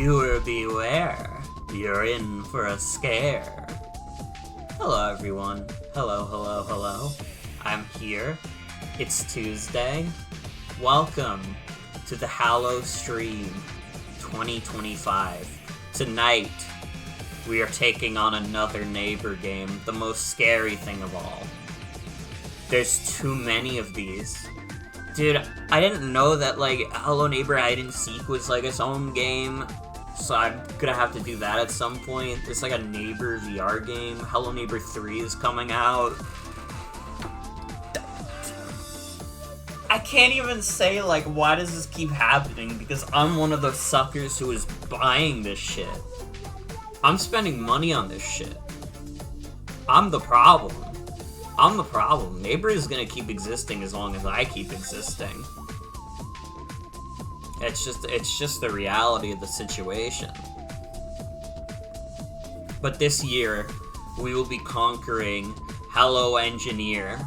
Viewer beware, you're in for a scare. Hello everyone, hello. I'm here, it's Tuesday. Welcome to the HALLOWSTREAM 2025. Tonight, we are taking on another neighbor game, the most scary thing of all. There's too many of these. Dude, I didn't know that, like, Hello Neighbor Hide and Seek was, like, its own game, so I'm gonna have to do that at some point. It's like a neighbor VR game. Hello Neighbor 3 is coming out. I can't even say, like, why does this keep happening, because I'm one of those suckers who is buying this shit. I'm spending money on this shit. I'm the problem. Neighbor is gonna keep existing as long as I keep existing. It's just the reality of the situation. But this year, we will be conquering Hello Engineer,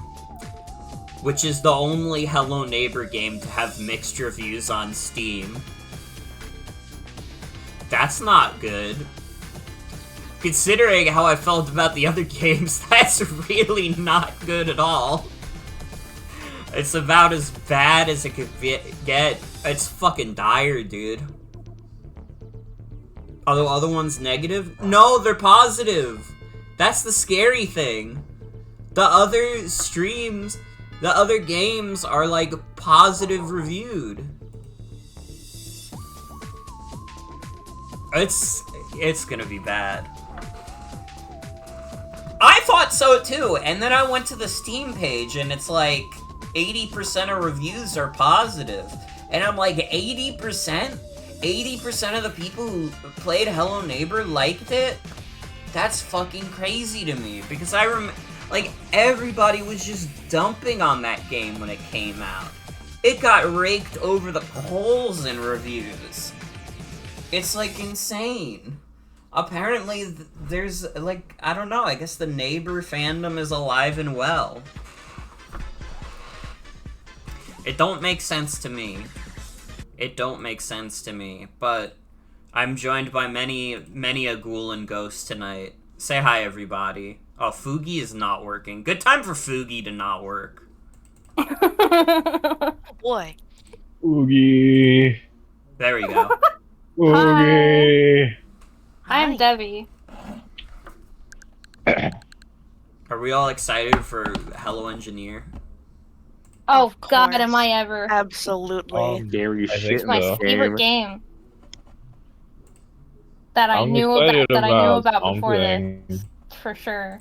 which is the only Hello Neighbor game to have mixed reviews on Steam. That's not good. Considering how I felt about the other games, that's really not good at all. It's about as bad as it could get. It's fucking dire, dude. Are the other ones negative? No, they're positive! That's the scary thing. The other streams, the other games are, like, positive reviewed. It's gonna be bad. I thought so too, and then I went to the Steam page and it's like 80% of reviews are positive. And I'm like, 80%? 80% of the people who played Hello Neighbor liked it? That's fucking crazy to me, because like, everybody was just dumping on that game when it came out. It got raked over the coals in reviews. It's, like, insane. Apparently, there's, like, I don't know, I guess the Neighbor fandom is alive and well. It don't make sense to me. But I'm joined by many a ghoul and ghost tonight. Say hi, everybody. Oh, Fugi is not working. Good time for Fugi to not work. Boy. Oogie. There we go. Oogie. I'm Debbie. Are we all excited for Hello Engineer? Oh god, am I ever. Absolutely. Scary shit. It's my favorite game. That I knew about before this. For sure.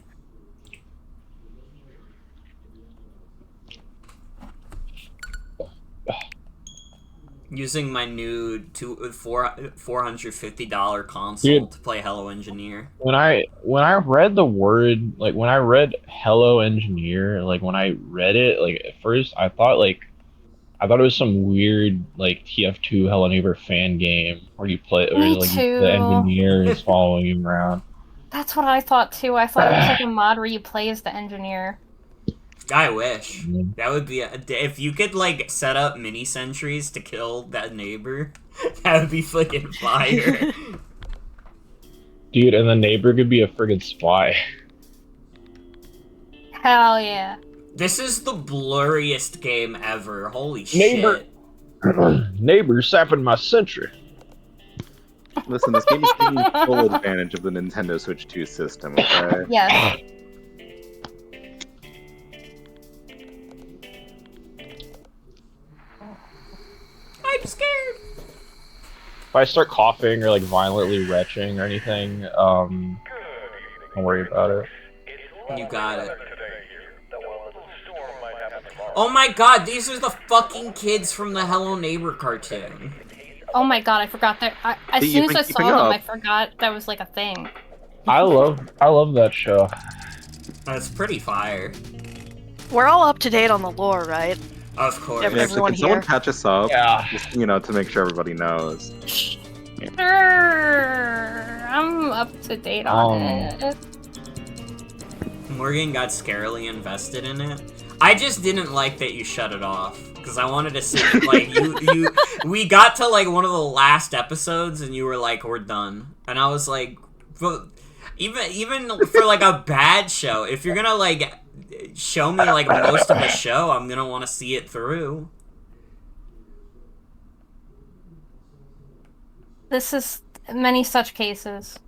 Using my new $450 console to play Hello Engineer. When I read the word, like, when I read Hello Engineer, like, when I read it, like, at first I thought it was some weird, like, TF2 Hello Neighbor fan game where you play, or like the engineer is following you around. That's what I thought too. I thought it was like a mod where you play as the engineer. I wish. That would be if you could, like, set up mini sentries to kill that neighbor, that would be fucking fire. Dude, and the neighbor could be a friggin' spy. Hell yeah. This is the blurriest game ever. Holy Neighbor. shit. Neighbor sapping my sentry. Listen, this game is taking full advantage of the Nintendo Switch 2 system, okay? Yes. I'm scared. If I start coughing or, like, violently retching or anything, don't worry about it. You got it. Oh my god, these are the fucking kids from the Hello Neighbor cartoon. Oh my god, I forgot that. As soon as I saw them, I forgot that was like a thing. I love that show. That's pretty fire. We're all up to date on the lore, right? Of course. Yeah, so Everyone can someone here? catch us up? Yeah. Just, you know, to make sure everybody knows. Sure, I'm up to date on it. Morgan got scarily invested in it. I just didn't like that you shut it off. Because I wanted to see, like, we got to like one of the last episodes, and you were like, "We're done," and I was like, "But even for like a bad show, if you're gonna like show me like most of a show, I'm gonna want to see it through." This is many such cases.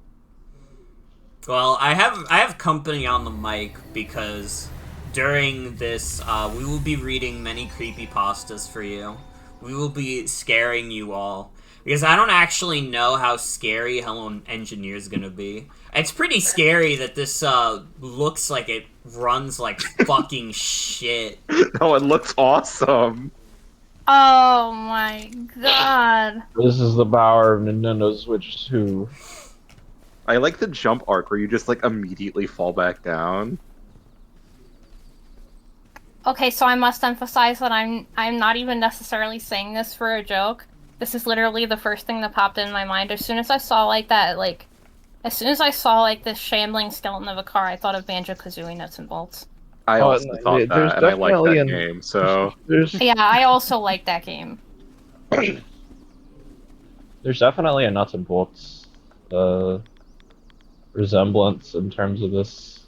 Well, I have company on the mic because during this, we will be reading many creepypastas for you. We will be scaring you all. Because I don't actually know how scary Hello Engineer is gonna be. It's pretty scary that this, looks like it runs like fucking shit. Oh, it looks awesome. Oh my god. This is the power of Nintendo Switch 2. I like the jump arc where you just, like, immediately fall back down. Okay, so I must emphasize that I'm not even necessarily saying this for a joke. This is literally the first thing that popped in my mind. As soon as I saw, this shambling skeleton of a car, I thought of Banjo-Kazooie Nuts and Bolts. I also thought that, and I like that game, so... Yeah, I also like that game. There's definitely a Nuts and Bolts, resemblance in terms of this.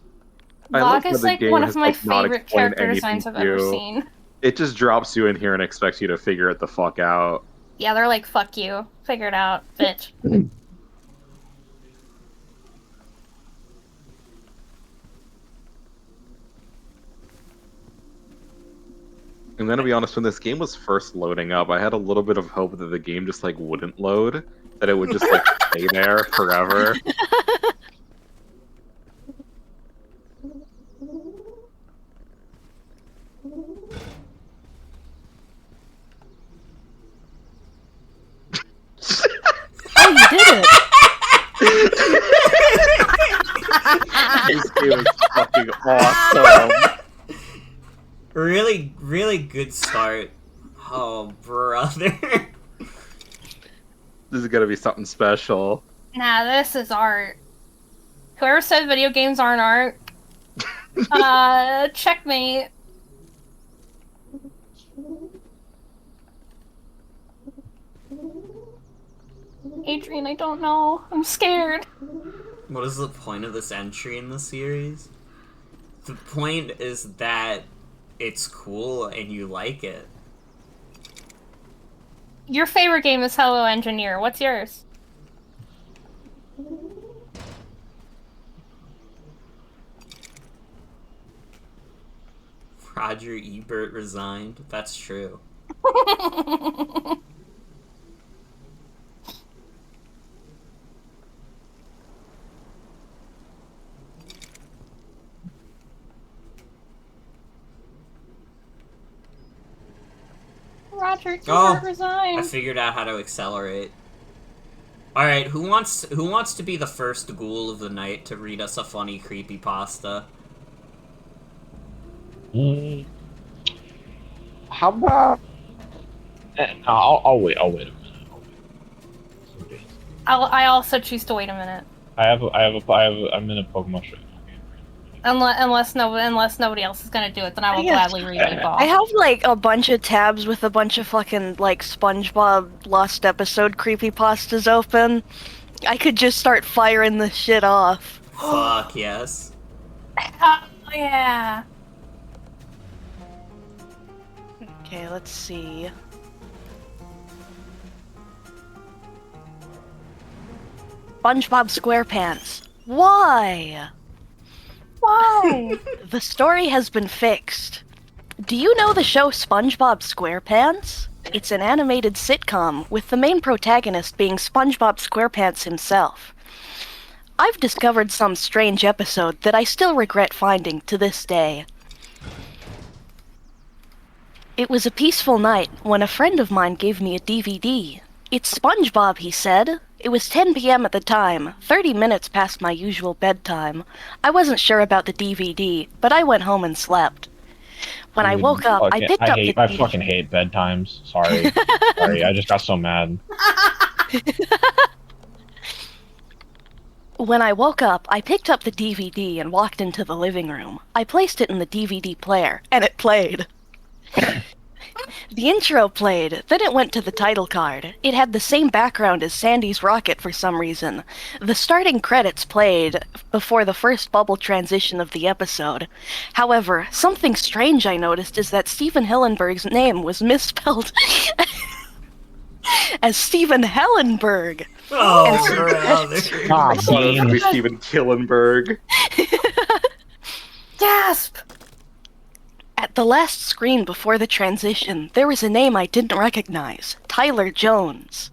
Log is like one of my favorite character designs I've ever seen. It just drops you in here and expects you to figure it the fuck out. Yeah, they're like, fuck you. Figure it out, bitch. And then to be honest, when this game was first loading up, I had a little bit of hope that the game just like wouldn't load. That it would just like stay there forever. Oh, you did it! This game is fucking awesome. Really, really good start. Oh, brother. This is gonna be something special. Nah, this is art. Whoever said video games aren't art, checkmate. Adrian, I don't know. I'm scared. What is the point of this entry in the series? The point is that it's cool and you like it. Your favorite game is Hello Engineer. What's yours? Roger Ebert resigned. That's true. Roger Ebert resigned. I figured out how to accelerate. Alright, who wants to be the first ghoul of the night to read us a funny creepypasta? How about? I'll wait. I'll wait a minute. I also choose to wait a minute. I'm in a Pokemon show. Unless nobody else is gonna do it, then I will gladly read it off. I have like a bunch of tabs with a bunch of fucking like SpongeBob Lost Episode creepypastas open. I could just start firing this shit off. Fuck yes. Oh yeah. Okay, let's see. SpongeBob SquarePants. Why? Why? The story has been fixed. Do you know the show SpongeBob SquarePants? It's an animated sitcom with the main protagonist being SpongeBob SquarePants himself. I've discovered some strange episode that I still regret finding to this day. It was a peaceful night when a friend of mine gave me a DVD. It's SpongeBob, he said. It was 10 p.m. at the time, 30 minutes past my usual bedtime. I wasn't sure about the DVD, but I went home and slept. When I woke up, I picked up the DVD. I fucking hate bedtimes. Sorry. Sorry, I just got so mad. When I woke up, I picked up the DVD and walked into the living room. I placed it in the DVD player, and it played. The intro played, then it went to the title card. It had the same background as Sandy's rocket for some reason. The starting credits played before the first bubble transition of the episode. However, something strange I noticed is that Stephen Hillenburg's name was misspelled as Stephen Hellenberg. Oh, brother. Ah, I thought it was gonna be Bean. Steven Killenberg. Gasp! At the last screen before the transition, there was a name I didn't recognize, Tyler Jones.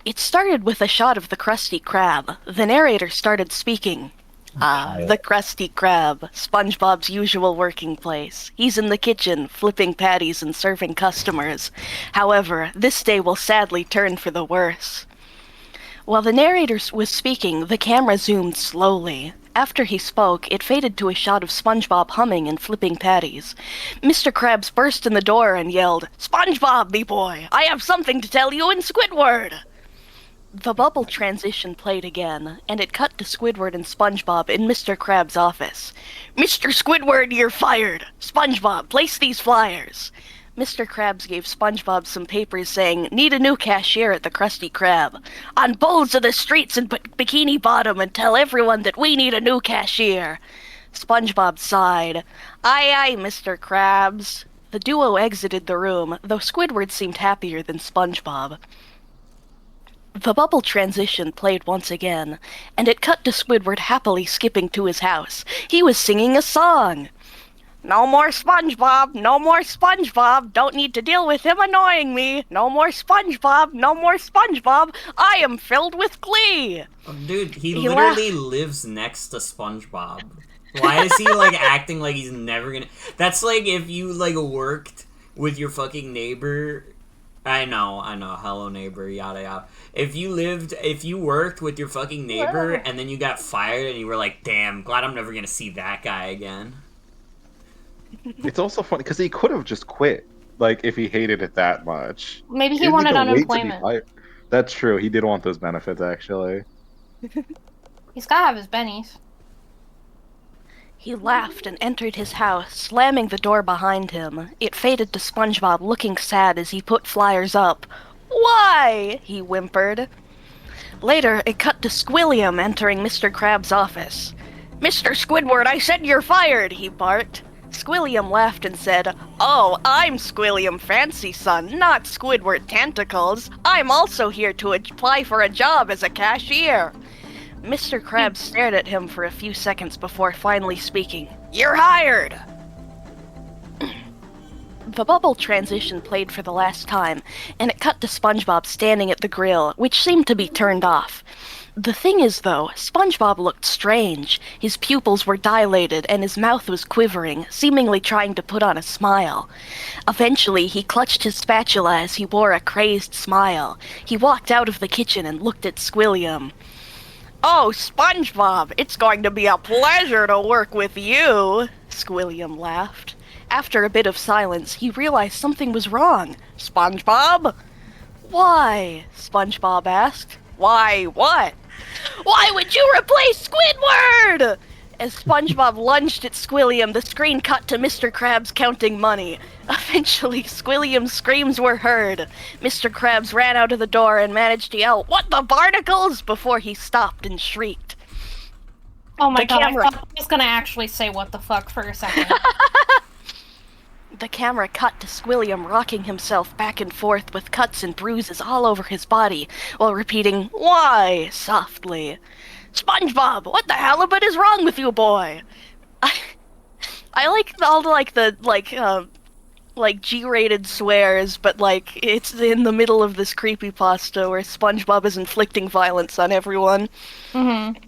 It started with a shot of the Krusty Krab. The narrator started speaking. The Krusty Krab, SpongeBob's usual working place. He's in the kitchen, flipping patties and serving customers. However, this day will sadly turn for the worse. While the narrator was speaking, the camera zoomed slowly. After he spoke, it faded to a shot of SpongeBob humming and flipping patties. Mr. Krabs burst in the door and yelled, "SpongeBob, me boy, I have something to tell you in Squidward!" The bubble transition played again, and it cut to Squidward and SpongeBob in Mr. Krabs' office. "Mr. Squidward, you're fired! SpongeBob, place these flyers!" Mr. Krabs gave SpongeBob some papers saying, "Need a new cashier at the Krusty Krab. On both of the streets in Bikini Bottom and tell everyone that we need a new cashier." SpongeBob sighed. "Aye, aye, Mr. Krabs." The duo exited the room, though Squidward seemed happier than SpongeBob. The bubble transition played once again, and it cut to Squidward happily skipping to his house. He was singing a song. "No more SpongeBob, no more SpongeBob, don't need to deal with him annoying me. No more SpongeBob, no more SpongeBob, I am filled with glee." Oh, dude, he He literally lives next to SpongeBob. Why is he, like, acting like he's never gonna... That's like if you, like, worked with your fucking neighbor... I know, hello neighbor, yada yada. If you worked with your fucking neighbor and then you got fired and you were like, damn, glad I'm never gonna see that guy again. It's also funny because he could have just quit, like if he hated it that much. Maybe he didn't wanted even wait to be unemployment. fired. That's true. He did want those benefits, actually. He's gotta have his bennies. He laughed and entered his house, slamming the door behind him. It faded to SpongeBob looking sad as he put flyers up. "Why?" he whimpered. Later, it cut to Squilliam entering Mr. Krabs' office. "Mr. Squidward, I said you're fired," he barked. Squilliam laughed and said, "Oh, I'm Squilliam Fancy Son, not Squidward Tentacles. I'm also here to apply for a job as a cashier." Mr. Krabs stared at him for a few seconds before finally speaking. "You're hired!" The bubble transition played for the last time, and it cut to SpongeBob standing at the grill, which seemed to be turned off. The thing is, though, SpongeBob looked strange. His pupils were dilated, and his mouth was quivering, seemingly trying to put on a smile. Eventually, he clutched his spatula as he wore a crazed smile. He walked out of the kitchen and looked at Squilliam. "Oh, SpongeBob, it's going to be a pleasure to work with you," Squilliam laughed. After a bit of silence, he realized something was wrong. "SpongeBob?" "Why?" SpongeBob asked. "Why what?" "Why would you replace Squidward?" As SpongeBob lunged at Squilliam, the screen cut to Mr. Krabs counting money. Eventually, Squilliam's screams were heard. Mr. Krabs ran out of the door and managed to yell, "What the barnacles?" before he stopped and shrieked. Oh my The god, camera- I thought I was gonna actually say what the fuck for a second. The camera cut to Squilliam rocking himself back and forth with cuts and bruises all over his body, while repeating, "Why?" softly. "SpongeBob, what the halibut is wrong with you, boy?" I like all the G-rated swears, but like it's in the middle of this creepypasta where SpongeBob is inflicting violence on everyone. Mm-hmm.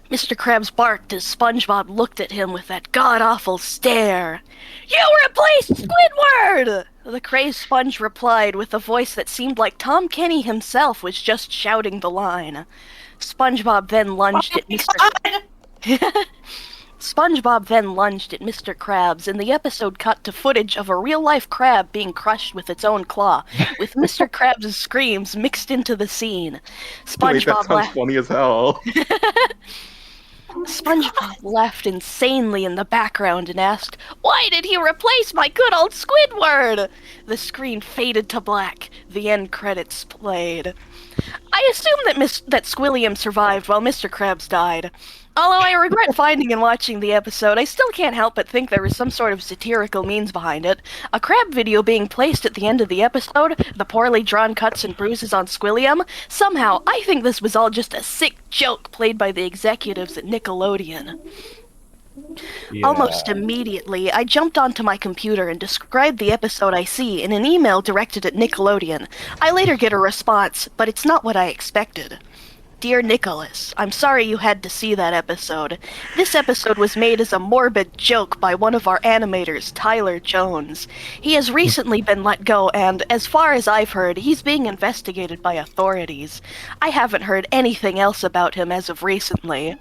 Mr. Krabs barked as SpongeBob looked at him with that god-awful stare. "You replaced Squidward!" The crazed sponge replied with a voice that seemed like Tom Kenny himself was just shouting the line. SpongeBob then lunged at SpongeBob then lunged at Mr. Krabs, and the episode cut to footage of a real-life crab being crushed with its own claw, with Mr. Krabs' screams mixed into the scene. Wait, that SpongeBob sounds funny as hell. SpongeBob laughed insanely in the background and asked, "Why did he replace my good old Squidward?" The screen faded to black. The end credits played. I assume that Squilliam survived while Mr. Krabs died. Although I regret finding and watching the episode, I still can't help but think there was some sort of satirical means behind it. A crab video being placed at the end of the episode, the poorly drawn cuts and bruises on Squilliam. Somehow, I think this was all just a sick joke played by the executives at Nickelodeon. Yeah. Almost immediately, I jumped onto my computer and described the episode I see in an email directed at Nickelodeon. I later get a response, but it's not what I expected. Dear Nicholas, I'm sorry you had to see that episode. This episode was made as a morbid joke by one of our animators, Tyler Jones. He has recently been let go, and as far as I've heard, he's being investigated by authorities. I haven't heard anything else about him as of recently.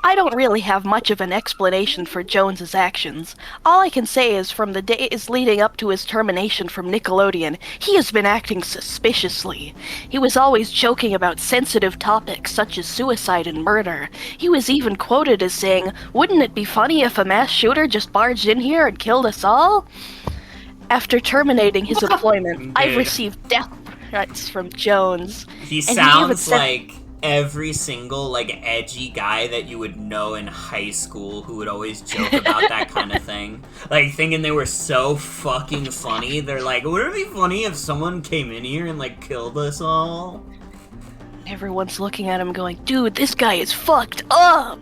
I don't really have much of an explanation for Jones's actions. All I can say is from the days leading up to his termination from Nickelodeon, he has been acting suspiciously. He was always joking about sensitive topics such as suicide and murder. He was even quoted as saying, "Wouldn't it be funny if a mass shooter just barged in here and killed us all?" After terminating his employment, I've received death threats from Jones. He even sounds said- like every single, like, edgy guy that you would know in high school who would always joke about that kind of thing. Like, thinking they were so fucking funny. They're like, wouldn't it be funny if someone came in here and, like, killed us all? Everyone's looking at him going, "Dude, this guy is fucked up!"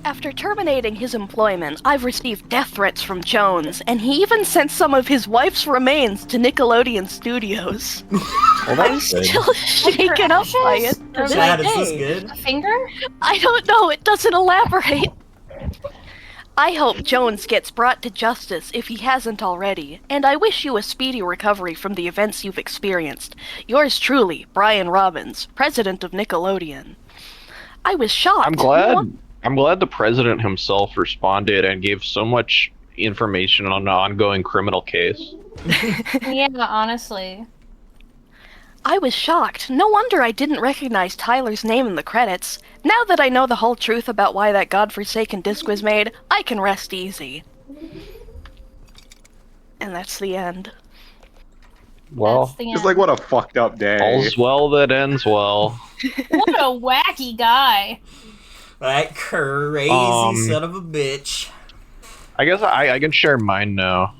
After terminating his employment, I've received death threats from Jones, and he even sent some of his wife's remains to Nickelodeon Studios. Well, I'm that's good. still shaken up by it to this Chad, is this day. good? A finger? I don't know, it doesn't elaborate. I hope Jones gets brought to justice if he hasn't already, and I wish you a speedy recovery from the events you've experienced. Yours truly, Brian Robbins, president of Nickelodeon. I was shocked. I'm glad the president himself responded and gave so much information on an ongoing criminal case. Yeah, honestly. I was shocked. No wonder I didn't recognize Tyler's name in the credits. Now that I know the whole truth about why that godforsaken disc was made, I can rest easy. And that's the end. Well, That's the It's end. like, what a fucked up day. all's well that ends well. What a wacky guy. That crazy son of a bitch. I guess I can share mine now.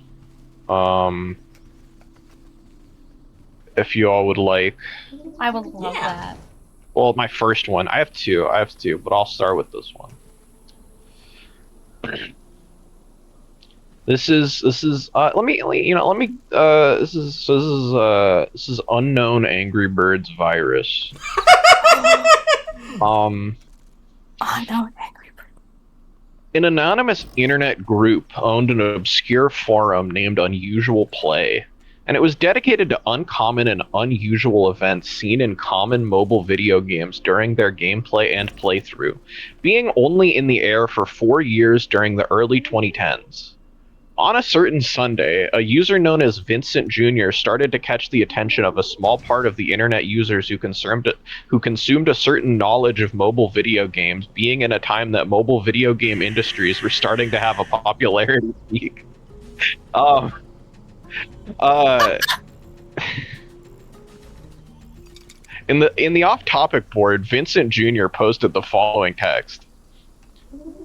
If you all would like. I would love Yeah. that. Well, my first one. I have two, but I'll start with this one. This is unknown Angry Birds virus. Oh no, angry bird. An anonymous internet group owned an obscure forum named Unusual Play, and it was dedicated to uncommon and unusual events seen in common mobile video games during their gameplay and playthrough, being only in the air for 4 years during the early 2010s. On a certain Sunday, a user known as Vincent Jr. started to catch the attention of a small part of the internet users who consumed a certain knowledge of mobile video games, being in a time that mobile video game industries were starting to have a popularity peak. In the off-topic board, Vincent Jr. posted the following text.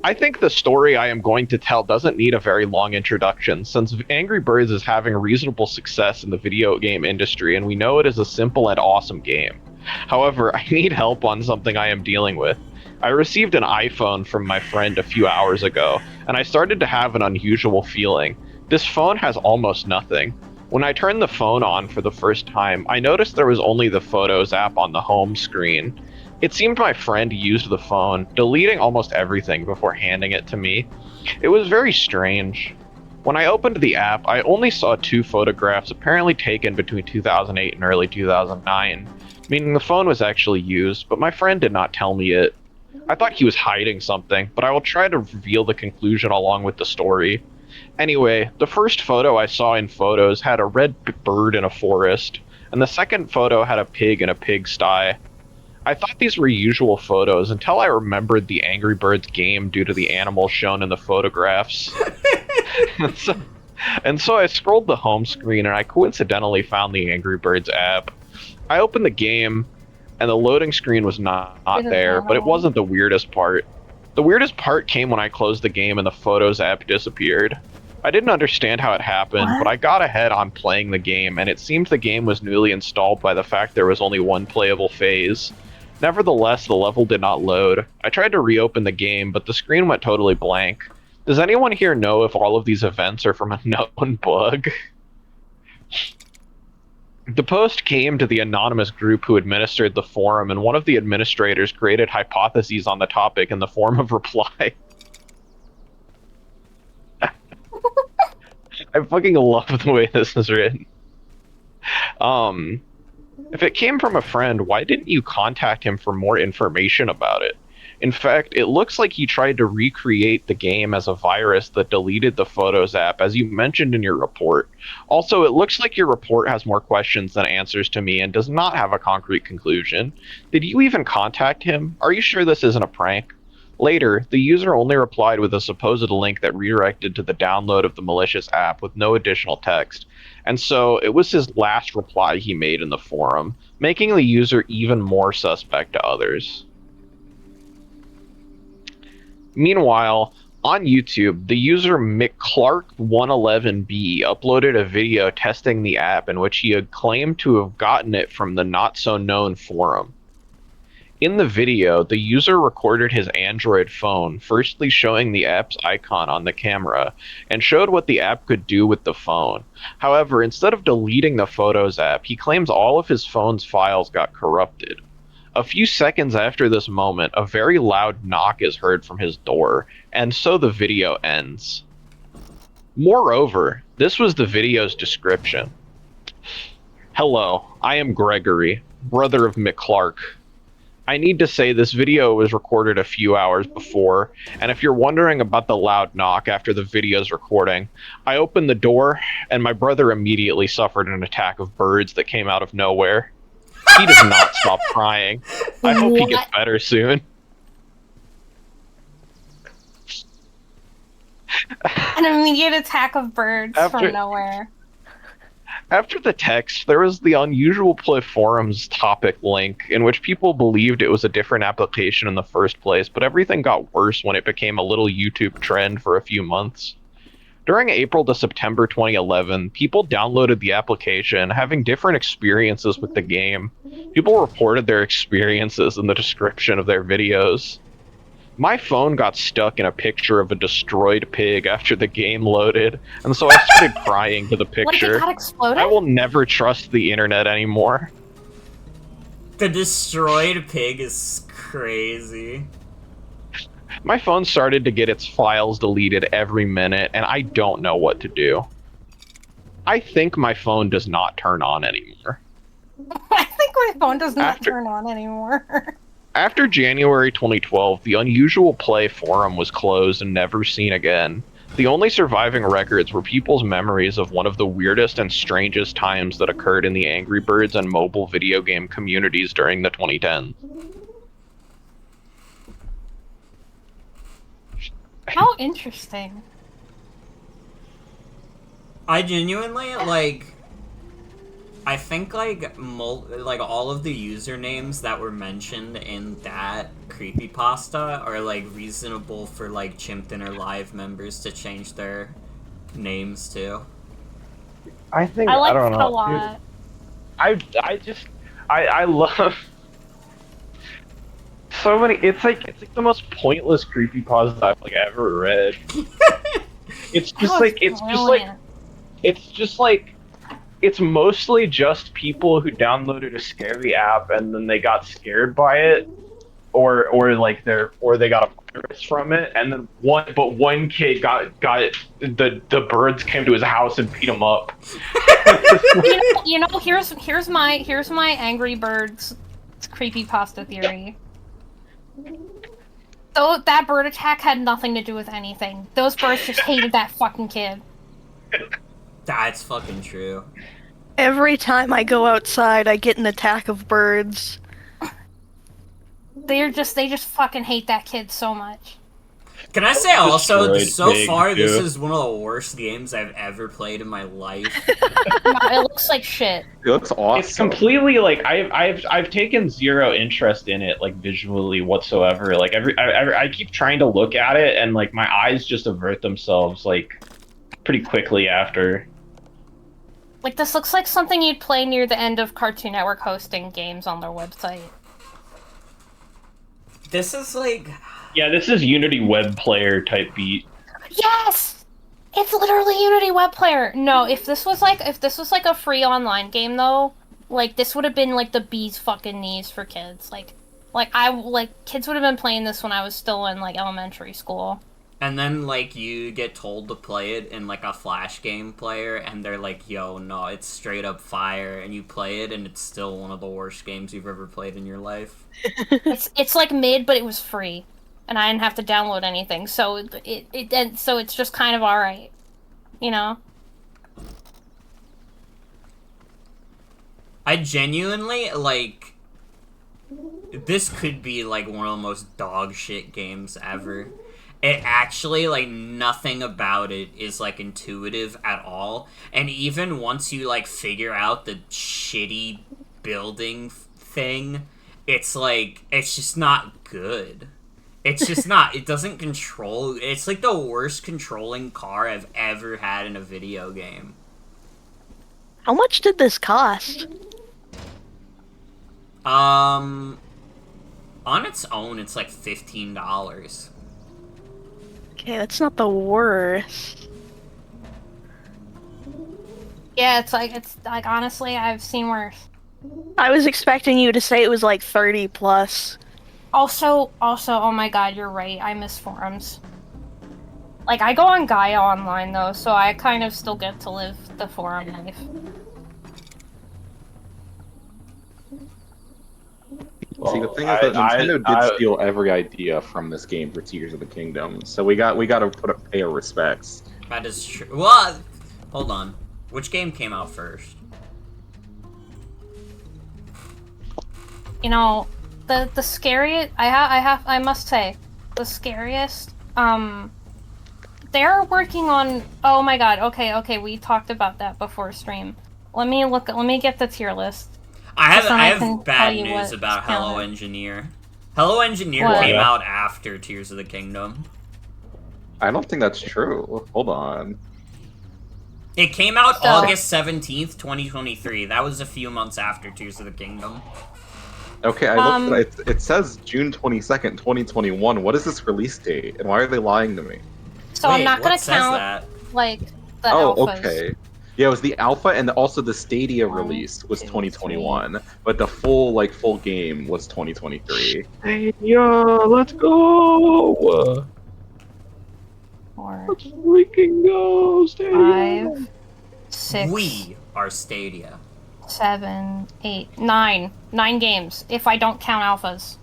I think the story I am going to tell doesn't need a very long introduction, since Angry Birds is having reasonable success in the video game industry, and we know it is a simple and awesome game. However, I need help on something I am dealing with. I received an iPhone from my friend a few hours ago, and I started to have an unusual feeling. This phone has almost nothing. When I turned the phone on for the first time, I noticed there was only the Photos app on the home screen. It seemed my friend used the phone, deleting almost everything before handing it to me. It was very strange. When I opened the app, I only saw 2 photographs apparently taken between 2008 and early 2009, meaning the phone was actually used, but my friend did not tell me it. I thought he was hiding something, but I will try to reveal the conclusion along with the story. Anyway, the first photo I saw in Photos had a red bird in a forest. and the second photo had a pig in a pigsty. I thought these were usual photos until I remembered the Angry Birds game due to the animals shown in the photographs. and so I scrolled the home screen and I coincidentally found the Angry Birds app. I opened the game, and the loading screen was not there, but it wasn't the weirdest part. The weirdest part came when I closed the game and the Photos app disappeared. I didn't understand how it happened, but I got ahead on playing the game, and it seemed the game was newly installed by the fact there was only one playable phase. Nevertheless, the level did not load. I tried to reopen the game, but the screen went totally blank. Does anyone here know if all of these events are from a known bug? The post came to the anonymous group who administered the forum, and one of the administrators created hypotheses on the topic in the form of reply. I fucking love the way this is written. If it came from a friend, why didn't you contact him for more information about it? In fact, it looks like he tried to recreate the game as a virus that deleted the Photos app, as you mentioned in your report. Also, it looks like your report has more questions than answers to me and does not have a concrete conclusion. Did you even contact him? Are you sure this isn't a prank? Later, the user only replied with a supposed link that redirected to the download of the malicious app with no additional text. And so, it was his last reply he made in the forum, making the user even more suspect to others. Meanwhile, on YouTube, the user McClark111B uploaded a video testing the app in which he had claimed to have gotten it from the not-so-known forum. In the video, the user recorded his Android phone, firstly showing the app's icon on the camera, and showed what the app could do with the phone. However, instead of deleting the Photos app, he claims all of his phone's files got corrupted. A few seconds after this moment, a very loud knock is heard from his door, and so the video ends. Moreover, this was the video's description. Hello, I am Gregory, brother of McClark. I need to say this video was recorded a few hours before, and if you're wondering about the loud knock after the video's recording, I opened the door, and my brother immediately suffered an attack of birds that came out of nowhere. He does not stop crying. I hope he gets better soon. An immediate attack of birds from nowhere. After the text, there was the Unusual Play Forums topic link, in which people believed it was a different application in the first place, but everything got worse when it became a little YouTube trend for a few months. During April to September 2011, people downloaded the application, having different experiences with the game. People reported their experiences in the description of their videos. My phone got stuck in a picture of a destroyed pig after the game loaded, and so I started crying to the picture. What, it got exploded? I will never trust the internet anymore. The destroyed pig is crazy. My phone started to get its files deleted every minute, and I don't know what to do. I think my phone does not turn on anymore. I think my phone does not turn on anymore. After January 2012, the Unusual Play forum was closed and never seen again. The only surviving records were people's memories of one of the weirdest and strangest times that occurred in the Angry Birds and mobile video game communities during the 2010s. How interesting. I genuinely, I think, all of the usernames that were mentioned in that creepypasta are, reasonable for, Chimp Dinner Live members to change their names to. I think, I like don't it know. a lot. I love so many. It's like the most pointless creepypasta I've ever read. It's mostly just people who downloaded a scary app and then they got scared by it, or they got a virus from it, and then one kid got the birds came to his house and beat him up. Here's my Angry Birds creepypasta theory. So that bird attack had nothing to do with anything. Those birds just hated that fucking kid. That's fucking true. Every time I go outside, I get an attack of birds. They just fucking hate that kid so much. Can I say also, Destroyed so Pig, far, this too. is one of the worst games I've ever played in my life. No, it looks like shit. It looks awesome. It's completely like I've taken zero interest in it, like visually whatsoever. Like I keep trying to look at it, and like my eyes just avert themselves like pretty quickly after. Like, this looks like something you'd play near the end of Cartoon Network hosting games on their website. This is like... Yeah, this is Unity web player type beat. Yes! It's literally Unity web player! No, if this was like a free online game though, like, this would have been like the bee's fucking knees for kids. Like kids would have been playing this when I was still in like elementary school. And then, like, you get told to play it in, like, a Flash game player, and they're like, yo, no, it's straight up fire, and you play it, and it's still one of the worst games you've ever played in your life. It's like mid, but it was free, and I didn't have to download anything, so so it's just kind of alright, you know? I genuinely, like... This could be, like, one of the most dog shit games ever. It actually, like, nothing about it is, like, intuitive at all. And even once you, like, figure out the shitty building thing, it's, like, it's just not good. It's just not, it doesn't control, it's, like, the worst controlling car I've ever had in a video game. How much did this cost? On its own, it's, like, $15. Okay, that's not the worst. Yeah, it's like honestly, I've seen worse. I was expecting you to say it was like 30 plus. Also, oh my god, you're right, I miss forums. Like, I go on Gaia Online though, so I kind of still get to live the forum life. See, the thing is that Nintendo did steal every idea from this game for Tears of the Kingdom, so we got to pay our respects. That is true. Well, hold on. Which game came out first? You know, the scariest I must say, the scariest. They're working on. Oh my god. Okay. We talked about that before stream. Let me get the tier list. I have bad news about Hello Engineer. Hello Engineer came out after Tears of the Kingdom. I don't think that's true. Hold on. It came out August 17th, 2023. That was a few months after Tears of the Kingdom. Okay, I looked at it. It says June 22nd, 2021. What is this release date? And why are they lying to me? So Wait, I'm not gonna count that? like the alphas. Okay. Yeah, it was the alpha, and also the Stadia release was 2021, but the full game was 2023. Stadia, let's go! 4, Let's freaking go, Stadia! 5, 6. We are Stadia. 7, 8, 9. 9 games, if I don't count alphas.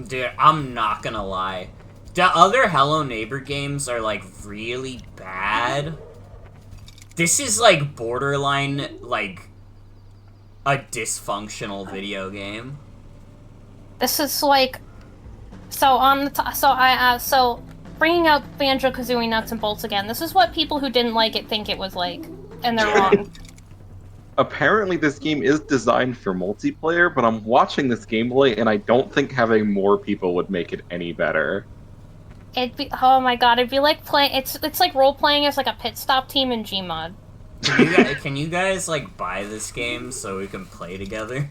Dude, I'm not gonna lie. The other Hello Neighbor games are, like, really bad. This is, like, borderline, like, a dysfunctional video game. This is like, so bringing up Banjo-Kazooie Nuts and Bolts again. This is what people who didn't like it think it was like, and they're wrong. Apparently, this game is designed for multiplayer, but I'm watching this gameplay, and I don't think having more people would make it any better. Oh my god, it'd be like playing. It's like role playing as like a pit stop team in Gmod. Can you guys like buy this game so we can play together?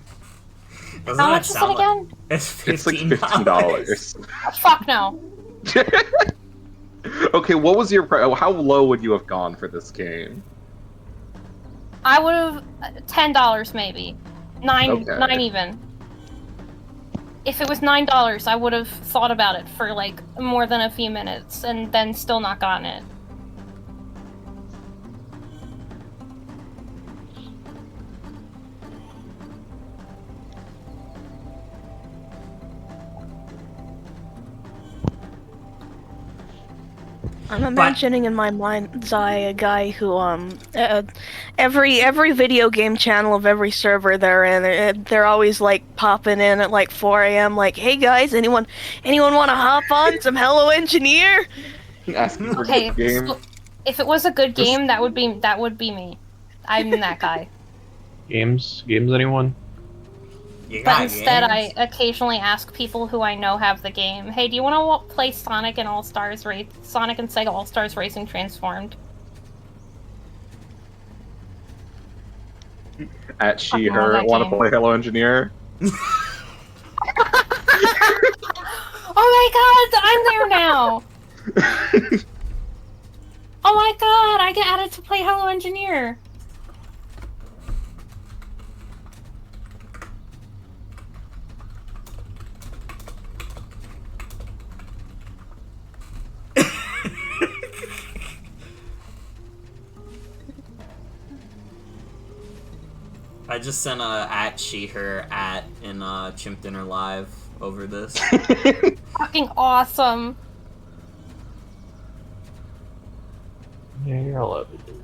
Doesn't How much is it again? It's It's like $15. Oh, fuck no. Okay, what was your how low would you have gone for this game? I would have $10 maybe, 9 even. If it was $9, I would have thought about it for like more than a few minutes and then still not gotten it. I'm imagining in my mind's eye a guy who every video game channel of every server they're in, they're always like popping in at like 4 a.m. like, hey guys, anyone want to hop on some Hello Engineer? Asking for Okay, good game. so if it was a good Just- game, that would be me. I'm that guy. Games, anyone? You But got instead, games? I occasionally ask people who I know have the game, hey, do you want to play Sonic and Sega All-Stars Racing Transformed? At she, Fucking love her, that want to game. play Hello Engineer? Oh my god, I'm there now! Oh my god, I get added to play Hello Engineer! I just sent a at she her at in Chimp Dinner Live over this. Fucking awesome! Yeah, you're allowed to do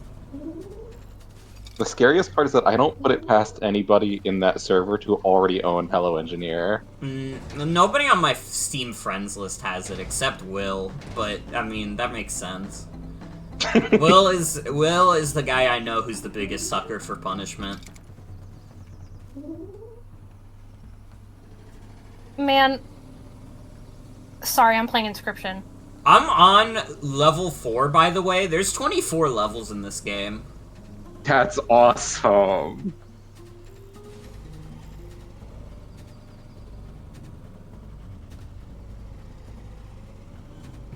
The scariest part is that I don't put it past anybody in that server to already own Hello Engineer. Nobody on my Steam friends list has it except Will, but I mean that makes sense. Will is the guy I know who's the biggest sucker for punishment. Man. Sorry, I'm playing Inscription. I'm on level 4, by the way. There's 24 levels in this game. That's awesome.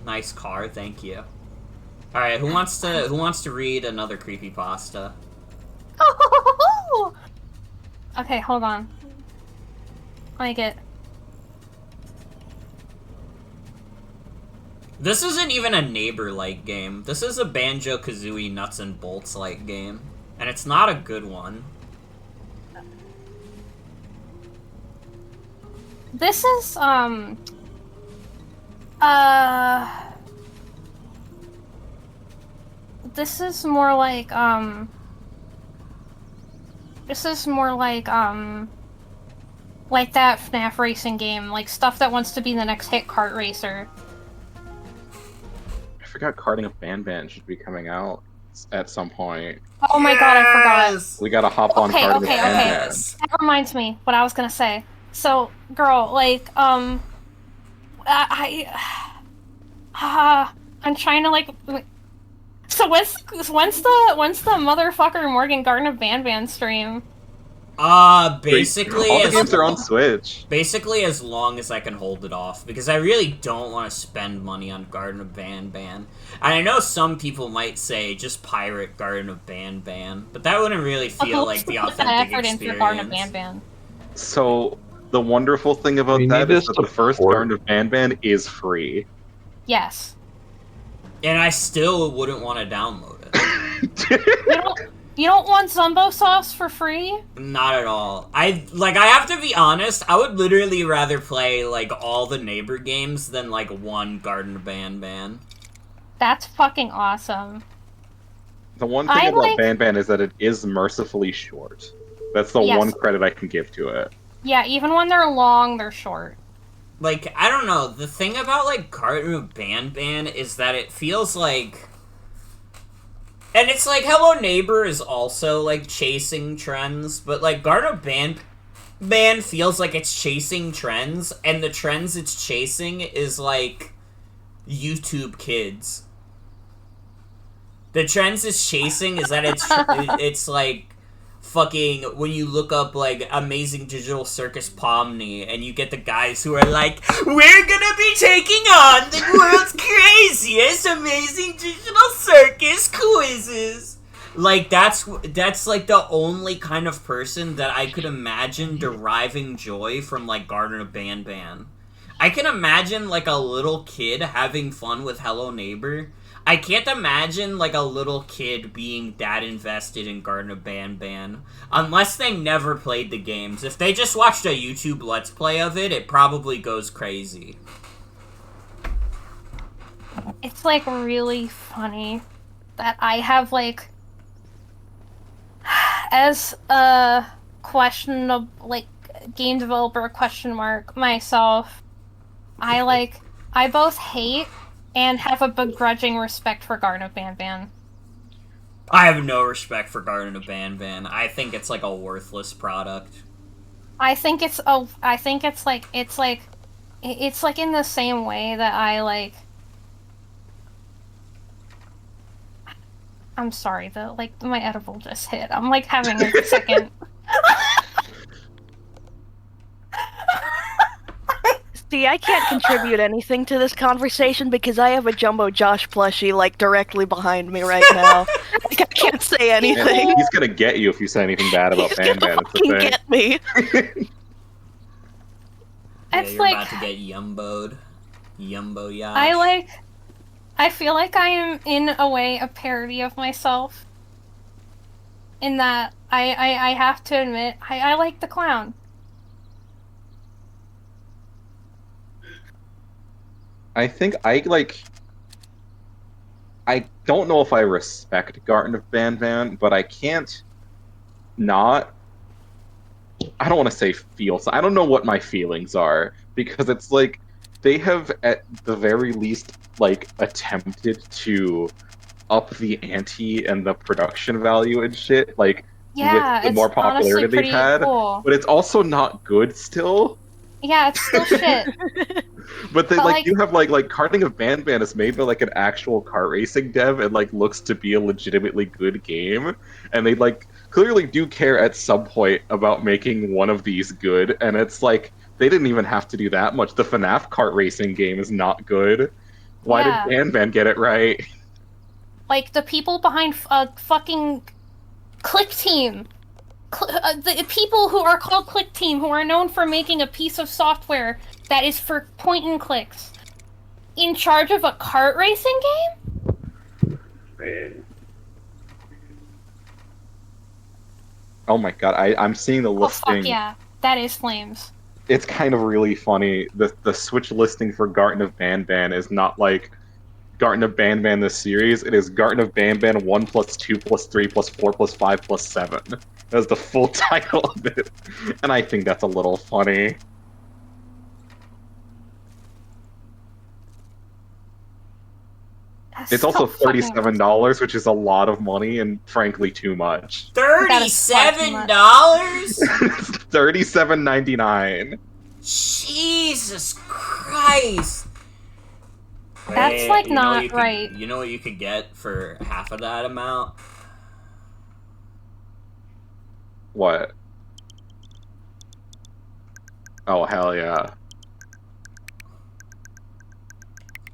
Nice car, thank you. Alright, who wants to read another creepypasta? Okay, hold on. Let me get... This isn't even a neighbor-like game. This is a Banjo-Kazooie nuts and bolts-like game. And it's not a good one. This is, This is more like, like that FNAF racing game, like stuff that wants to be the next hit kart racer. I forgot Karting of Ban should be coming out at some point. Oh my god, I forgot. Yes! We gotta hop on Okay, Karting okay, of Ban okay. Yes. That reminds me what I was gonna say. So, girl, like, I'm trying to like. So when's the motherfucker Morgan Garden of Ban stream? Basically All the as, games are on Switch. basically as long as I can hold it off, because I really don't want to spend money on Garden of Ban. And I know some people might say just pirate Garden of Ban, but that wouldn't really feel like the Put that authentic effort into Garden of experience. Ban. So the wonderful thing about We that need is to that the first support- Garden of Ban is free. Yes. And I still wouldn't want to download it. You don't want Zumbo sauce for free? Not at all. I have to be honest, I would literally rather play, like, all the neighbor games than, like, one Garden of Ban. That's fucking awesome. The one thing I about like- Ban is that it is mercifully short. That's the Yes. one credit I can give to it. Yeah, even when they're long, they're short. Like, I don't know, the thing about, like, Garden of Ban is that it feels like... And it's like, Hello Neighbor is also, like, chasing trends, but, like, Garden of Ban feels like it's chasing trends, and the trends it's chasing is, like, YouTube kids. The trends it's chasing is that it's, like, fucking, when you look up, like, Amazing Digital Circus Pomni, and you get the guys who are like, we're gonna be taking on the world's craziest Amazing Digital Circus quizzes. Like, that's, like, the only kind of person that I could imagine deriving joy from, like, Garden of Ban. I can imagine, like, a little kid having fun with Hello Neighbor. I can't imagine, like, a little kid being that invested in Garden of Ban. Unless they never played the games. If they just watched a YouTube Let's Play of it, it probably goes crazy. It's like really funny that I have like as a questionable like game developer question mark myself, I both hate and have a begrudging respect for Garden of Banban. I have no respect for Garden of Banban. I think it's like a worthless product. I think it's like in the same way that I like. I'm sorry, my edible just hit. I'm like having a second. See, I can't contribute anything to this conversation because I have a Jumbo Josh plushie, like, directly behind me right now. Like, I can't say anything. He's gonna get you if you say anything bad about He's gonna Banban. It's fucking the thing. get me. Yeah, It's you're like about to get yumboed. Yumbo yash. I feel like I am in a way a parody of myself. In that I have to admit I like the clown. I think I don't know if I respect Garden of Banban, but I can't not. I don't want to say feel. I don't know what my feelings are because it's like they have at the very least like attempted to up the ante and the production value and shit, like Yeah, with the it's more honestly popularity they've pretty had. cool. But it's also not good still. Yeah, it's still shit. But they But, like like- you have like Karting of Banban is made by like an actual kart racing dev and like looks to be a legitimately good game, and they like clearly do care at some point about making one of these good, and it's like they didn't even have to do that much. The FNAF kart racing game is not good. Why Yeah. did Banban get it right? Like the people behind fucking Click Team. The people who are called Click Team, who are known for making a piece of software that is for point and clicks, in charge of a kart racing game? Man. Oh my god, I'm seeing the Oh listing. fuck yeah, that is Flames. It's kind of really funny. The Switch listing for Garten of Banban is not like Garten of Banban the series. It is Garten of Banban 1 plus 2 plus 3 plus 4 plus 5 plus 7. That's the full title of it. And I think that's a little funny. That's It's so also fucking $37, which is a lot of money and frankly too much. $37? $37.99. Jesus Christ! That's, Wait, like, you know not what you could- right. You know what you could get for half of that amount? What? Oh, hell yeah.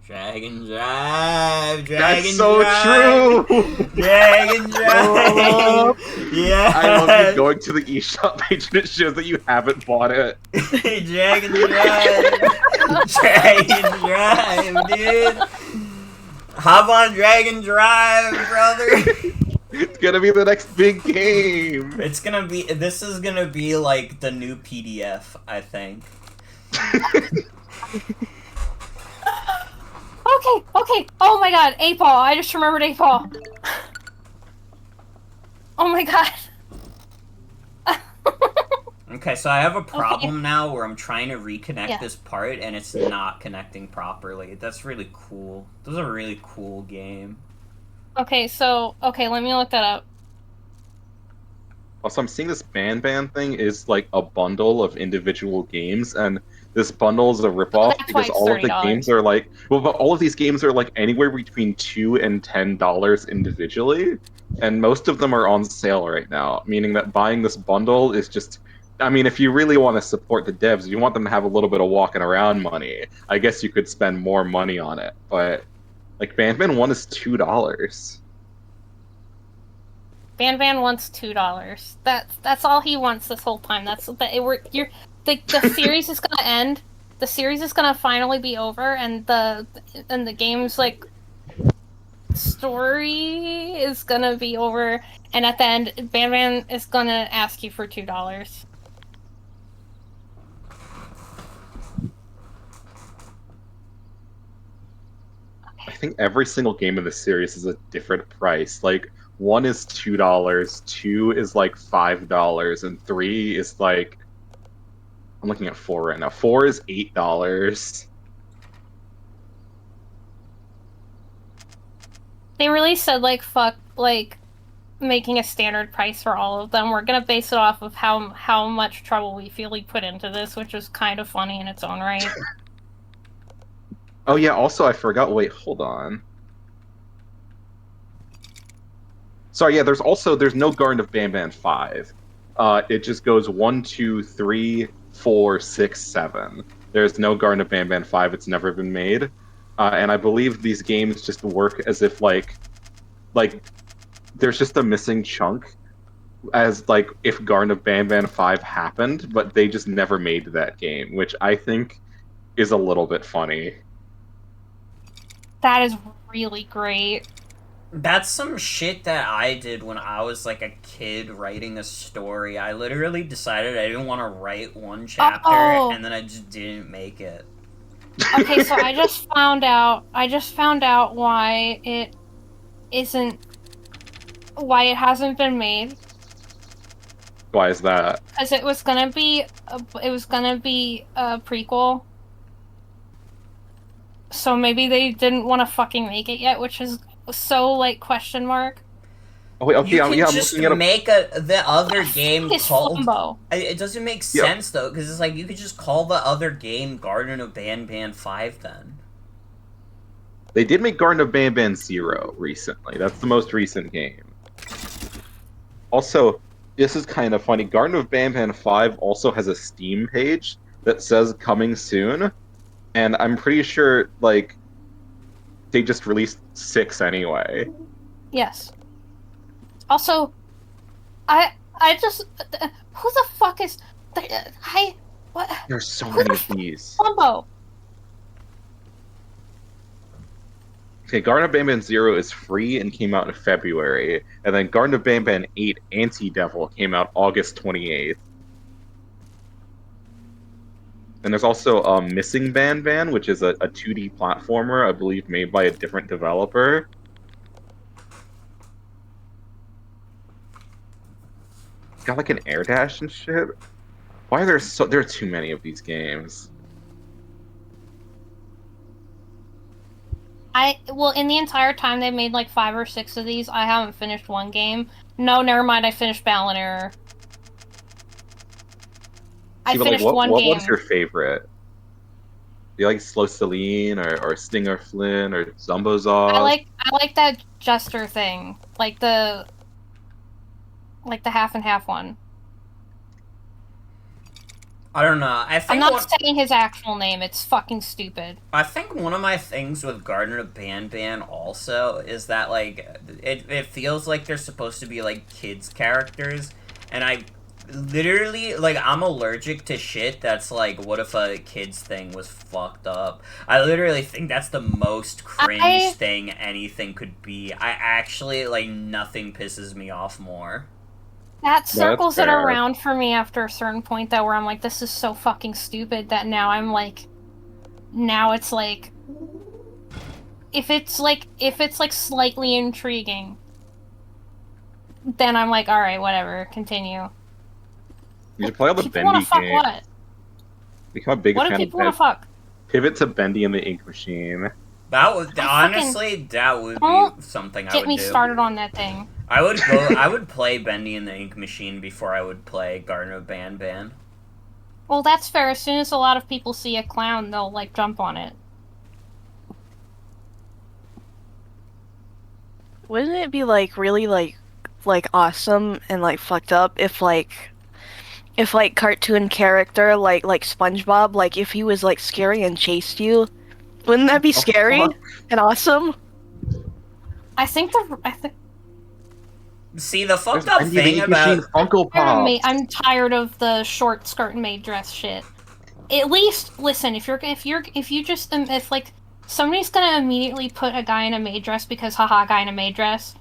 Drag and drive, drag That's and so drive, true! drag and drive. Yeah, I love you going to the eShop page and it shows that you haven't bought it. drag and drive, drag and drive, dude. Hop on drag and drive, brother. It's gonna be the next big game. It's gonna be. This is gonna be like the new PDF, I think. Okay. Oh my god, 8-Ball. I just remembered 8-Ball. Oh my god. Okay, so I have a problem now where I'm trying to reconnect this part and it's not connecting properly. That's really cool. This is a really cool game. Okay, let me look that up. Also, I'm seeing this Banban thing is like a bundle of individual games, and this bundle is a ripoff That's why because it's all of the $30. games are like, well, but all of these games are like anywhere between $2 and $10 individually, and most of them are on sale right now. Meaning that buying this bundle is just, I mean, if you really want to support the devs, you want them to have a little bit of walking around money. I guess you could spend more money on it, but like Banban 1 is $2. Van wants $2. That's all he wants this whole time. The series is gonna end. The series is gonna finally be over, and the game's like story is gonna be over. And at the end, Van is gonna ask you for $2. I think every single game in the series is a different price. Like, 1 is $2, 2 is like $5, and 3 is like, I'm looking at 4 right now. 4 is $8. They really said, like, fuck, like, making a standard price for all of them. We're gonna base it off of how much trouble we feel we put into this, which is kind of funny in its own right. Oh yeah, also I forgot, wait, hold on. Sorry, yeah, there's no Garden of Banban 5. It just goes 1, 2, 3, 4, 6, 7. There's no Garden of Banban 5, it's never been made. And I believe these games just work as if like there's just a missing chunk as like if Garden of Banban 5 happened, but they just never made that game, which I think is a little bit funny. That is really great. That's some shit that I did when I was like a kid writing a story. I literally decided I didn't want to write one chapter, and then I just didn't make it. Okay, so I just found out why it hasn't been made. Why is that? Because it was gonna be a prequel. So maybe they didn't want to fucking make it yet, which is so, like, question mark. Oh, wait, okay, You can yeah, I'm just looking at make the other game It's called... Flambo. It doesn't make sense, though, because it's like, you could just call the other game Garden of Banban 5, then. They did make Garden of Banban 0 recently. That's the most recent game. Also, this is kind of funny. Garden of Banban 5 also has a Steam page that says coming soon, and I'm pretty sure, like, they just released 6 anyway. Yes. Also, I just who the fuck is what? There's so many of these. Flambo. Okay, Garden of Banban 0 is free and came out in February, and then Garden of Banban 8 Anti-Devil came out August 28th. And there's also Missing Banban, which is a 2D platformer, I believe made by a different developer. It's got like an air dash and shit. Why are there are too many of these games? Well, in the entire time they made like 5 or 6 of these, I haven't finished one game. No, never mind, I finished Balan Error. I finished one game. What's your favorite? Do you like Slow Celine or Stinger Flynn or Zumbozov? I like that Jester thing. Like the half and half one. I don't know. I'm not saying his actual name. It's fucking stupid. I think one of my things with Garden of Banban also is that, like, it feels like they're supposed to be, like, kids' characters, and I literally, like, I'm allergic to shit that's like, what if a kid's thing was fucked up? I literally think that's the most cringe thing anything could be. I actually, like, nothing pisses me off more. That circles it around for me after a certain point, though, where I'm like, this is so fucking stupid that now it's like, if it's like slightly intriguing, then I'm like, alright, whatever, continue. You should play all the people Bendy fuck games. What? Become a big What fan do people of want to fuck? Pivot to Bendy and the Ink Machine. That would honestly, that would be something I would do. Get me started on that thing. I would play Bendy and the Ink Machine before I would play Garden of Banban. Well, that's fair. As soon as a lot of people see a clown, they'll, like, jump on it. Wouldn't it be, like, really, like awesome and, like, fucked up if cartoon character, like SpongeBob, like, if he was, like, scary and chased you? Wouldn't that be scary and awesome? See, the fucked up thing about Funko Pop. I'm tired of the short skirt and maid dress shit. At least, listen, if somebody's gonna immediately put a guy in a maid dress because haha, guy in a maid dress,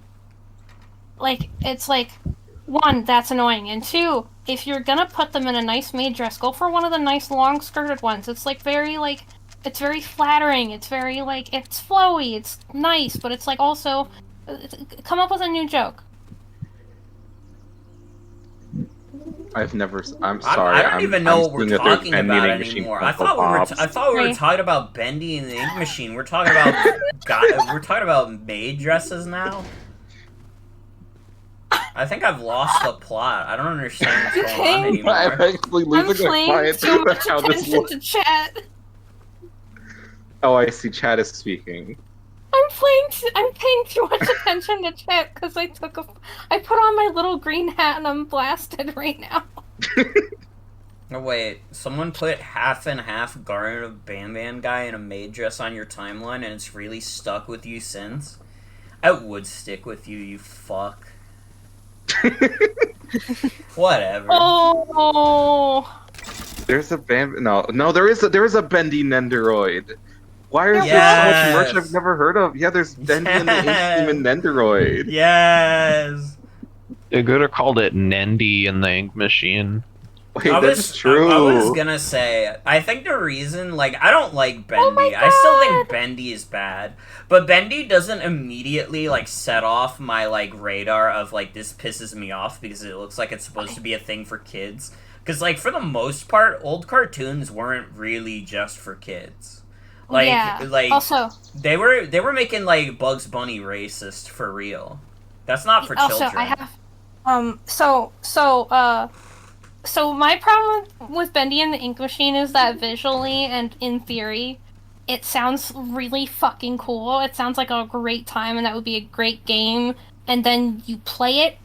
like, it's like, 1, that's annoying, and 2, if you're gonna put them in a nice maid dress, go for one of the nice long skirted ones. It's like very, like, it's very flattering. It's very like it's flowy. It's nice, but it's like also come up with a new joke. I've never. I'm I sorry. don't even know what we're seeing that there's talking Bendy about and Ink Machine anymore. Funko Pops. I thought we were Right. talking about Bendy and the Ink Machine. We're talking about we're talking about maid dresses now. I think I've lost the plot. I don't understand what's going on anymore. I'm actually I'm losing my paying mind too to much how this attention looks. to chat. Oh, I see. Chad is speaking. I'm paying too much attention to chat because I put on my little green hat and I'm blasted right now. Oh, wait, someone put half and half Garnet of Ban guy in a maid dress on your timeline and it's really stuck with you since? I would stick with you, you fuck. Whatever. Oh, There's a no, there is a Bendy Nendoroid. Why is there so Yes. much merch I've never heard of? Yeah, there's Bendy and the Ink Team and Nendoroid. Yes! They could have called it Nendy and the Ink Machine. Wait, that's true. I was gonna say, I think the reason, like, I don't like Bendy. Oh my I still think God. Bendy is bad. But Bendy doesn't immediately, like, set off my, like, radar of, like, this pisses me off because it looks like it's supposed to be a thing for kids. Because, like, for the most part, old cartoons weren't really just for kids. Like, yeah. Also, they were making, like, Bugs Bunny racist for real. That's not for also children. I have so my problem with Bendy and the Ink Machine is that visually and in theory, it sounds really fucking cool. It sounds like a great time, and that would be a great game. And then you play it,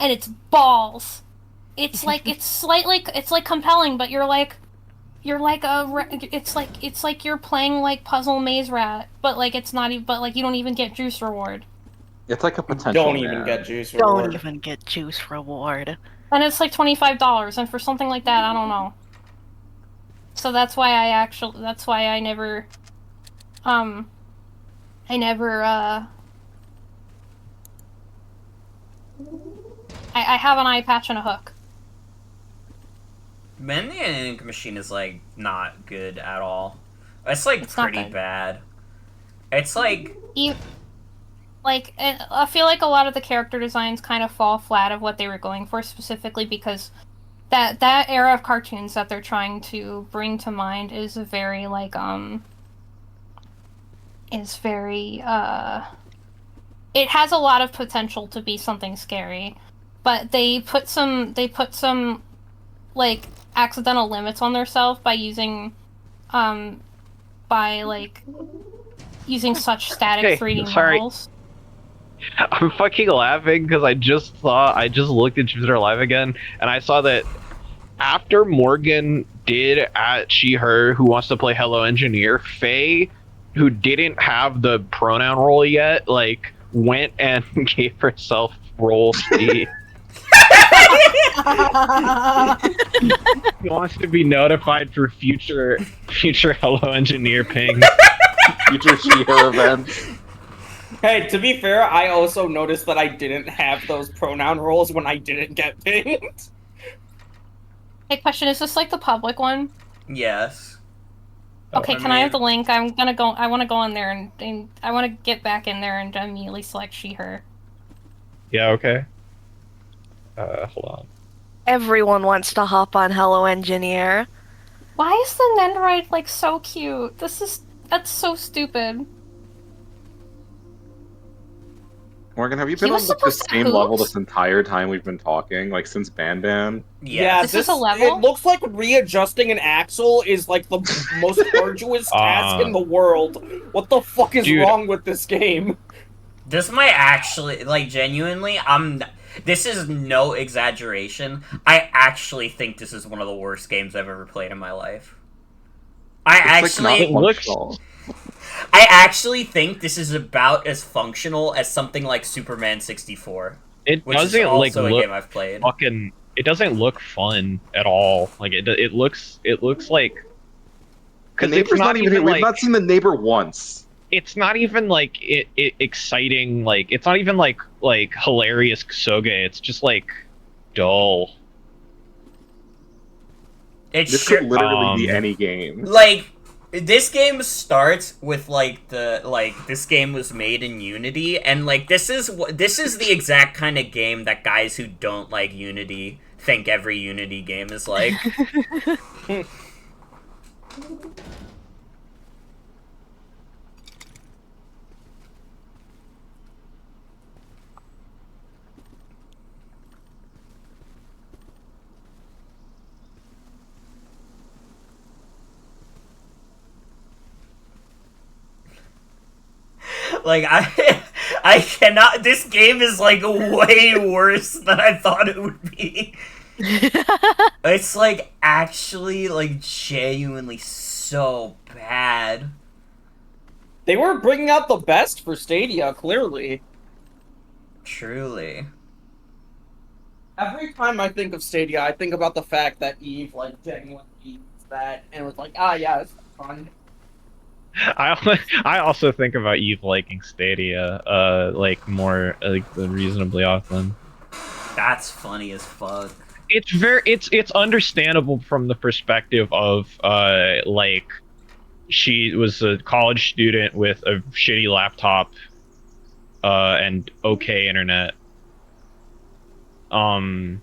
and it's balls. It's like it's like compelling, but it's like you're playing like Puzzle Maze Rat, but like it's not even. But like you don't even get juice reward. It's like a potential. Don't even man. get juice Don't reward. even get juice reward. And it's like $25, and for something like that, I don't know. So that's why I never, I have an eye patch and a hook. Bendy and Ink Machine is, like, not good at all. It's, like, It's not pretty good. bad. It's, like... I feel like a lot of the character designs kind of fall flat of what they were going for, specifically because that era of cartoons that they're trying to bring to mind is very, like, it has a lot of potential to be something scary, but they put some like accidental limits on themselves by using using such static 3D sorry. models. I'm fucking laughing because I just looked at Jupiter Live again, and I saw that after Morgan did at She/Her Who Wants to Play Hello Engineer, Faye, who didn't have the pronoun role yet, like, went and gave herself role C. He wants to be notified for future Hello Engineer pings. Future She/Her events. Hey, to be fair, I also noticed that I didn't have those pronoun roles when I didn't get pinged. Hey, question, is this like the public one? Yes. Okay, I can I have the mean- link? I want to go in there and I want to get back in there and immediately select She/Her. Yeah, okay. Hold on. Everyone wants to hop on Hello Engineer. Why is the Nendoroid like so cute? That's so stupid. Morgan, have you He been on was like, the supposed to same level hoops? this entire time we've been talking? Like, since Ban? Yeah, This is a level? It looks like readjusting an axle is like the most arduous task in the world. What the fuck is Dude. wrong with this game? This might actually, like, genuinely, this is no exaggeration. I actually think this is one of the worst games I've ever played in my life. It's like, not looks- functional. I actually think this is about as functional as something like Superman 64, It which is doesn't like also a look game I've played. fucking. It doesn't look fun at all. Like it looks like. The Because neighbor's it's not even here. like, We've not seen the neighbor once. It's not even like it exciting. Like it's not even like hilarious Ksoge. It's just like dull. It's This sure, could literally be Um, any game. like, This game starts with this game was made in Unity, and this is the exact kind of game that guys who don't like Unity think every Unity game is like. I cannot. This game is way worse than I thought it would be. It's actually genuinely so bad. They were bringing out the best for Stadia, clearly. Truly. Every time I think of Stadia, I think about the fact that Eve genuinely used that and was yeah, it's fun. I also think about Eve liking Stadia, more reasonably often. That's funny as fuck. It's understandable from the perspective of she was a college student with a shitty laptop, and okay internet. And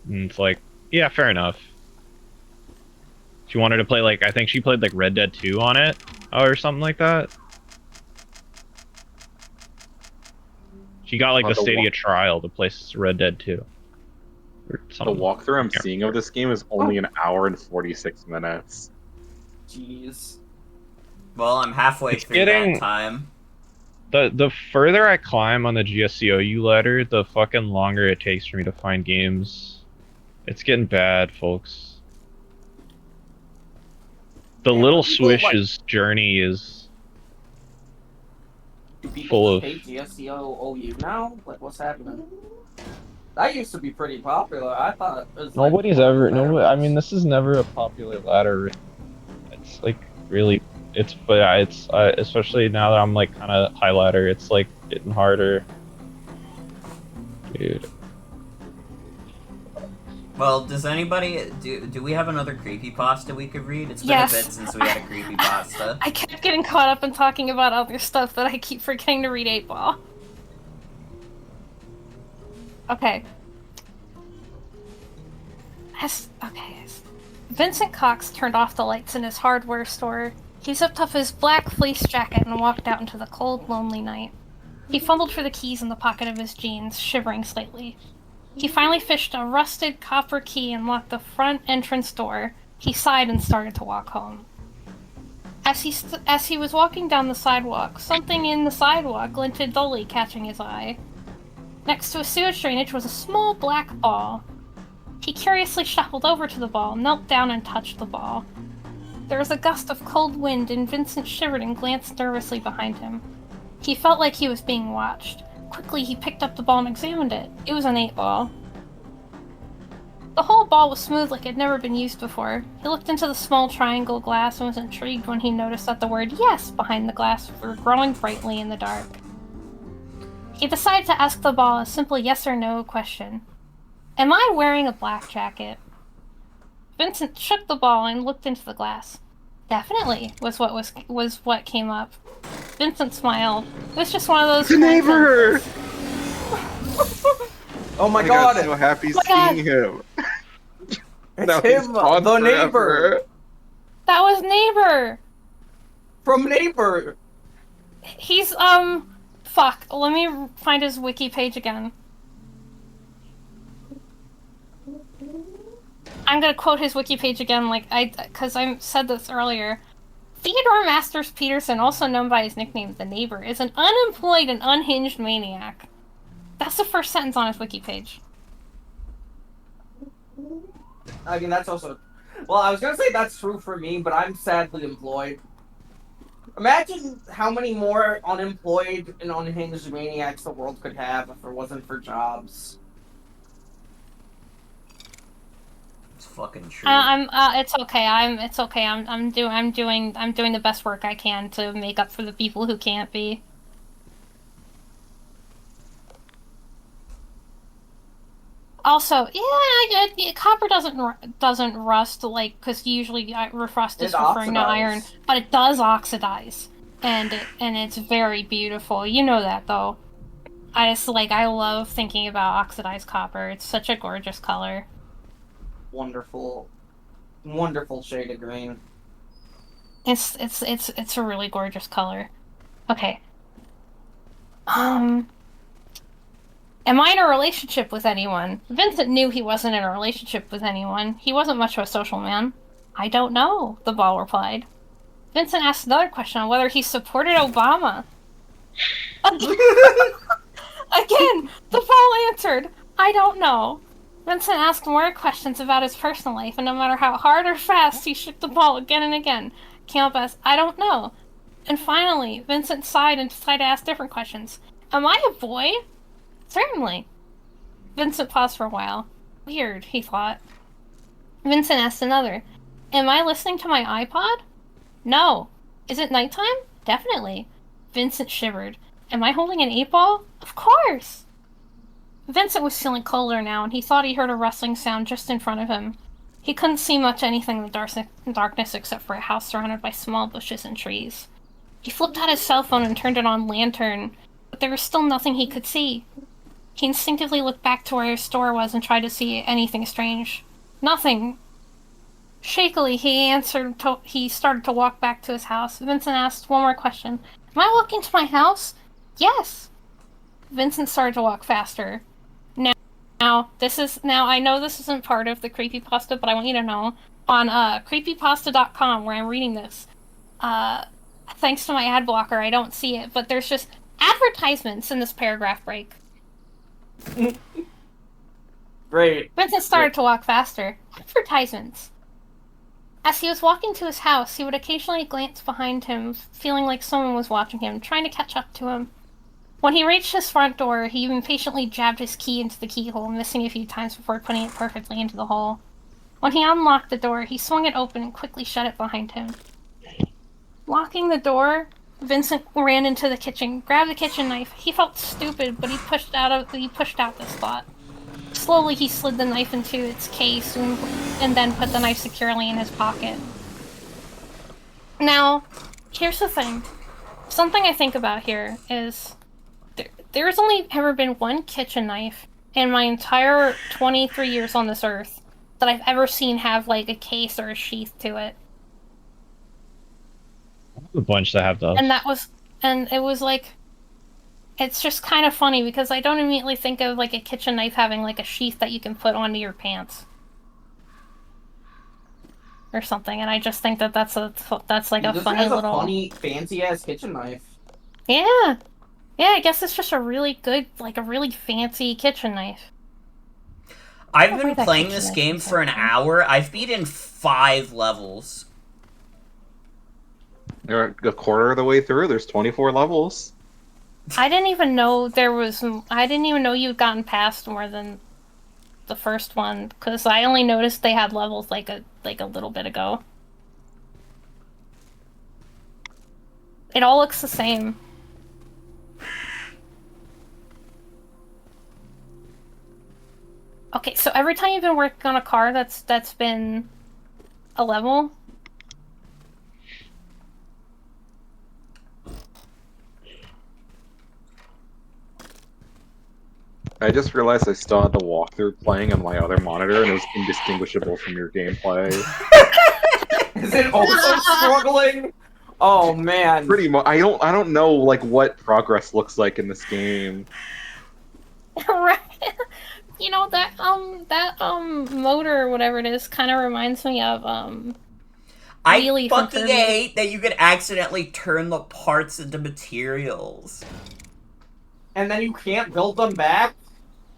it's yeah, fair enough. She wanted to play I think she played Red Dead 2 on it or something like that. She got the Stadia trial to play Red Dead 2. Or the walkthrough I'm seeing of this game is only an hour and 46 minutes. Jeez. Well, I'm halfway through that time. The further I climb on the GSCOU ladder, the fucking longer it takes for me to find games. It's getting bad, folks. The Little Swish's journey is full of... GSCOU now? What's happening? That used to be pretty popular. I thought it was Nobody's ever... I mean, this is never a popular ladder. It's really... It's especially now that I'm kind of high ladder, it's getting harder. Dude. Well, does anybody do we have another creepypasta we could read? It's been a bit since we had a creepypasta. I kept getting caught up in talking about other stuff that I keep forgetting to read 8-Ball. Okay. Vincent Cox turned off the lights in his hardware store. He zipped up his black fleece jacket and walked out into the cold, lonely night. He fumbled for the keys in the pocket of his jeans, shivering slightly. He finally fished a rusted copper key and locked the front entrance door. He sighed and started to walk home. As he was walking down the sidewalk, something in the sidewalk glinted dully, catching his eye. Next to a sewage drainage was a small black ball. He curiously shuffled over to the ball, knelt down and touched the ball. There was a gust of cold wind, and Vincent shivered and glanced nervously behind him. He felt like he was being watched. Quickly, he picked up the ball and examined it. It was an 8-ball. The whole ball was smooth like it had never been used before. He looked into the small triangle glass and was intrigued when he noticed that the word "yes" behind the glass were growing brightly in the dark. He decided to ask the ball a simple yes or no question. Am I wearing a black jacket? Vincent shook the ball and looked into the glass. Definitely, was what came up. Vincent smiled. It was just one of those... The neighbor! Oh my god! I'm so happy God. seeing him. It's Now he's him, gone the forever. neighbor! That was Neighbor! From Neighbor! He's, fuck. Let me find his wiki page again. I'm gonna quote his wiki page again, because I said this earlier. Theodore Masters Peterson, also known by his nickname The Neighbor, is an unemployed and unhinged maniac. That's the first sentence on his wiki page. I mean, that's also... Well, I was gonna say that's true for me, but I'm sadly employed. Imagine how many more unemployed and unhinged maniacs the world could have if it wasn't for jobs. It's fucking true. It's okay. It's okay. I'm doing the best work I can to make up for the people who can't be. Also, copper doesn't rust like because usually rust is It referring to iron, oxidizes. but it does oxidize, and it's very beautiful. You know that though. I love thinking about oxidized copper. It's such a gorgeous color. Wonderful, wonderful shade of green. It's a really gorgeous color. Okay. Am I in a relationship with anyone? Vincent knew he wasn't in a relationship with anyone. He wasn't much of a social man. I don't know, the ball replied. Vincent asked another question on whether he supported Obama. Again, the ball answered, I don't know. Vincent asked more questions about his personal life, and no matter how hard or fast he shook the ball again and again, came up as, I don't know. And finally, Vincent sighed and decided to ask different questions. Am I a boy? Certainly. Vincent paused for a while. Weird, he thought. Vincent asked another. Am I listening to my iPod? No. Is it nighttime? Definitely. Vincent shivered. Am I holding an 8-ball? Of course! Vincent was feeling colder now, and he thought he heard a rustling sound just in front of him. He couldn't see much anything in the darkness except for a house surrounded by small bushes and trees. He flipped out his cell phone and turned it on lantern, but there was still nothing he could see. He instinctively looked back to where his store was and tried to see anything strange. Nothing. Shakily, he started to walk back to his house. Vincent asked one more question. Am I walking to my house? Yes. Vincent started to walk faster. Now I know this isn't part of the creepypasta, but I want you to know, on creepypasta.com, where I'm reading this, thanks to my ad blocker, I don't see it, but there's just advertisements in this paragraph break. Great. Vincent started to walk faster. Advertisements. As he was walking to his house, he would occasionally glance behind him, feeling like someone was watching him, trying to catch up to him. When he reached his front door, he impatiently jabbed his key into the keyhole, missing a few times before putting it perfectly into the hole. When he unlocked the door, he swung it open and quickly shut it behind him. Locking the door, Vincent ran into the kitchen, grabbed the kitchen knife. He felt stupid, but he pushed out this thought. Slowly, he slid the knife into its case and then put the knife securely in his pocket. Now, here's the thing. Something I think about here is there's only ever been one kitchen knife in my entire 23 years on this earth that I've ever seen have, like, a case or a sheath to it. A bunch that have those. And it was like, it's just kind of funny because I don't immediately think of, like, a kitchen knife having, like, a sheath that you can put onto your pants. Or something, and I just think that that's like a funny little... funny, fancy-ass kitchen knife. Yeah! Yeah, I guess it's just a really good, like, a really fancy kitchen knife. I've been playing this game for an hour. I've beaten 5 levels. You're a quarter of the way through. There's 24 levels. I didn't even know you'd gotten past more than the first one, because I only noticed they had levels like a little bit ago. It all looks the same. Okay, so every time you've been working on a car that's been a level. I just realized I still had the walkthrough playing on my other monitor, and it was indistinguishable from your gameplay. Is it also struggling? Oh man. Pretty much. I don't know like what progress looks like in this game. Right. You know, that motor or whatever it is kind of reminds me of I fucking hate that you could accidentally turn the parts into materials. And then you can't build them back?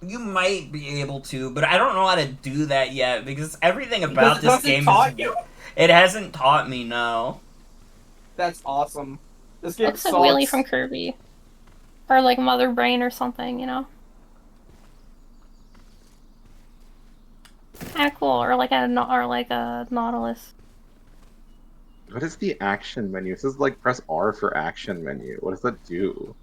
You might be able to, but I don't know how to do that yet because everything about this game it hasn't taught me, no. That's awesome. This game looks like Wheelie from Kirby. Or like Mother Brain or something, you know? Kinda cool, or like a Nautilus. What is the action menu? It says like press R for action menu. What does that do?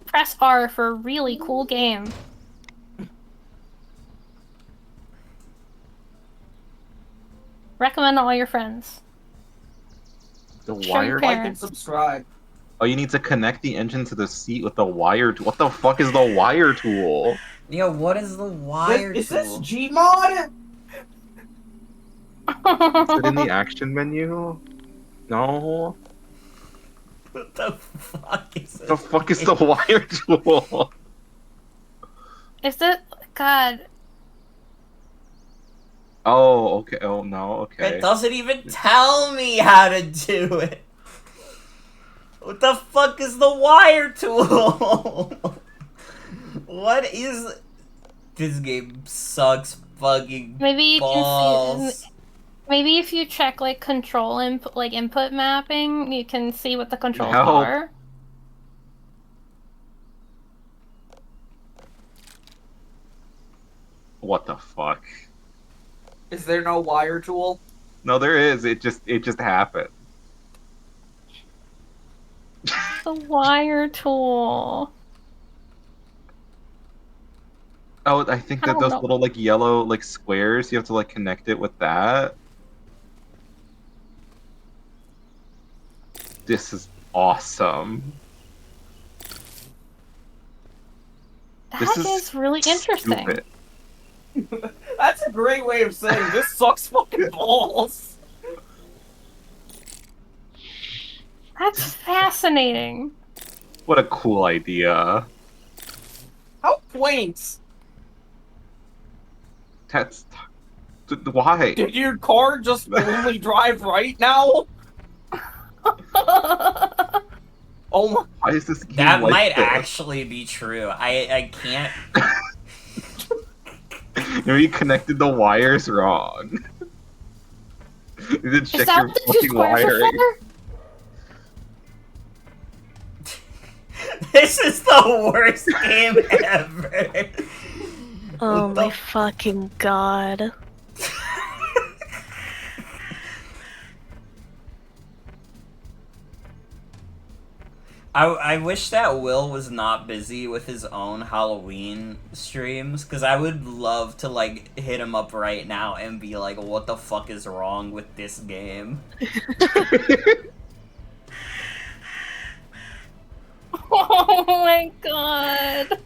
press R for a really cool game. Recommend to all your friends. The Show your wire. Like and parents. subscribe. Oh, you need to connect the engine to the seat with the wire. What the fuck is the wire tool? Yeah, what is the wire Is this tool? Gmod? Is it in the action menu? No. What the fuck is this? The fuck is the wire tool? Is it? God. Oh, okay. Oh no. Okay. It doesn't even tell me how to do it. What the fuck is the wire tool? What is... This game sucks fucking Maybe you balls. can see. Maybe if you check like control input, like input mapping, you can see what the controls Help. are. What the fuck? Is there no wire tool? No, there is. It just happened. The wire tool. Oh, I think I that don't those know. little like yellow like squares, you have to like connect it with that. This is awesome. That This is is really interesting. Stupid. That's a great way of saying this sucks fucking balls. That's fascinating. What a cool idea. How quaint. That's why? Did your car just only drive right now? Oh my. Why is this game That like might this? actually be true. I can't... Maybe you connected the wires wrong. You didn't Is check that your what the two fucking squares are wiring. for? This is the worst game ever. Oh What the my fucking god. I wish that Will was not busy with his own Halloween streams, because I would love to, like, hit him up right now and be like, what the fuck is wrong with this game? Oh my god.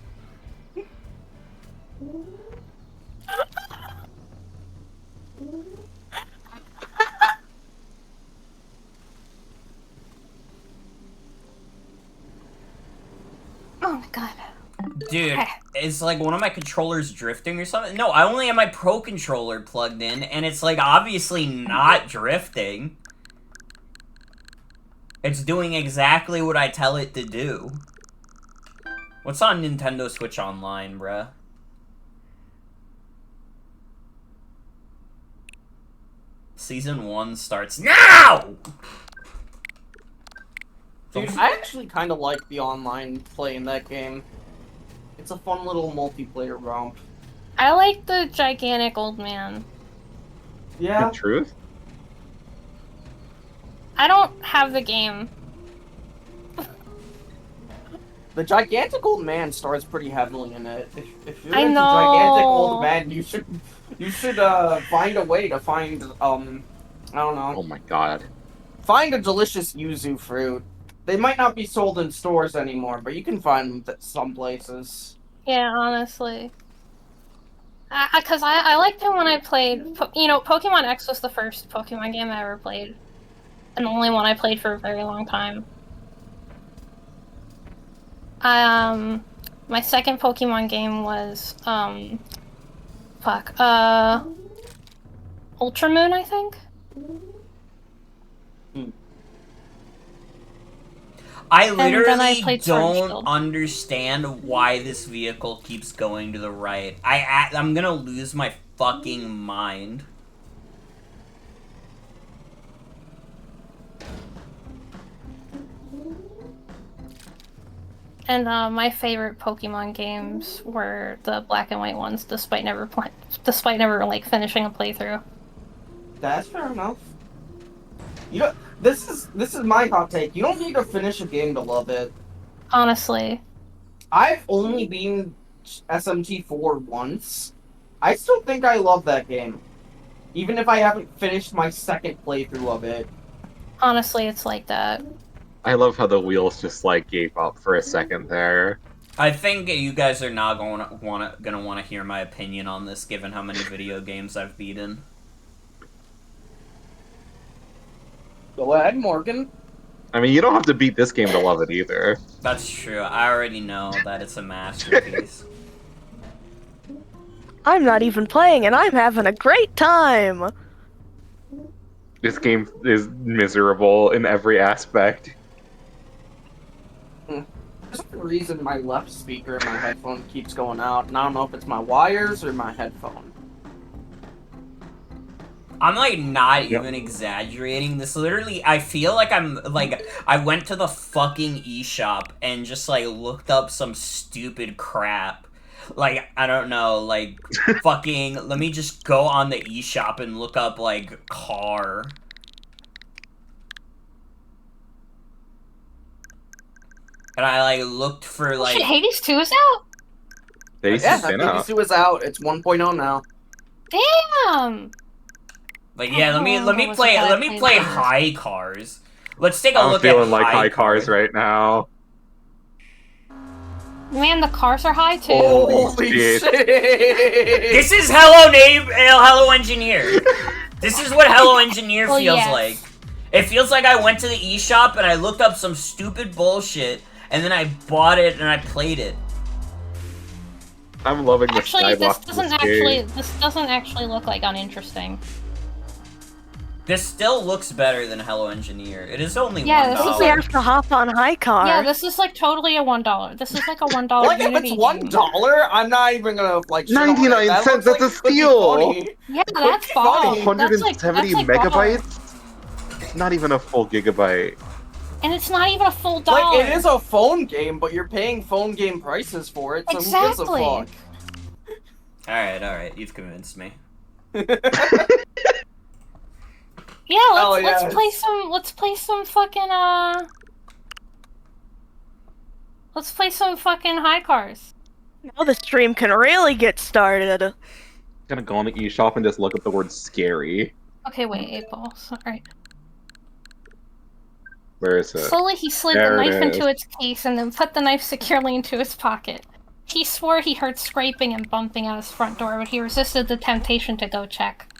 Oh my god. Dude, is like one of my controllers drifting or something? No, I only have my Pro Controller plugged in, and it's like obviously not drifting. It's doing exactly what I tell it to do. What's on Nintendo Switch Online, bruh? Season 1 starts now! Dude, I actually kind of like the online play in that game. It's a fun little multiplayer romp. I like the gigantic old man. Yeah. The truth? I don't have the game. The gigantic old man stars pretty heavily in it. If you're I into know. gigantic old man, you should find a way to find I don't know, Oh my god. find a delicious yuzu fruit. They might not be sold in stores anymore, but you can find them some places. Yeah, honestly. Because I liked him when I played... You know, Pokemon X was the first Pokemon game I ever played. And the only one I played for a very long time. My second Pokemon game was, Ultra Moon, I think? I then I literally played Sword and don't Shield. understand why this vehicle keeps going to the right. I'm gonna lose my fucking mind. And my favorite Pokemon games were the black and white ones, despite never like finishing a playthrough. That's fair enough. You know, this is my hot take. You don't need to finish a game to love it. Honestly, I've only been SMT4 once. I still think I love that game. Even if I haven't finished my second playthrough of it. Honestly, it's like that. I love how the wheels just like gave up for a second there. I think you guys are not gonna want to hear my opinion on this, given how many video games I've beaten. Go ahead, Morgan. I mean, you don't have to beat this game to love it either. That's true. I already know that it's a masterpiece. I'm not even playing and I'm having a great time! This game is miserable in every aspect. There's a reason my left speaker in my headphone keeps going out, and I don't know if it's my wires or my headphone. I'm like not even exaggerating. This literally, I feel like I went to the fucking eShop and just like looked up some stupid crap. Like, I don't know, like fucking, let me just go on the eShop and look up like car. And I like looked for like Shit, Hades 2 is out? Yeah, Hades 2 is out. It's 1.0 now. Damn! But yeah, let me was play glad I let me played play that. High Cars. Let's take a I'm look feeling at like high cars right now. Man, the cars are high too. Holy shit. shit! This is Hello Engineer. This is what Hello Engineer Well, feels yes. like. It feels like I went to the eShop and I looked up some stupid bullshit and then I bought it and I played it. I'm loving the Actually, this skybox. doesn't actually look like uninteresting. This still looks better than Hello Engineer. It is only Yeah, $1. this is We have to hop on high car. Yeah, this is like totally a $1. This is like a $1 Like, if Unity it's game. $1, I'm not even gonna, like, shit on it. 99 That cents, looks that's a it could be steal! funny. Yeah, Could that's be balls. funny. That's 170 like megabytes? Not even a full gigabyte. And it's not even a full $1. Like, it is a phone game, but you're paying phone game prices for it, so who gives a Exactly. fuck? Alright, you've convinced me. Yeah, Oh, let's yes. let's play some fucking let's play some fucking high cars. Now the stream can really get started. I'm gonna go on the eShop and just look up the word scary. Okay, wait, 8 balls. Alright. Where is it? Slowly he slid There the it knife into is. its case and then put the knife securely into his pocket. He swore he heard scraping and bumping at his front door, but he resisted the temptation to go check.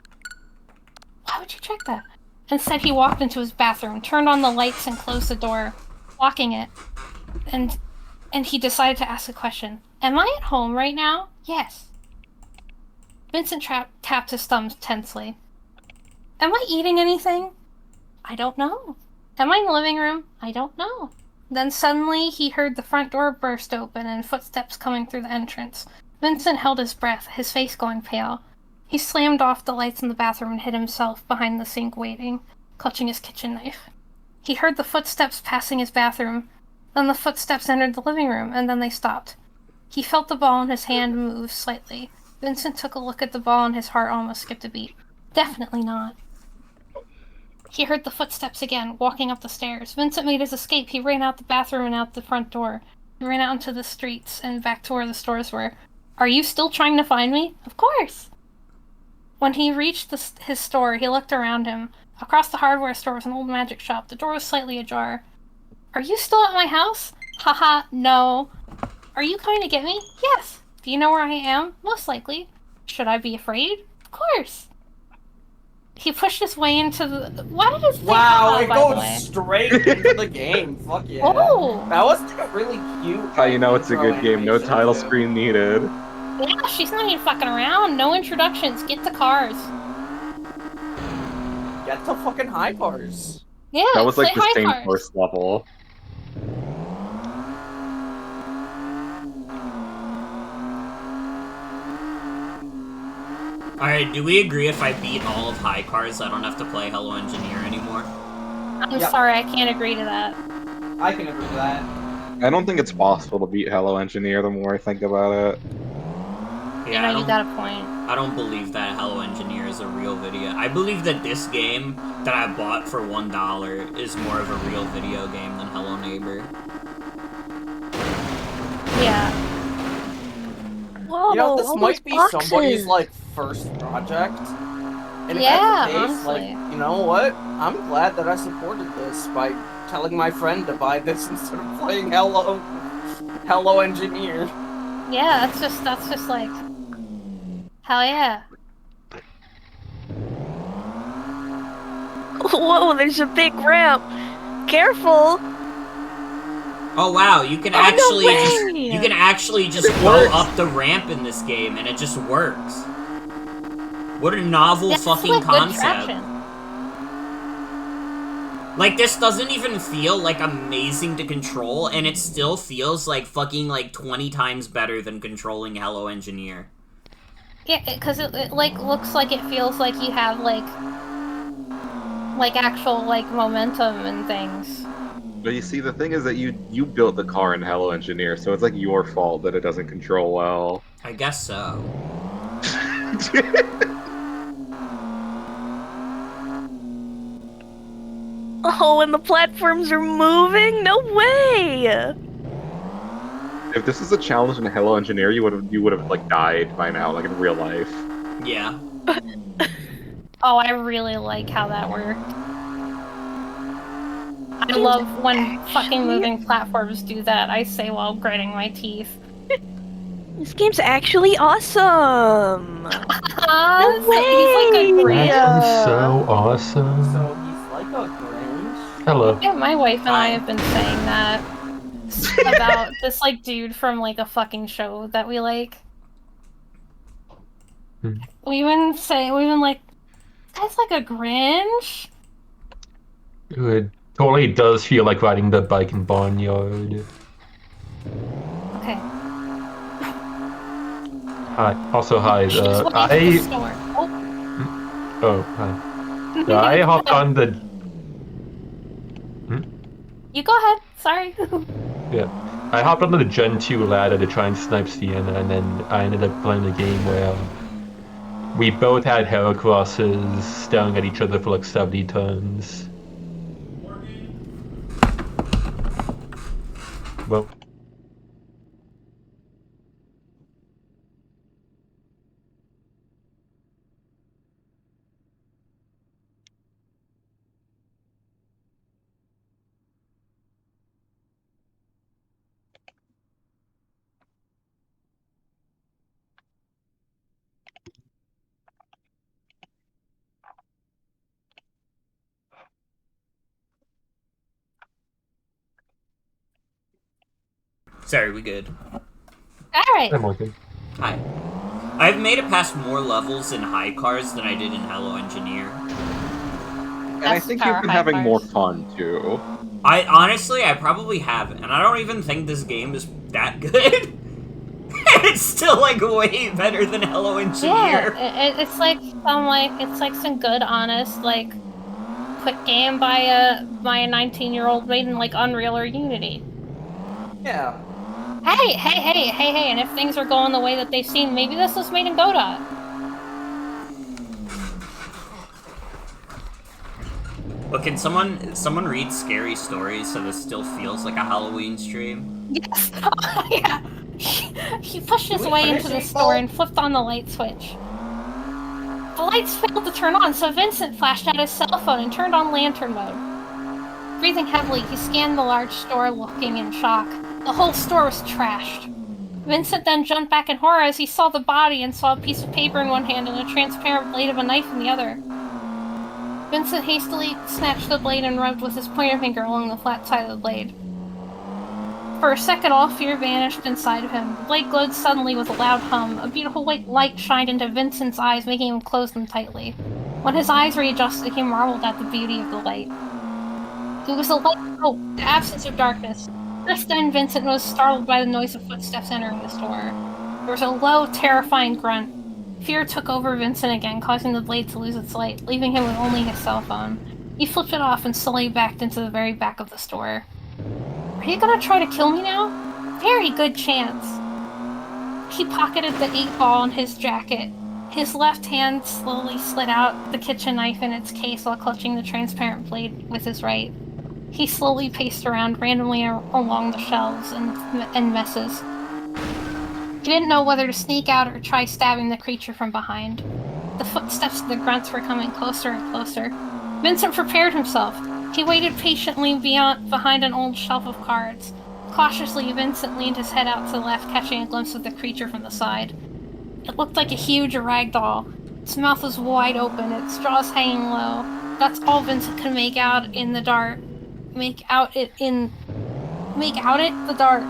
Why would you check that? Instead, he walked into his bathroom, turned on the lights, and closed the door, locking it. And he decided to ask a question. Am I at home right now? Yes. Vincent tapped his thumbs tensely. Am I eating anything? I don't know. Am I in the living room? I don't know. Then suddenly he heard the front door burst open and footsteps coming through the entrance. Vincent held his breath, his face going pale. He slammed off the lights in the bathroom and hid himself behind the sink waiting, clutching his kitchen knife. He heard the footsteps passing his bathroom. Then the footsteps entered the living room, and then they stopped. He felt the ball in his hand move slightly. Vincent took a look at the ball and his heart almost skipped a beat. Definitely not. He heard the footsteps again, walking up the stairs. Vincent made his escape. He ran out the bathroom and out the front door. He ran out into the streets and back to where the stores were. Are you still trying to find me? Of course! When he reached his store, he looked around him. Across the hardware store was an old magic shop. The door was slightly ajar. Are you still at my house? Haha, no. Are you coming to get me? Yes. Do you know where I am? Most likely. Should I be afraid? Of course. He pushed his way into the... Why did his thing come Wow, out, it by the goes way? straight into the game. Fuck yeah. Oh! That was like a really cute. How you know it's a intro good game, no animation, title too. screen needed. Yeah, she's not even fucking around. No introductions. Get the cars. Get the fucking high cars. Yeah, That was like play the high same cars. first level. Alright, do we agree if I beat all of High Cars, I don't have to play Hello Engineer anymore? I'm Yep. sorry, I can't agree to that. I can agree to that. I don't think it's possible to beat Hello Engineer the more I think about it. You Yeah, know, you got a point. I don't believe that Hello Engineer is a real video. I believe that this game that I bought for $1 is more of a real video game than Hello Neighbor. Yeah. Whoa, You know, this all might those be boxes. somebody's like first project. And if Yeah, that's the case, honestly. like, you know what? I'm glad that I supported this by telling my friend to buy this instead of playing Hello Engineer. Yeah, that's just like, hell yeah. Whoa, there's a big ramp. Careful. Oh wow, you can Oh, no actually way! just It go works. up the ramp in this game, and it just works. What a novel That's fucking like good concept. traction. Like, this doesn't even feel, like, amazing to control, and it still feels like fucking, like, 20 times better than controlling Hello Engineer. Yeah, because it like looks like it feels like you have like actual like momentum and things. But you see, the thing is that you built the car in Hello Engineer, so it's like your fault that it doesn't control well. I guess so. Oh, and the platforms are moving? No way! If this is a challenge in Hello Engineer, you would have like died by now, like in real life. Yeah. Oh, I really like how that worked. I love when fucking moving platforms do that, I say while gritting my teeth. This game's actually awesome! He's like a Grinch. That is so awesome. So he's like a Grinch. Hello. Yeah, my wife and I Hi. have been saying that about this like dude from like a fucking show that we like. Hmm. We've been like, that's like a Grinch. It totally does feel like riding the bike in Barnyard. Okay. Hi. Also, hi. She's walking to the I. store. Oh, Oh, hi. I hopped on the. You go ahead. Sorry. Yeah. I hopped onto the Gen 2 ladder to try and snipe Sienna, and then I ended up playing a game where we both had Heracrosses staring at each other for like 70 turns. Well, Sorry, we good. Alright. I'm working. Hi. I've made it past more levels in high cars than I did in Hello Engineer. And I That's think power you've been high having more cars. fun too. I probably haven't, and I don't even think this game is that good. It's still, like, way better than Hello Engineer. Yeah, it's like some good, honest, like quick game by a 19-year-old made in like Unreal or Unity. Yeah. Hey, and if things are going the way that they've seen, maybe this was made in Godot. But can someone read scary stories so this still feels like a Halloween stream? Yes. Yeah. He pushed his Did we way finish into the it, store Paul? and flipped on the light switch. The lights failed to turn on, so Vincent flashed out his cell phone and turned on lantern mode. Breathing heavily, he scanned the large store, looking in shock. The whole store was trashed. Vincent then jumped back in horror as he saw the body and saw a piece of paper in one hand and a transparent blade of a knife in the other. Vincent hastily snatched the blade and rubbed with his pointer finger along the flat side of the blade. For a second, all fear vanished inside of him. The blade glowed suddenly with a loud hum. A beautiful white light shined into Vincent's eyes, making him close them tightly. When his eyes readjusted, he marveled at the beauty of the light. It was a light of hope, the absence of darkness. Just then, Vincent was startled by the noise of footsteps entering the store. There was a low, terrifying grunt. Fear took over Vincent again, causing the blade to lose its light, leaving him with only his cell phone. He flipped it off and slowly backed into the very back of the store. Are you gonna try to kill me now? Very good chance. He pocketed the 8-ball in his jacket. His left hand slowly slid out the kitchen knife in its case while clutching the transparent blade with his right. He slowly paced around randomly along the shelves and messes. He didn't know whether to sneak out or try stabbing the creature from behind. The footsteps of the grunts were coming closer and closer. Vincent prepared himself. He waited patiently behind an old shelf of cards. Cautiously, Vincent leaned his head out to the left, catching a glimpse of the creature from the side. It looked like a huge rag doll. Its mouth was wide open, its jaws hanging low. That's all Vincent could make out in the dark. Make out it the dark.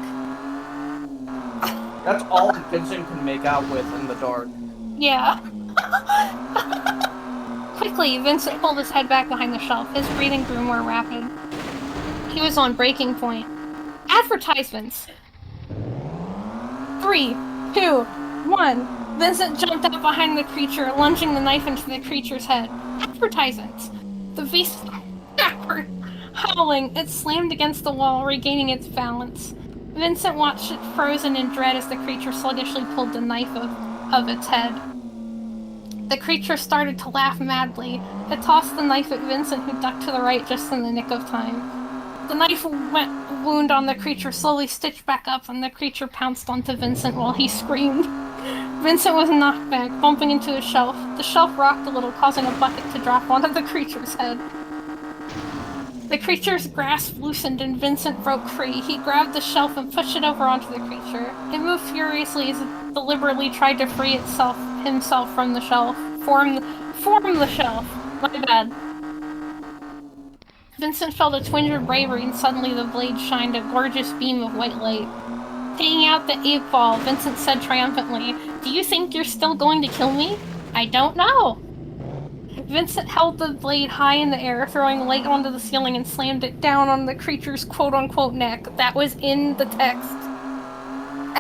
That's all Vincent can make out with in the dark. Yeah. Quickly, Vincent pulled his head back behind the shelf. His breathing grew more rapid. He was on breaking point. Advertisements! 3, 2, 1. Vincent jumped up behind the creature, lunging the knife into the creature's head. Advertisements! The beast backward, howling. It slammed against the wall, regaining its balance. Vincent watched it frozen in dread as the creature sluggishly pulled the knife of its head. The creature started to laugh madly. It tossed the knife at Vincent, who ducked to the right just in the nick of time. The knife wound on the creature slowly stitched back up, and the creature pounced onto Vincent while he screamed. Vincent was knocked back, bumping into a shelf. The shelf rocked a little, causing a bucket to drop onto the creature's head. The creature's grasp loosened and Vincent broke free. He grabbed the shelf and pushed it over onto the creature. It moved furiously as it deliberately tried to free himself from the shelf. Form the shelf. My bad. Vincent felt a twinge of bravery, and suddenly the blade shined a gorgeous beam of white light. Taking out the 8-ball, Vincent said triumphantly, "Do you think you're still going to kill me? I don't know." Vincent held the blade high in the air, throwing light onto the ceiling and slammed it down on the creature's quote-unquote neck. That was in the text.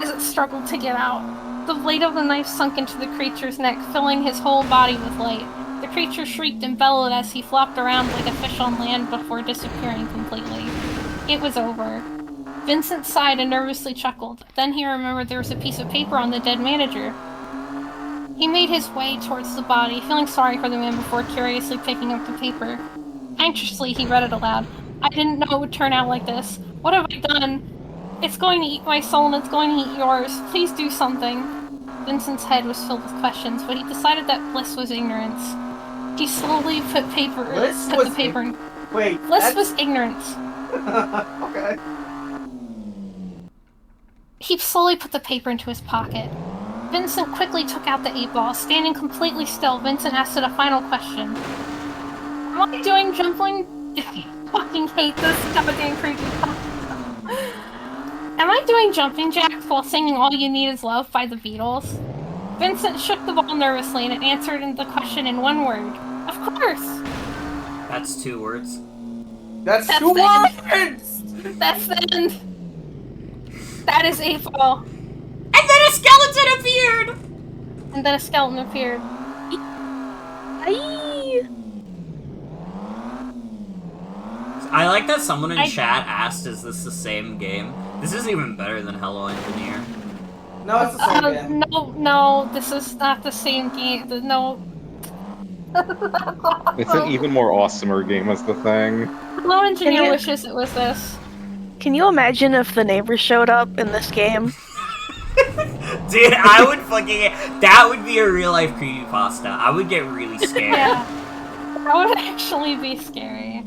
As it struggled to get out, the blade of the knife sunk into the creature's neck, filling his whole body with light. The creature shrieked and bellowed as he flopped around like a fish on land before disappearing completely. It was over. Vincent sighed and nervously chuckled. Then he remembered there was a piece of paper on the dead manager. He made his way towards the body, feeling sorry for the man before curiously picking up the paper. Anxiously, he read it aloud. "I didn't know it would turn out like this. What have I done? It's going to eat my soul and it's going to eat yours. Please do something." Vincent's head was filled with questions, but he decided that bliss was ignorance. He slowly put the paper in. Wait. Bliss was ignorance. Okay. He slowly put the paper into his pocket. Vincent quickly took out the 8-ball. Standing completely still, Vincent asked it a final question. "Am I doing jumping?" I fucking hate this goddamn creepypasta. "Am I doing jumping jacks while singing All You Need Is Love by the Beatles?" Vincent shook the ball nervously and it answered the question in one word. "Of course!" That's 2 words. That's That's 2 the words! That's the end. That is 8-ball. And then a skeleton appeared! And then a skeleton appeared. Aye. I like that someone in chat asked, is this the same game? This is even better than Hello Engineer. No, it's the same game. No, this is not the same game. No. It's an even more awesomer game as the thing. Hello Engineer wishes it was this. Can you imagine if the neighbors showed up in this game? Dude, I would fucking... That would be a real-life creepypasta. I would get really scared. Yeah. That would actually be scary.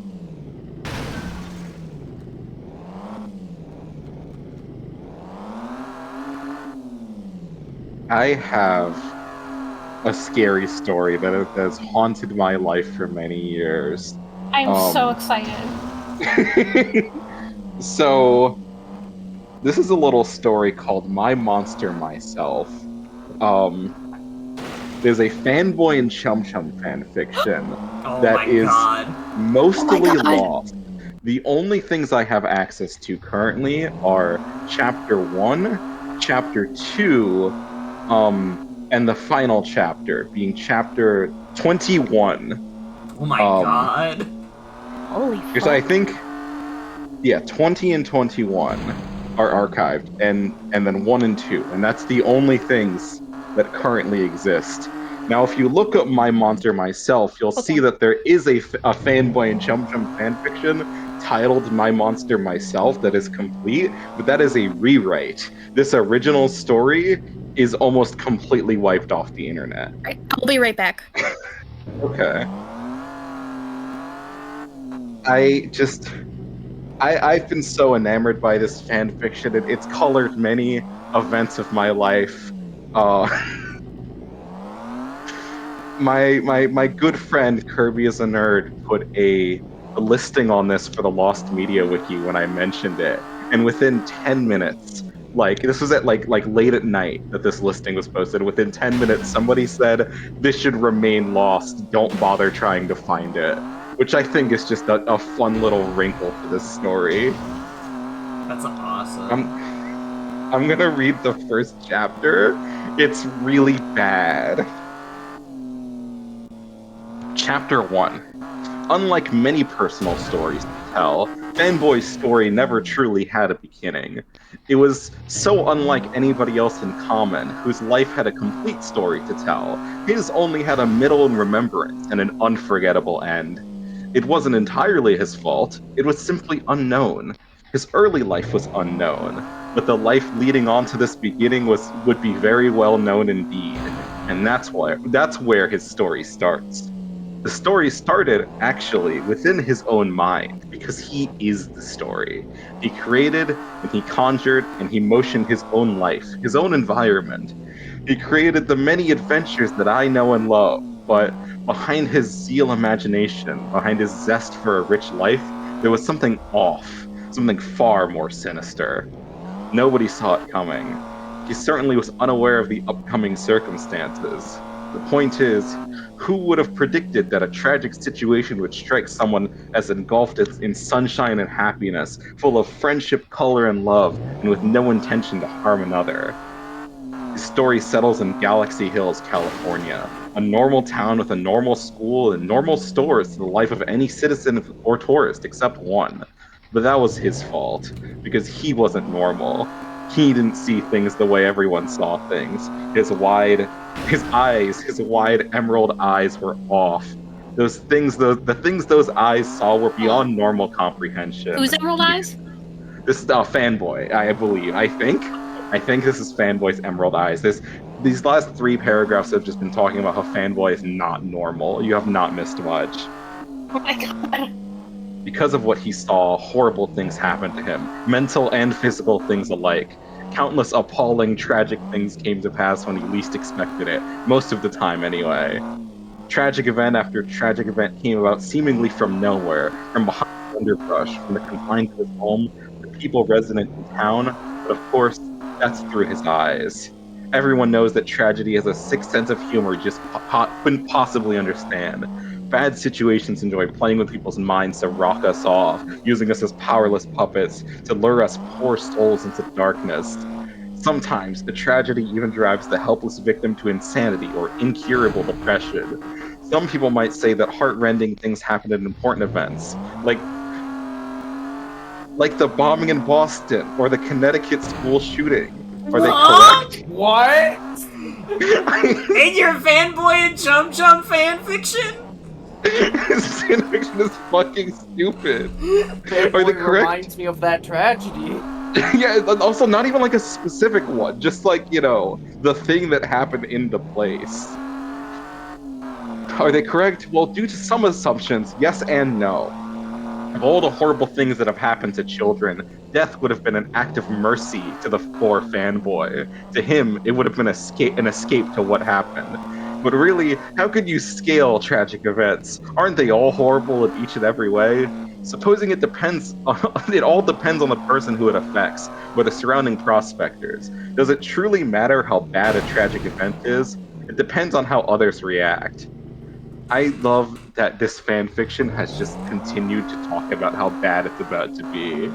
I have a scary story that has haunted my life for many years. I'm so excited. So, this is a little story called My Monster Myself. There's a Fanboy and Chum Chum fanfiction that is mostly lost. The only things I have access to currently are Chapter 1, Chapter 2, and the final chapter, being Chapter 21. Oh my god. Holy fuck. Because I think, 20 and 21 are archived, and then 1 and 2, and that's the only things that currently exist. Now, if you look up My Monster Myself, you'll see that there is a Fanboy and Chum Chum fanfiction titled My Monster Myself that is complete, but that is a rewrite. This original story is almost completely wiped off the internet. I'll be right back. Okay. I've been so enamored by this fan fiction. It's colored many events of my life. Uh, my good friend Kirby is a Nerd put a listing on this for the Lost Media Wiki when I mentioned it, and within 10 minutes, like this was at like late at night that this listing was posted. Within 10 minutes, somebody said this should remain lost. Don't bother trying to find it, which I think is just a fun little wrinkle to this story. That's awesome. I'm gonna read the first chapter. It's really bad. Chapter 1. Unlike many personal stories to tell, Fanboy's story never truly had a beginning. It was so unlike anybody else in common, whose life had a complete story to tell. His only had a middle in remembrance and an unforgettable end. It wasn't entirely his fault, it was simply unknown. His early life was unknown, but the life leading on to this beginning would be very well known indeed, and that's where his story starts. The story started, actually, within his own mind, because he is the story. He created, and he conjured, and he motioned his own life, his own environment. He created the many adventures that I know and love, but behind his zeal imagination, behind his zest for a rich life, there was something off, something far more sinister. Nobody saw it coming. He certainly was unaware of the upcoming circumstances. The point is, who would have predicted that a tragic situation would strike someone as engulfed in sunshine and happiness, full of friendship, color, and love, and with no intention to harm another? His story settles in Galaxy Hills, California, a normal town with a normal school and normal stores to the life of any citizen or tourist except one. But that was his fault, because he wasn't normal. He didn't see things the way everyone saw things. His wide emerald eyes were off. The things those eyes saw were beyond normal comprehension. Who's Emerald Eyes? This is Fanboy, I believe. I think this is Fanboy's emerald eyes. These last 3 paragraphs have just been talking about how Fanboy is not normal. You have not missed much. Oh my god. Because of what he saw, horrible things happened to him, mental and physical things alike. Countless appalling, tragic things came to pass when he least expected it, most of the time anyway. Tragic event after tragic event came about seemingly from nowhere, from behind the underbrush, from the confines of his home, the people resident in town, but of course, that's through his eyes. Everyone knows that tragedy has a sick sense of humor you just couldn't possibly understand. Bad situations enjoy playing with people's minds to rock us off, using us as powerless puppets to lure us poor souls into darkness. Sometimes, the tragedy even drives the helpless victim to insanity or incurable depression. Some people might say that heart-rending things happen at important events, like the bombing in Boston or the Connecticut school shooting. Are they correct? What? In your Fanboy and Jump Jump fanfiction? This fanfiction is fucking stupid. Fanboy Are they correct? reminds me of that tragedy. Yeah, also not even like a specific one, just like, the thing that happened in the place. Are they correct? Well, due to some assumptions, yes and no. Of all the horrible things that have happened to children, death would have been an act of mercy to the poor Fanboy. To him, it would have been an escape to what happened. But really, how could you scale tragic events? Aren't they all horrible in each and every way? Supposing it all depends on the person who it affects, or the surrounding prospectors. Does it truly matter how bad a tragic event is? It depends on how others react. I love that this fanfiction has just continued to talk about how bad it's about to be.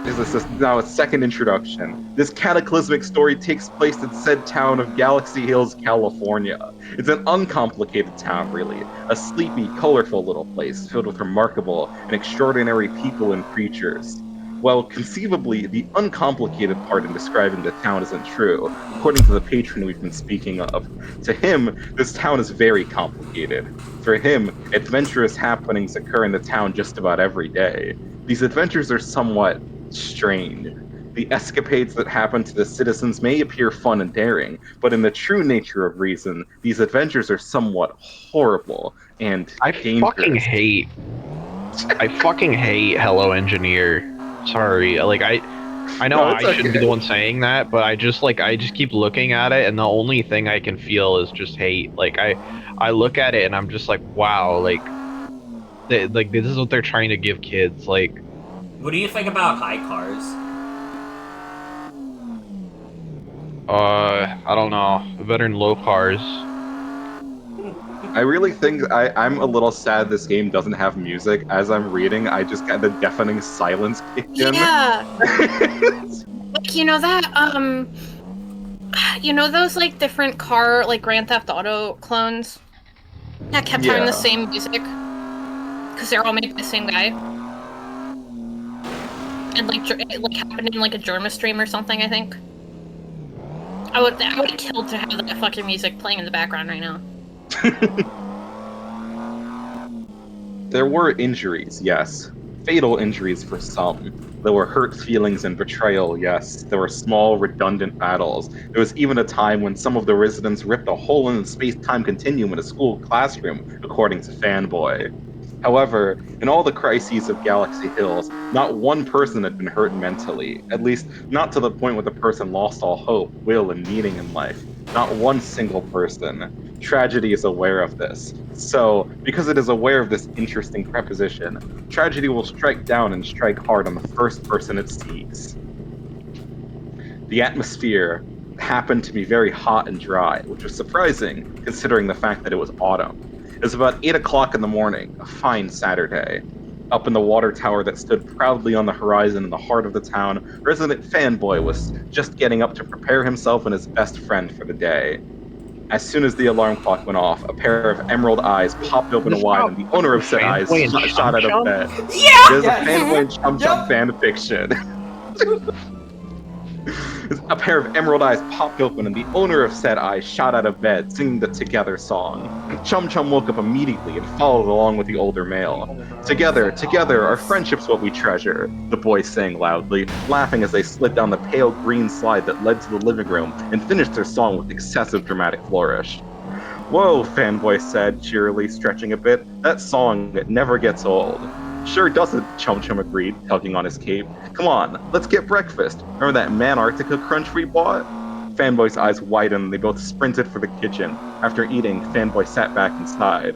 This is now a second introduction. This cataclysmic story takes place in said town of Galaxy Hills, California. It's an uncomplicated town, really. A sleepy, colorful little place filled with remarkable and extraordinary people and creatures. Well, conceivably, the uncomplicated part in describing the town isn't true, according to the patron we've been speaking of. To him, this town is very complicated. For him, adventurous happenings occur in the town just about every day. These adventures are somewhat strange. The escapades that happen to the citizens may appear fun and daring, but in the true nature of reason, these adventures are somewhat horrible and I dangerous. fucking hate Hello Engineer. Sorry, like I know No, it's I shouldn't be the okay. one saying that, but I just keep looking at it, and the only thing I can feel is just hate. Like I look at it and I'm just like, wow, like this is what they're trying to give kids. Like, What do you think about high cars? I don't know, better than low cars. I really think I'm a little sad this game doesn't have music. As I'm reading, I just got the deafening silence kick in. Yeah. Like, you know that, you know those, like, different car, like, Grand Theft Auto clones? That kept having the Yeah. same music? Because they're all made by the same guy? And, like, it, like, happened in, like, a Germa stream or something, I think? I would have killed to have that fucking music playing in the background right now. There were injuries, yes. Fatal injuries for some. There were hurt feelings and betrayal, yes. There were small, redundant battles. There was even a time when some of the residents ripped a hole in the space-time continuum in a school classroom, according to Fanboy. However, in all the crises of Galaxy Hills, not one person had been hurt mentally, at least not to the point where the person lost all hope, will, and meaning in life. Not one single person. Tragedy is aware of this. So, because it is aware of this interesting preposition, tragedy will strike down and strike hard on the first person it sees. The atmosphere happened to be very hot and dry, which was surprising considering the fact that it was autumn. It was about 8 o'clock in the morning, a fine Saturday. Up in the water tower that stood proudly on the horizon in the heart of the town, resident Fanboy was just getting up to prepare himself and his best friend for the day. As soon as the alarm clock went off, a pair of emerald eyes popped open wide, and the owner of said eyes Fanboy and shot out of Chum bed. Yeah! There's Yes. a Fanboy and Chum Chum Yep. fan fiction. A pair of emerald eyes popped open, and the owner of said eyes shot out of bed, singing the Together song. Chum Chum woke up immediately and followed along with the older male. Together, together, our friendship's what we treasure, the boys sang loudly, laughing as they slid down the pale green slide that led to the living room and finished their song with excessive dramatic flourish. Whoa, Fanboy said, cheerily, stretching a bit. That song, it never gets old. Sure doesn't, Chum Chum agreed, tugging on his cape. Come on, let's get breakfast. Remember that Mantarctica crunch we bought? Fanboy's eyes widened and they both sprinted for the kitchen. After eating, Fanboy sat back inside.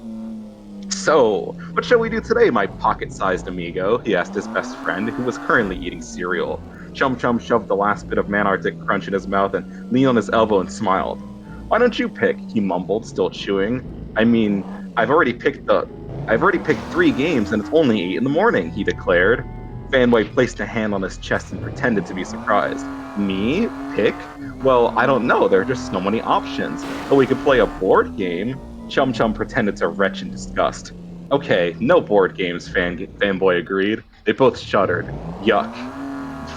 So, what shall we do today, my pocket-sized amigo? He asked his best friend, who was currently eating cereal. Chum Chum shoved the last bit of Mantarctic crunch in his mouth and leaned on his elbow and smiled. Why don't you pick? He mumbled, still chewing. I mean, I've already picked 3 games and it's only 8 in the morning, he declared. Fanboy placed a hand on his chest and pretended to be surprised. Me? Pick? Well, I don't know, there are just so many options. But we could play a board game. Chum Chum pretended to retch in disgust. Okay, no board games, Fanboy agreed. They both shuddered. Yuck.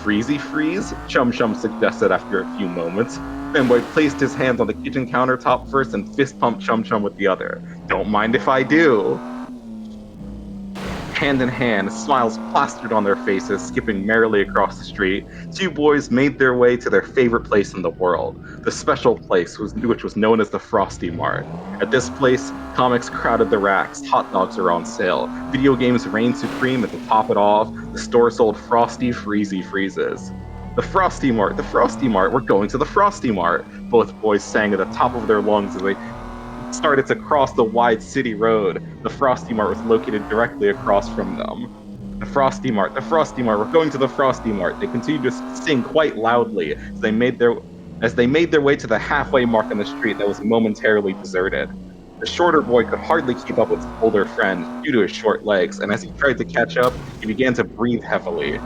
Freezy freeze? Chum Chum suggested after a few moments. Fanboy placed his hands on the kitchen countertop first and fist pumped Chum Chum with the other. Don't mind if I do. Hand in hand, smiles plastered on their faces, skipping merrily across the street, 2 boys made their way to their favorite place in the world, the special place which was known as the Frosty Mart. At this place, comics crowded the racks, hot dogs were on sale, video games reigned supreme, and to top it off, the store sold frosty, freezy freezes. The Frosty Mart, we're going to the Frosty Mart, both boys sang at the top of their lungs as they started to cross the wide city road. The Frosty Mart was located directly across from them. The Frosty Mart, we're going to the Frosty Mart. They continued to sing quite loudly as they made their way to the halfway mark on the street that was momentarily deserted. The shorter boy could hardly keep up with his older friend due to his short legs, and as he tried to catch up, he began to breathe heavily.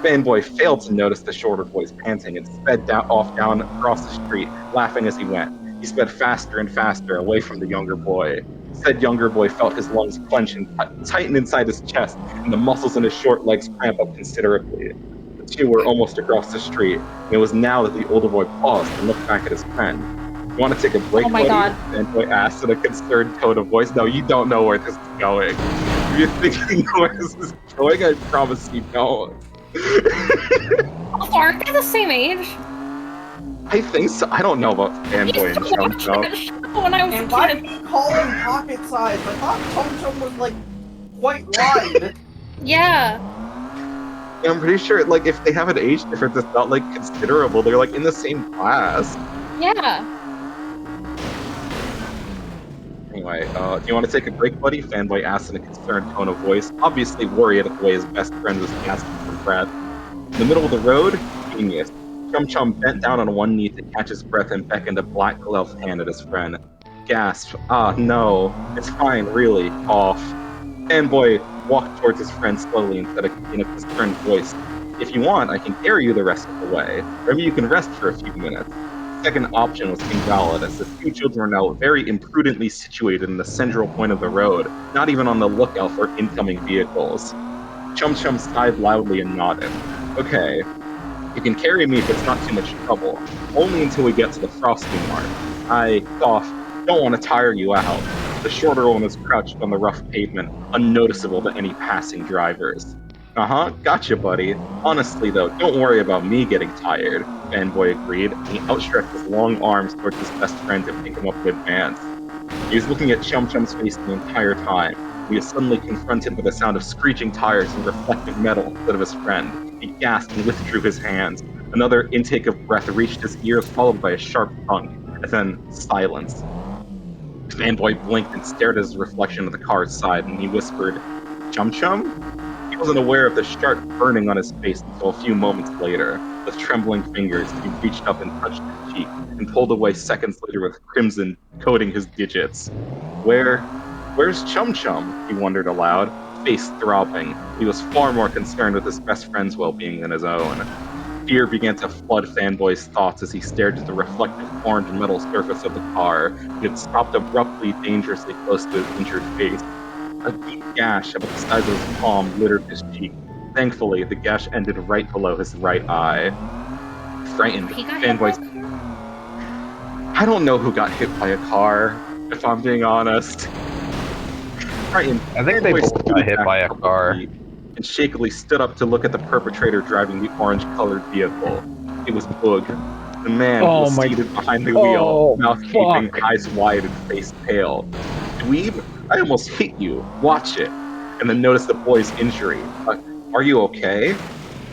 Fanboy failed to notice the shorter boy's panting and sped down across the street, laughing as he went. He sped faster and faster away from the younger boy. Said younger boy felt his lungs clench and tighten inside his chest, and the muscles in his short legs cramp up considerably. two were almost across the street, and it was now that the older boy paused and looked back at his friend. You want to take a break, Oh my buddy? God. Fanboy asked in a concerned tone of voice. No, you don't know where this is going. If you're thinking where this is going, I promise you don't. Aren't they the same age? I think so. I don't know about Fanboy and Chum Chum. When I was And a why kid. do you call him pocket size? I thought Chum Chum was like quite wide. Yeah. I'm pretty sure, like, if they have an age difference, it's not like considerable. They're like in the same class. Yeah. Anyway, do you want to take a break, buddy? Fanboy asked in a concerned tone of voice, obviously worried at the way his best friend was gasping for breath. In the middle of the road, genius. Chum Chum bent down on one knee to catch his breath and beckoned a black gloved hand at his friend. Gasp. Ah, no. It's fine, really. Cough. Fanboy walked towards his friend slowly and said in a concerned voice, if you want, I can carry you the rest of the way. Or maybe you can rest for a few minutes. The second option was invalid, as the two children were now very imprudently situated in the central point of the road, not even on the lookout for incoming vehicles. Chum Chum sighed loudly and nodded. Okay, you can carry me if it's not too much trouble, only until we get to the Frosty Mart. I, cough, don't want to tire you out. The shorter one was crouched on the rough pavement, unnoticeable to any passing drivers. Uh-huh, gotcha, buddy. Honestly, though, don't worry about me getting tired, Fanboy agreed, and he outstretched his long arms towards his best friend to pick him up in advance. He was looking at Chum Chum's face the entire time. He was suddenly confronted with the sound of screeching tires and reflecting metal instead of his friend. He gasped and withdrew his hands. Another intake of breath reached his ears, followed by a sharp thunk, and then silence. Fanboy blinked and stared at his reflection of the car's side, and he whispered, Chum Chum? He wasn't aware of the sharp burning on his face until a few moments later. With trembling fingers, he reached up and touched his cheek, and pulled away seconds later with crimson coating his digits. Where's Chum Chum? He wondered aloud, face throbbing. He was far more concerned with his best friend's well-being than his own. Fear began to flood Fanboy's thoughts as he stared at the reflective orange metal surface of the car. It had stopped abruptly, dangerously close to his injured face. A deep gash about the size of his palm littered his cheek. Thankfully, the gash ended right below his right eye. Frightened, He got hit by Fanboy... a car? I don't know who got hit by a car, if I'm being honest. Frightened, I think they Fanboy both got scooted hit back by a couple car. feet and shakily stood up to look at the perpetrator driving the orange-colored vehicle. It was Boog, the man who was seated behind the wheel, mouth gaping, eyes wide, and face pale. Dweeb, I almost hit you. Watch it. And then noticed the boy's injury. Are you okay?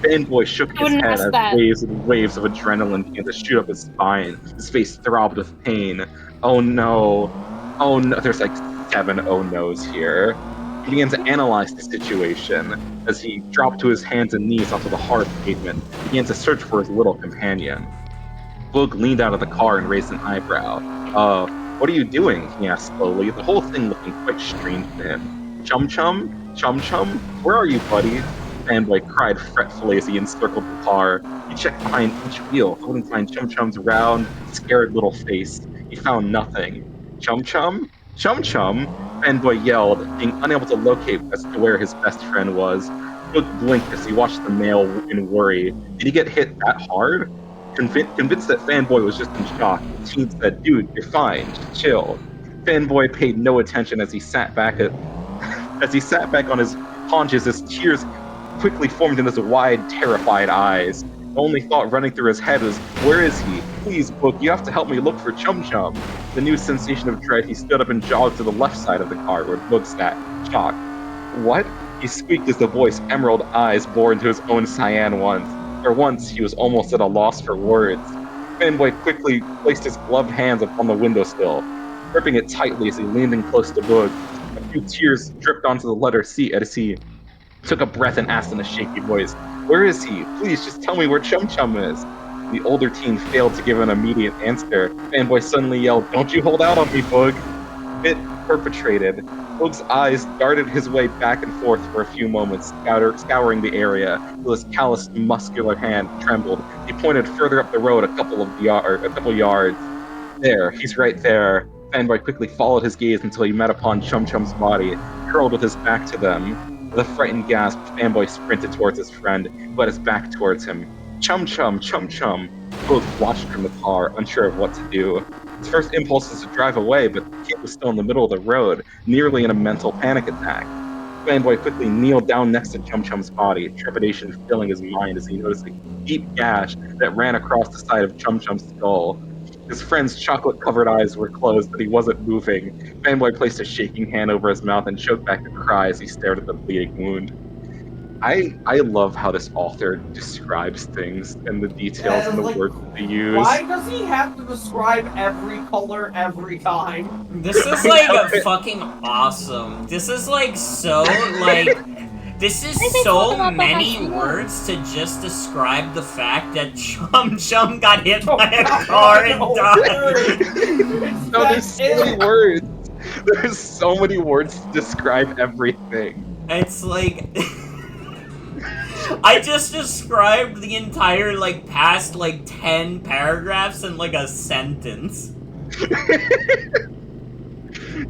Fanboy shook his head as waves and waves of adrenaline began to shoot up his spine. His face throbbed with pain. Oh no. Oh no. There's like 7 oh no's here. He began to analyze the situation. As he dropped to his hands and knees onto the hard pavement, he began to search for his little companion. Boog leaned out of the car and raised an eyebrow. What are you doing? He asked slowly, the whole thing looking quite strange to him. Chum Chum? Chum Chum? Where are you, buddy? Fanboy cried fretfully as he encircled the car. He checked behind each wheel, hoping to find Chum Chum's round, scared little face. He found nothing. Chum Chum? Chum Chum? Fanboy yelled, being unable to locate as to where his best friend was. Boog blinked as he watched the male in worry. Did he get hit that hard? Convinced that Fanboy was just in shock, the teen said, dude, you're fine, just chill. Fanboy paid no attention as he sat back on his haunches as tears quickly formed in his wide, terrified eyes. The only thought running through his head was, where is he? Please, Boog, you have to help me look for Chum Chum. The new sensation of dread, he stood up and jogged to the left side of the car where Boog sat, shocked. What? He squeaked as the boy's emerald eyes bore into his own cyan ones. For once, he was almost at a loss for words. Fanboy quickly placed his gloved hands upon the windowsill, gripping it tightly as he leaned in close to Boog. A few tears dripped onto the leather seat as he took a breath and asked in a shaky voice, where is he? Please, just tell me where Chum Chum is. The older teen failed to give an immediate answer. Fanboy suddenly yelled, don't you hold out on me, Boog. Bit perpetrated. Boog's eyes darted his way back and forth for a few moments, scouring the area, till his calloused, muscular hand trembled. He pointed further up the road a couple yards. There, he's right there. Fanboy quickly followed his gaze until he met upon Chum Chum's body, curled with his back to them. With a frightened gasp, Fanboy sprinted towards his friend, who had his back towards him. Chum chum, chum chum. Both watched from the car, unsure of what to do. His first impulse was to drive away, but the kid was still in the middle of the road, nearly in a mental panic attack. Fanboy quickly kneeled down next to Chum Chum's body, trepidation filling his mind as he noticed a deep gash that ran across the side of Chum Chum's skull. His friend's chocolate-covered eyes were closed, but he wasn't moving. Fanboy placed a shaking hand over his mouth and choked back a cry as he stared at the bleeding wound. I love how this author describes things and the details and the like, words that they use. Why does he have to describe every color every time? This is like fucking awesome. This is like so like. This is so many words to just describe the fact that Chum Chum got hit by a car and died. No, there's so many words. There's so many words to describe everything. It's like I just described the entire like past like 10 paragraphs in like a sentence.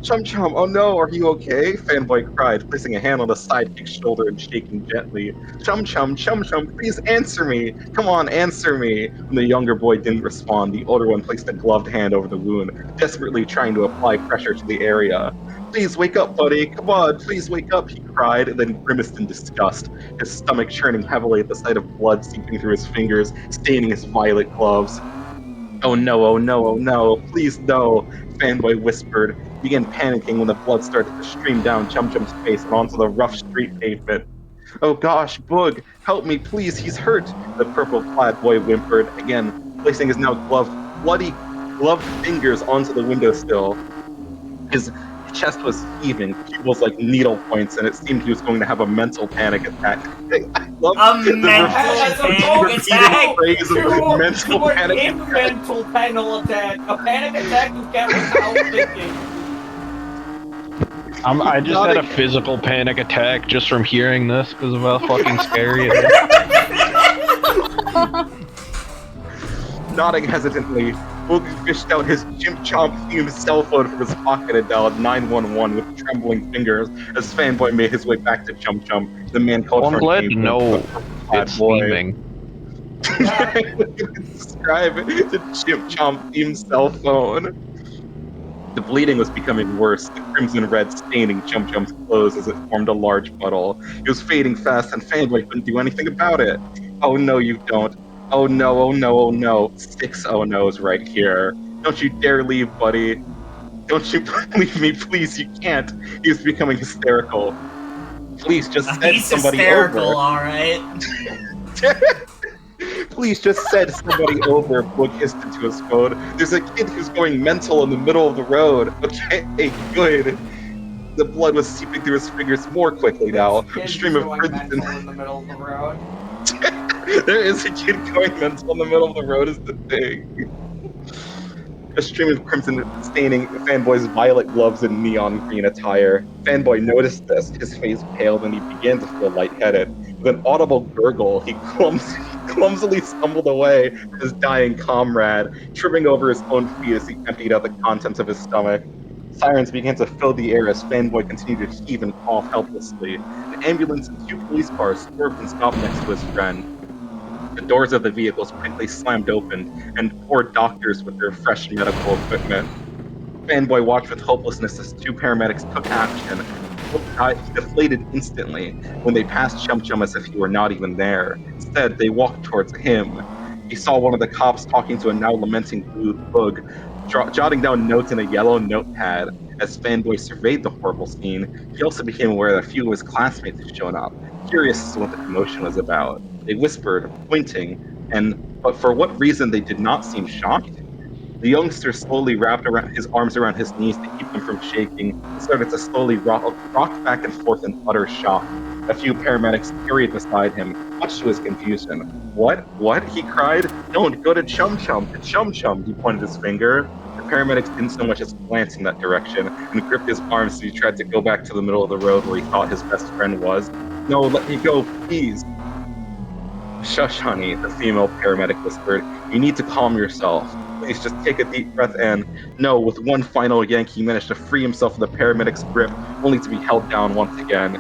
Chum Chum, oh no, are you okay? Fanboy cried, placing a hand on the sidekick's shoulder and shaking gently. Chum Chum, please answer me! Come on, answer me! When the younger boy didn't respond, the older one placed a gloved hand over the wound, desperately trying to apply pressure to the area. Please wake up, buddy! Come on, please wake up! He cried, and then grimaced in disgust, his stomach churning heavily at the sight of blood seeping through his fingers, staining his violet gloves. Oh no, oh no, oh no, please no! Fanboy whispered, began panicking when the blood started to stream down Chum Chum's face and onto the rough street pavement. Oh gosh, Boog, help me, please, he's hurt! The purple-clad boy whimpered, again, placing his now bloody gloved fingers onto the windowsill. His chest was heaving, pupils like needle points, and it seemed he was going to have a mental panic attack. I love the mental phrase of mental panic attack. Mental attack. A panic attack you get without thinking. I just had a physical panic attack just from hearing this because of how fucking scary it is. Nodding hesitantly, Boog fished out his Chimp Chomp themed cell phone from his pocket and dialed 911 with trembling fingers as Fanboy made his way back to Chum Chum. The man called I'm for glad an to know it's steaming. Describe the Chimp Chomp themed cell phone. The bleeding was becoming worse, the crimson red staining Chum Chum's clothes as it formed a large puddle. It was fading fast, and Fanboy couldn't do anything about it. Oh no, you don't. Oh no, oh no, oh no. 6 oh no's right here. Don't you dare leave, buddy. Don't you leave me, please, you can't. He was becoming hysterical. Please, just send somebody hysterical, over. Alright. Please just send somebody over, Boog hissed into his phone. There's a kid who's going mental in the middle of the road. Okay, good. The blood was seeping through his fingers more quickly now. A stream of crimson. In the middle of the road. There is a kid going mental in the middle of the road is the thing. A stream of crimson staining Fanboy's violet gloves and neon green attire. Fanboy noticed this, his face paled, and he began to feel lightheaded. With an audible gurgle, he clumsily stumbled away from his dying comrade, tripping over his own feet as he emptied out the contents of his stomach. Sirens began to fill the air as Fanboy continued to heave and cough helplessly. An ambulance and 2 police cars swerved and stopped next to his friend. The doors of the vehicles quickly slammed open, and 4 doctors with their fresh medical equipment. Fanboy watched with hopelessness as 2 paramedics took action. He deflated instantly when they passed Chum Chum as if he were not even there. Instead, they walked towards him. He saw one of the cops talking to a now lamenting Boog, jotting down notes in a yellow notepad. As Fanboy surveyed the horrible scene, he also became aware that a few of his classmates had shown up, curious as to what the commotion was about. They whispered, pointing, but for what reason they did not seem shocked. The youngster slowly wrapped his arms around his knees to keep them from shaking and started to slowly rock back and forth in utter shock. A few paramedics hurried beside him, much to his confusion. What? He cried. Don't go to Chum Chum, to Chum Chum, he pointed his finger. The paramedics didn't so much as glance in that direction and gripped his arms as he tried to go back to the middle of the road where he thought his best friend was. No, let me go, please. Shush, honey, the female paramedic whispered. You need to calm yourself. Please just take a deep breath in. No, with one final yank, he managed to free himself from the paramedic's grip, only to be held down once again.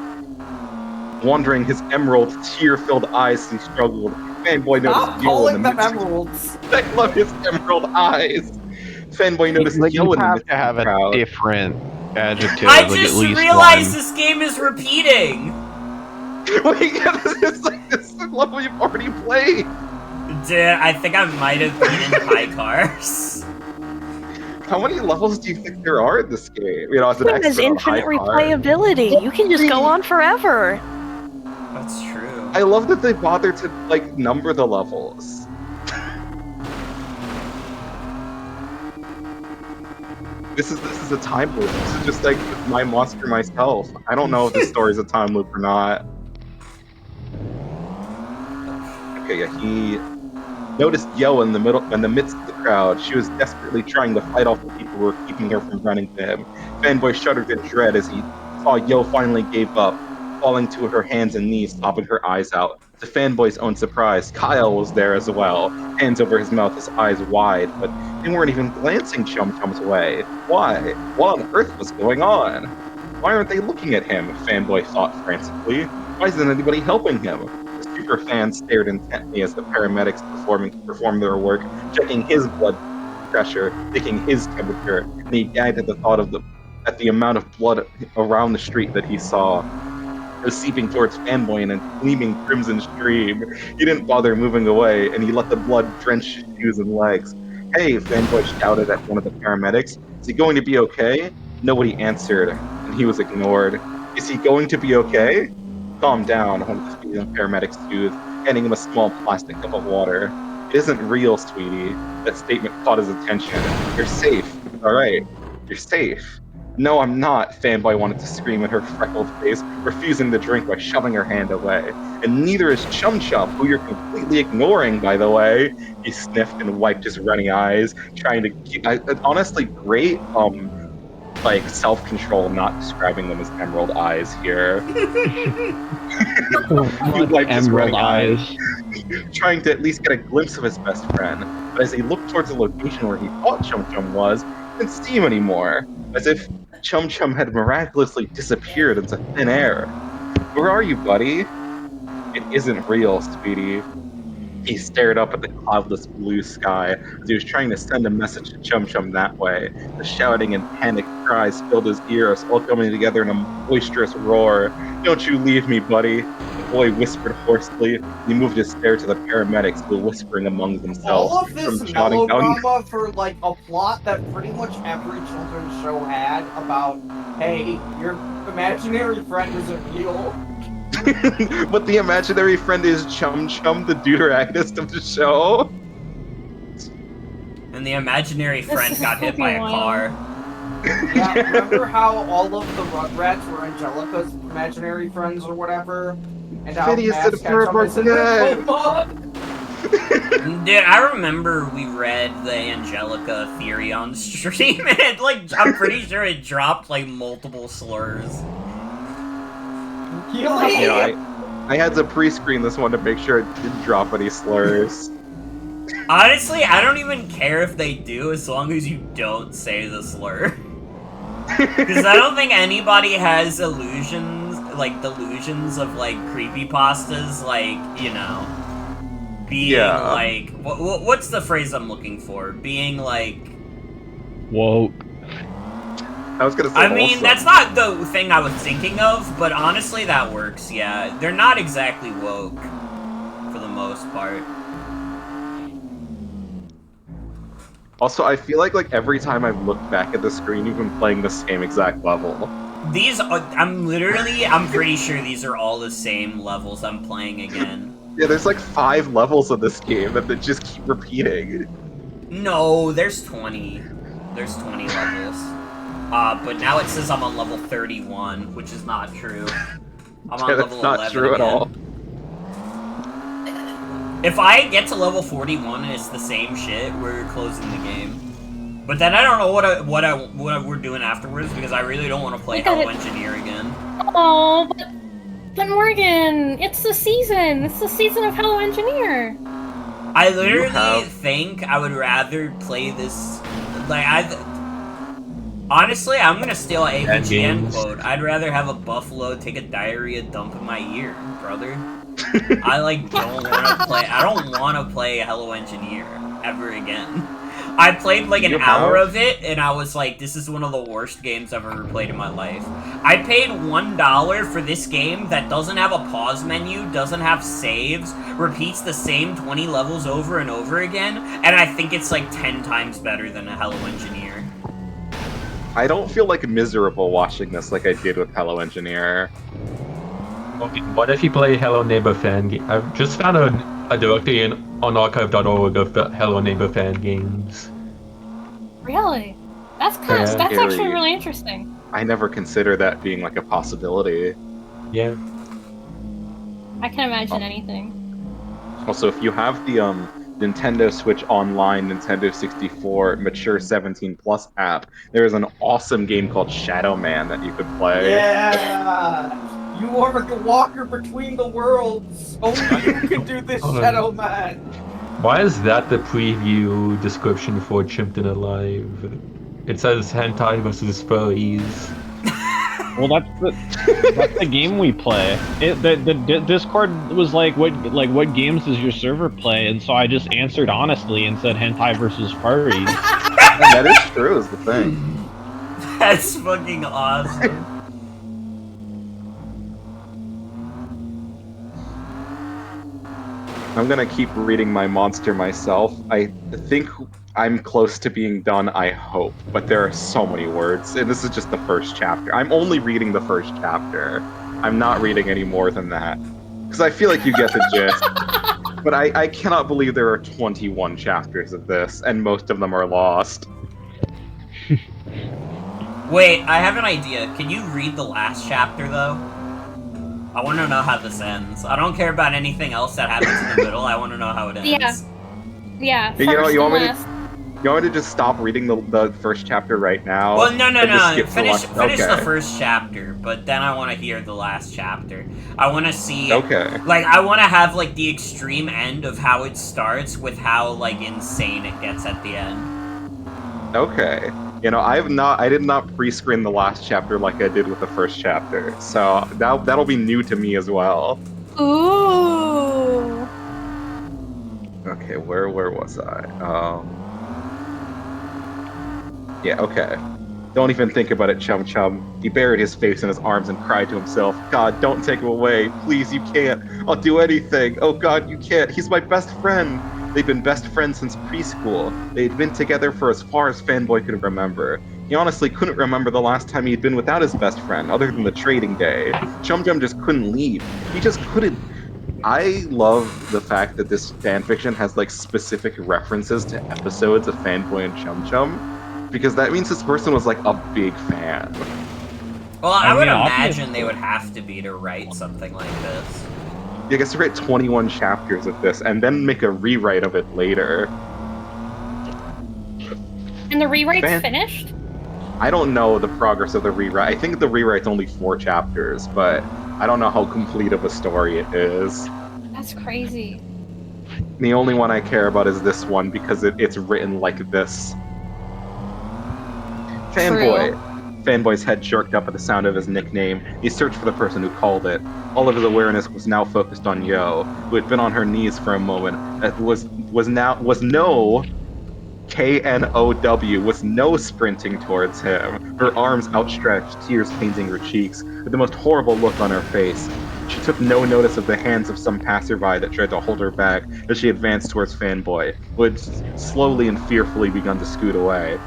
wandering his emerald, tear-filled eyes as he struggled. Fanboy noticed Stop Yo in calling the them midst. emeralds. I love his emerald eyes. Fanboy noticed Like, Yo you in the have midst to have of the a crowd. different adjective, I like at just least realized one. this game is repeating. Wait, yeah, this is a level you've already played. Dude, I think I might have beaten High Cars. How many levels do you think there are in this game? You know, as an It has expert on high infinite car. replayability. You can just go on forever. That's true. I love that they bothered to like number the levels. This is a time loop. This is just like my monster myself. I don't know if this story's a time loop or not. Okay, yeah, he noticed Yo in the midst of the crowd. She was desperately trying to fight off the people who were keeping her from running to him. Fanboy shuddered in dread as he saw Yo finally gave up, falling to her hands and knees, sobbing her eyes out. To Fanboy's own surprise, Kyle was there as well, hands over his mouth, his eyes wide, but they weren't even glancing Chum Chum's way. Why? What on earth was going on? Why aren't they looking at him? Fanboy thought frantically. Why isn't anybody helping him? The super fan stared intently as the paramedics performed their work, checking his blood pressure, taking his temperature, and he gagged at the thought of at the amount of blood around the street that he saw. It was seeping towards Fanboy in a gleaming crimson stream. He didn't bother moving away, and he let the blood drench his shoes and legs. Hey, Fanboy shouted at one of the paramedics. Is he going to be okay? Nobody answered, and he was ignored. Is he going to be okay? Calm down, one of the female paramedics soothed, handing him a small plastic cup of water. It isn't real, sweetie. That statement caught his attention. You're safe. All right. You're safe. No, I'm not, Fanboy wanted to scream at her freckled face, refusing the drink by shoving her hand away. And neither is Chum Chum, who you're completely ignoring, by the way. He sniffed and wiped his running eyes, trying to keep... honestly, great, like, self-control not describing them as emerald eyes here. He wiped his running eyes, trying to at least get a glimpse of his best friend. But as he looked towards the location where he thought Chum Chum was, he didn't see him anymore, as if Chum Chum had miraculously disappeared into thin air. Where are you, buddy? It isn't real, sweetie. He stared up at the cloudless blue sky as he was trying to send a message to Chum Chum that way. The shouting and panicked cries filled his ears, all coming together in a boisterous roar. Don't you leave me, buddy. The boy whispered hoarsely. He moved his stare to the paramedics who were whispering among themselves. All of this from shouting down. melodrama for like a plot that pretty much every children's show had about, hey, your imaginary friend isn't real. But the imaginary friend is Chum Chum, the deuteragonist of the show. And the imaginary friend is got hit by a fucking car. Yeah, remember how all of the Rugrats were Angelica's imaginary friends or whatever? And how Phineas Max and got Ferb Chum are is in their dead. coma. Dude, I remember we read the Angelica theory on stream, and it, like, I'm pretty sure it dropped, like, multiple slurs. Really? You know, I had to pre-screen this one to make sure it didn't drop any slurs. Honestly, I don't even care if they do, as long as you don't say the slur. Because I don't think anybody has delusions of, like, creepypastas, like, you know, being, like, what's the phrase I'm looking for? Being, like... Woke. I was gonna say I mean, wholesome. that's not the thing I was thinking of, but honestly, that works, yeah. They're not exactly woke, for the most part. Also, I feel like every time I've looked back at the screen, you've been playing the same exact level. These are, I'm pretty sure these are all the same levels I'm playing again. Yeah, there's like 5 levels of this game that they just keep repeating. No, there's 20. There's 20 levels. But now it says I'm on level 31, which is not true. I'm on Yeah, level that's not 11 true again. at all. If I get to level 41 and it's the same shit, we're closing the game. But then I don't know what we're doing afterwards, because I really don't want to play Hello Engineer again. Oh, but Morgan, it's the season. It's the season of Hello Engineer. I literally think I would rather play this. Like, Honestly, I'm gonna steal a Bad HGN games. quote. I'd rather have a buffalo take a diarrhea dump in my ear, brother. I don't want to play. I don't want to play Hello Engineer ever again. I played like an hour of it, and I was like, "This is one of the worst games I've ever played in my life." I paid $1 for this game that doesn't have a pause menu, doesn't have saves, repeats the same 20 levels over and over again, and I think it's like 10 times better than a Hello Engineer. I don't feel like miserable watching this like I did with Hello Engineer. Okay, what if you play Hello Neighbor fan game? I've just found a directory on archive.org of Hello Neighbor fan games. Really? That's Yeah. that's actually Scary. really interesting. I never considered that being like a possibility. Yeah. I can imagine anything. Also, if you have the Nintendo Switch Online, Nintendo 64, Mature 17 Plus app, there is an awesome game called Shadow Man that you could play. Yeah! You are the walker between the worlds! Only you can do this, Hold on. Shadow Man! Why is that the preview description for Chimpton Alive? It says hentai versus furries. Well, that's the game we play. The Discord was like, what games does your server play? And so I just answered honestly and said hentai versus furries. And that is true, is the thing. That's fucking awesome. I'm gonna keep reading my monster myself. I think I'm close to being done, I hope. But there are so many words, and this is just the first chapter. I'm only reading the first chapter. I'm not reading any more than that. Because I feel like you get the gist. But I cannot believe there are 21 chapters of this, and most of them are lost. Wait, I have an idea. Can you read the last chapter, though? I want to know how this ends. I don't care about anything else that happens in the middle. I want to know how it ends. Yeah. Yeah. You know, First you and want me to- last. You want me to just stop reading the first chapter right now? Well, no. Or just skip Finish okay. the first chapter, but then I want to hear the last chapter. I want to see... Okay. Like, I want to have, like, the extreme end of how it starts with how, like, insane it gets at the end. Okay. You know, I did not pre-screen the last chapter like I did with the first chapter, so that'll be new to me as well. Ooh. Okay, where was I? Yeah, okay. Don't even think about it, Chum Chum. He buried his face in his arms and cried to himself, God, don't take him away. Please, you can't. I'll do anything. Oh God, you can't. He's my best friend. They've been best friends since preschool. They'd been together for as far as Fanboy could remember. He honestly couldn't remember the last time he'd been without his best friend, other than the trading day. Chum Chum just couldn't leave. He just couldn't. I love the fact that this fanfiction has like specific references to episodes of Fanboy and Chum Chum, because that means this person was like a big fan. Well, I would mean, imagine obviously. they would have to be to write something like this. You guess to write 21 chapters of this and then make a rewrite of it later. And the rewrite's Fan- finished? I don't know the progress of the rewrite. I think the rewrite's only 4 chapters, but I don't know how complete of a story it is. That's crazy. The only one I care about is this one because it's written like this. Fanboy. Fanboy's head jerked up at the sound of his nickname. He searched for the person who called it. All of his awareness was now focused on Yo, who had been on her knees for a moment. It was no K-N-O-W, was no sprinting towards him, her arms outstretched, tears painting her cheeks, with the most horrible look on her face. She took no notice of the hands of some passerby that tried to hold her back as she advanced towards Fanboy, who had slowly and fearfully begun to scoot away.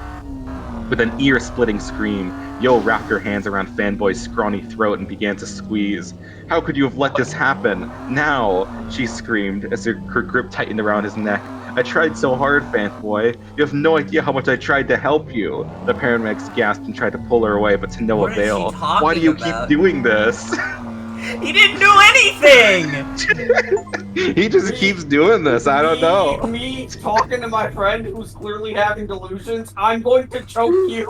With an ear-splitting scream, Yo wrapped her hands around Fanboy's scrawny throat and began to squeeze. How could you have let this happen? Now, she screamed as her grip tightened around his neck. I tried so hard, Fanboy. You have no idea how much I tried to help you. The paramedics gasped and tried to pull her away, but to no What is he avail. talking Why do you about? keep doing this? He didn't do anything! He just keeps doing this. I don't know. Me talking to my friend who's clearly having delusions, I'm going to choke you.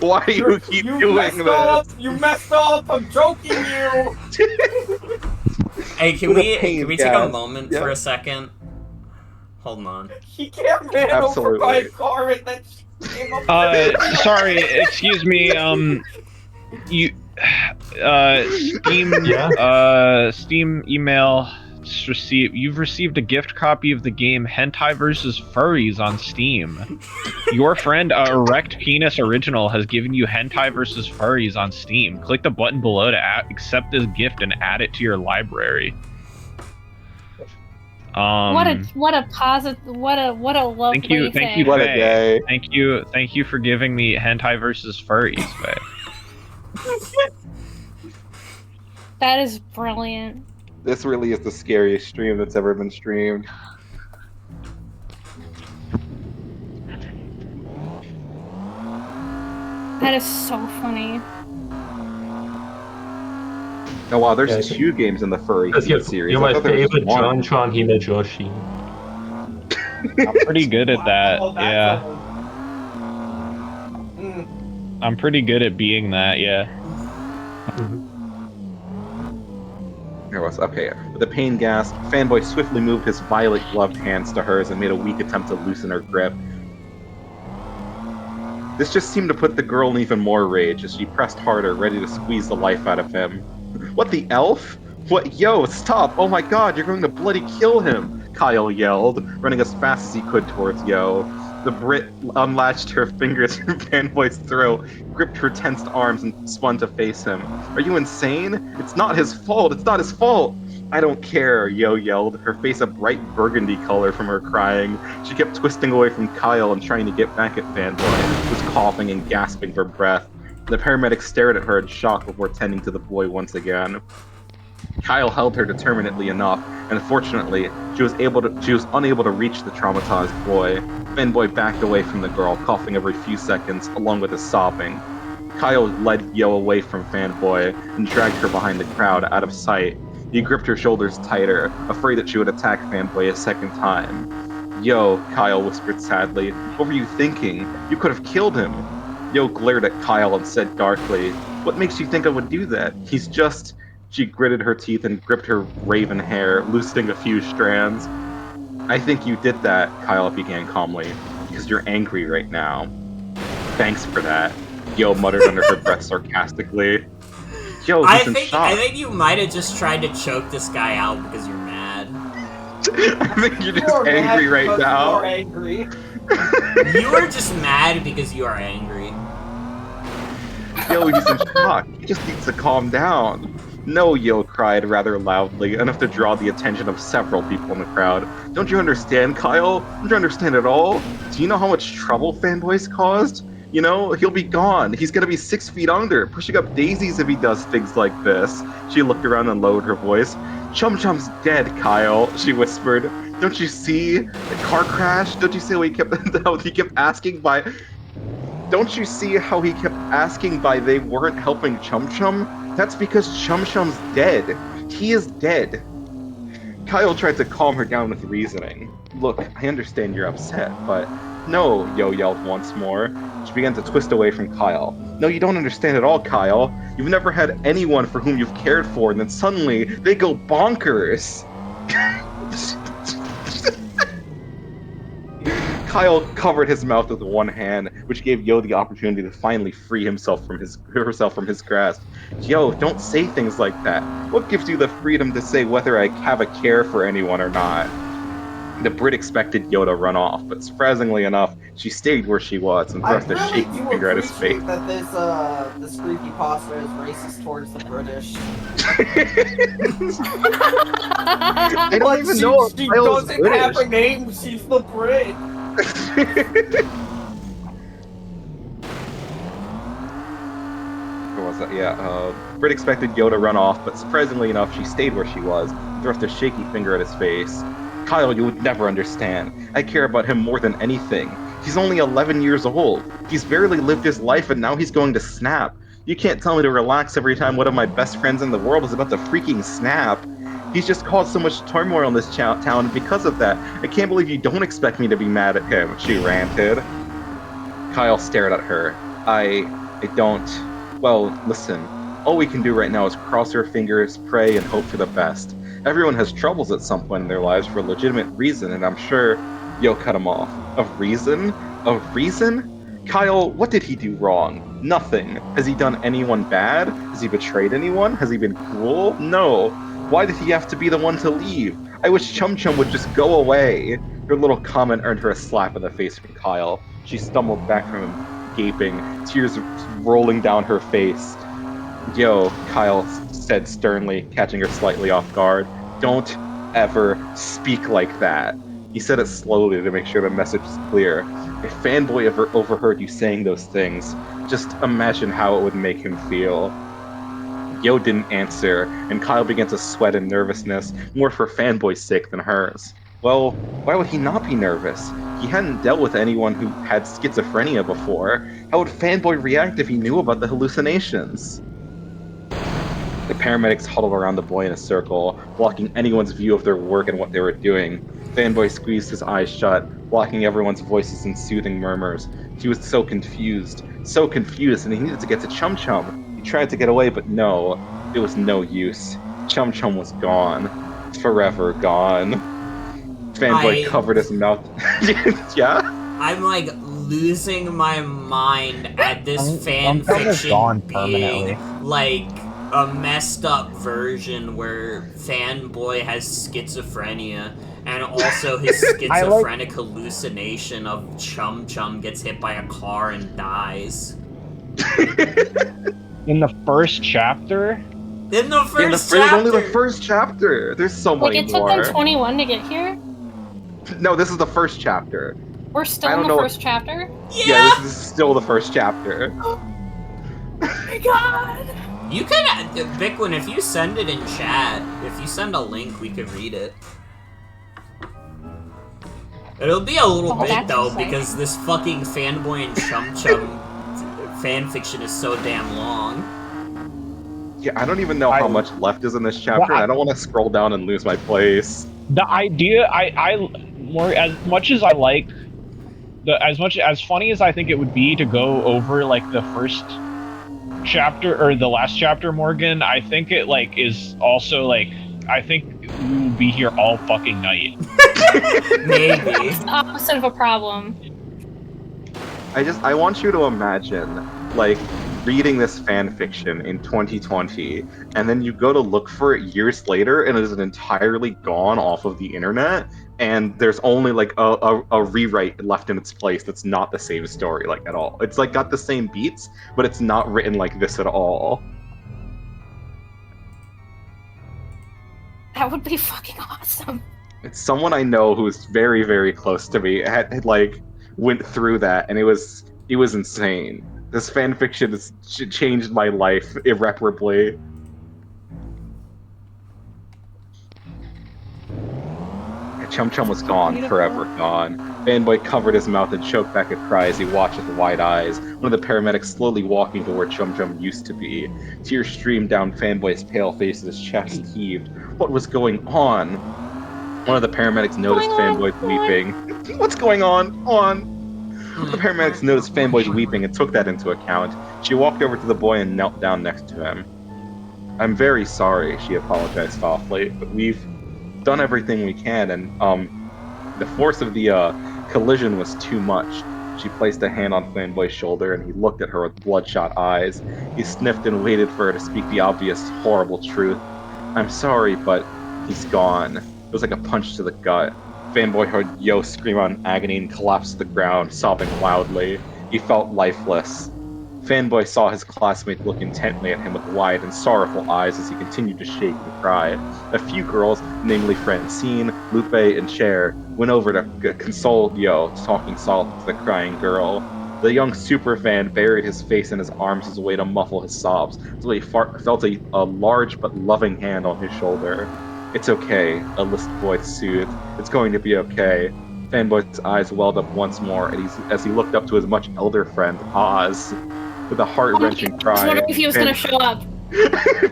Why do you keep doing messed this? up. You messed up. I'm choking you. Hey, can With a we pain take a gas. moment Yeah. for a second? Hold on. He can't ran over by a Absolutely. car and then she came up. Sorry, excuse me. You, Steam, Steam email just received. You've received a gift copy of the game Hentai vs. Furries on Steam. Your friend, Erect Penis Original, has given you Hentai vs. Furries on Steam. Click the button below to accept this gift and add it to your library. What a positive, what a lovely Thank you, What a Faye. day. Thank you for giving me Hentai vs. Furries, Faye. That is brilliant. This really is the scariest stream that's ever been streamed. That is so funny. Oh wow, there's 2 games in the furry series. You're my I thought there was favorite one. John Himejoshi. I'm pretty good at that. Oh, that's Yeah, a- I'm pretty good at being that. Yeah. There was okay. With a pain gasp, Fanboy swiftly moved his violet-gloved hands to hers and made a weak attempt to loosen her grip. This just seemed to put the girl in even more rage as she pressed harder, ready to squeeze the life out of him. What the elf? What? Yo, stop! Oh my god, you're going to bloody kill him! Kyle yelled, running as fast as he could towards Yo. The Brit unlatched her fingers from Fanboy's throat, gripped her tensed arms, and spun to face him. Are you insane? It's not his fault! It's not his fault! I don't care, Yo yelled, her face a bright burgundy color from her crying. She kept twisting away from Kyle and trying to get back at Fanboy, who was coughing and gasping for breath. The paramedic stared at her in shock before tending to the boy once again. Kyle held her determinedly enough, and fortunately, she was unable to reach the traumatized boy. Fanboy backed away from the girl, coughing every few seconds, along with his sobbing. Kyle led Yo away from Fanboy and dragged her behind the crowd, out of sight. He gripped her shoulders tighter, afraid that she would attack Fanboy a second time. Yo, Kyle whispered sadly, what were you thinking? You could have killed him. Yo glared at Kyle and said darkly, what makes you think I would do that? He's just... She gritted her teeth and gripped her raven hair, loosening a few strands. I think you did that, Kyle began calmly, because you're angry right now. Thanks for that, Yo muttered under her breath sarcastically. Yo, he's in shock. I think you might have just tried to choke this guy out because you're mad. I think you're just angry right now. You're angry. You are just mad because you are angry. Yo, he's in shock. He just needs to calm down. No, Yo cried rather loudly, enough to draw the attention of several people in the crowd. Don't you understand, Kyle? Don't you understand at all? Do you know how much trouble Fanboy's caused? You know, he'll be gone. He's gonna be 6 feet under, pushing up daisies if he does things like this. She looked around and lowered her voice. Chum Chum's dead, Kyle, she whispered. Don't you see? The car crash? Don't you see how he kept asking by... Don't you see how he kept asking by they weren't helping Chum Chum? That's because Chum Chum's dead. He is dead. Kyle tried to calm her down with reasoning. Look, I understand you're upset, but... No, Yo yelled once more. She began to twist away from Kyle. No, you don't understand at all, Kyle. You've never had anyone for whom you've cared for, and then suddenly they go bonkers. Kyle covered his mouth with one hand, which gave Yo the opportunity to finally free herself from his grasp. Yo, don't say things like that. What gives you the freedom to say whether I have a care for anyone or not? The Brit expected Yo to run off, but surprisingly enough, she stayed where she was and thrust a shaky finger at his face. That this creepypasta is racist towards the British. I don't even know if She Kyle's doesn't British. have a name. She's the Brit. What was that? Yeah, Brit expected Yo to run off, but surprisingly enough, she stayed where she was, thrust a shaky finger at his face. Kyle, you would never understand. I care about him more than anything. He's only 11 years old. He's barely lived his life and now he's going to snap. You can't tell me to relax every time one of my best friends in the world is about to freaking snap. He's just caused so much turmoil in this town, and because of that, I can't believe you don't expect me to be mad at him, she ranted. Kyle stared at her. I don't... Well, listen. All we can do right now is cross our fingers, pray, and hope for the best. Everyone has troubles at some point in their lives for a legitimate reason, and I'm sure Yo cut him off. A reason? A reason? Kyle, what did he do wrong? Nothing. Has he done anyone bad? Has he betrayed anyone? Has he been cruel? No. Why did he have to be the one to leave? I wish Chum Chum would just go away. Her little comment earned her a slap in the face from Kyle. She stumbled back from him, gaping, tears rolling down her face. Yo, Kyle said sternly, catching her slightly off guard. Don't ever speak like that. He said it slowly to make sure the message was clear. If Fanboy ever overheard you saying those things, just imagine how it would make him feel. Yo didn't answer, and Kyle began to sweat in nervousness, more for Fanboy's sake than hers. Well, why would he not be nervous? He hadn't dealt with anyone who had schizophrenia before. How would Fanboy react if he knew about the hallucinations? The paramedics huddled around the boy in a circle, blocking anyone's view of their work and what they were doing. Fanboy squeezed his eyes shut, blocking everyone's voices in soothing murmurs. He was so confused, and he needed to get to Chum Chum. He tried to get away, but no, it was no use. Chum Chum was gone. Forever gone. Fanboy covered his mouth. Yeah? I'm like losing my mind at this fan fiction gone being permanently. like a messed up version where Fanboy has schizophrenia and also his schizophrenic hallucination of Chum Chum gets hit by a car and dies. In the first chapter? In the first It was chapter! only the first chapter. There's so Like, many it took more. them 21 to get here? No, this is the first chapter. We're still I in don't the know- first chapter? Yeah! This is still the first chapter. Oh my god! You can, Bickwin, if you send it in chat, if you send a link, we could read it. It'll be a little Oh, bit, that's though, insane. because this fucking Fanboy and Chum Chum fanfiction is so damn long. Yeah, I don't even know how much left is in this chapter. I don't want to scroll down and lose my place. The idea, as much as I like, as funny as I think it would be to go over like the first chapter or the last chapter, Morgan, I think it like is also like, I think we will be here all fucking night. Maybe. It's the opposite of a problem. I want you to imagine, like, reading this fan fiction in 2020, and then you go to look for it years later, and it is entirely gone off of the internet, and there's only like a rewrite left in its place that's not the same story, like, at all. It's like got the same beats, but it's not written like this at all. That would be fucking awesome. It's someone I know who's very, very close to me had like went through that, and it was insane. This fan fiction has changed my life irreparably. Chum Chum was gone, forever gone. Fanboy covered his mouth and choked back a cry as he watched with wide eyes, one of the paramedics slowly walking to where Chum Chum used to be. Tears streamed down Fanboy's pale face as his chest heaved. What was going on? One of the paramedics noticed Fanboy weeping. What's going on? The paramedics noticed Fanboy's weeping and took that into account. She walked over to the boy and knelt down next to him. I'm very sorry, she apologized softly, but we've done everything we can, and the force of the collision was too much. She placed a hand on Fanboy's shoulder, and he looked at her with bloodshot eyes. He sniffed and waited for her to speak the obvious, horrible truth. I'm sorry, but he's gone. It was like a punch to the gut. Fanboy heard Yo scream out in agony and collapse to the ground, sobbing loudly. He felt lifeless. Fanboy saw his classmate look intently at him with wide and sorrowful eyes as he continued to shake and cry. A few girls, namely Francine, Lupe, and Cher, went over to console Yo, talking softly to the crying girl. The young superfan buried his face in his arms as a way to muffle his sobs, until he felt a large but loving hand on his shoulder. It's okay, a lisp voice soothed. It's going to be okay. Fanboy's eyes welled up once more as he looked up to his much elder friend, Oz. With a heart-wrenching cry, I was wondering if he was gonna show up.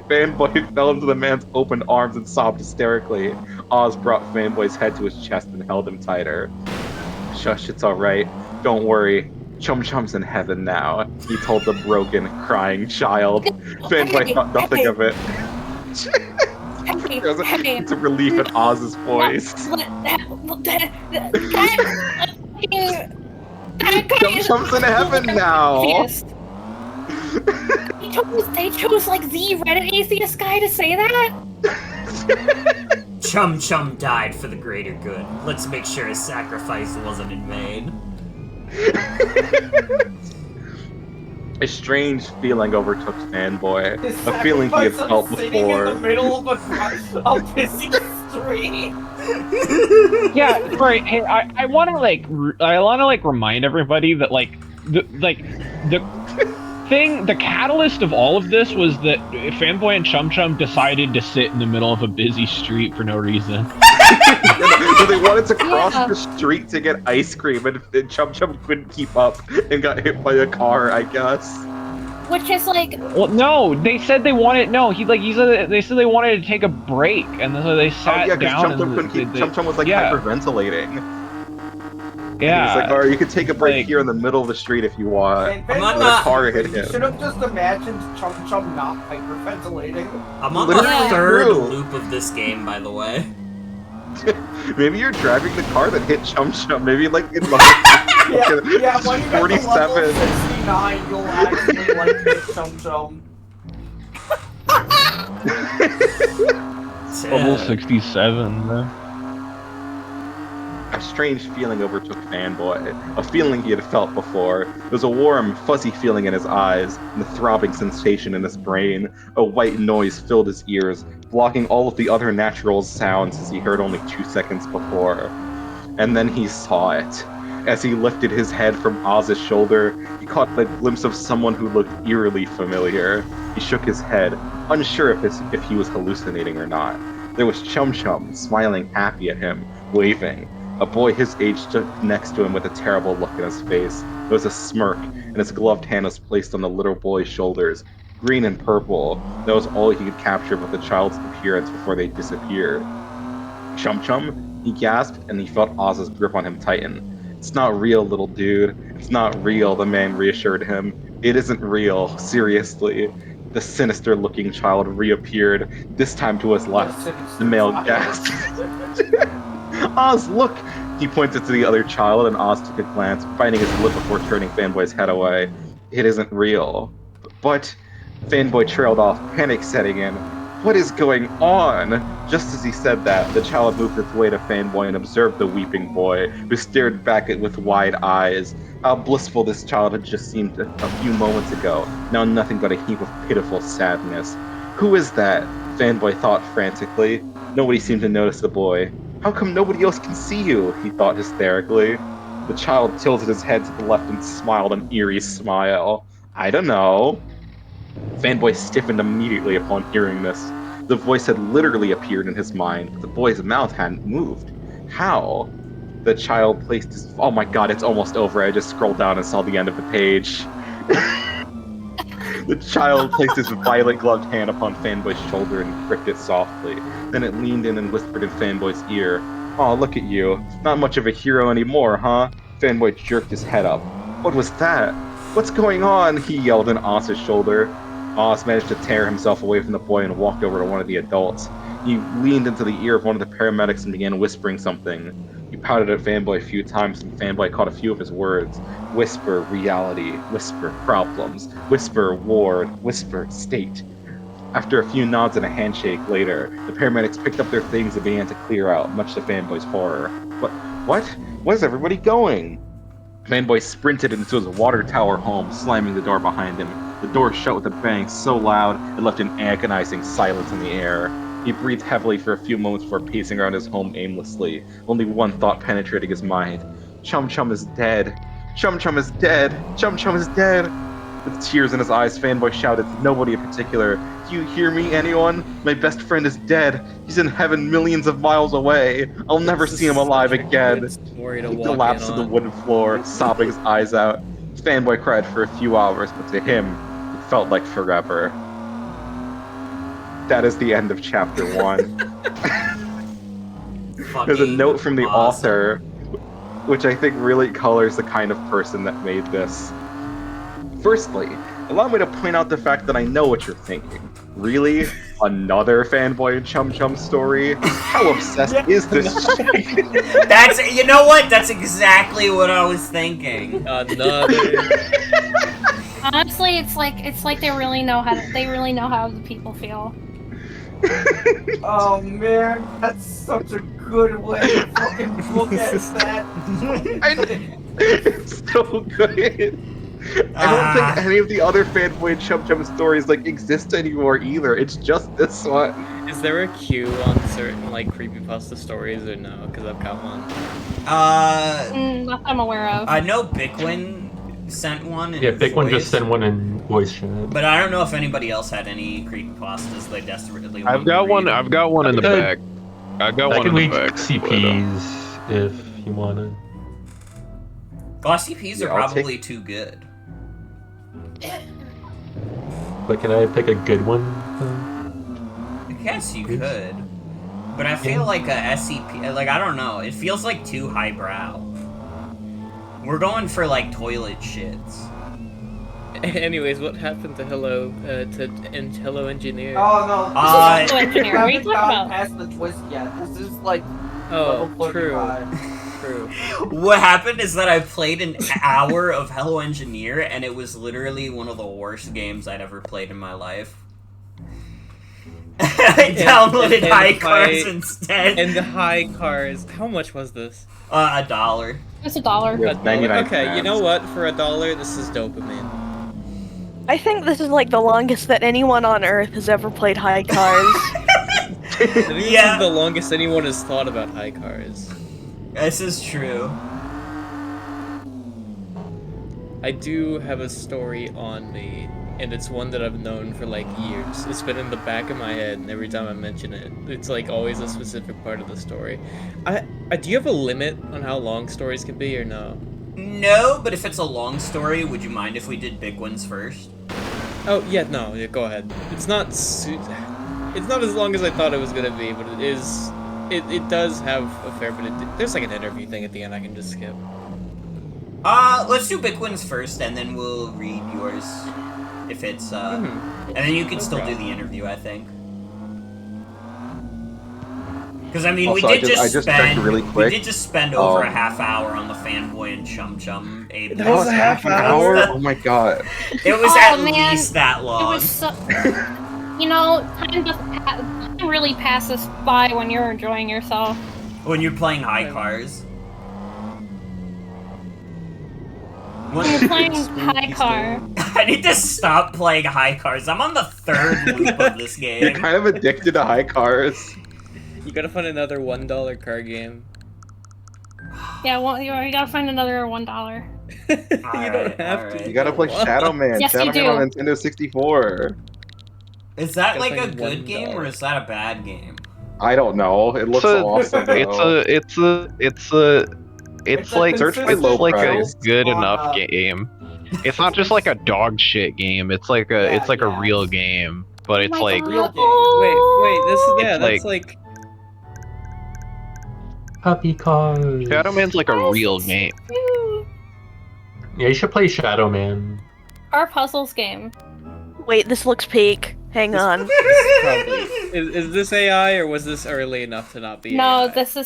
Fanboy fell into the man's open arms and sobbed hysterically. Oz brought Fanboy's head to his chest and held him tighter. Shush, it's alright. Don't worry. Chum Chum's in heaven now, he told the broken, crying child. Fanboy thought nothing of it. There's a relief in Oz's voice. Chum-Chum's in heaven now! They chose like the Reddit atheist guy to say that? Chum Chum died for the greater good. Let's make sure his sacrifice wasn't in vain. A strange feeling overtook Fanboy. A feeling he had felt before. In the middle of a busy street. Yeah, right. Hey, I want to like remind everybody that the catalyst of all of this was that Fanboy and Chum Chum decided to sit in the middle of a busy street for no reason. So they wanted to cross the street to get ice cream, and Chum Chum couldn't keep up and got hit by a car, I guess. Which is like... Well, no, they said they wanted... No, they said they wanted to take a break, and so they sat down. Chum Chum was like hyperventilating. Yeah. He's like, alright, you could take a break here in the middle of the street if you want. And a car hit him. You should have just imagined Chum Chum not hyperventilating. I'm on the third loop of this game, by the way. Maybe you're driving the car that hit Chum Chum. Maybe like in when you get 47. to level 69, you'll actually like hit Chum Chum. Level 67, man. A strange feeling overtook Fanboy, a feeling he had felt before. There was a warm, fuzzy feeling in his eyes, and a throbbing sensation in his brain. A white noise filled his ears, blocking all of the other natural sounds as he heard only 2 seconds before. And then he saw it. As he lifted his head from Oz's shoulder, he caught a glimpse of someone who looked eerily familiar. He shook his head, unsure if he was hallucinating or not. There was Chum Chum, smiling happy at him, waving. A boy his age stood next to him with a terrible look in his face. There was a smirk, and his gloved hand was placed on the little boy's shoulders. Green and purple, that was all he could capture of the child's appearance before they disappeared. Chum Chum? He gasped, and he felt Oz's grip on him tighten. It's not real, little dude. It's not real, the man reassured him. It isn't real, seriously. The sinister-looking child reappeared, this time to his left. The male gasped. Oz, look! He pointed to the other child, and Oz took a glance, biting his lip before turning Fanboy's head away. It isn't real. But Fanboy trailed off, panic setting in. What is going on? Just as he said that, the child moved its way to Fanboy and observed the weeping boy, who stared back at it with wide eyes. How blissful this child had just seemed a few moments ago, now nothing but a heap of pitiful sadness. Who is that? Fanboy thought frantically. Nobody seemed to notice the boy. How come nobody else can see you? He thought hysterically. The child tilted his head to the left and smiled an eerie smile. I don't know. Fanboy stiffened immediately upon hearing this. The voice had literally appeared in his mind, but the boy's mouth hadn't moved. How? The child placed his... Oh my god, it's almost over. I just scrolled down and saw the end of the page. The child placed his violet gloved hand upon Fanboy's shoulder and pricked it softly. Then it leaned in and whispered in Fanboy's ear. Aw, look at you. Not much of a hero anymore, huh? Fanboy jerked his head up. What was that? What's going on? He yelled in Oz's shoulder. Oz managed to tear himself away from the boy and walked over to one of the adults. He leaned into the ear of one of the paramedics and began whispering something. He pouted at Fanboy a few times, and Fanboy caught a few of his words. Whisper, reality. Whisper, problems. Whisper, ward. Whisper, state. After a few nods and a handshake later, the paramedics picked up their things and began to clear out, much to Fanboy's horror. What? Where's everybody going? Fanboy sprinted into his water tower home, slamming the door behind him. The door shut with a bang so loud it left an agonizing silence in the air. He breathed heavily for a few moments before pacing around his home aimlessly, only one thought penetrating his mind. Chum Chum is dead. Chum Chum is dead. Chum Chum is dead. With tears in his eyes, Fanboy shouted to nobody in particular. Do you hear me, anyone? My best friend is dead. He's in heaven millions of miles away. I'll never see him alive again. He collapsed to the wooden floor, sobbing his eyes out. Fanboy cried for a few hours, but to him, it felt like forever. That is the end of chapter 1. There's a note from the author, which I think really colors the kind of person that made this. Firstly, allow me to point out the fact that I know what you're thinking. Really? Another fanboy Chum Chum story? How obsessed is this chick? That's, you know what? That's exactly what I was thinking. Another. Honestly, it's like they really know how the people feel. Oh man, that's such a good way to fucking look at that. It's so good. I don't think any of the other fanboy Chum Chum stories like exist anymore either. It's just this one. Is there a queue on certain like creepypasta stories or no? Because I've got one. Not that I'm aware of. I know Bickwin sent one in Yeah, Big One voice, just sent one in voice chat. but I don't know if anybody else had any creepypastas they desperately I've wanted got to one. read. I've got one in the Okay. back. I got I one can in the read back. CPs if you wanna. Glossy P's are Yeah, I'll probably too good. But can I pick a good one? I guess you could. But I feel like a SCP, like, I don't know, it feels like too highbrow. We're going for, like, toilet shits. Anyways, what happened to Hello Engineer? Oh no, Hello, Engineer. What are you haven't talking gone about? past the twist yet. This is like Oh, level true. 45. True. What happened is that I played an hour of Hello Engineer, and it was literally one of the worst games I'd ever played in my life. I downloaded and high high- cars instead. And the high cars. How much was this? $1. It's $1. Yeah. $1. 99 Okay, you know cents. what? For $1, this is dopamine. I think this is like the longest that anyone on Earth has ever played High Cars. I think this Yeah. is the longest anyone has thought about high cars. This is true. I do have a story on me, and it's one that I've known for like years. It's been in the back of my head, and every time I mention it, it's like always a specific part of the story. Do you have a limit on how long stories can be, or no? No, but if it's a long story, would you mind if we did big ones first? Oh yeah, no, yeah, go ahead. It's not it's not as long as I thought it was gonna be, but it is. It does have a fair bit of. There's like an interview thing at the end I can just skip. Let's do big ones first, and then we'll read yours. If it's, and then you can still do the interview, I think. Because, I mean, Also, we I did just checked spend, really we quick. did just spend over a half hour on the fanboy and Chum Chum. Abe. That was a half hour? Oh my god. It was Oh, at man. least that It long. was so. You know, time really passes by when you're enjoying yourself. When you're playing high cars. When you're playing High Car. I need to stop playing high cars. I'm on the third loop of this You're game. kind of addicted to high cars. You gotta find another $1 car game. Yeah, well, you gotta find another $1. You don't have to. You gotta play Shadow Man. Yes, you Shadow Man on do. Nintendo 64. Is that Gotta like a find good game or $1. is that a bad game? I don't know. It looks awesome. though. It's a like consistent low like price. a good on, enough game. It's not just like a dog shit game. It's like a Yeah. real game, but it's my like God. Real game. Wait, this is It's that's like Puppy cars. Shadow Man's like a real game. Yeah, you should play Shadow Man. Our puzzles game. Wait, this looks peak. Hang on. probably. Is this AI or was this early enough to not be? No, AI? this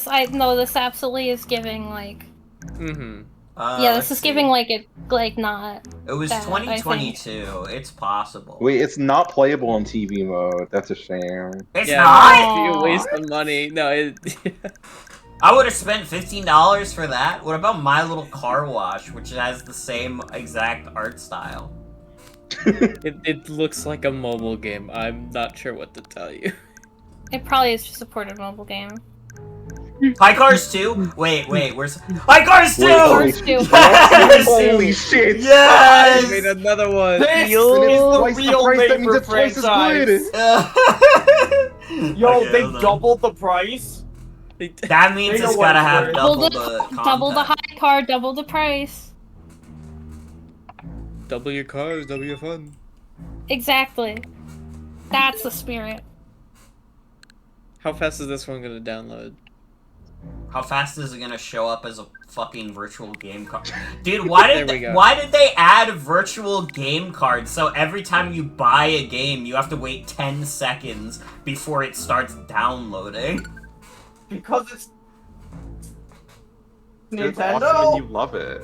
absolutely is giving like. Mm-hmm. Yeah, this is giving like it like not. It was that, I think. 2022. It's possible. Wait, it's not playable in TV mode. That's a shame. It's Yeah, not? you waste the money. No, it. I would have spent $15 for that. What about My Little Car Wash, which has the same exact art style? It looks like a mobile game. I'm not sure what to tell you. It probably is just a ported mobile game. High Cars 2? Wait, where's... High Cars 2! Wait, holy Cars 2. Yes! Holy shit! I Yes! made another one. This is Yo. the Twice the real price, that means Vapor it's twice as franchise. good. Yo, Okay, they hold on. doubled the price. That means They know it's what gotta it's have worth. double the Double the content. high car, double the price. Double your cars, double your fun. Exactly. That's the spirit. How fast is this one gonna download? How fast is it gonna show up as a fucking virtual game card? Dude, why There we go. why did they add virtual game cards so every time you buy a game, you have to wait 10 seconds before it starts downloading? Because it's It's Nintendo. awesome and you love it.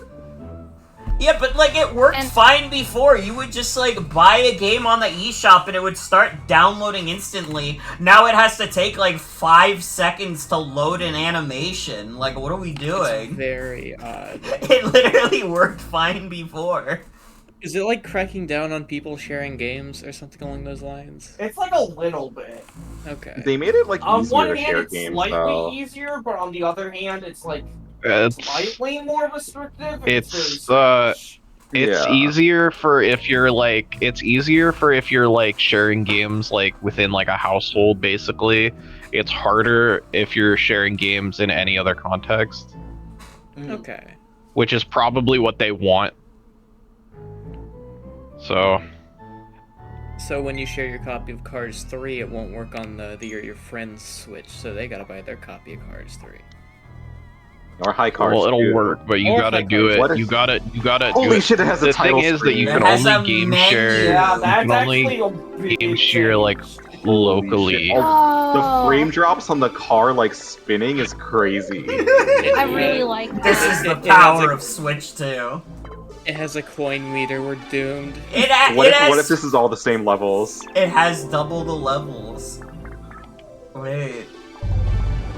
Yeah, but like it worked And- fine before. You would just like buy a game on the eShop and it would start downloading instantly. Now it has to take like 5 seconds to load an animation. Like, what are we It's doing? very odd. It literally worked fine before. Is it like cracking down on people sharing games or something along those lines? It's like a little bit. Okay. They made it like On easier one to hand, share it's games slightly though. easier, but on the other hand, it's like It's slightly more restrictive. It's, very it's Yeah. easier for if you're like sharing games like within like a household basically. It's harder if you're sharing games in any other context, Okay. which is probably what they want. So So when you share your copy of Cars 3, it won't work on your friend's Switch, so they gotta buy their copy of Cars 3. Or high cards. well, it'll too. work, but you Or gotta like do a- it. What if- You gotta Holy do it. shit! It has a The title thing is that you screen. can It has a only game menu. share. Yeah, You that's can only actually a big game share change. like locally. Holy shit. The Oh, frame drops on the car like spinning is crazy. I really like that. This is the It has power a- of Switch 2. It has a coin meter, we're doomed. It What if has this is all the same levels? it has double the levels. Wait,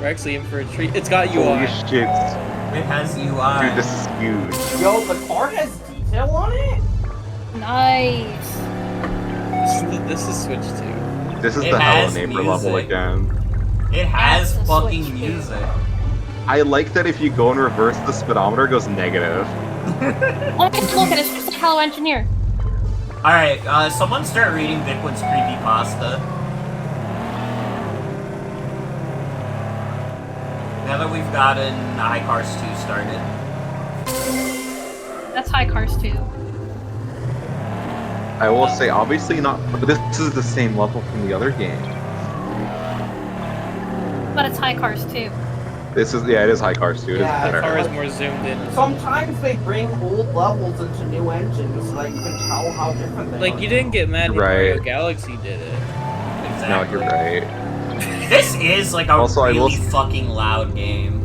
We're actually in for a treat. It's got Holy UI. shit. it has UI. Dude, this is huge. Yo, the car has detail on it. Nice. This is Switch 2. This is It the Hello has Neighbor level music. again. It has That's a fucking Switch 2. music. I like that if you go in reverse, the speedometer goes negative. Oh, look at it. It's just like Hello Engineer. Alright, someone start reading Bigwood's Creepypasta. Now that we've gotten High Cars 2 started. That's High Cars 2. I will say, obviously not, but this is the same level from the other game. But it's High Cars 2. This is, yeah, it is High Cars 2. It is Yeah, The car better. is more zoomed in. Sometimes they bring old levels into new engines so that you can tell how different they Like, are. you didn't get mad when Right. Mario Galaxy did it. Exactly. No, you're right. This is like a Also, I will really fucking loud game.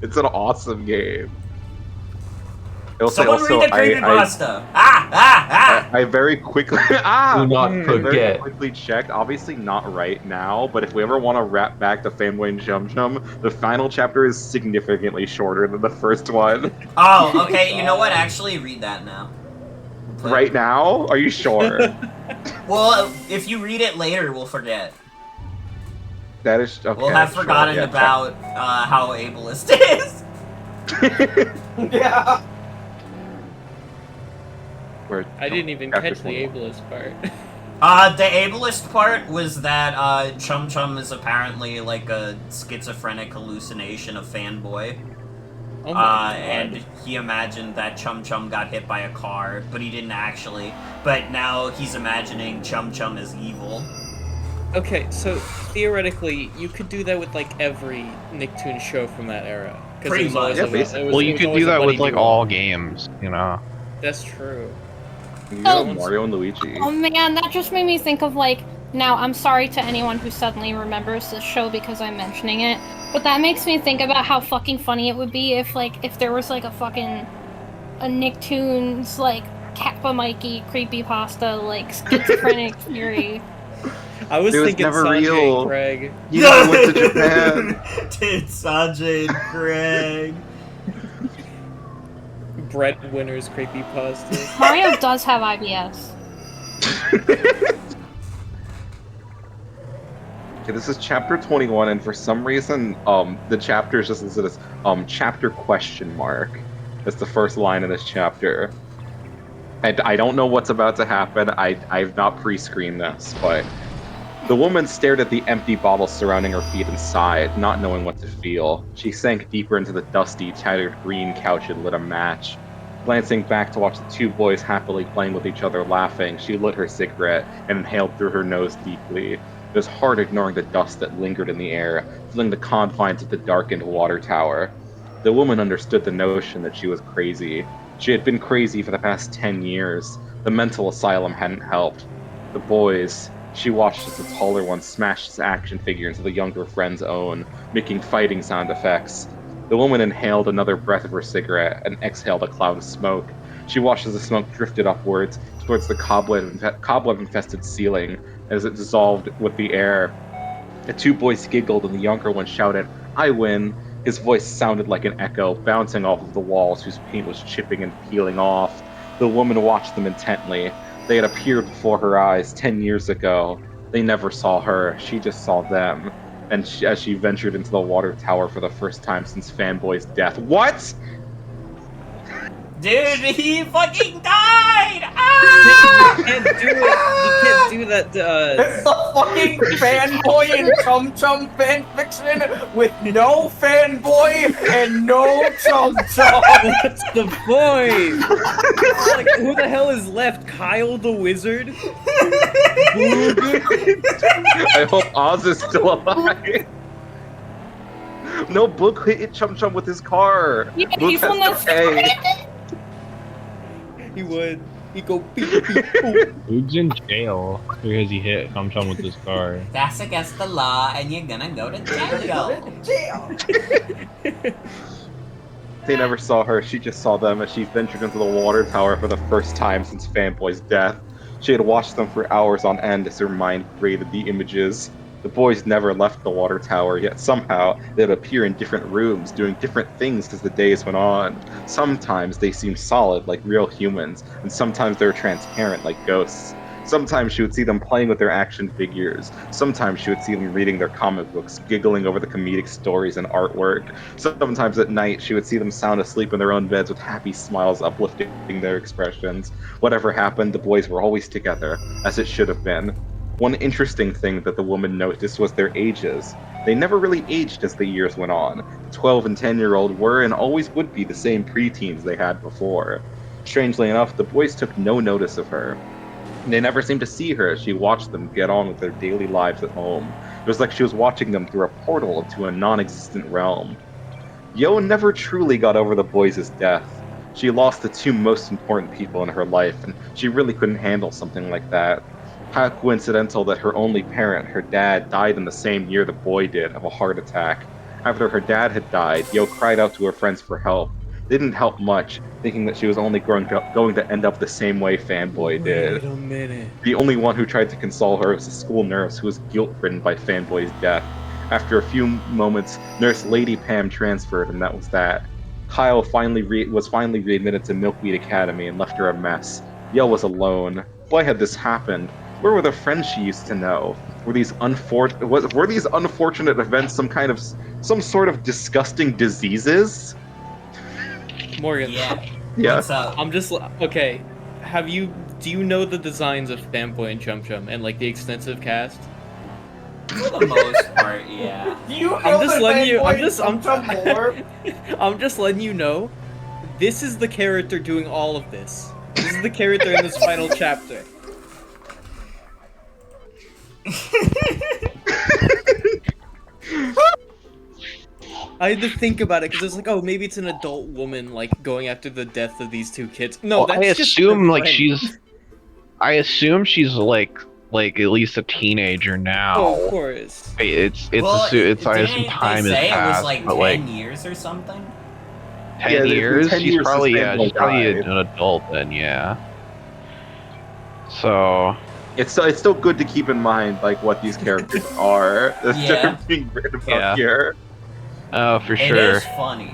It's an awesome game. I will say Someone also, read the Creepypasta! Ah! I very quickly Do not very forget. quickly checked. Obviously not right now, but if we ever want to wrap back to Fanboy and Chum Chum, the final chapter is significantly shorter than the first one. Oh, okay, you know what? Actually, read that now. Right now? Are you sure? Well, if you read it later, we'll forget. That is okay. We'll have sure, forgotten yeah, about how ableist it is. Yeah. Where- I didn't even Chapter catch the 21. ableist part. The ableist part was that Chum Chum is apparently like a schizophrenic hallucination of Fanboy. Oh my God. And he imagined that Chum Chum got hit by a car, but he didn't actually. But now he's imagining Chum Chum is evil. Okay, so theoretically, you could do that with like every Nicktoons show from that era. 'Cause Pretty it was always much. a- Yeah, basically. it was- well, it you was could always do a that buddy with like duo. all games, you know. That's true. You Oh. know, Mario and Luigi. Oh man, that just made me think of like. Now, I'm sorry to anyone who suddenly remembers this show because I'm mentioning it, but that makes me think about how fucking funny it would be if there was like a Nicktoons like Kappa Mikey creepypasta like schizophrenic theory. I was It was thinking never Sanjay real. and Craig. You never went to Japan. It's Sanjay and Craig. Breadwinners creepypasta. Mario does have IBS. Okay, this is chapter 21, and for some reason, the chapter is just listed as chapter question mark. That's the first line of this chapter. And I don't know what's about to happen. I've not pre-screened this, but the woman stared at the empty bottles surrounding her feet and sighed, not knowing what to feel. She sank deeper into the dusty, tattered green couch and lit a match. Glancing back to watch the two boys happily playing with each other laughing, she lit her cigarette and inhaled through her nose deeply. It was hard ignoring the dust that lingered in the air, filling the confines of the darkened water tower. The woman understood the notion that she was crazy. She had been crazy for the past 10 years. The mental asylum hadn't helped. The boys, she watched as the taller one smashed his action figure into the younger friend's own, making fighting sound effects. The woman inhaled another breath of her cigarette and exhaled a cloud of smoke. She watched as the smoke drifted upwards towards the cobweb-infested ceiling as it dissolved with the air. The two boys giggled and the younger one shouted, "I win!" His voice sounded like an echo, bouncing off of the walls whose paint was chipping and peeling off. The woman watched them intently. They had appeared before her eyes 10 years ago. They never saw her, she just saw them. And as she ventured into the water tower for the first time since Fanboy's death. What?! Dude, he fucking died! Ah! You can't do it. You can't do that to It's the fucking Fanboy and Chum Chum fanfiction with no Fanboy and no Chum Chum! That's the point! Like, who the hell is left? Kyle the Wizard? I hope Oz is still alive. No, Boog hit Chum Chum with his car. Yeah, Boog he's has on to this. pay. He would. He go beep beep boop. Boog's in jail because he hit Chum Chum with his car. That's against the law, and you're gonna go to jail. They never saw her, she just saw them as she ventured into the water tower for the first time since Fanboy's death. She had watched them for hours on end as her mind created the images. The boys never left the water tower, yet somehow they'd appear in different rooms, doing different things as the days went on. Sometimes they seemed solid, like real humans, and sometimes they were transparent, like ghosts. Sometimes she would see them playing with their action figures. Sometimes she would see them reading their comic books, giggling over the comedic stories and artwork. Sometimes at night, she would see them sound asleep in their own beds with happy smiles uplifting their expressions. Whatever happened, the boys were always together, as it should have been. One interesting thing that the woman noticed was their ages. They never really aged as the years went on. The 12 and 10-year-old were and always would be the same preteens they had before. Strangely enough, the boys took no notice of her. They never seemed to see her as she watched them get on with their daily lives at home. It was like she was watching them through a portal into a non-existent realm. Yo never truly got over the boys' death. She lost the two most important people in her life, and she really couldn't handle something like that. How coincidental that her only parent, her dad, died in the same year the boy did of a heart attack. After her dad had died, Yo cried out to her friends for help. They didn't help much, thinking that she was only going to end up the same way Fanboy did. Wait a minute. The only one who tried to console her was a school nurse who was guilt-ridden by Fanboy's death. After a few moments, Nurse Lady Pam transferred, and that was that. Kyle was finally readmitted to Milkweed Academy and left her a mess. Yo was alone. Why had this happened? Where were the friends she used to know? Were these unfortunate events some sort of disgusting diseases? Morgan. Yeah. Yeah. What's up? I'm just okay. Do you know the designs of Fanboy and Chum Chum and like the extensive cast? For the most part, yeah. Do you know I'm just the letting you. Fanboy I'm just. and Chum Chum lore? I'm just letting you know. This is the character doing all of this. This is the character in this final chapter. I had to think about it because it's like, oh, maybe it's an adult woman like going after the death of these two kids. No, Well, that's I just assume her like friend. I assume she's like at least a teenager now. Oh, of course. It's Well, I assume didn't time they has say passed, it was like but 10 like years or something? 10 Yeah, years. 10 She's years probably since yeah, Fanboy she's probably died. an adult then, yeah. So It's still good to keep in mind like what these characters are. That's Yeah. being written about Yeah. here. oh for It sure. is funny.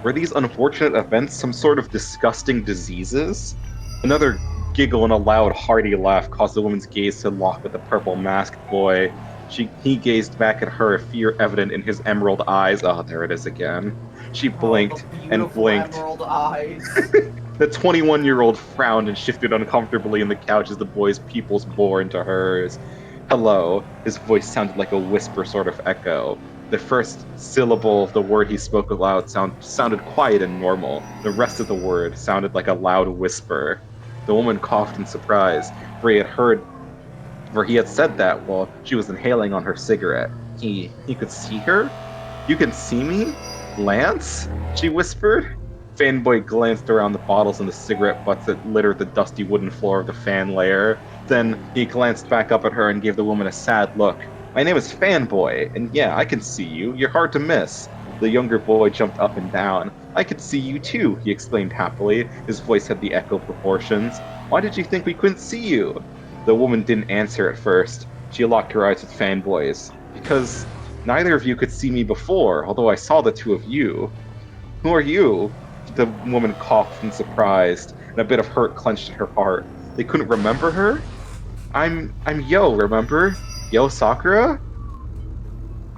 Were these unfortunate events some sort of disgusting diseases? Another giggle and a loud, hearty laugh caused the woman's gaze to lock with the purple-masked boy. He gazed back at her, fear evident in his emerald eyes. Oh, there it is again. She blinked Oh, the and beautiful blinked. Emerald eyes. The 21-year-old frowned and shifted uncomfortably in the couch as the boy's pupils bore into hers. Hello. His voice sounded like a whisper sort of echo. The first syllable of the word he spoke aloud sounded quiet and normal. The rest of the word sounded like a loud whisper. The woman coughed in surprise, for For he had said that while she was inhaling on her cigarette. He could see her? You can see me? Lance? She whispered. Fanboy glanced around the bottles and the cigarette butts that littered the dusty wooden floor of the fan lair. Then he glanced back up at her and gave the woman a sad look. My name is Fanboy, and yeah, I can see you. You're hard to miss. The younger boy jumped up and down. I could see you too, he exclaimed happily. His voice had the echo proportions. Why did you think we couldn't see you? The woman didn't answer at first. She locked her eyes with Fanboy's. Because neither of you could see me before, although I saw the two of you. Who are you? The woman coughed in surprise, and a bit of hurt clenched in her heart. They couldn't remember her? I'm Yo, remember? Yo Sakura?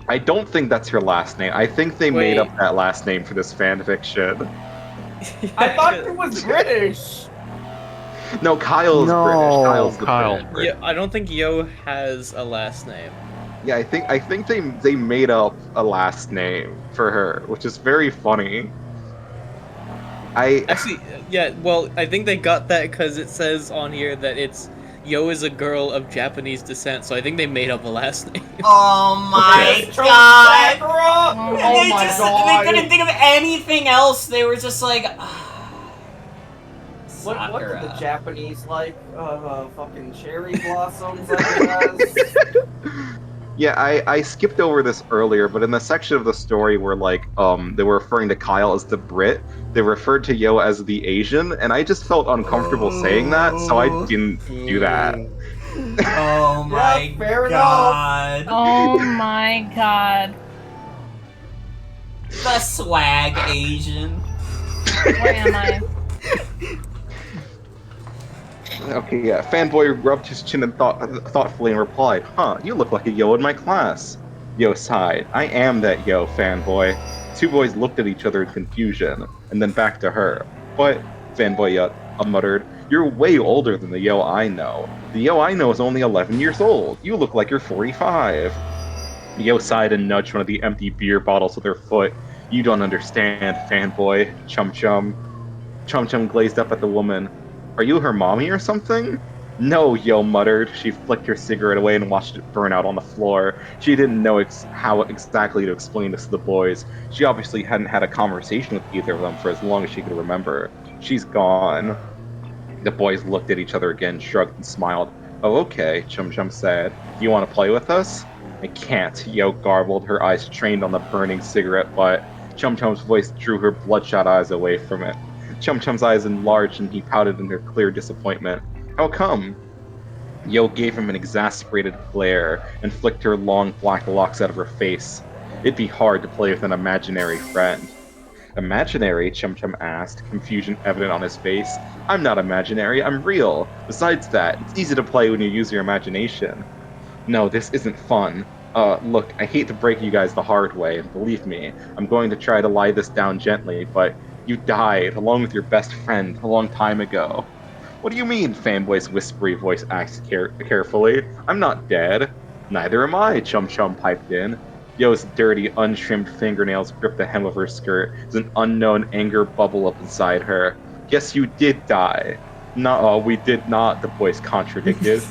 I don't think that's her last name. I think they made up that last name for this fanfiction. I thought it was British. No, Kyle's British. Kyle's the Kyle. British. Yeah, I don't think Yo has a last name. Yeah, I think they made up a last name for her, which is very funny. Actually, yeah, well, I think they got that because it says on here that it's Yo is a girl of Japanese descent, so I think they made up a last name. Oh my Yes, god! Sakura! And Oh they my just god! they couldn't think of anything else. They were just like, What did the Sakura. Japanese like? Fucking cherry blossoms, I guess. Yeah, I skipped over this earlier, but in the section of the story where they were referring to Kyle as the Brit, they referred to Yo as the Asian, and I just felt uncomfortable saying that, so I didn't do that. Oh my Yeah, fair god. Oh my god. The swag Asian. Where am I? Okay, yeah. Fanboy rubbed his chin and thoughtfully and replied, "Huh, you look like a Yo in my class." Yo sighed. "I am that Yo, Fanboy." Two boys looked at each other in confusion, and then back to her. "But," Fanboy muttered, "you're way older than the Yo I know. The Yo I know is only 11 years old. You look like you're 45. Yo sighed and nudged one of the empty beer bottles with her foot. "You don't understand, Fanboy." Chum Chum. Chum Chum glazed up at the woman. "Are you her mommy or something?" "No," Yo muttered. She flicked her cigarette away and watched it burn out on the floor. She didn't know how exactly to explain this to the boys. She obviously hadn't had a conversation with either of them for as long as she could remember. "She's gone." The boys looked at each other again, shrugged, and smiled. "Oh, okay," Chum Chum said. "Do you want to play with us?" "I can't," Yo garbled, her eyes trained on the burning cigarette butt. Chum Chum's voice drew her bloodshot eyes away from it. Chum Chum's eyes enlarged and he pouted in her clear disappointment. "How come?" Yo gave him an exasperated glare and flicked her long black locks out of her face. "It'd be hard to play with an imaginary friend." "Imaginary?" Chum Chum asked, confusion evident on his face. "I'm not imaginary, I'm real. Besides that, it's easy to play when you use your imagination." "No, this isn't fun. Look, I hate to break you guys the hard way, and believe me, I'm going to try to lie this down gently, but you died, along with your best friend, a long time ago." "What do you mean?" Fanboy's whispery voice asked carefully. "I'm not dead." "Neither am I," Chum Chum piped in. Yo's dirty, untrimmed fingernails gripped the hem of her skirt as an unknown anger bubbled up inside her. "Yes, you did die." "Nuh-uh, we did not," the voice contradicted.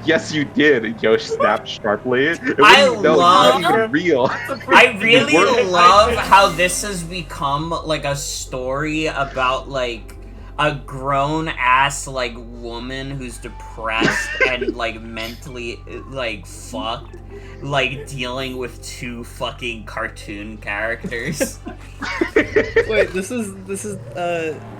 "Yes, you did," Yo snapped sharply. I You're love- not even real. I really We're- love how this has become like a story about like a grown ass like woman who's depressed and like mentally like fucked, like dealing with two fucking cartoon characters. Wait, this is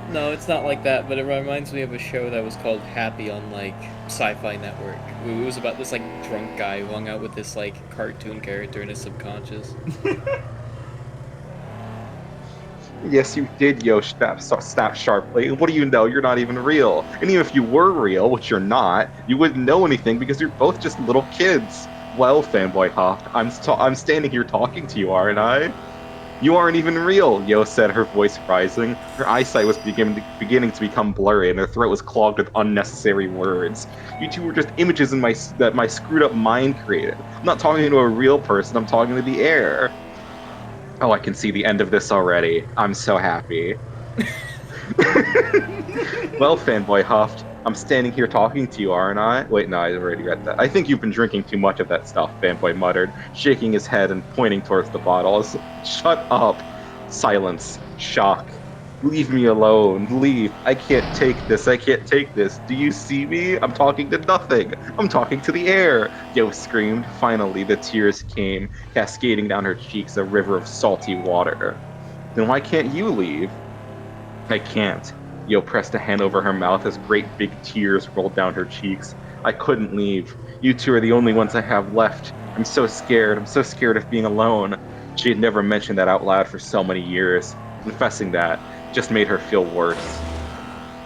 no, it's not like that, but it reminds me of a show that was called Happy on like Sci-Fi Network. It was about this like drunk guy who hung out with this like cartoon character in his subconscious. "Yes, you did," Yo snapped sharply. "What do you know? You're not even real. And even if you were real, which you're not, you wouldn't know anything because you're both just little kids." "Well," Fanboy hopped, I'm standing here talking to you, aren't I?" "You aren't even real," Yo said, her voice rising. Her eyesight was beginning to become blurry, and her throat was clogged with unnecessary words. "You two were just images that my screwed up mind created. I'm not talking to a real person, I'm talking to the air." "Oh, I can see the end of this already. I'm so happy." Well, fanboy huffed, I'm standing here talking to you, aren't I? Wait, no, I already read that. I think you've been drinking too much of that stuff, fanboy muttered, shaking his head and pointing towards the bottles. Shut up. Silence. Shock. Leave me alone. Leave. I can't take this. I can't take this. Do you see me? I'm talking to nothing. I'm talking to the air. Yo screamed. Finally, the tears came, cascading down her cheeks, a river of salty water. Then why can't you leave? I can't. Yo pressed a hand over her mouth as great big tears rolled down her cheeks. I couldn't leave. You two are the only ones I have left. I'm so scared. I'm so scared of being alone. She had never mentioned that out loud for so many years. Confessing that just made her feel worse.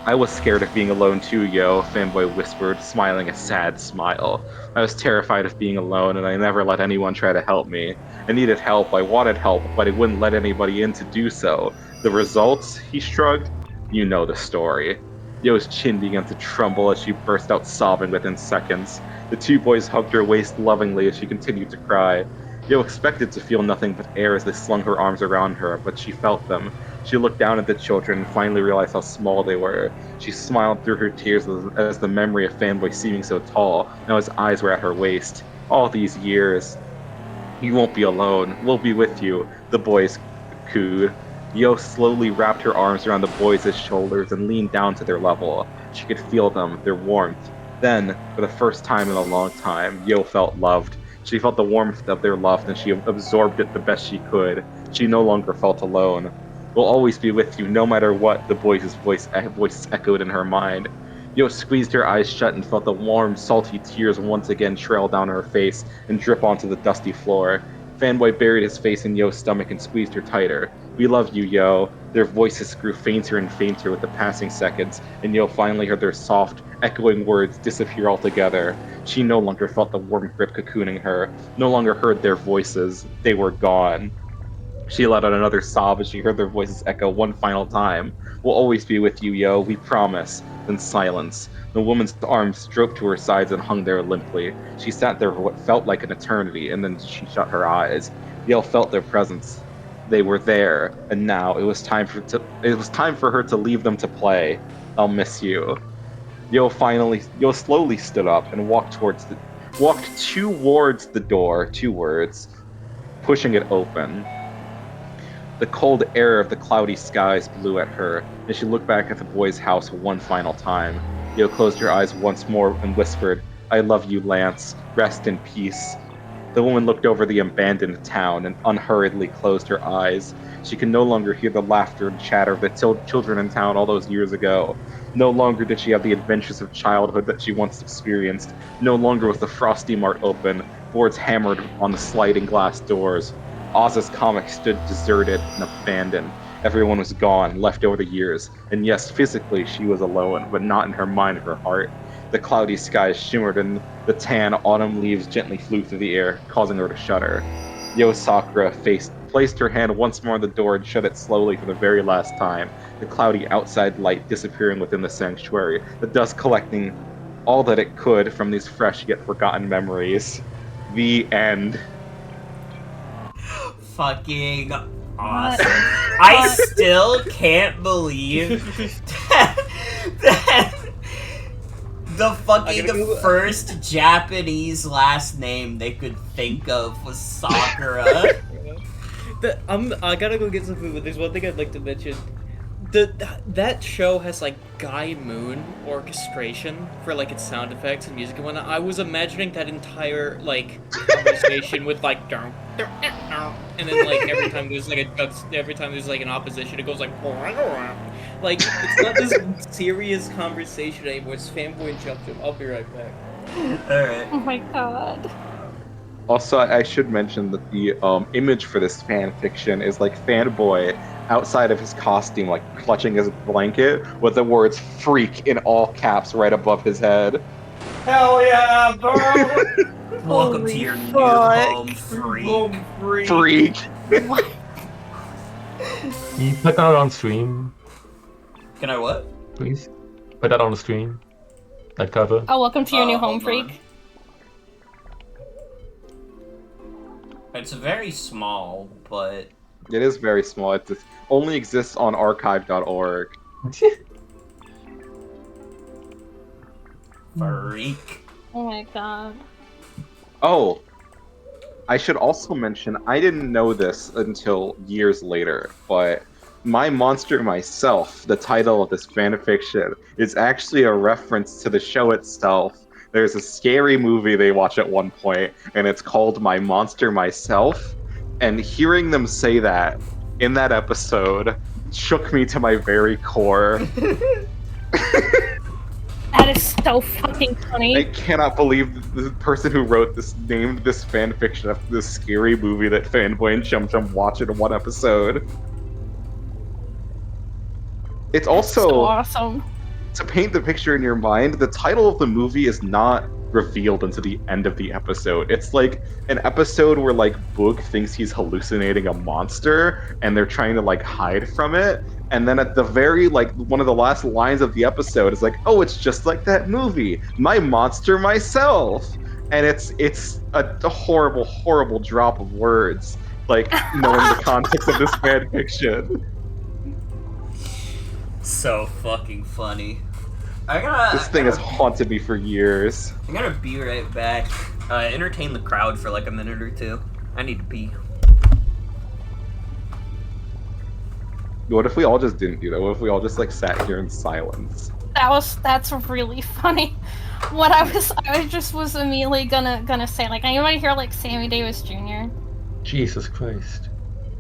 I was scared of being alone too, yo, fanboy whispered, smiling a sad smile. I was terrified of being alone, and I never let anyone try to help me. I needed help, I wanted help, but I wouldn't let anybody in to do so. The results? He shrugged. You know the story. Yo's chin began to tremble as she burst out sobbing within seconds. The two boys hugged her waist lovingly as she continued to cry. Yo expected to feel nothing but air as they slung her arms around her, but she felt them. She looked down at the children and finally realized how small they were. She smiled through her tears as the memory of Fanboy seeming so tall, now his eyes were at her waist. All these years. You won't be alone. We'll be with you, the boys cooed. Yo slowly wrapped her arms around the boys' shoulders and leaned down to their level. She could feel them, their warmth. Then, for the first time in a long time, Yo felt loved. She felt the warmth of their love and she absorbed it the best she could. She no longer felt alone. We'll always be with you, no matter what, the boys' voice echoed in her mind. Yo squeezed her eyes shut and felt the warm, salty tears once again trail down her face and drip onto the dusty floor. Fanboy buried his face in Yo's stomach and squeezed her tighter. We love you, Yo. Their voices grew fainter and fainter with the passing seconds, and Yo finally heard their soft, echoing words disappear altogether. She no longer felt the warm grip cocooning her, no longer heard their voices. They were gone. She let out another sob as she heard their voices echo one final time. We'll always be with you, Yo, we promise. Then silence. The woman's arms draped to her sides and hung there limply. She sat there for what felt like an eternity, and then she shut her eyes. Yo felt their presence. They were there, and now it was time for her to leave them to play. I'll miss you. Yo slowly stood up and walked towards the door, 2 words, pushing it open. The cold air of the cloudy skies blew at her, and she looked back at the boys' house one final time. Yo closed her eyes once more and whispered, I love you, Lance. Rest in peace. The woman looked over the abandoned town and unhurriedly closed her eyes. She could no longer hear the laughter and chatter of the children in town all those years ago. No longer did she have the adventures of childhood that she once experienced. No longer was the Frosty Mart open, boards hammered on the sliding glass doors. Oz's comic stood deserted and abandoned. Everyone was gone, left over the years. And yes, physically she was alone, but not in her mind or her heart. The cloudy skies shimmered and the tan autumn leaves gently flew through the air, causing her to shudder. Yo Sakura placed her hand once more on the door and shut it slowly for the very last time, the cloudy outside light disappearing within the sanctuary, the dust collecting all that it could from these fresh yet forgotten memories. The end. Fucking awesome. I still can't believe that the fucking first Japanese last name they could think of was Sakura. I gotta go get some food, but there's one thing I'd like to mention. That show has like Guy Moon orchestration for like its sound effects and music and whatnot. I was imagining that entire like conversation with like and then like every time there's like an opposition, it goes like it's not this serious conversation anymore. It's fanboy and chum. I'll be right back. All right. Oh my god. Also, I should mention that the image for this fan fiction is like Fanboy outside of his costume, like clutching his blanket with the words "freak" in all caps right above his head. Hell yeah, bro! Welcome to your new home, freak. Freak. Can you put that on stream, Can I what? please? Put that on the stream. That cover. Oh, welcome to your new hold home, on. freak. It's very small, but It is very small. It only exists on archive.org. Freak. Oh my god. Oh, I should also mention, I didn't know this until years later, but My Monster Myself, the title of this fanfiction, is actually a reference to the show itself. There's a scary movie they watch at one point, and it's called My Monster Myself. And hearing them say that in that episode shook me to my very core. That is so fucking I funny. cannot believe the person who wrote this named this fanfiction after this scary movie that Fanboy and Chum Chum watch in one episode. It's also So awesome. to paint the picture in your mind, the title of the movie is not revealed until the end of the episode. It's like an episode where like Boog thinks he's hallucinating a monster and they're trying to like hide from it. And then at the very like one of the last lines of the episode is like, "Oh, it's just like that movie, My Monster Myself." And it's a horrible, horrible drop of words, like knowing the context of this fan fiction. So fucking funny. This thing has haunted me for years. I'm gonna be right back. Entertain the crowd for like a minute or two. I need to pee. What if we all just didn't do that? What if we all just like sat here in silence? That's really funny. What I was immediately gonna say, like, anybody here like Sammy Davis Jr.? Jesus Christ.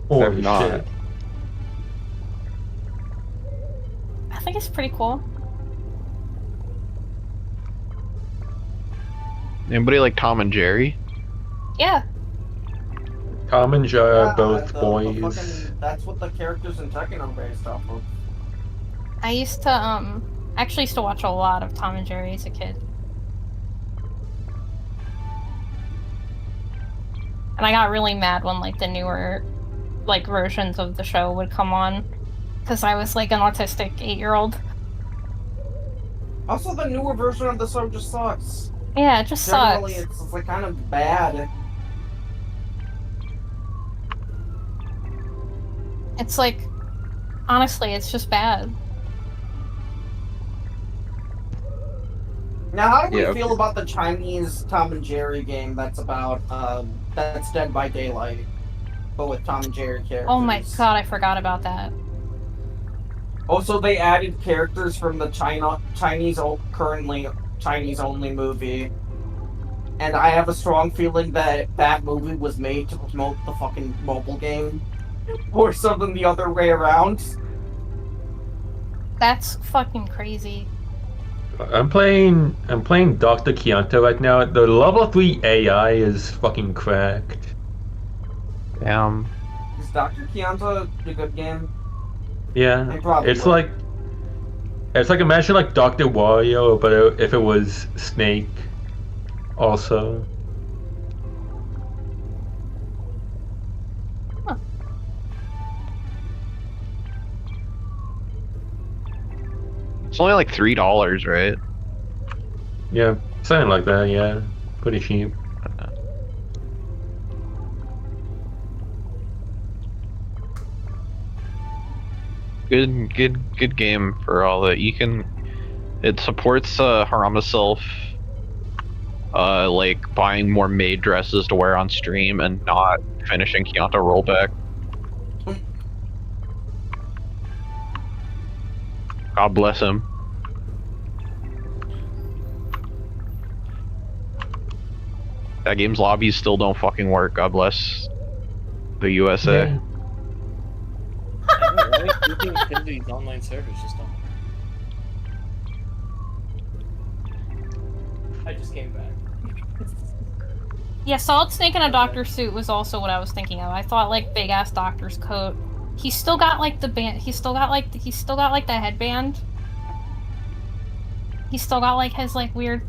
They're Holy not. shit. I think it's pretty cool. Anybody like Tom and Jerry? Yeah. Tom and Jerry are both the boys. fucking, that's what the characters in Tekken are based off of. I used to actually used to watch a lot of Tom and Jerry as a kid. And I got really mad when like the newer like versions of the show would come on because I was like an autistic 8-year-old. Also, the newer version of the show just sucks. Yeah, it just Generally, sucks. it's like kind of bad. It's like, honestly, it's just bad. Now, how do we Yeah, feel okay. about the Chinese Tom and Jerry game that's about, that's Dead by Daylight, but with Tom and Jerry characters? Oh my god, I forgot about that. Also, they added characters from the currently Chinese-only movie. And I have a strong feeling that that movie was made to promote the fucking mobile game. Or something the other way around. That's fucking crazy. I'm playing Dr. Chianto right now. The level 3 AI is fucking cracked. Damn. Is Dr. Chianto a good game? Yeah. It probably It's would. like imagine like Dr. Wario, but if it was Snake also. It's only like $3, right? Yeah, something like that, yeah. Pretty cheap. Good game for all that. You can. It supports Harama Self, like buying more maid dresses to wear on stream and not finishing Kyoto rollback. God bless him. That game's lobbies still don't fucking work. God bless the USA. Yeah. I don't know, why these online servers just don't work. I just came back. Yeah, Solid Snake in a doctor suit was also what I was thinking of. I thought like big ass doctor's coat. He's still got like the band. He's still got like the headband. He's still got like his like weird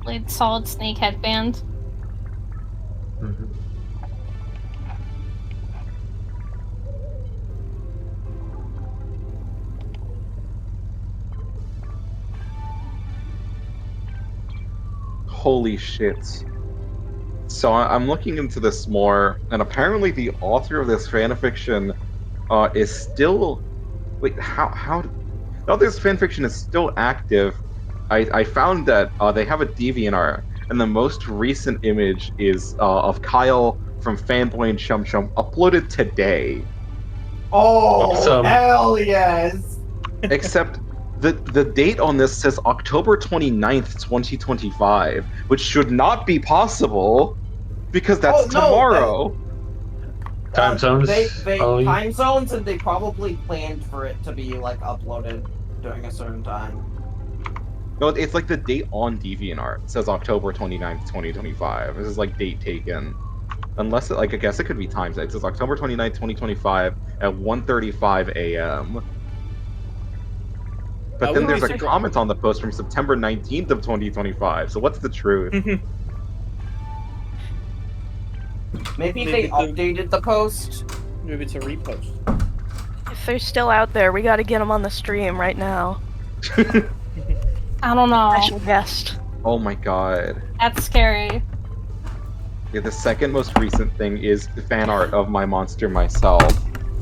like Solid Snake headband. Mhm. Holy shit. So I'm looking into this more, and apparently the author of this fanfiction is still... Wait, how... Though this fanfiction is still active, I found that they have a DeviantArt, and the most recent image is of Kyle from Fanboy and Chum Chum uploaded today. Oh, Awesome. hell yes! Except the date on this says October 29th, 2025, which should not be possible because that's tomorrow. Time zones. They Ollie? time zones, and they probably planned for it to be like uploaded during a certain time. No, it's like the date on DeviantArt. It says October 29th, 2025. This is like date taken. Unless, I guess it could be times. It says October 29th, 2025 at 1:35 a.m. But then there's a comment on the post from September 19th of 2025. So what's the truth? Maybe they updated the post. Maybe it's a repost. If they're still out there, we gotta get them on the stream right now. I don't know. Special guest. Oh my god. That's scary. Yeah, the second most recent thing is fan art of my monster myself.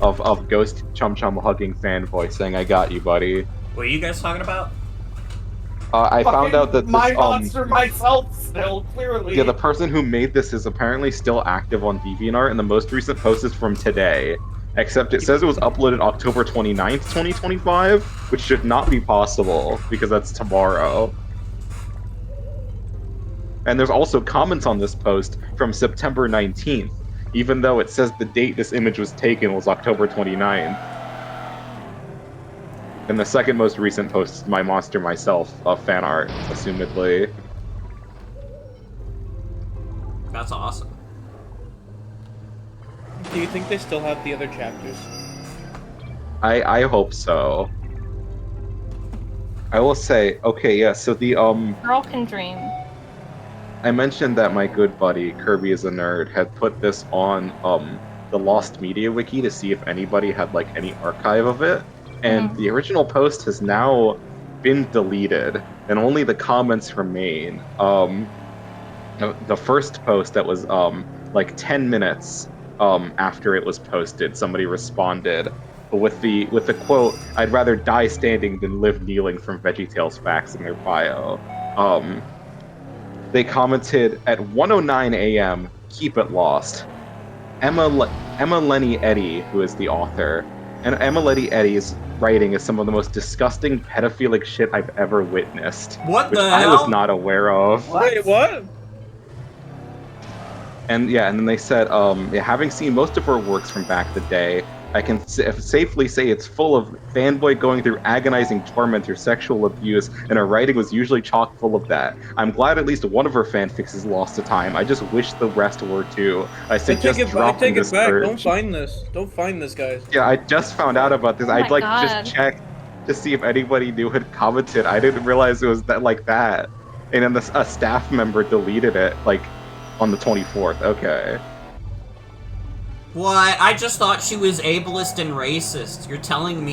Of Ghost Chum Chum hugging fanboy saying, "I got you, buddy." What are you guys talking about? I found out that this, my monster myself still, clearly. Yeah, the person who made this is apparently still active on DeviantArt, and the most recent post is from today. Except it says it was uploaded October 29th, 2025, which should not be possible, because that's tomorrow. And there's also comments on this post from September 19th, even though it says the date this image was taken was October 29th. And the second most recent post is my monster myself, fan art, assumedly. That's awesome. Do you think they still have the other chapters? I hope so. I will say, okay, yeah, so the, Girl can dream. I mentioned that my good buddy, Kirby is a Nerd, had put this on, the Lost Media Wiki to see if anybody had, like, any archive of it. And the original post has now been deleted, and only the comments remain. The first post that was, like 10 minutes, after it was posted, somebody responded with the quote, "I'd rather die standing than live kneeling," from VeggieTales facts in their bio. They commented at 1:09 a.m., "Keep it lost." Emma Lenny Eddy, who is the author, and Emma Lenny Eddy's writing is some of the most disgusting pedophilic shit I've ever witnessed. What which the I hell? was not aware of. Wait, what? And yeah, and then they said, yeah, having seen most of her works from back the day, I can safely say it's full of fanboy going through agonizing torment through sexual abuse, and her writing was usually chock full of that. I'm glad at least one of her fanfics is lost to time. I just wish the rest were too. I suggest dropping this back. urge. Don't find this. Don't find this, guys. Yeah, I just found out about this. Oh I'd my like God. just check to see if anybody new had commented. I didn't realize it was that like that. And then a staff member deleted it like on the 24th. Okay. What? I just thought she was ableist and racist. You're telling me?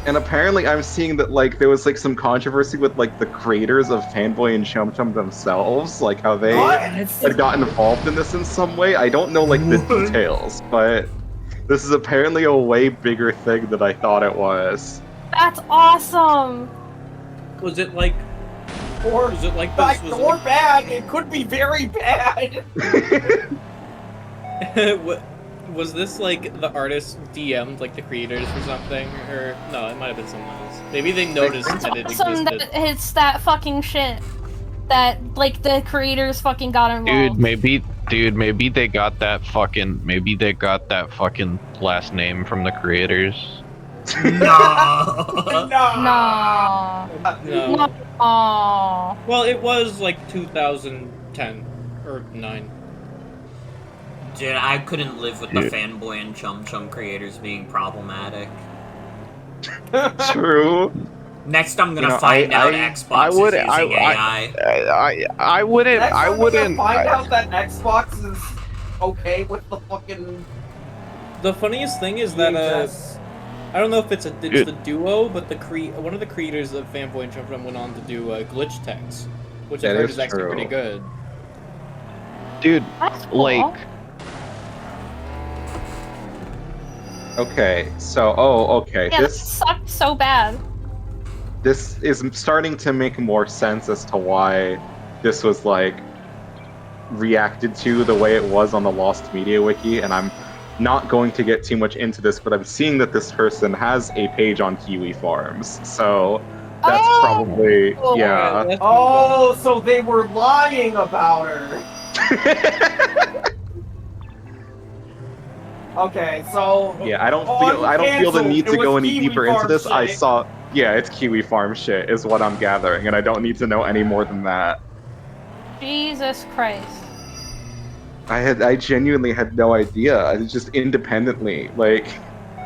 And apparently I'm seeing that like there was like some controversy with like the creators of Fanboy and Chum Chum themselves, like how they had gotten involved in this in some way. I don't know like the details, but this is apparently a way bigger thing than I thought it was. That's awesome. Was it like? Or Was it like this? Was it or like... bad. It could be very bad. Was this like the artist DM'd like the creators or something? Or no, it might have been someone else. Maybe they noticed that it Awesome existed. that it's that fucking shit that like the creators fucking got involved. Maybe they got that fucking last name from the creators. No. No. No. Oh. Well, it was like 2010 or 9. Dude, I couldn't live with the Dude. Fanboy and Chum Chum creators being problematic. True. Next, I'm gonna You know, find out I Xbox would- is using AI. I wouldn't. Next I time we're gonna wouldn't. find out that Xbox is okay with the fucking. The funniest thing is that VHS. I don't know if it's the Dude. duo, but one of the creators of Fanboy and Chum Chum went on to do glitch text, which I That heard is is actually true. pretty good. Dude, That's cool. like, Okay, so okay. Yeah, that sucked so bad. This is starting to make more sense as to why this was like reacted to the way it was on the Lost Media Wiki, and I'm not going to get too much into this, but I'm seeing that this person has a page on Kiwi Farms, so that's probably yeah. Alright, Oh, so they were lying about her. Okay, so Yeah, I don't Oh, feel the canceled. need It to go was any Kiwi deeper into Farm this. I shit. saw it's Kiwi Farm shit is what I'm gathering, and I don't need to know any more than that. Jesus Christ. I genuinely had no idea. I was just independently, like,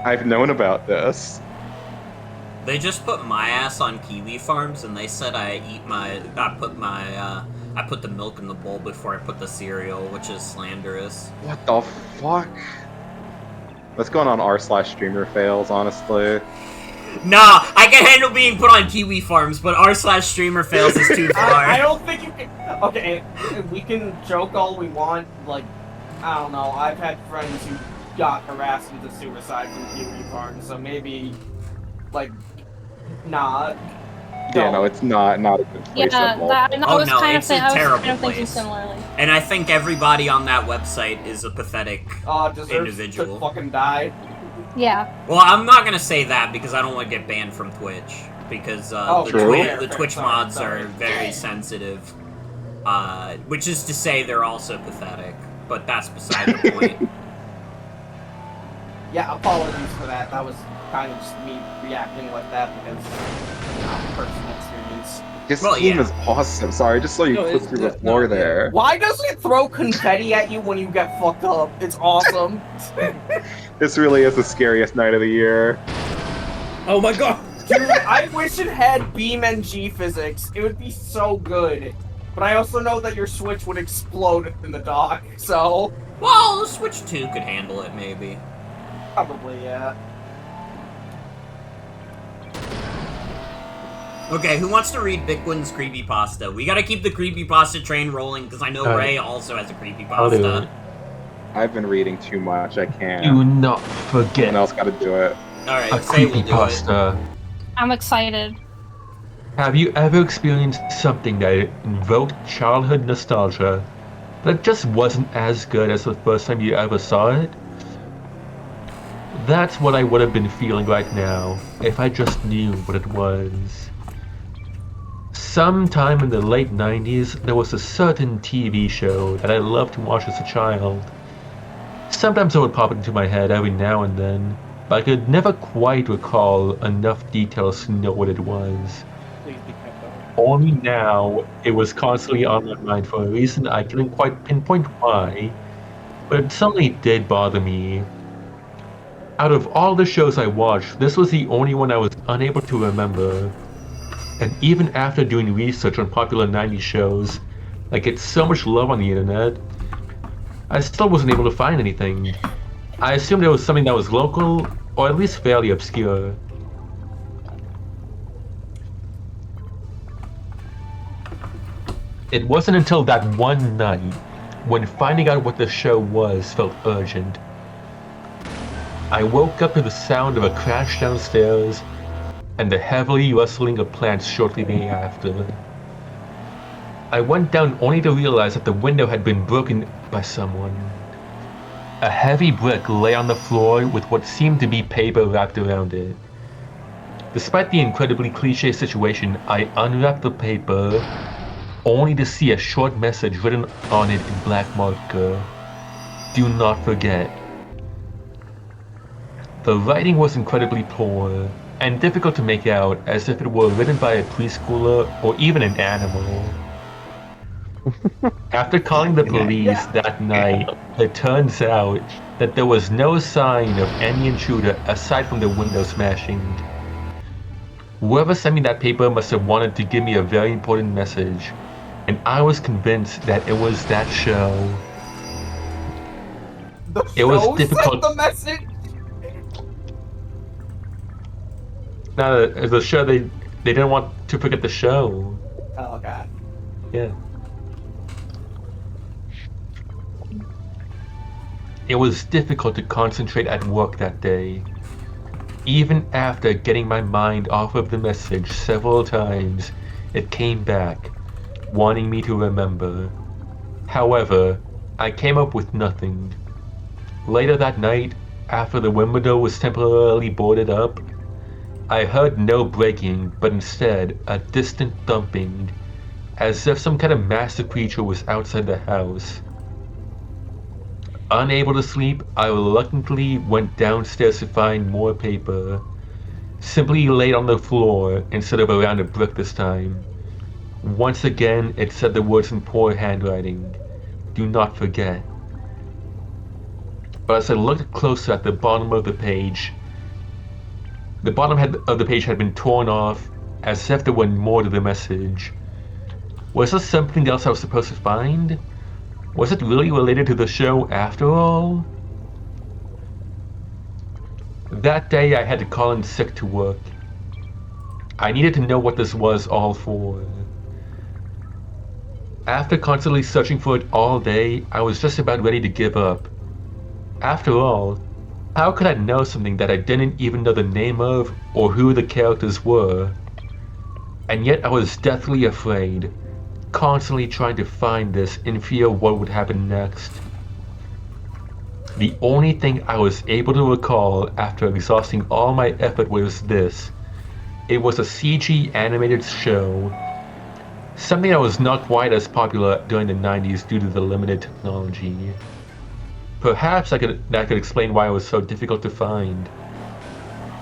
I've known about this. They just put my ass on Kiwi Farms, and they said I put the milk in the bowl before I put the cereal, which is slanderous. What the fuck? What's going on r/streamer fails, honestly? Nah, I can handle being put on Kiwi Farms, but r/streamer fails is too far. I don't think you can. Okay, we can joke all we want. Like, I don't know. I've had friends who got harassed into suicide from Kiwi Farm, so maybe, like, nah. Yeah, no, it's not a good place Yeah, at all. I Oh, was no, kind of it's a I was terrible kind of thinking place. similarly. And I think everybody on that website is a pathetic Deserves individual. to fucking die. Yeah. Well, I'm not gonna say that because I don't want to get banned from Twitch. Because the fair, Twitch sorry, mods sorry. are very sensitive. Which is to say they're also pathetic. But that's beside the point. Yeah, apologies for that. That was kind of just me reacting like that because personal experience. This Well, game yeah. is awesome. Sorry, I just saw you No, click it's- through the no, floor yeah. there. Why does it throw confetti at you when you get fucked up? It's awesome. This really is the scariest night of the year. Oh my god! Dude, I wish it had beam and G physics. It would be so good. But I also know that your Switch would explode in the dock, so Well, the Switch 2 could handle it, maybe. probably, yeah. Okay, who wants to read Bigwin's creepypasta? We gotta keep the creepypasta train rolling, because I know Ray also has a I'll do creepypasta. it. I've been reading too much. I can't. Do not forget Someone else got to do it. Alright, a say we'll do it. creepypasta. I'm excited. Have you ever experienced something that invoked childhood nostalgia, but just wasn't as good as the first time you ever saw it? That's what I would have been feeling right now, if I just knew what it was. Sometime in the late 90s, there was a certain TV show that I loved to watch as a child. Sometimes it would pop into my head every now and then, but I could never quite recall enough details to know what it was. Please be kept up. Only now, it was constantly on my mind for a reason I couldn't quite pinpoint why, but it suddenly did bother me. Out of all the shows I watched, this was the only one I was unable to remember. And even after doing research on popular 90s shows, that get so much love on the internet, I still wasn't able to find anything. I assumed it was something that was local, or at least fairly obscure. It wasn't until that one night, when finding out what the show was felt urgent. I woke up to the sound of a crash downstairs, and the heavily rustling of plants shortly thereafter. I went down only to realize that the window had been broken by someone. A heavy brick lay on the floor with what seemed to be paper wrapped around it. Despite the incredibly cliche situation, I unwrapped the paper, only to see a short message written on it in black marker. Do not forget. The writing was incredibly poor, and difficult to make out, as if it were written by a preschooler or even an animal. After calling the police that night, it turns out that there was no sign of any intruder aside from the window smashing. Whoever sent me that paper must have wanted to give me a very important message, and I was convinced that it was that show. The It was show difficult- sent the message? No, the show, they didn't want to forget the show. Oh, God. Yeah. It was difficult to concentrate at work that day. Even after getting my mind off of the message several times, it came back, wanting me to remember. However, I came up with nothing. Later that night, after the window was temporarily boarded up, I heard no breaking, but instead a distant thumping, as if some kind of massive creature was outside the house. Unable to sleep, I reluctantly went downstairs to find more paper. Simply laid on the floor instead of around a brick this time. Once again, it said the words in poor handwriting. Do not forget. But as I looked closer at the bottom of the page, the bottom of the page had been torn off, as if there were more to the message. Was this something else I was supposed to find? Was it really related to the show after all? That day I had to call in sick to work. I needed to know what this was all for. After constantly searching for it all day, I was just about ready to give up. After all, how could I know something that I didn't even know the name of or who the characters were? And yet I was deathly afraid, constantly trying to find this in fear of what would happen next. The only thing I was able to recall after exhausting all my effort was this. It was a CG animated show, something that was not quite as popular during the 90s due to the limited technology. Perhaps that could explain why it was so difficult to find.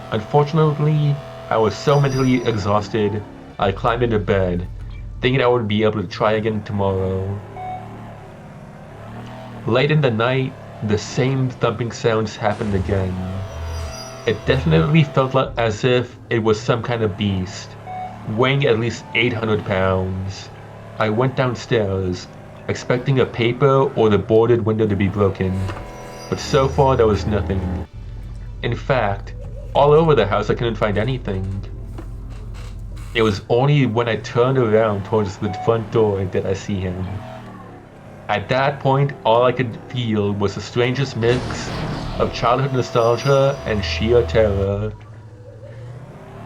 Unfortunately, I was so mentally exhausted, I climbed into bed, thinking I would be able to try again tomorrow. Late in the night, the same thumping sounds happened again. It definitely felt as if it was some kind of beast, weighing at least 800 pounds. I went downstairs, expecting a paper or the boarded window to be broken, but so far there was nothing. In fact, all over the house I couldn't find anything. It was only when I turned around towards the front door that I see him. At that point, all I could feel was the strangest mix of childhood nostalgia and sheer terror.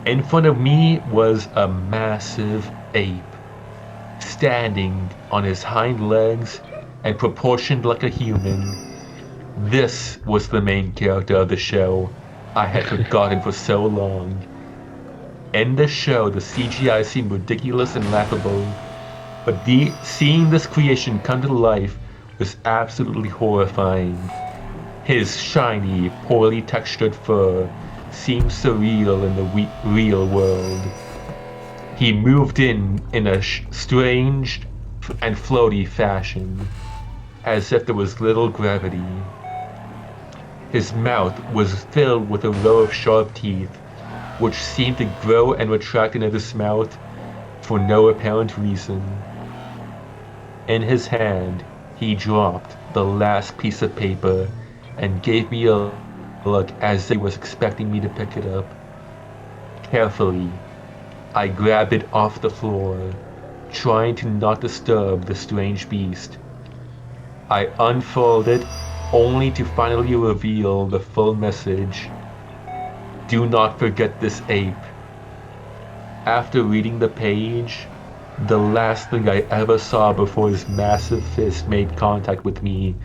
In front of me was a massive ape, standing on his hind legs and proportioned like a human. This was the main character of the show I had forgotten for so long. In the show, the CGI seemed ridiculous and laughable, but seeing this creation come to life was absolutely horrifying. His shiny, poorly textured fur seemed surreal in the real world. He moved in a strange and floaty fashion, as if there was little gravity. His mouth was filled with a row of sharp teeth, which seemed to grow and retract into his mouth for no apparent reason. In his hand, he dropped the last piece of paper and gave me a look as if he was expecting me to pick it up. Carefully, I grabbed it off the floor, trying to not disturb the strange beast. I unfolded it, only to finally reveal the full message. Do not forget this ape. After reading the page, the last thing I ever saw before his massive fist made contact with me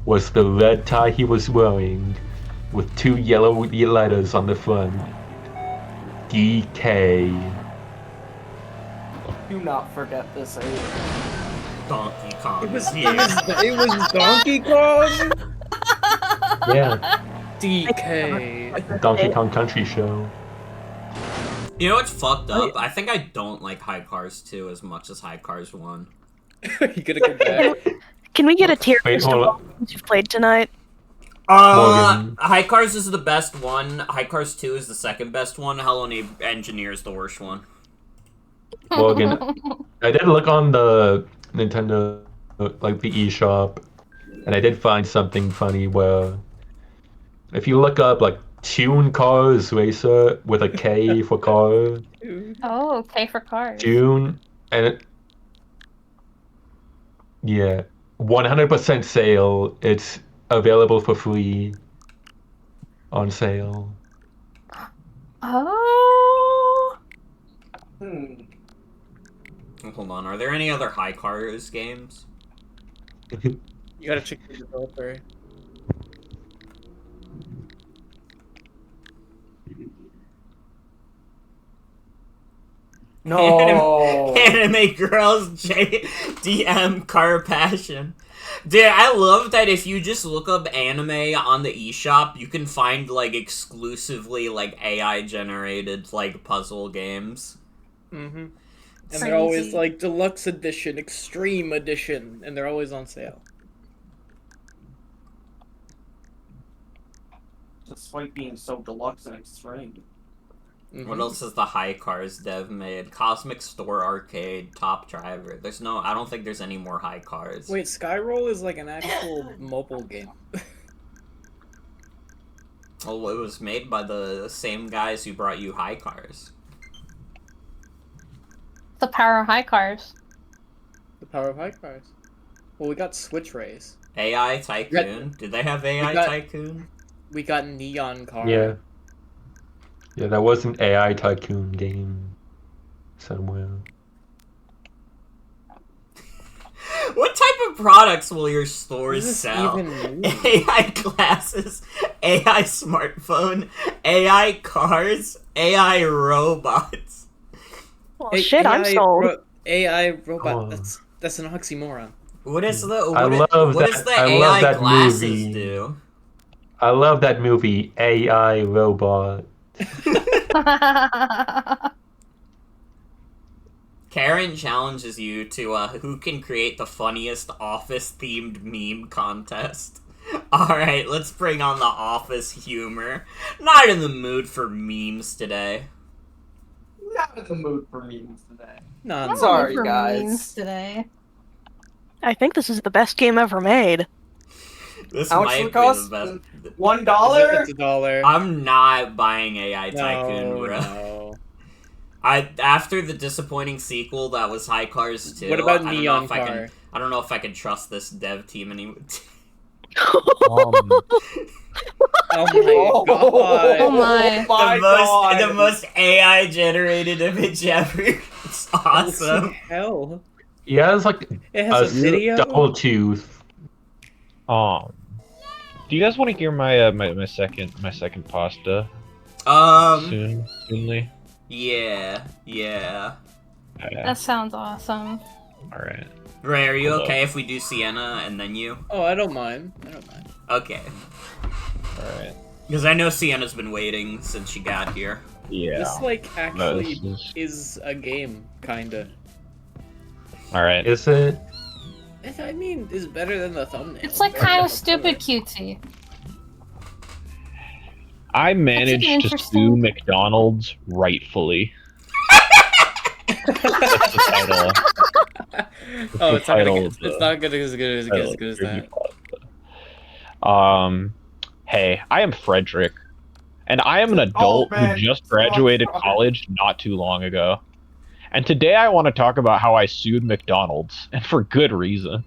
was the red tie he was wearing, with 2 yellow letters on the front. DK. Do not forget this ape. Donkey Kong. It was Donkey Kong? Yeah, DK. Donkey Kong Country Show. You know what's fucked up? I think I don't like High Cars 2 as much as High Cars 1. You gotta go back. Can we get a tier Wait, list of hold all on. the games you've played tonight? Morgan. High Cars is the best one. High Cars 2 is the second best one. Hello Engineer is the worst one. Morgan, I did look on the Nintendo, like the eShop, and I did find something funny where if you look up like Toonkars Racer with a K for car, Oh, okay for cars. Tune, and yeah, 100% sale. It's available for free on sale. Oh. Hold on, are there any other High Cars games? You gotta check the developer. No. Anime girls DM car passion. Dude, I love that if you just look up anime on the eShop, you can find, like, exclusively, like, AI-generated, like, puzzle games. Mm-hmm. And Crazy. they're always like deluxe edition, extreme edition, and they're always on sale. Despite being so deluxe and extreme. Mm-hmm. What else is the High Cars dev made? Cosmic Store Arcade, Top Driver. There's no... I don't think there's any more High Cars. Wait, Skyroll is like an actual mobile game. Well, it was made by the same guys who brought you High Cars. The power of high cars. The power of high cars. Well, we got Switch Race. AI Tycoon? Did they have AI Tycoon? We got Neon Car. Yeah. Yeah, that was an AI Tycoon game somewhere. What type of products will your stores Is this sell? even new? AI glasses, AI smartphone, AI cars, AI robots. Well, shit, I'm sold. AI robot. Oh. That's an oxymoron. What is the I what, love what that- does the I love AI that glasses movie. do? I love that movie, AI Robot. Karen challenges you to who can create the funniest office-themed meme contest. Alright, let's bring on the office humor. Not in the mood for memes today. Not in the mood for memes today. No, Sorry, For guys. memes today. I think this is the best game ever made. This How much might does be it cost? the best. $1? It's $1. I'm not buying AI Tycoon, No, bro. no. After the disappointing sequel that was High Cars 2. What about I don't know Neon if I Car? I don't know if I can trust this dev team anymore. Oh my god. Oh my. my God. The most AI generated image ever. It's awesome. Hell. Yeah, it's like It has a video. double tooth. Do you guys want to hear my my second pasta soonly? Yeah. That sounds awesome. All right. Ray, are you Hold okay if we do Sienna and then you? Oh, I don't mind. Okay. All right. Because I know Sienna's been waiting since she got here. Yeah. This like actually this is a game, kinda. All right. Is it? I mean, it's better than the thumbnail. It's like Better kind than of the stupid thumbnail. cutesy. I managed to interesting. sue McDonald's rightfully. That's the title. Oh, it's not title gonna of get, it's the- not gonna as good as that. Hey, I am Frederick, and I am an adult man. who just graduated Oh, God. college not too long ago. And today I want to talk about how I sued McDonald's, and for good reason.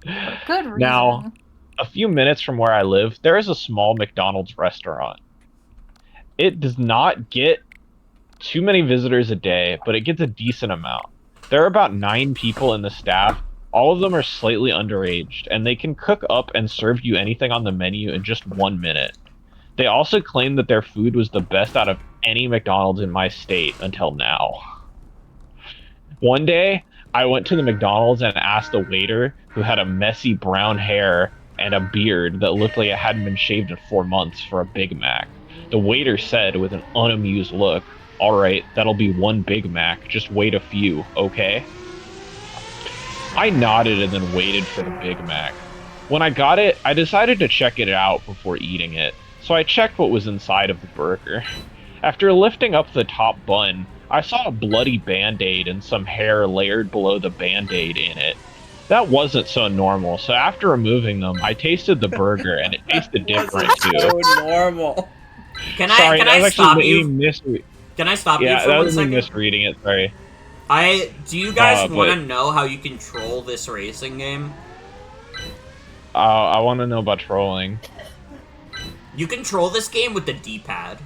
Good reason. Now, a few minutes from where I live, there is a small McDonald's restaurant. It does not get too many visitors a day, but it gets a decent amount. There are about 9 people in the staff. All of them are slightly underaged, and they can cook up and serve you anything on the menu in just 1 minute. They also claim that their food was the best out of any McDonald's in my state until now. One day, I went to the McDonald's and asked the waiter, who had a messy brown hair and a beard that looked like it hadn't been shaved in 4 months, for a Big Mac. The waiter said with an unamused look, "Alright, that'll be 1 Big Mac, just wait a few, okay?" I nodded and then waited for the Big Mac. When I got it, I decided to check it out before eating it, so I checked what was inside of the burger. After lifting up the top bun, I saw a bloody Band-Aid and some hair layered below the Band-Aid in it. That wasn't so normal, so after removing them, I tasted the burger and it tasted different too. So normal. Can Sorry, I that was stop actually you? me Can I stop you Yeah, for that 1 was me second? misreading it, sorry. Do you guys but- want to know how you control this racing game? I want to know about trolling. You control this game with the D-pad.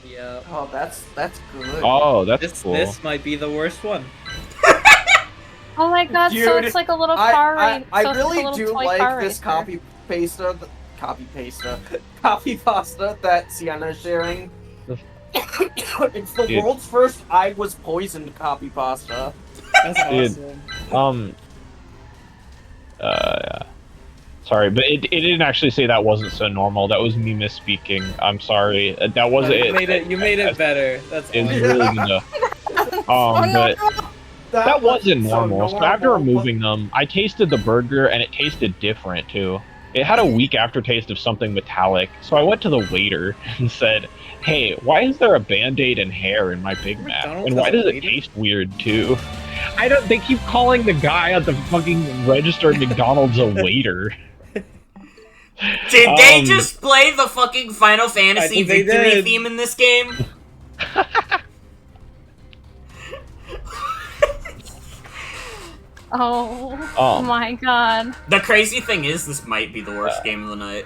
Yeah. Oh, that's good. Oh, that's cool. This might be the worst one. Oh my god, so Dude, it's like a little car race. I So it's really like a little do toy like car this racer. copy pasta that Sienna is sharing. It's the Dude. world's first I was poisoned copy pasta. That's Dude. awesome. Yeah. Sorry, but it didn't actually say that wasn't so normal. That was me misspeaking. I'm sorry. That wasn't it. You made it better. That's It's awesome. really good. But that wasn't normal. So after removing them, I tasted the burger and it tasted different too. It had a weak aftertaste of something metallic. So I went to the waiter and said, "Hey, why is there a Band-Aid and hair in my Big Mac? McDonald's And why has a does it waiter? taste weird too?" I don't. They keep calling the guy at the fucking registered McDonald's a waiter. Did they just play the fucking Final Fantasy think they victory did. theme in this game? Oh my god. The crazy thing is, this might be the worst game of the night.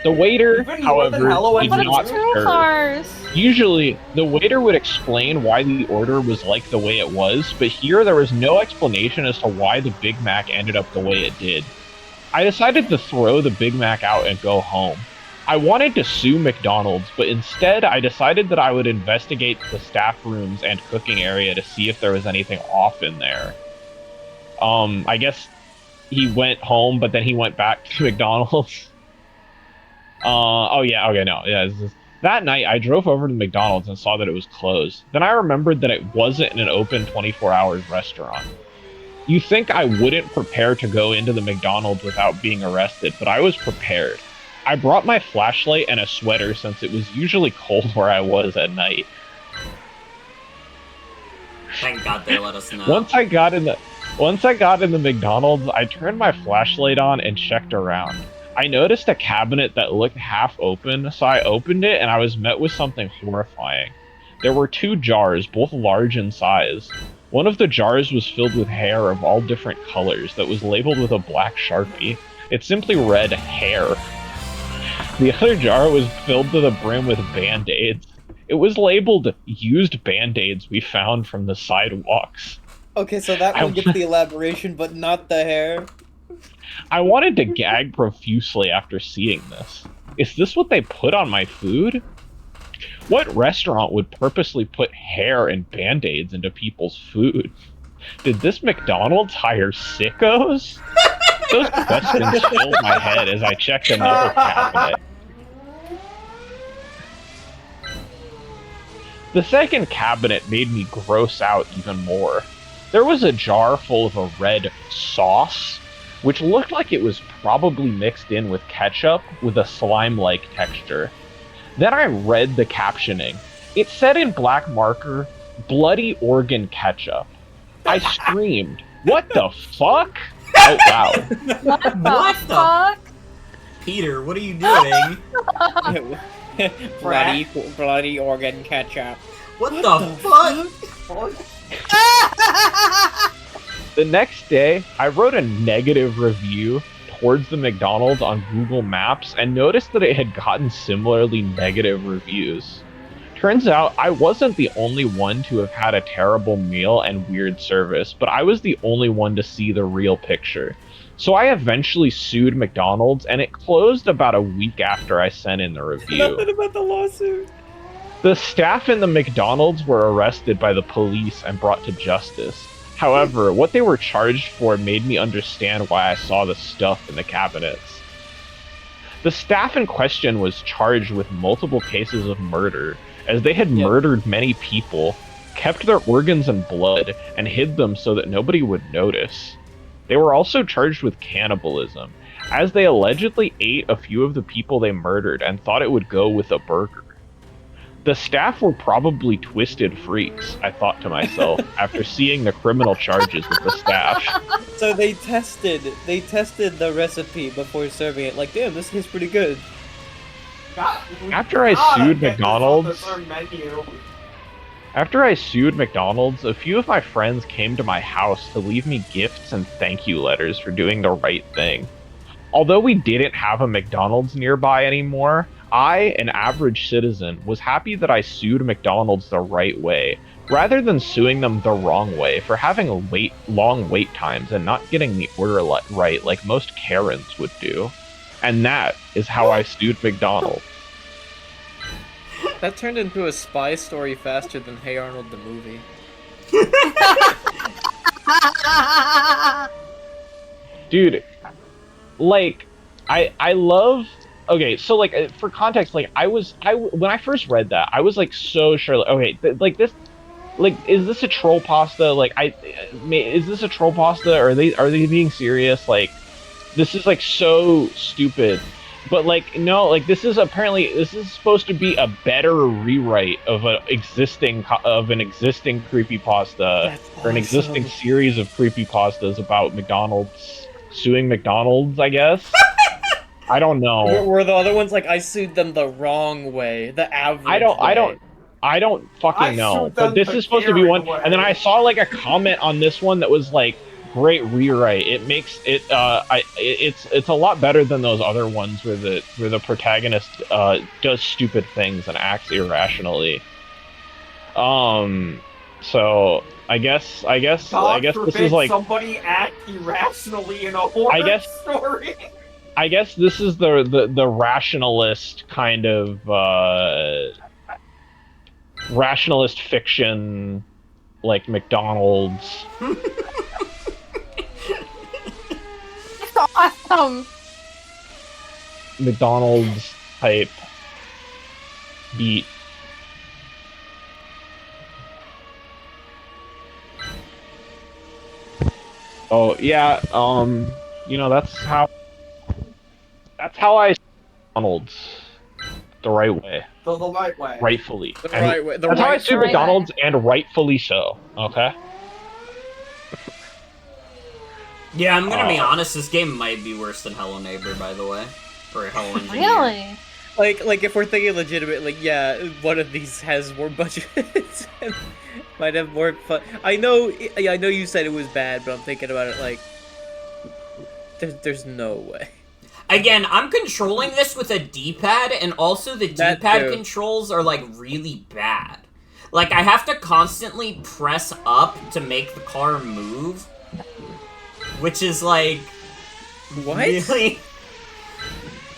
The waiter, Even more than however, Hello did But not it's stir. Toonkars. Usually, the waiter would explain why the order was like the way it was, but here there was no explanation as to why the Big Mac ended up the way it did. I decided to throw the Big Mac out and go home. I wanted to sue McDonald's, but instead I decided that I would investigate the staff rooms and cooking area to see if there was anything off in there. I guess he went home, but then he went back to McDonald's. Oh yeah, okay, no, yeah. That night, I drove over to McDonald's and saw that it was closed. Then I remembered that it wasn't an open 24-hour restaurant. You think I wouldn't prepare to go into the McDonald's without being arrested, but I was prepared. I brought my flashlight and a sweater since it was usually cold where I was at night. Thank God they let us know. Once I got in the McDonald's, I turned my flashlight on and checked around. I noticed a cabinet that looked half open, so I opened it and I was met with something horrifying. There were 2 jars, both large in size. One of the jars was filled with hair of all different colors that was labeled with a black Sharpie. It simply read hair. The other jar was filled to the brim with Band-Aids. It was labeled used Band-Aids we found from the sidewalks. Okay, so that one gets the elaboration, but not the hair. I wanted to gag profusely after seeing this. Is this what they put on my food? What restaurant would purposely put hair and Band-Aids into people's food? Did this McDonald's hire sickos? Those questions filled my head as I checked another cabinet. The second cabinet made me gross out even more. There was a jar full of a red sauce, which looked like it was probably mixed in with ketchup with a slime-like texture. Then I read the captioning. It said in black marker, "Bloody organ ketchup." I screamed, "What the fuck?" out loud. What the fuck? Peter, what are you doing? bloody organ ketchup. What the fuck? The next day, I wrote a negative review towards the McDonald's on Google Maps and noticed that it had gotten similarly negative reviews. Turns out I wasn't the only one to have had a terrible meal and weird service, but I was the only one to see the real picture. So I eventually sued McDonald's, and it closed about a week after I sent in the review. Nothing about the lawsuit. The staff in the McDonald's were arrested by the police and brought to justice. However, what they were charged for made me understand why I saw the stuff in the cabinets. The staff in question was charged with multiple cases of murder, as they had murdered many people, kept their organs and blood, and hid them so that nobody would notice. They were also charged with cannibalism, as they allegedly ate a few of the people they murdered and thought it would go with a burger. The staff were probably twisted freaks, I thought to myself, after seeing the criminal charges with the staff. So they tested the recipe before serving it. Like, damn, this tastes pretty good. After I sued McDonald's, After I sued McDonald's, a few of my friends came to my house to leave me gifts and thank you letters for doing the right thing. Although we didn't have a McDonald's nearby anymore, I, an average citizen, was happy that I sued McDonald's the right way, rather than suing them the wrong way for having long wait times and not getting the order right like most Karens would do. And that is how I sued McDonald's. That turned into a spy story faster than Hey Arnold the movie. Dude, like, I love. Okay, so like for context, like when I first read that, I was like so sure. Okay, like this, like is this a troll pasta? Like is this a troll pasta? Or are they being serious? Like, this is like so stupid. But like no, like this is supposed to be a better rewrite of an existing creepypasta or an existing series of creepypastas about McDonald's suing McDonald's, I guess. I don't know. Were the other ones like I sued them the wrong way, the average way? I don't fucking know. But this is supposed to be one. And then I saw like a comment on this one that was like, great rewrite. It makes it it's a lot better than those other ones where the protagonist does stupid things and acts irrationally. So I guess this is like somebody act irrationally in a horror story. I guess this is the rationalist kind of rationalist fiction, like McDonald's. Awesome. McDonald's type beat. Oh yeah, you know that's how I McDonald's the right way. The right way. Rightfully. The right way. That's how I sue McDonald's, and rightfully so. Okay. Yeah, I'm gonna be honest, this game might be worse than Hello Neighbor, by the way. Or Hello Engineer. Really? Like if we're thinking legitimate, like yeah, one of these has more budget and might have more fun. I know you said it was bad, but I'm thinking about it like there's no way. Again, I'm controlling this with a D-pad, and also the D-pad controls are like really bad. Like I have to constantly press up to make the car move. Which is like... What? Really?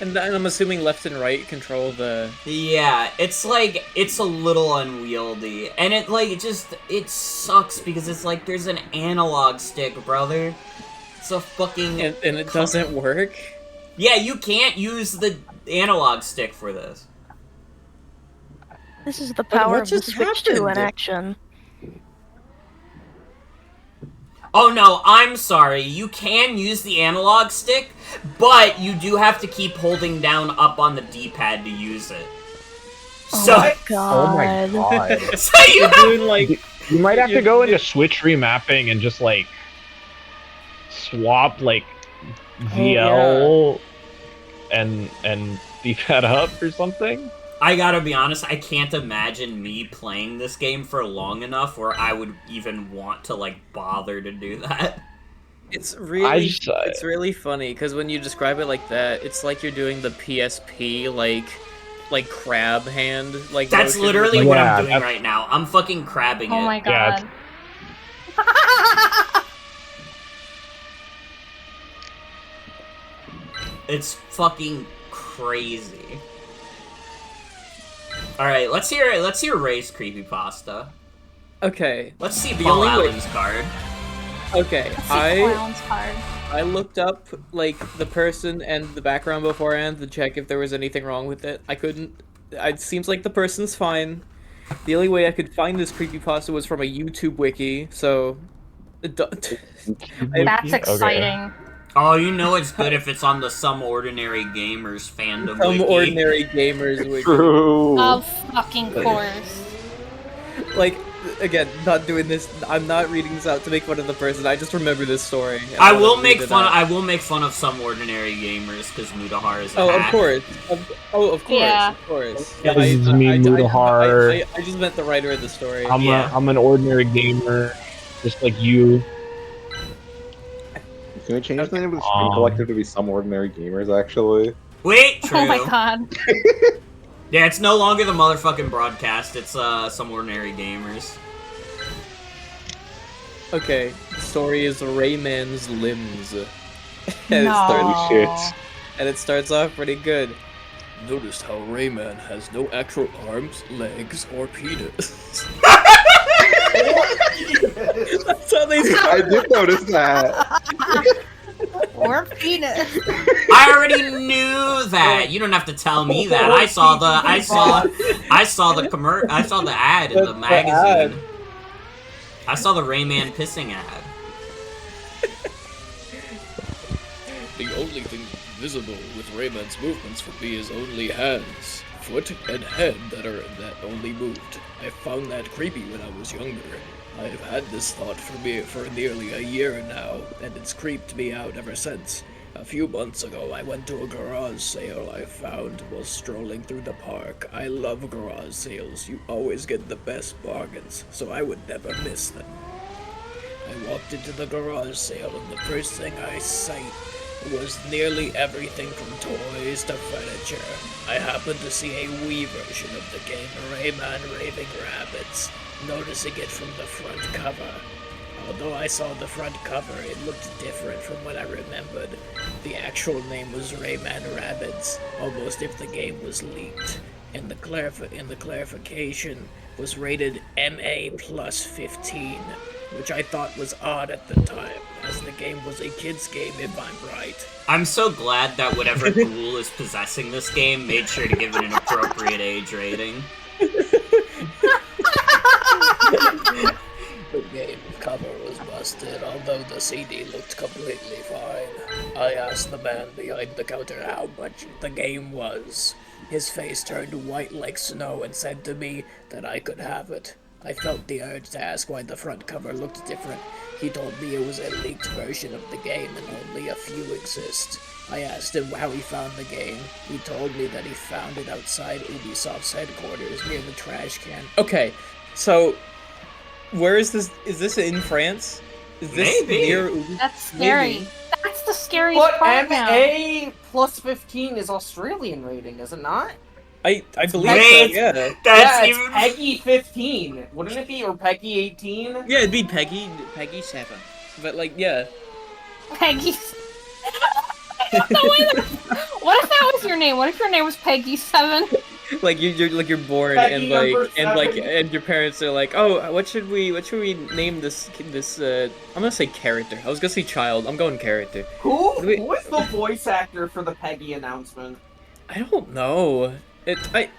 And I'm assuming left and right control the... Yeah, it's like, it's a little unwieldy. And it like, it sucks because it's like, there's an analog stick, brother. It's a fucking... And it doesn't work? Yeah, you can't use the analog stick for this. This is the power of the just Switch 2 in happened? action. Oh no, I'm sorry. You can use the analog stick, but you do have to keep holding down up on the D-pad to use it. So, Oh my god. Oh my god. so you have, Doing like... You might have to go into Switch remapping and just like swap like VL and D-pad up or something. I gotta be honest, I can't imagine me playing this game for long enough where I would even want to, like, bother to do that. It's really, it's really funny, because when you describe it like that, it's like you're doing the PSP, like crab hand, like That's motion. literally what I'm doing right now. I'm fucking crabbing it. Oh my god. It's fucking crazy. Alright, let's hear Ray's creepypasta. Okay. Let's see The Paul only way- Allen's card. Okay, Clown's card. I looked up, like, the person and the background beforehand to check if there was anything wrong with it. I couldn't. It seems like the person's fine. The only way I could find this creepypasta was from a YouTube wiki, so... That's exciting. Oh, you know it's good if it's on the Some Ordinary Gamers fandom Some wiki. Ordinary Gamers wiki. True. Of fucking course. Like, again, not doing this. I'm not reading this out to make fun of the person. I just remember this story. and I wanna will read make it fun. out. I will make fun of some ordinary gamers because Mudahar is a Oh, hack. of course. Of course. Yeah. Of course. Yeah, this is me, Mudahar. I just meant the writer of the story. I'm an ordinary gamer, just like you. Can we change the name of the Stream Collective to be Some Ordinary Gamers, actually? Wait, true. Oh my god. Yeah, it's no longer the motherfucking broadcast. It's some ordinary gamers. Okay, the story is Rayman's limbs. No. And it starts off pretty good. Noticed how Rayman has no actual arms, legs, or penis. That's how they start. I did notice that. Or penis. I already knew that. You don't have to tell me that. I saw the ad in the magazine. I saw the Rayman pissing ad. The only thing visible with Rayman's movements would be his only hands, foot, and head that only moved. I found that creepy when I was younger. I've had this thought for nearly a year now, and it's creeped me out ever since. A few months ago, I went to a garage sale I found while strolling through the park. I love garage sales. You always get the best bargains, so I would never miss them. I walked into the garage sale, and the first thing I sight was nearly everything from toys to furniture. I happened to see a Wii version of the game Rayman Raving Rabbids, noticing it from the front cover. Although I saw the front cover, it looked different from what I remembered. The actual name was Rayman Rabbids, almost if the game was leaked. And the clarification was rated MA plus 15, which I thought was odd at the time, as the game was a kid's game if I'm right. I'm so glad that whatever ghoul is possessing this game made sure to give it an appropriate age rating. The game cover was busted, although the CD looked completely fine. I asked the man behind the counter how much the game was. His face turned white like snow and said to me that I could have it. I felt the urge to ask why the front cover looked different. He told me it was a leaked version of the game and only a few exist. I asked him how he found the game. He told me that he found it outside Ubisoft's headquarters near the trash can. Okay, so where is this? Is this in France? Is this Maybe. near Ubisoft? That's scary. Maybe. That's the scariest But part now. MA plus 15 is Australian rating, is it not? I believe Wait, so, yeah. That's yeah, it's even. Peggy 15. Wouldn't it be? Or Peggy 18? Yeah, it'd be Peggy 7. But like, yeah. Peggy. What if that was your name? What if your name was Peggy 7? Like you're bored Peggy number and your parents are like, oh, what should we name this I'm gonna say character. I was gonna say child. I'm going character. Who is the voice actor for the Peggy announcement? I don't know. It's Peggy.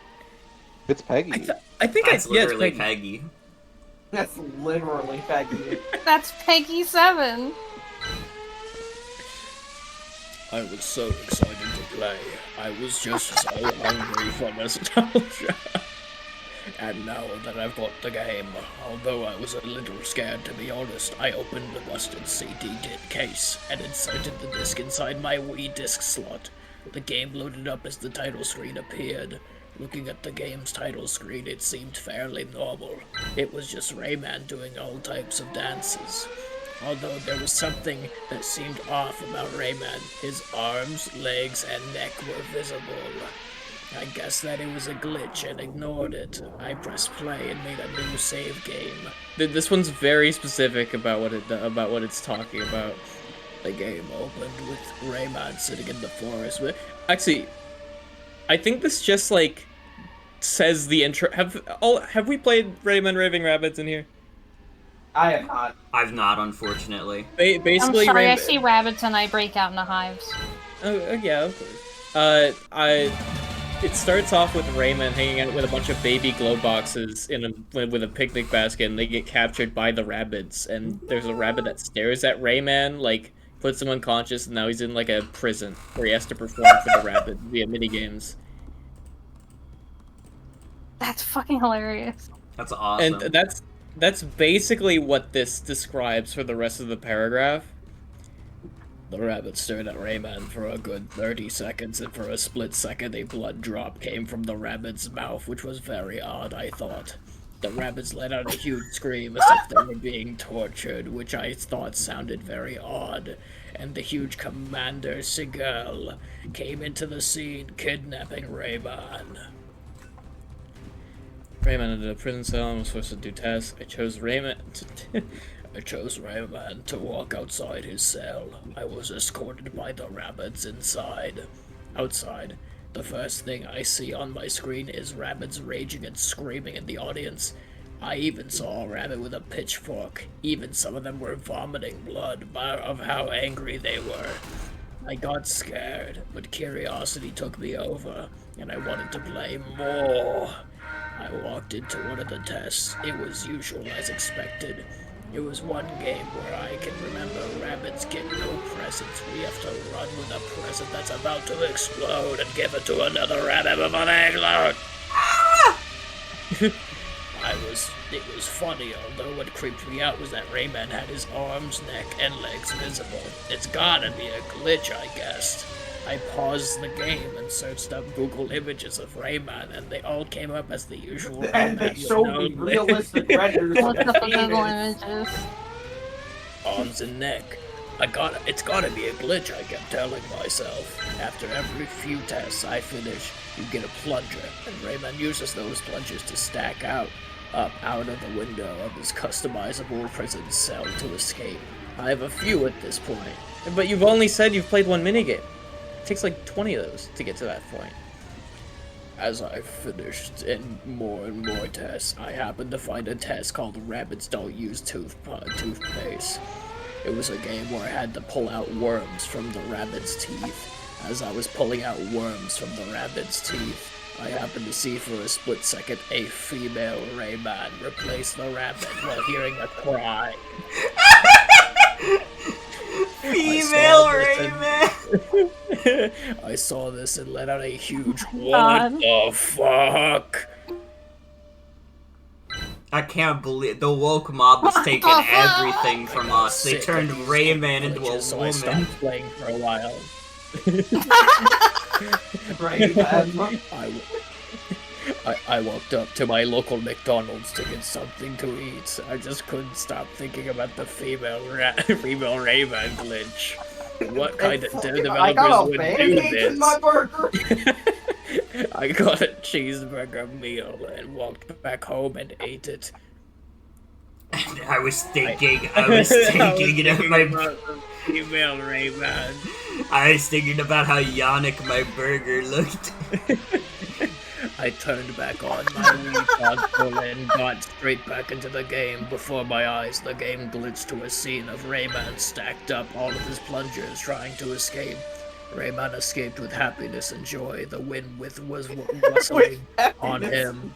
I think That's it's literally Peggy. Peggy. That's literally Peggy. That's Peggy 7. I was so excited to play. I was just so hungry for nostalgia. And now that I've got the game, although I was a little scared to be honest, I opened the busted CD case and inserted the disc inside my Wii disc slot. The game loaded up as the title screen appeared. Looking at the game's title screen, it seemed fairly normal. It was just Rayman doing all types of dances. Although there was something that seemed off about Rayman. His arms, legs, and neck were visible. I guessed that it was a glitch and ignored it. I pressed play and made a new save game. This one's very specific about what it's talking about. The game opened with Rayman sitting in the forest. But actually, I think this just like says the intro. Have we played Rayman Raving Rabbids in here? I have not. I've not, unfortunately. Basically, I'm sorry, I see rabbits and I break out into hives. Oh yeah, of course. It starts off with Rayman hanging out with a bunch of baby glow boxes with a picnic basket, and they get captured by the Rabbids. And there's a rabbit that stares at Rayman, like puts him unconscious, and now he's in like a prison where he has to perform for the rabbit via minigames. That's fucking hilarious. That's awesome. And That's basically what this describes for the rest of the paragraph. The rabbit stared at Rayman for a good 30 seconds, and for a split second a blood drop came from the rabbit's mouth, which was very odd, I thought. The rabbits let out a huge scream as if they were being tortured, which I thought sounded very odd, and the huge Commander Seagull came into the scene, kidnapping Rayman. Rayman into the prison cell and was forced to do tests. I chose Rayman to walk outside his cell. I was escorted by the rabbits inside. Outside, the first thing I see on my screen is rabbits raging and screaming in the audience. I even saw a rabbit with a pitchfork. Even some of them were vomiting blood of how angry they were. I got scared, but curiosity took me over, and I wanted to play more. I walked into one of the tests. It was usual as expected. It was one game where I can remember rabbits get no presents. We have to run with a present that's about to explode and give it to another rabbit before they explode. It was funny, although what creeped me out was that Rayman had his arms, neck, and legs visible. It's gotta be a glitch, I guessed. I paused the game and searched up Google images of Rayman, and they all came up as the usual. And they showed me realistic renders. What the Google images? Arms and neck. It's gotta be a glitch, I kept telling myself. After every few tests I finish, you get a plunger, and Rayman uses those plungers to stack up out of the window of his customizable prison cell to escape. I have a few at this point. But you've only said you've played one minigame. It takes like 20 of those to get to that point. As I finished and more tests, I happened to find a test called Rabbits Don't Use Toothpaste. It was a game where I had to pull out worms from the rabbit's teeth. As I was pulling out worms from the rabbit's teeth, I happened to see for a split second a female Rayman replace the rabbit while hearing a cry. Female Rayman! I saw this and let out a huge what the fuck? I can't believe the woke mob has taken everything from us. They turned Rayman into a So I woman. stopped playing for a while. I walked up to my local McDonald's to get something to eat. I just couldn't stop thinking about the female Rayman glitch. What kind of developers would do this? In my burger. I got a cheeseburger meal and walked back home and ate it. And I was thinking about my female Rayman. I was thinking about how Yannick my burger looked. I turned back on my Wii console and got straight back into the game. Before my eyes, the game glitched to a scene of Rayman stacked up all of his plungers trying to escape. Rayman escaped with happiness and joy. The wind was rustling on him.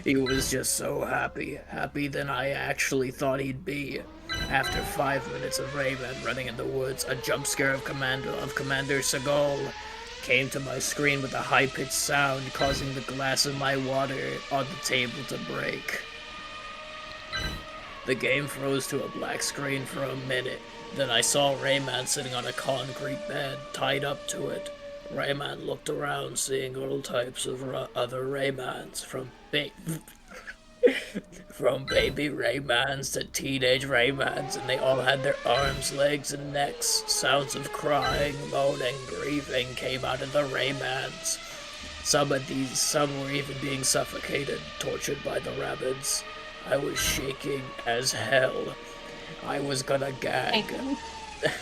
He was just so happy than I actually thought he'd be. After 5 minutes of Rayman running in the woods, a jump scare of Commander Seagull came to my screen with a high-pitched sound, causing the glass of my water on the table to break. The game froze to a black screen for a minute. Then I saw Rayman sitting on a concrete bed, tied up to it. Rayman looked around, seeing all types of other Raymans, from baby Raymans to teenage Raymans, and they all had their arms, legs, and necks. Sounds of crying, moaning, grieving came out of the Raymans. Some were even being suffocated, tortured by the rabbits. I was shaking as hell. I was gonna gag.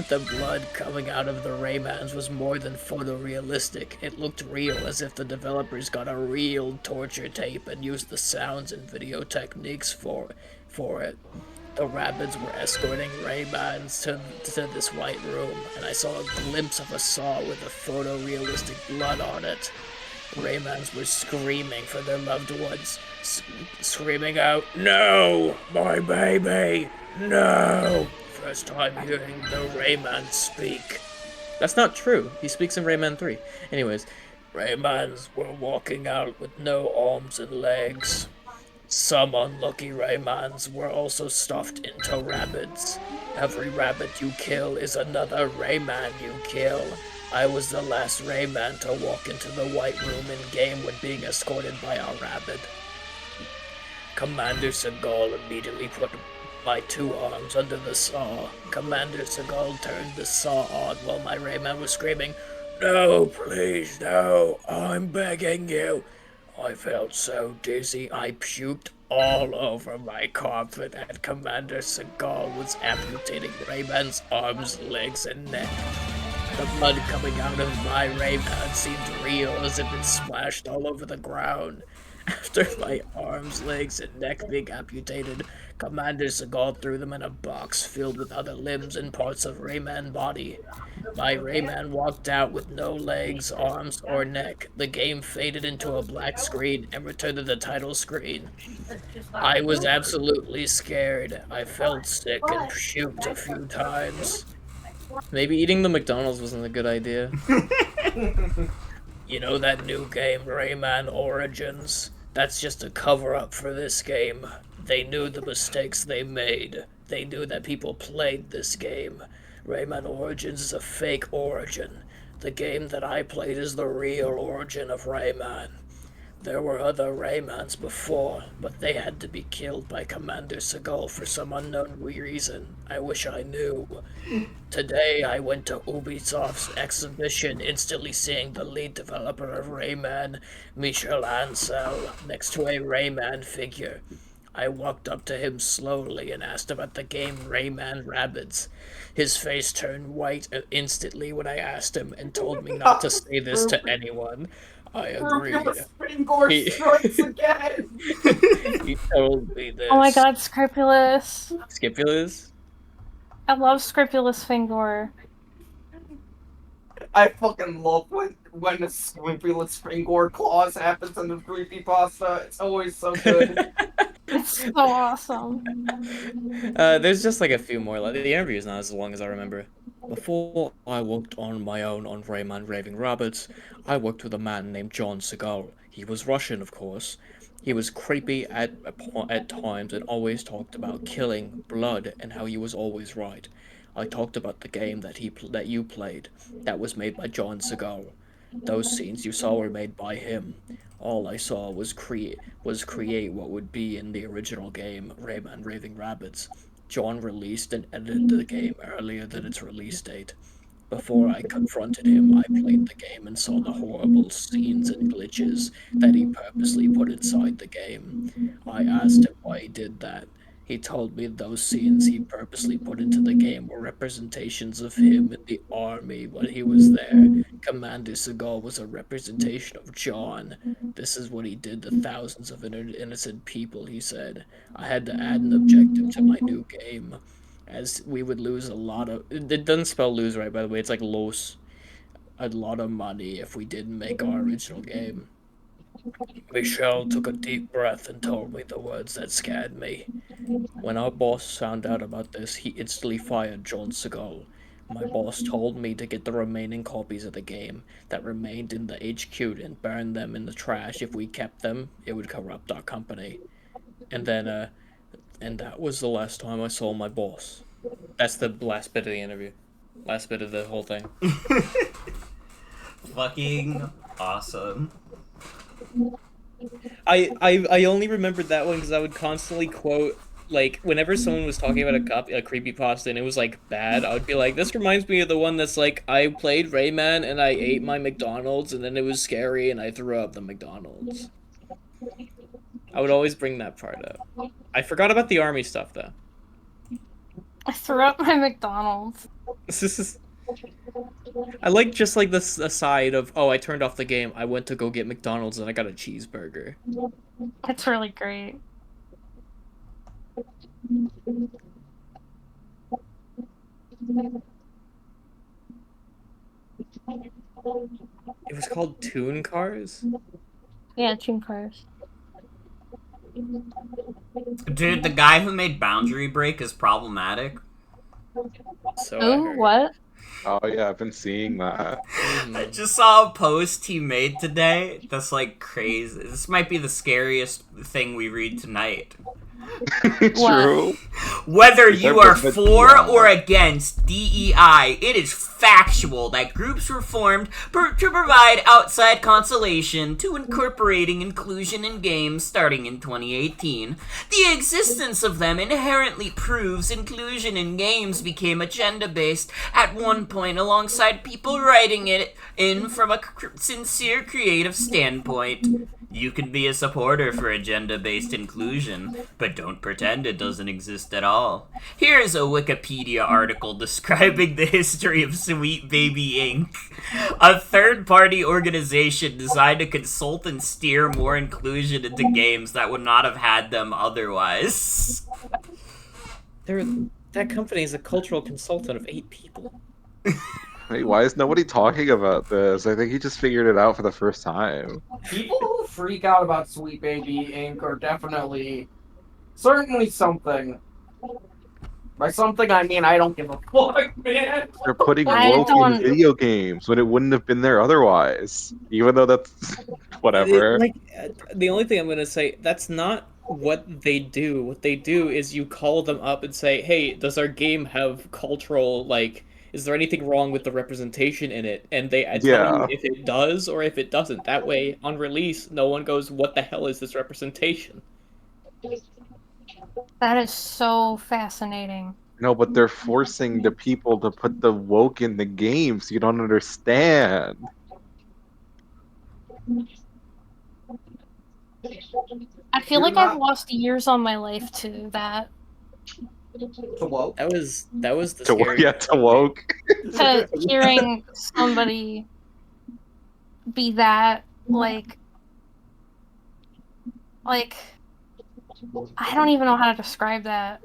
The blood coming out of the Raymans was more than photorealistic. It looked real, as if the developers got a real torture tape and used the sounds and video techniques for it. The rabbits were escorting Raymans to this white room, and I saw a glimpse of a saw with a photorealistic blood on it. Raymans were screaming for their loved ones, screaming out, "No, my baby, no!" First time hearing the Rayman speak. That's not true. He speaks in Rayman 3. Anyways, Raymans were walking out with no arms and legs. Some unlucky Raymans were also stuffed into rabbits. Every rabbit you kill is another Rayman you kill. I was the last Rayman to walk into the White Room in game when being escorted by a rabbit. Commander Seagal immediately put my 2 arms under the saw. Commander Seagal turned the saw on while my Rayman was screaming, "No, please, no, I'm begging you." I felt so dizzy I puked all over my carpet and Commander Seagal was amputating Rayman's arms, legs, and neck. The blood coming out of my Rayman seemed real as if it splashed all over the ground. After my arms, legs, and neck being amputated, Commander Seagal threw them in a box filled with other limbs and parts of Rayman's body. My Rayman walked out with no legs, arms, or neck. The game faded into a black screen and returned to the title screen. I was absolutely scared. I felt sick and puked a few times. Maybe eating the McDonald's wasn't a good idea. You know that new game, Rayman Origins? That's just a cover-up for this game. They knew the mistakes they made. They knew that people played this game. Rayman Origins is a fake origin. The game that I played is the real origin of Rayman. There were other Raymans before, but they had to be killed by Commander Seagal for some unknown reason. I wish I knew. Today I went to Ubisoft's exhibition, instantly seeing the lead developer of Rayman, Michel Ancel, next to a Rayman figure. I walked up to him slowly and asked about the game Rayman Rabbids. His face turned white instantly when I asked him and told me not to say this to anyone. I agreed. He, strikes again. he told me this. Oh my god, Scrupulous. Scipulus? I love Scrupulous Fingor. I fucking love when the Scrupulous Fingor clause happens in the creepypasta. It's always so good. It's so awesome. There's just like a few more. Like, the interview is not as long as I remember. Before I worked on my own on Rayman Raving Rabbits, I worked with a man named John Seagal. He was Russian, of course. He was creepy at times and always talked about killing, blood, and how he was always right. I talked about the game that you played, that was made by John Seagal. Those scenes you saw were made by him. All I saw was create what would be in the original game, Rayman Raving Rabbits. John released and edited the game earlier than its release date. Before I confronted him, I played the game and saw the horrible scenes and glitches that he purposely put inside the game. I asked him why he did that. He told me those scenes he purposely put into the game were representations of him in the army when he was there. Commander Seagal was a representation of John. This is what he did to thousands of innocent people, he said. I had to add an objective to my new game, as we would lose a lot of... It doesn't spell lose right, by the way. It's like los. A lot of money if we didn't make our original game. Michelle took a deep breath and told me the words that scared me. When our boss found out about this, he instantly fired John Seagal. My boss told me to get the remaining copies of the game that remained in the HQ and burn them in the trash. If we kept them, it would corrupt our company. And then, and that was the last time I saw my boss. That's the last bit of the interview. Last bit of the whole thing. Fucking awesome. I only remembered that one because I would constantly quote, like, whenever someone was talking about a creepypasta and it was, like, bad, I would be like, this reminds me of the one that's, like, I played Rayman and I ate my McDonald's and then it was scary and I threw up the McDonald's. I would always bring that part up. I forgot about the army stuff, though. I threw up my McDonald's. I like just like this aside of, oh, I turned off the game, I went to go get McDonald's and I got a cheeseburger. It's really great. It was called Toonkars? Yeah, Toonkars. Dude, the guy who made Boundary Break is problematic. So I Ooh, heard. what? Oh yeah, I've been seeing that. I just saw a post he made today that's like crazy. This might be the scariest thing we read tonight. True. Whether Is there you are both a for DEI? or against DEI, it is factual that groups were formed to provide outside consolation to incorporating inclusion in games starting in 2018. The existence of them inherently proves inclusion in games became agenda-based at one point alongside people writing it in from a sincere creative standpoint. You can be a supporter for agenda-based inclusion, but don't pretend it doesn't exist at all. Here's a Wikipedia article describing the history of Sweet Baby Inc., a third-party organization designed to consult and steer more inclusion into games that would not have had them otherwise. That company is a cultural consultant of 8 people. Wait, why is nobody talking about this? I think he just figured it out for the first time. People who freak out about Sweet Baby Inc. are definitely, certainly something. By something, I mean I don't give a fuck, man. They're putting I woke in don't- video games when it wouldn't have been there otherwise. Even though that's whatever. The only thing I'm gonna say, that's not what they do. What they do is you call them up and say, "Hey, does our game have cultural, like, is there anything wrong with the representation in it?" And they tell Yeah. you if it does or if it doesn't. That way, on release, no one goes, "What the hell is this representation?" That is so fascinating. No, but they're forcing the people to put the woke in the games. You don't understand. I feel You're like I've not- lost years on my life to that. To woke. That was the To scary. yeah, to woke. To hearing somebody be that, like, I don't even know how to describe that.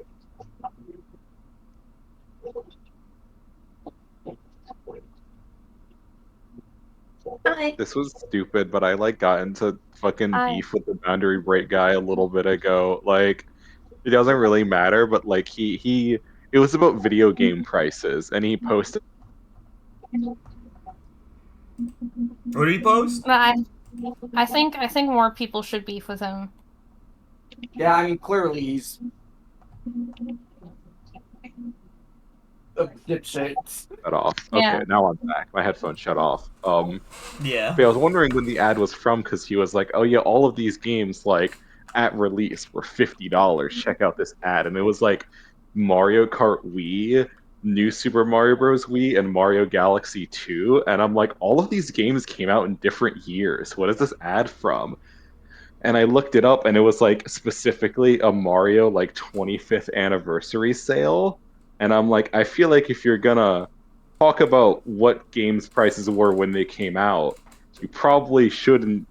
This was stupid, but I like got into fucking I- beef with the boundary break guy a little bit ago. Like, it doesn't really matter, but like he it was about video game prices, and he posted. What did he post? I think more people should beef with him. Yeah, I mean, clearly he's a dipshit. Shut off. Yeah. Okay, now I'm back. My headphones shut off. Yeah. But I was wondering when the ad was from because he was like, "Oh yeah, all of these games like at release were $50. Check out this ad," and it was like Mario Kart Wii, New Super Mario Bros. Wii, and Mario Galaxy 2, and I'm like, all of these games came out in different years. What is this ad from? And I looked it up, and it was like specifically a Mario like 25th anniversary sale. And I'm like, I feel like if you're gonna talk about what games prices were when they came out, you probably shouldn't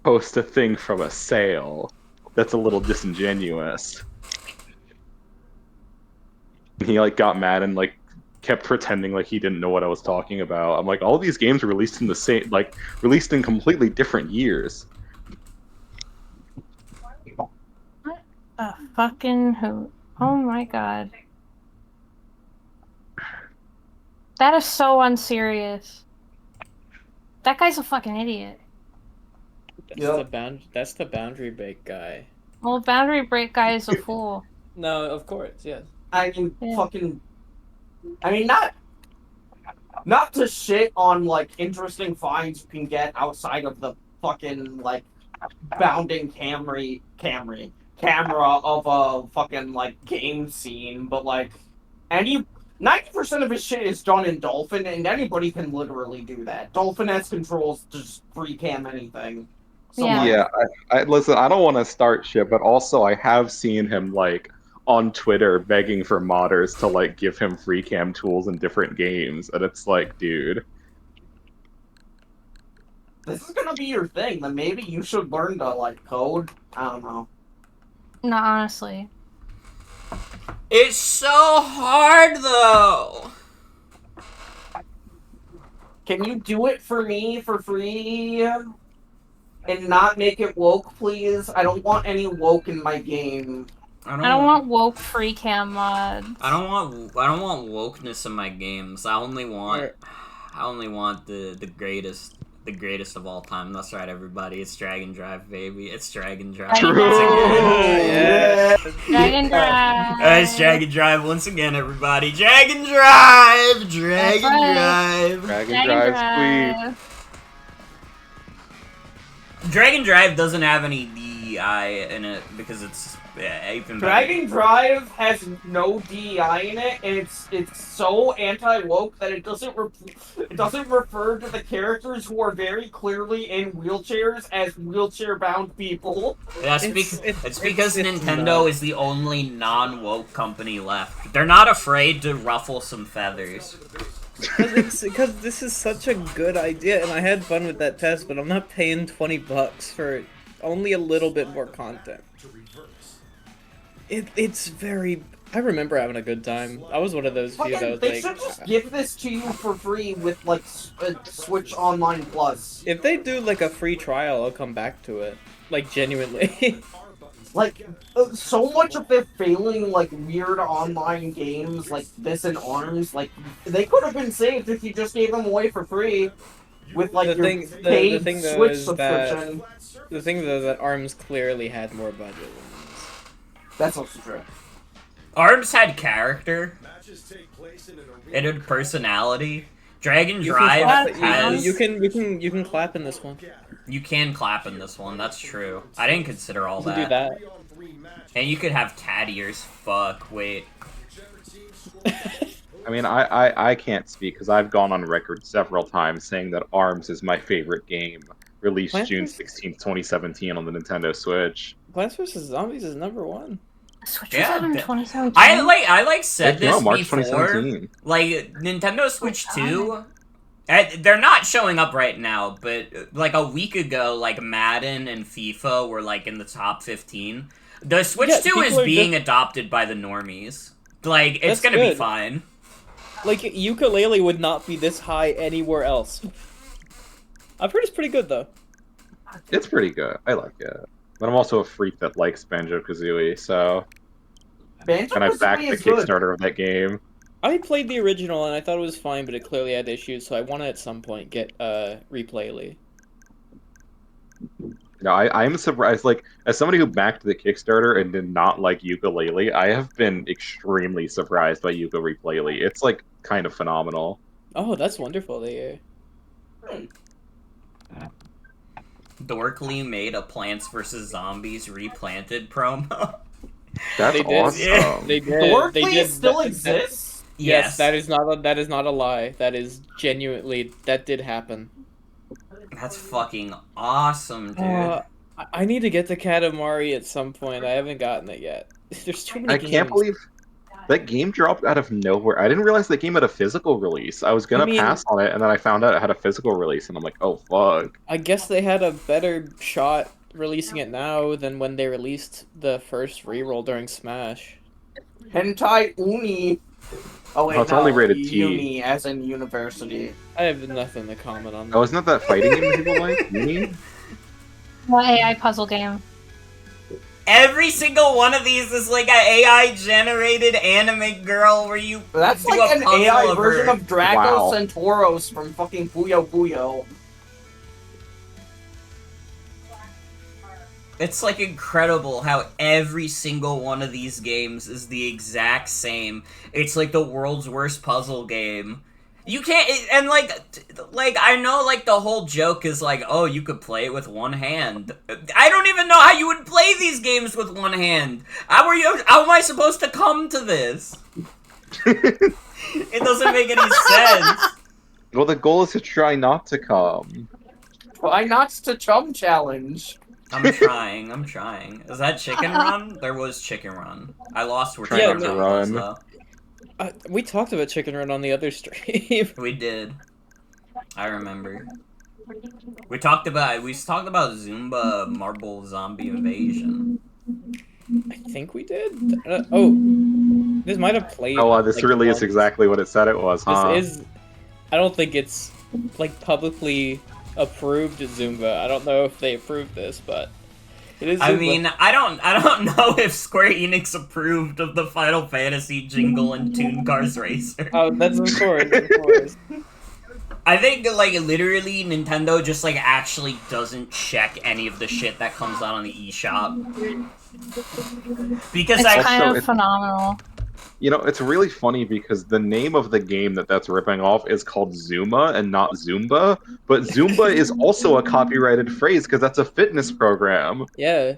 post a thing from a sale. That's a little disingenuous. And he like got mad and like kept pretending like he didn't know what I was talking about. I'm like, all these games were released in the same, like released in completely different years. What a fucking hoot. Oh my god. That is so unserious. That guy's a fucking idiot. That's the boundary break guy. Well, Boundary Break guy is a fool. No, of course, yes. I mean, Yeah. fucking. I mean, not to shit on like interesting finds you can get outside of the fucking like bounding camera of a fucking like game scene, but like 90% of his shit is done in Dolphin, and anybody can literally do that. Dolphin has controls to just free cam anything. So, Yeah. like, Yeah, I listen. I don't want to start shit, but also I have seen him like on Twitter begging for modders to like give him free cam tools in different games, and it's like, dude. this is gonna be your thing, then maybe you should learn to like code. I don't know. No, honestly. It's so hard though. Can you do it for me for free? And not make it woke, please? I don't want any woke in my game. I don't want woke free cam mods. I don't want wokeness in my games. I only want the greatest of all time. That's right, everybody. It's Dragon Drive, baby. It's Dragon Drive. True. Yeah. Dragon Drive. It's Dragon Drive once again, everybody. Dragon Drive. Dragon Drive. Dragon Drive's queen. Dragon Drive doesn't have any DEI in it because it's even Dragon Drive has no DEI in it, and it's so anti-woke that it doesn't refer to the characters who are very clearly in wheelchairs as wheelchair-bound people. It's because Nintendo is the only non-woke company left. They're not afraid to ruffle some feathers. Because this is such a good idea, and I had fun with that test, but I'm not paying $20 for only a little bit more content. It's very... I remember having a good time. I was one of those few that was they should just give this to you for free with, like, Switch Online Plus. If they do, like, a free trial, I'll come back to it. Like, genuinely. Like, so much of their failing, like, weird online games like this and ARMS, like, they could have been saved if you just gave them away for free with, like, your paid Switch subscription. The thing, though, is that ARMS clearly had more budget than this. That's also true. ARMS had character. It had personality. Dragon Drive has... You can clap in this one. You can clap in this one, that's true. I didn't consider all that. You can do that. And you could have cat ears. Fuck, wait. I mean, I can't speak because I've gone on record several times saying that ARMS is my favorite game, released June 16th, 2017 on the Nintendo Switch. Plants vs. Zombies is #1. Switch was out in 2017. I said this March before. 2017. Like, Nintendo Switch 2... they're not showing up right now, but like a week ago, like Madden and FIFA were like in the top 15. The Switch 2 is being adopted by the normies. Like, it's gonna be fine. Like, Yooka-Laylee would not be this high anywhere else. I've heard it's pretty good, though. It's pretty good. I like it. But I'm also a freak that likes Banjo-Kazooie, so... And I backed the Kickstarter of that game. I played the original, and I thought it was fine, but it clearly had issues, so I want to at some point get Replayly. No, I'm surprised. Like, as somebody who backed the Kickstarter and did not like Yooka-Laylee, I have been extremely surprised by Yooka Replayly. It's, like, kind of phenomenal. Oh, that's wonderful to hear. Dorkly made a Plants vs. Zombies replanted promo. That's awesome. Yeah. They did. Dorkly still exists? Yes, that is not a lie. That is genuinely, that did happen. That's fucking awesome, dude. I need to get the Katamari at some point. I haven't gotten it yet. There's too many games. I can't believe that game dropped out of nowhere. I didn't realize that game had a physical release. I was gonna pass on it, and then I found out it had a physical release, and I'm like, oh fuck. I guess they had a better shot releasing it now than when they released the first reroll during Smash. Hentai Uni. Oh wait, it's only rated T. Uni, as in university. I have nothing to comment on that. Oh, isn't that fighting game that people like? Uni? What AI puzzle game? Every single one of these is like an AI-generated anime girl where you That's do like a an puzzle AI of version her. of Draco Wow. Centauros from fucking Puyo Puyo. It's like incredible how every single one of these games is the exact same. It's like the world's worst puzzle game. You can't, and like I know like the whole joke is like, oh, you could play it with one hand. I don't even know how you would play these games with one hand. How am I supposed to come to this? It doesn't make any sense. Well, the goal is to try not to come. Try not to chum challenge. I'm trying. Is that Chicken Run? There was Chicken Run. I lost where Yeah, Chicken Run was, though. We talked about Chicken Run on the other stream. We did. I remember. We talked about Zumba Marble Zombie Invasion. I think we did? This might have played... Oh, this like, really once. is exactly what it said it was, huh? This is... I don't think it's, like, publicly approved Zumba. I don't know if they approved this, but... It is I Zumba. mean, I don't know if Square Enix approved of the Final Fantasy jingle in Toonkars Racer. Oh, that's of course. I think, like, literally, Nintendo just, like, actually doesn't check any of the shit that comes out on the eShop. Because It's I... kind Also, of it's- phenomenal. You know, it's really funny because the name of the game that's ripping off is called Zuma and not Zumba, but Zumba is also a copyrighted phrase because that's a fitness program. Yeah.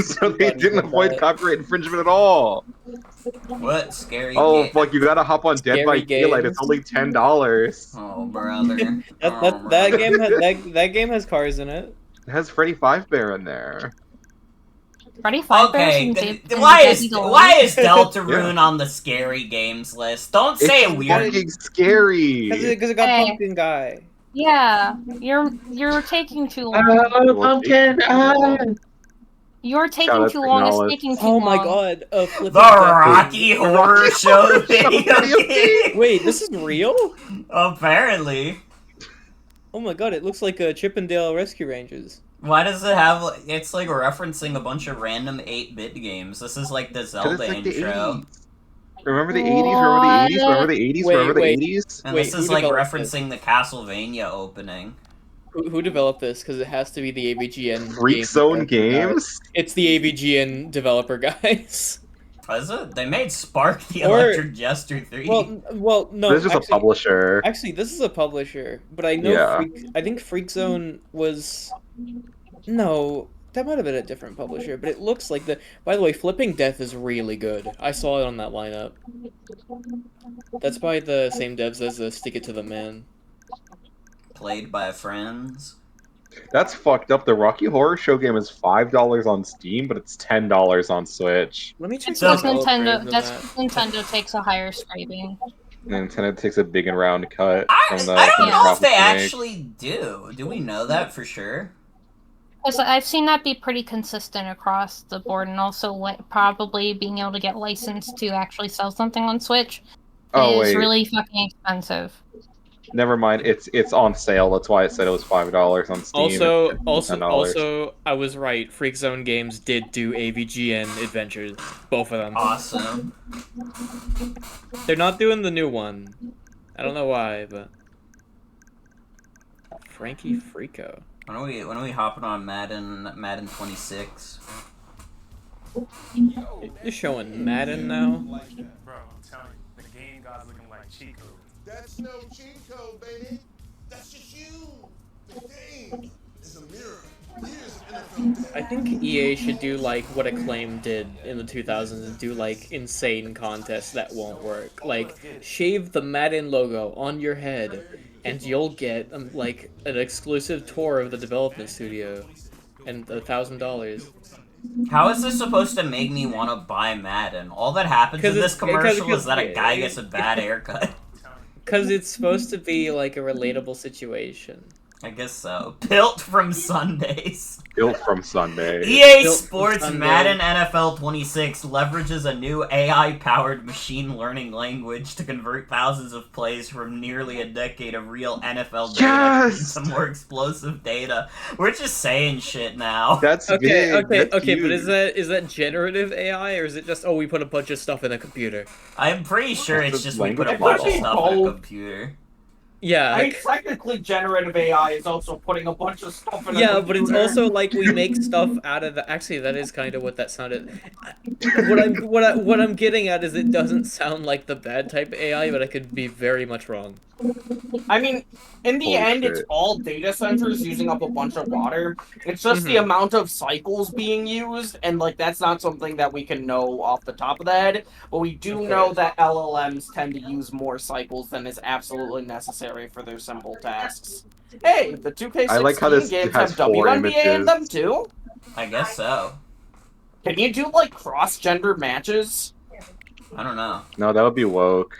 So they didn't avoid copyright infringement at all. What? Scary Oh, game? like you gotta hop on Dead by Scary Daylight. games. It's only $10. Oh, brother. That game has cars in it. It has Freddy Fazbear in there. Freddy Fazbear's Okay, in why Debbie is Deltarune on the scary games list? Don't say It's weird. fucking scary. Because it got Hey. Pumpkin Guy. Yeah, you're taking too long. Pumpkin. You're taking God, too that's long. It's acknowledged. taking too Oh long. my god. The Flipping Rocky Horror Show video video game. Wait, this is real? Apparently. Oh my god, it looks like Chippendale Rescue Rangers. Why does it have? It's like referencing a bunch of random 8-bit games. This is like the 'Cause Zelda it's like the intro, 80s. Remember the 80s? Remember the 80s? Remember the 80s? Wait, Remember the wait. 80s? and Wait, this who is like developed referencing the Castlevania opening. Who developed this? Because it has to be the AVGN. Freak Zone Games? It's the AVGN developer guys. Is it? They made Spark the Or- Electric Jester 3. Well, no. This is just actually, a publisher. Actually, this is a publisher, but I know. Yeah. I think Freak Zone was. No, that might have been a different publisher, but it looks like the. By the way, Flipping Death is really good. I saw it on that lineup. That's by the same devs as Stick It to the Man. Played by friends. That's fucked up. The Rocky Horror Show game is $5 on Steam, but it's $10 on Switch. Let me check. It's the because developers Nintendo. of That's that. Nintendo takes a higher scraping. Nintendo takes a big and round cut I from the. don't from the know if profits they make. actually do. Do we know that for sure? Because I've seen that be pretty consistent across the board, and also probably being able to get licensed to actually sell something on Switch Oh is wait, really fucking expensive. never mind. It's on sale. That's why it said it was $5 on Steam. It's $10. Also, I was right. Freak Zone Games did do AVGN Adventures, both of them. Awesome. They're not doing the new one. I don't know why, but Frankie Freako. When are we hopping on Madden 26? You're showing Madden now. Bro, I'm telling you, the game god's looking like Chico. That's no cheat code, baby. That's just you. The game is a mirror. Years of NFL data. I think EA should do like what Acclaim did in the 2000s and do like insane contests that won't work. Like shave the Madden logo on your head and you'll get like an exclusive tour of the development studio and $1,000. How is this supposed to make me want to buy Madden? All that happens in this commercial is that a guy gets a bad haircut. Because it's supposed to be like a relatable situation. I guess so. Built from Sundays. Built from Sunday. EA Built Sports from Sunday. Madden NFL 26 leverages a new AI-powered machine learning language to convert thousands of plays from nearly a decade of real NFL data Yes! into more explosive data. We're just saying shit now. That's Okay, big. That's but huge. is that generative AI or is it just we put a bunch of stuff in a computer? I'm pretty sure That's it's just just we put a language bunch of model. stuff in a Both. computer. Yeah. I mean, technically, generative AI is also putting a bunch of stuff in a Yeah, but it's computer. also like we make stuff out of the. Actually, that is kind of what that sounded. What I'm getting at is it doesn't sound like the bad type of AI, but I could be very much wrong. I mean, in the Holy end, shit. it's all data centers using up a bunch of water. It's just the amount of cycles being used, and like that's not something that we can know off the top of the head. But we do know that LLMs tend to use more cycles than is absolutely necessary for their simple tasks. Hey, the 2K16 I like how this games has have 4 WNBA in images. them too. I guess so. Can you do like cross-gender matches? I don't know. No, that would be woke.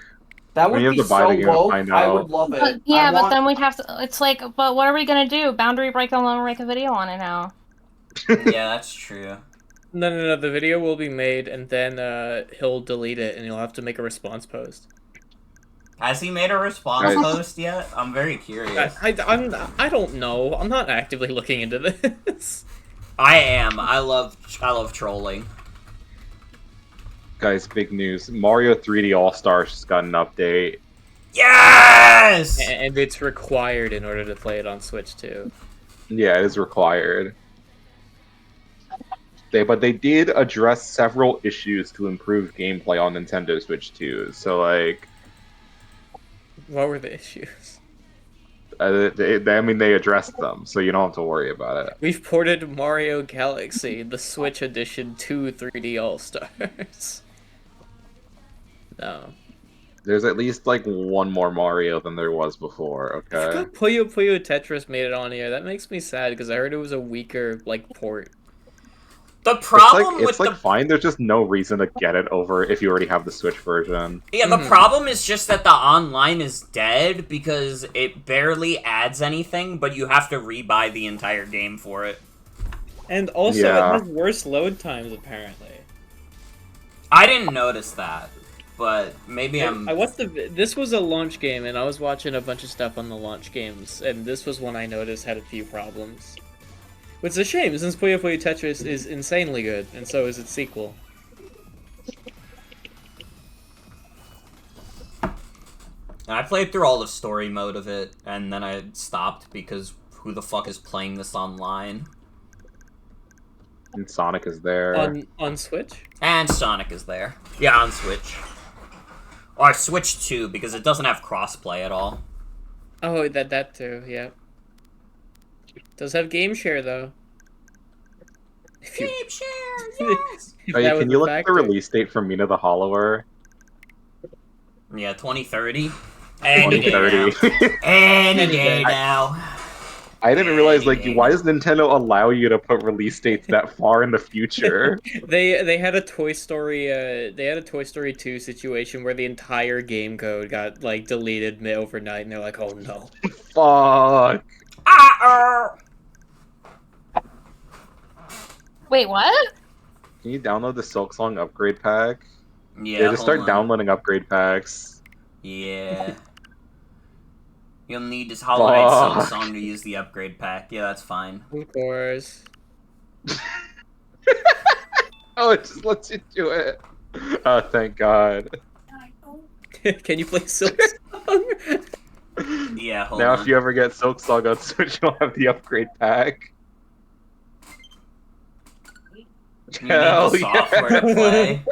That We would have be to buy so the game and woke. find I out. would love it. But, yeah, I but want- then we'd have to. It's like, but what are we gonna do? Boundary break and we'll make a video on it now. Yeah, that's true. No. The video will be made, and then he'll delete it, and you'll have to make a response post. Has he made a response Guys. post yet? I'm very curious. I don't know. I'm not actively looking into this. I am. I love trolling. Guys, big news. Mario 3D All-Stars just got an update. Yes! And it's required in order to play it on Switch too. Yeah, it is required. But they did address several issues to improve gameplay on Nintendo Switch 2. So, like... What were the issues? they addressed them, so you don't have to worry about it. We've ported Mario Galaxy, the Switch edition, to 3D All-Stars. No. There's at least, like, one more Mario than there was before, I okay? forgot Puyo Puyo Tetris made it on here. That makes me sad, because I heard it was a weaker, like, port. The problem it's like fine, there's just no reason to get it over if you already have the Switch version. Yeah, the problem is just that the online is dead because it barely adds anything, but you have to rebuy the entire game for it. And also, it has worse load times, apparently. I didn't notice that, but maybe This was a launch game, and I was watching a bunch of stuff on the launch games, and this was one I noticed had a few problems. Which is a shame, since Puyo Puyo Tetris is insanely good, and so is its sequel. I played through all the story mode of it, and then I stopped because who the fuck is playing this online? And Sonic is there. On Switch? And Sonic is there. Yeah, on Switch. Or Switch 2, because it doesn't have crossplay at all. Oh, that too, yeah. Does have game share though. Game share, yes! Can you look at the release date for Mina the Hollower? Yeah, 2030. Any day now. Any day now. I didn't realize, like, why does Nintendo allow you to put release dates that far in the future? They had a Toy Story 2 situation where the entire game code got like deleted overnight, and they're like, oh no. Fuck. Wait, what? Can you download the Silk Song upgrade pack? Yeah, just start downloading upgrade packs. Yeah. You'll need this Hollow Knight Silk Song to use the upgrade pack. Yeah, that's fine. Of course. Oh, it just lets you do it. Oh, thank God. Can you play Silk Song? Yeah, hold now, on. if you ever get Silk Song on Switch, you'll have the upgrade pack. You need the software to play.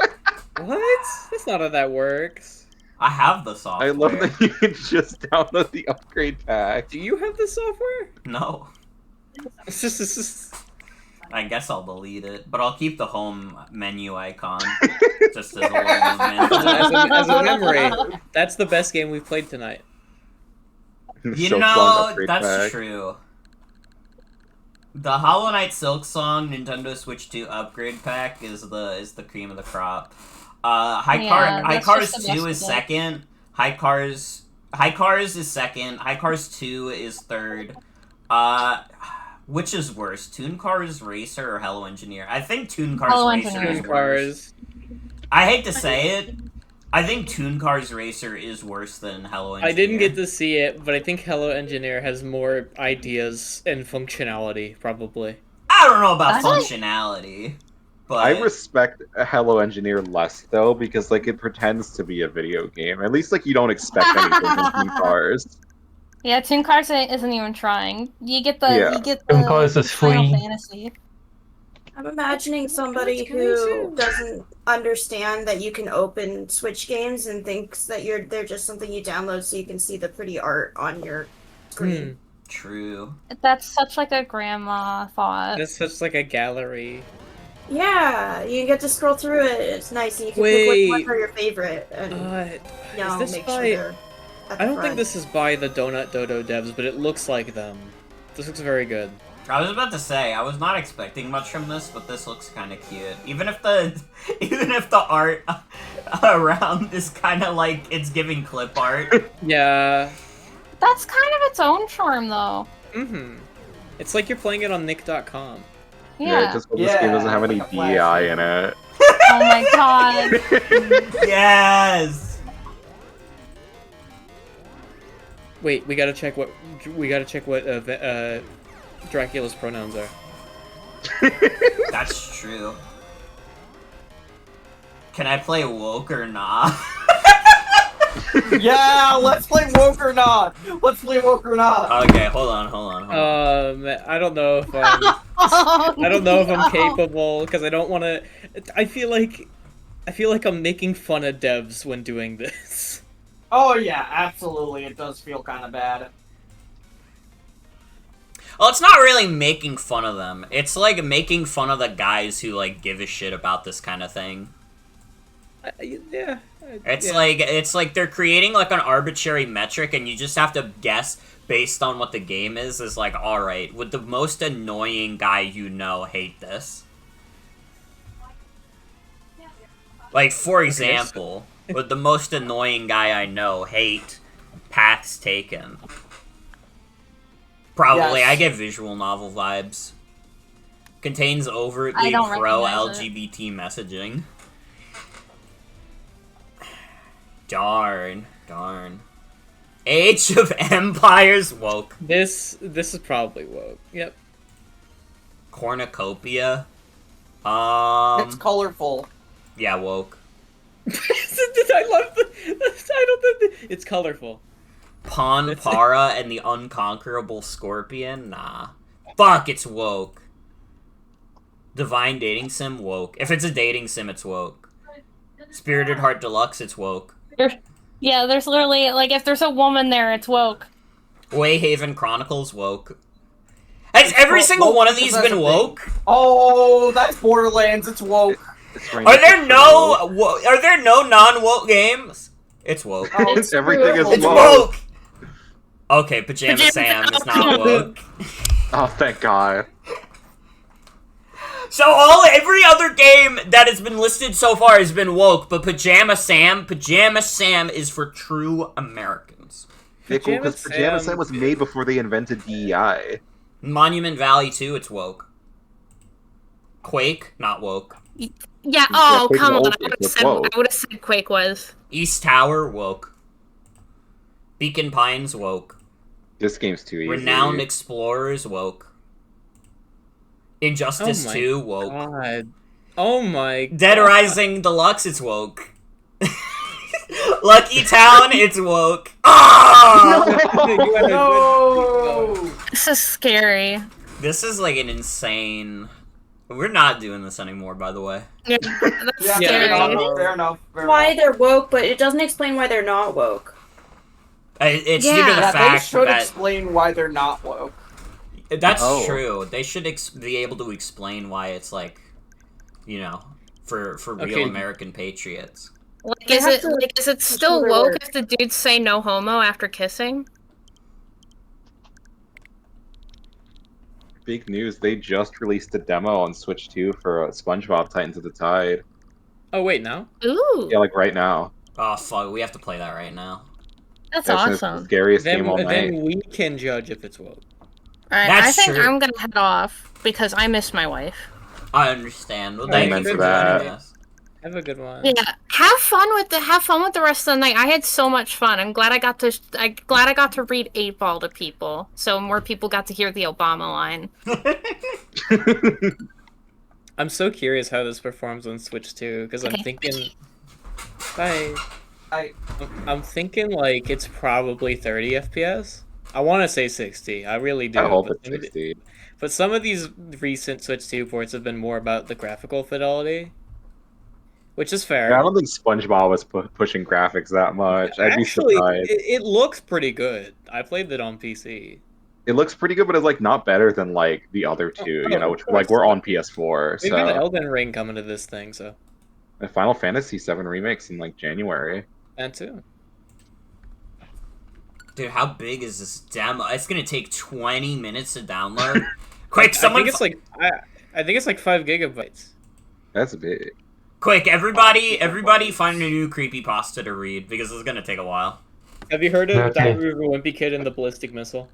What? That's not how that works. I have the software. I love that you can just download the upgrade pack. Do you have the software? No. I guess I'll delete it, but I'll keep the home menu icon just as a little memento. As a memory, that's the best game we've played tonight. You know, that's true. The Hollow Knight Silk Song Nintendo Switch 2 upgrade pack is the cream of the crop. High Cars 2 is second. High Cars is second. High Cars 2 is third. Which is worse, Toonkars Racer or Hello Engineer? I think Toonkars Racer is worse. I hate to say it. I think Toonkars Racer is worse than Hello Engineer. I didn't get to see it, but I think Hello Engineer has more ideas and functionality, probably. I don't know about functionality, but... I respect Hello Engineer less, though, because, like, it pretends to be a video game. At least, like, you don't expect anything from Toonkars. Yeah, Toonkars isn't even trying. You get the Toonkars is Final free. Fantasy. I'm imagining somebody who doesn't understand that you can open Switch games and thinks that they're just something you download so you can see the pretty art on your screen. True. That's such like a grandma thought. That's such like a gallery. Yeah, you get to scroll through it. It's nice, and you can pick which ones are your favorite. And is this make by... sure they're at the I don't front. think this is by the Donut Dodo devs, but it looks like them. This looks very good. I was about to say, I was not expecting much from this, but this looks kind of cute. Even if the art around is kind of like it's giving clip art. Yeah. That's kind of its own charm, though. It's like you're playing it on Nick.com. Yeah. Just this game doesn't have any DEI in it. Oh my god. Yes. Wait, we gotta check what Dracula's pronouns are. That's true. Can I play woke or not? Yeah, let's play woke or not. Let's play woke or not. Okay, hold on. I don't know if I'm. I don't know if I'm capable because I don't want to. I feel like I'm making fun of devs when doing this. Oh yeah, absolutely. It does feel kind of bad. Well, it's not really making fun of them. It's like making fun of the guys who like give a shit about this kind of thing. Yeah. It's like they're creating like an arbitrary metric, and you just have to guess based on what the game is. Is like, all right, would the most annoying guy you know hate this? Like, for example, would the most annoying guy I know hate Paths Taken? Probably. Yes. I get visual novel vibes. Contains overtly pro-LGBT messaging. Darn. Age of Empires woke. This is probably woke. Yep. Cornucopia. It's colorful. Yeah, woke. I love the title. It's colorful. Para and the Unconquerable Scorpion? Nah. Fuck, it's woke. Divine Dating Sim? Woke. If it's a dating sim, it's woke. Spirited Heart Deluxe, it's woke. Yeah, there's literally, like, if there's a woman there, it's woke. Wayhaven Chronicles, woke. Has every single one of these been woke? Oh, that's Borderlands, it's woke. Are there no non-woke games? It's woke. Oh, Everything is It's woke. woke! Okay, Pajama Sam is not woke. Oh, thank God. So every other game that has been listed so far has been woke, but Pajama Sam is for true Americans. Yeah, cool, because Pajama Sam was made before they invented DEI. Monument Valley 2, it's woke. Quake, not woke. Yeah, oh, Quake come is on. old, I it's woke. would have said Quake was. East Tower, woke. Beacon Pines, woke. This game's too easy. Renowned Explorers, woke. Injustice 2, woke. God. Oh my God. Dead Rising Deluxe, it's woke. Lucky Town, it's woke. Ah! No! This is scary. This is like an insane... We're not doing this anymore, by the way. Yeah, that's Yeah, scary. fair enough. Why they're woke, but it doesn't explain why they're not woke. It's due to the Yeah, they fact should that... explain why they're not woke. That's Oh. true. They should be able to explain why it's like, you know, for real Okay. American patriots. Like, They is have it to- like is it still their woke word. if the dudes say no homo after kissing? Big news, they just released a demo on Switch 2 for SpongeBob Titans of the Tide. Oh wait, now? Ooh, Yeah, like right now. Oh, fuck. We have to play that right now. that's That's the awesome. scariest game all night. Then we can judge if it's woke. Alright, I That's think true. I'm gonna head off because I miss my wife. I understand. Well, thank Amen you to for that. joining us. Have a good one. Yeah, have fun with the rest of the night. I had so much fun. I'm glad I got to read 8-Ball to people, so more people got to hear the Obama line. I'm so curious how this performs on Switch 2, because I'm Okay. thinking... Bye. I I'm thinking, like, it's probably 30 FPS. I want to say 60. I really do. I hope but it's 60. But some of these recent Switch 2 ports have been more about the graphical fidelity, which is fair. Yeah, I don't think SpongeBob was pushing graphics that much. I'd be Actually, surprised. it looks pretty good. I played it on PC. It looks pretty good, but it's like not better than like the other two, Oh, you know, of which course. like we're on PS4. We've got So Elden Ring coming to this thing, so and Final Fantasy VII remakes in like January. that too. Dude, how big is this demo? It's gonna take 20 minutes to download. Quick, I someone... think it's like I think it's like 5 gigabytes. That's big. Quick, everybody find a new creepypasta to read, because it's gonna take a while. Have you heard of Okay. Diary of a Wimpy Kid and the Ballistic Missile?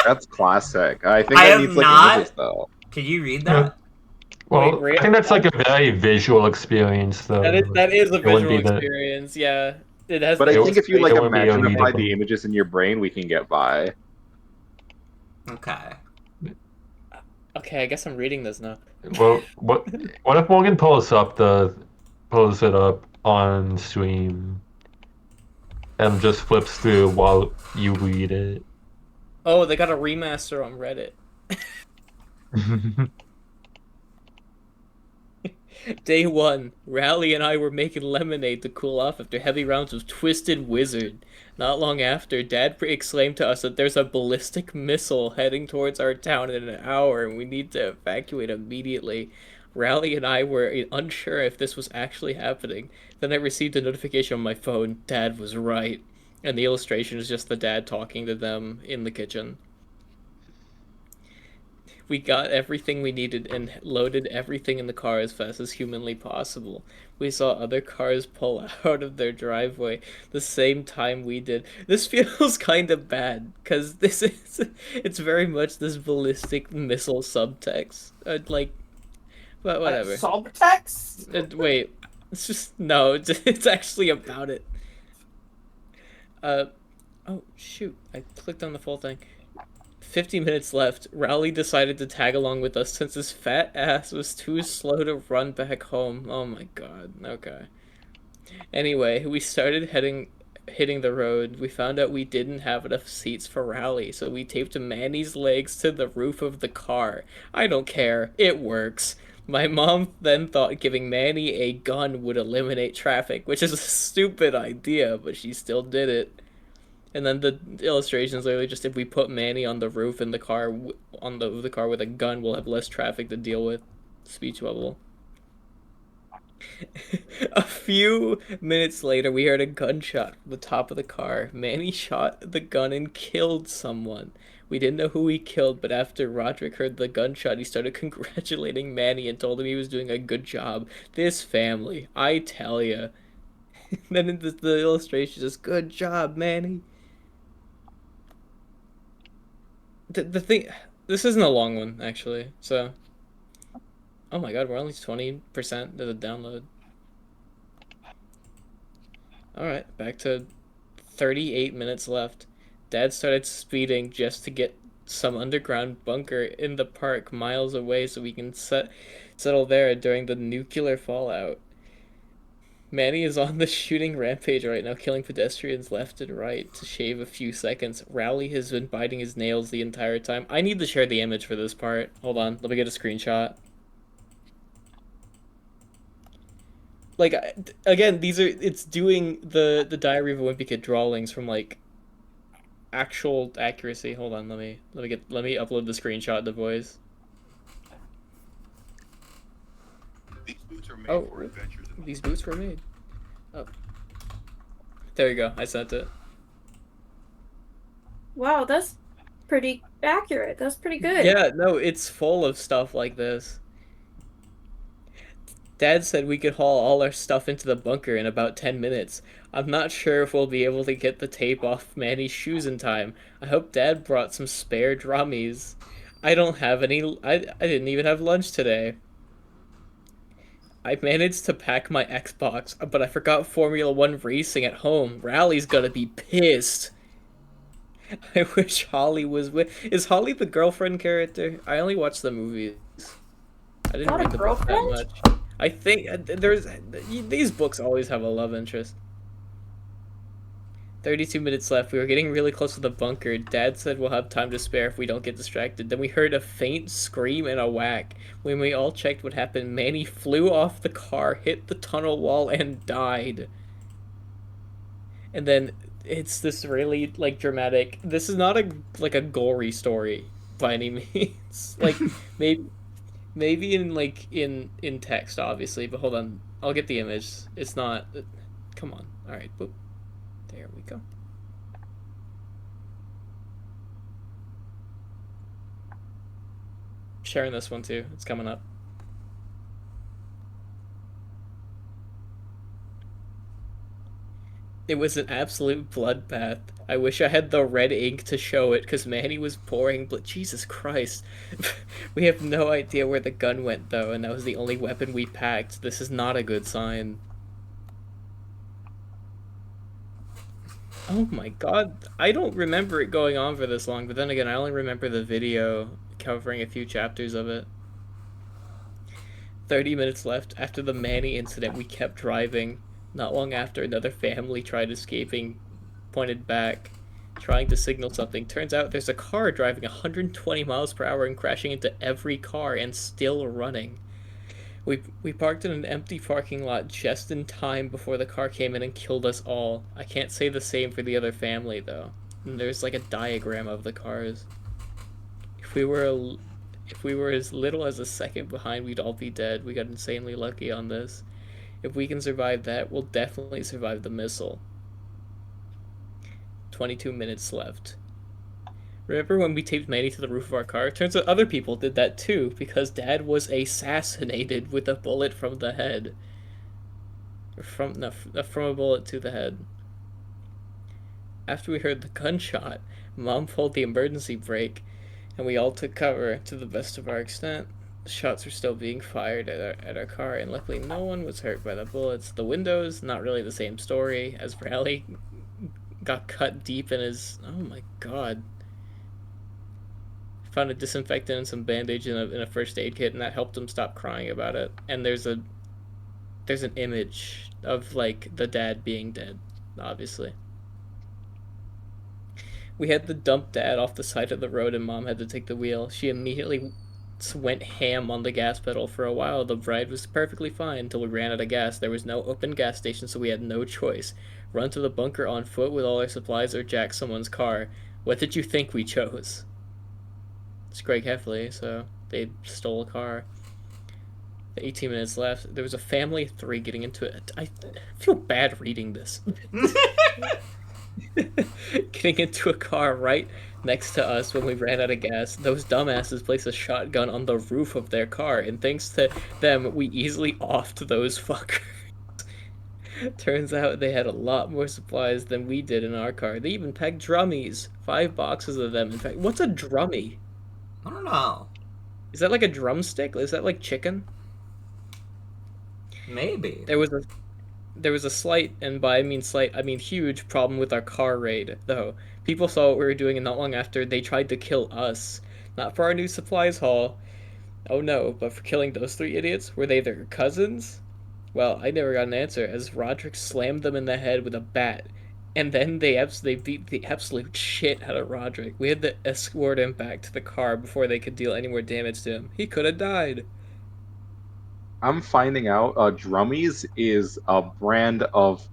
That's classic. I think I that have needs like not- images though. Can you read that? Well, Wait, I think that's like a very visual experience, though. That is a It wouldn't visual be the- experience. Yeah, it has. But I the think if you like it would be imaginify unreadable. the images in your brain, we can get by. Okay. Okay, I guess I'm reading this now. Well, what if Morgan pulls it up on stream and just flips through while you read it? Oh, they got a remaster on Reddit. Day 1, Rally and I were making lemonade to cool off after heavy rounds of Twisted Wizard. Not long after, Dad exclaimed to us that there's a ballistic missile heading towards our town in an hour and we need to evacuate immediately. Rally and I were unsure if this was actually happening. Then I received a notification on my phone. Dad was right. And the illustration is just the dad talking to them in the kitchen. We got everything we needed and loaded everything in the car as fast as humanly possible. We saw other cars pull out of their driveway the same time we did. This feels kind of bad because it's very much this ballistic missile subtext. But whatever. Subtext? Wait, it's just no. It's actually about it. Oh shoot! I clicked on the full thing. 50 minutes left. Rowley decided to tag along with us since his fat ass was too slow to run back home. Oh my god. Okay. Anyway, we started hitting the road. We found out we didn't have enough seats for Rowley, so we taped Manny's legs to the roof of the car. I don't care. It works. My mom then thought giving Manny a gun would eliminate traffic, which is a stupid idea, but she still did it. And then the illustration is literally just if we put Manny on the roof in the car, on the car with a gun, we'll have less traffic to deal with. Speech bubble. A few minutes later, we heard a gunshot from the top of the car. Manny shot the gun and killed someone. We didn't know who he killed, but after Roderick heard the gunshot, he started congratulating Manny and told him he was doing a good job. This family, I tell ya. Then the illustration is, good job, Manny. The thing, this isn't a long one actually. So, oh my god, we're only 20% of the download. All right, back to 38 minutes left. Dad started speeding just to get some underground bunker in the park miles away so we can settle there during the nuclear fallout. Manny is on the shooting rampage right now, killing pedestrians left and right to shave a few seconds. Rowley has been biting his nails the entire time. I need to share the image for this part. Hold on, let me get a screenshot. Like, again, it's doing the Diary of a Wimpy Kid drawings from, like, actual accuracy. Hold on, let me upload the screenshot of the voice. These boots are made for adventures. These boots were made. Oh. There you go. I sent it. Wow, that's pretty accurate. That's pretty good. Yeah, no, it's full of stuff like this. Dad said we could haul all our stuff into the bunker in about 10 minutes. I'm not sure if we'll be able to get the tape off Manny's shoes in time. I hope Dad brought some spare drummies. I don't have any. I didn't even have lunch today. I managed to pack my Xbox, but I forgot Formula 1 racing at home. Rally's gonna be pissed. I wish Holly was with. Is Holly the girlfriend character? I only watched the movies. I didn't read the book that much. I think these books always have a love interest. 32 minutes left. We were getting really close to the bunker. Dad said we'll have time to spare if we don't get distracted. Then we heard a faint scream and a whack. When we all checked what happened, Manny flew off the car, hit the tunnel wall, and died. And then it's this really, like, dramatic... This is not a gory story by any means. Like, maybe in text, obviously, but hold on. I'll get the image. It's not... Come on. Alright, boop. There we go. Sharing this one too. It's coming up. It was an absolute bloodbath. I wish I had the red ink to show it, because Manny was pouring blood. Jesus Christ. We have no idea where the gun went, though, and that was the only weapon we packed. This is not a good sign. Oh my god, I don't remember it going on for this long, but then again, I only remember the video covering a few chapters of it. 30 minutes left. After the Manny incident, we kept driving. Not long after, another family tried escaping, pointed back, trying to signal something. Turns out there's a car driving 120 miles per hour and crashing into every car and still running. We parked in an empty parking lot just in time before the car came in and killed us all. I can't say the same for the other family, though. And there's like a diagram of the cars. If we were as little as a second behind, we'd all be dead. We got insanely lucky on this. If we can survive that, we'll definitely survive the missile. 22 minutes left. Remember when we taped Manny to the roof of our car? Turns out other people did that too, because Dad was assassinated with a bullet from the head. From a bullet to the head. After we heard the gunshot, Mom pulled the emergency brake, and we all took cover to the best of our extent. The shots were still being fired at our car, and luckily no one was hurt by the bullets. The windows, not really the same story, as Raleigh got cut deep in his... Oh my god. Found a disinfectant and some bandage in a first aid kit, and that helped him stop crying about it. And there's an image of, like, the dad being dead, obviously. We had to dump Dad off the side of the road, and Mom had to take the wheel. She immediately went ham on the gas pedal. For a while, the ride was perfectly fine until we ran out of gas. There was no open gas station, so we had no choice. Run to the bunker on foot with all our supplies or jack someone's car. What did you think we chose? It's Greg Heffley, so they stole a car. 18 minutes left. There was a family of 3 getting into it. I feel bad reading this. Getting into a car right next to us when we ran out of gas. Those dumbasses placed a shotgun on the roof of their car, and thanks to them, we easily offed those fuckers. Turns out they had a lot more supplies than we did in our car. They even packed drummies. 5 boxes of them. In fact, what's a drummie? I don't know. Is that like a drumstick? Is that like chicken? Maybe. There was a slight, and by I mean slight, I mean huge problem with our car raid, though. People saw what we were doing, and not long after, they tried to kill us. Not for our new supplies haul. Oh no, but for killing those 3 idiots? Were they their cousins? Well, I never got an answer, as Roderick slammed them in the head with a bat. And then they beat the absolute shit out of Roderick. We had to escort him back to the car before they could deal any more damage to him. He could have died. I'm finding out Drummies is a brand of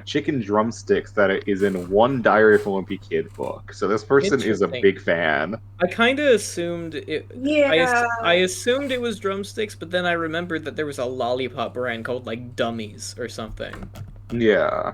chicken drumsticks that is in one Diary of a Wimpy Kid book. So this person is a big fan. I kind of assumed it. Yeah. I assumed it was drumsticks, but then I remembered that there was a lollipop brand called like Dummies or something. Yeah.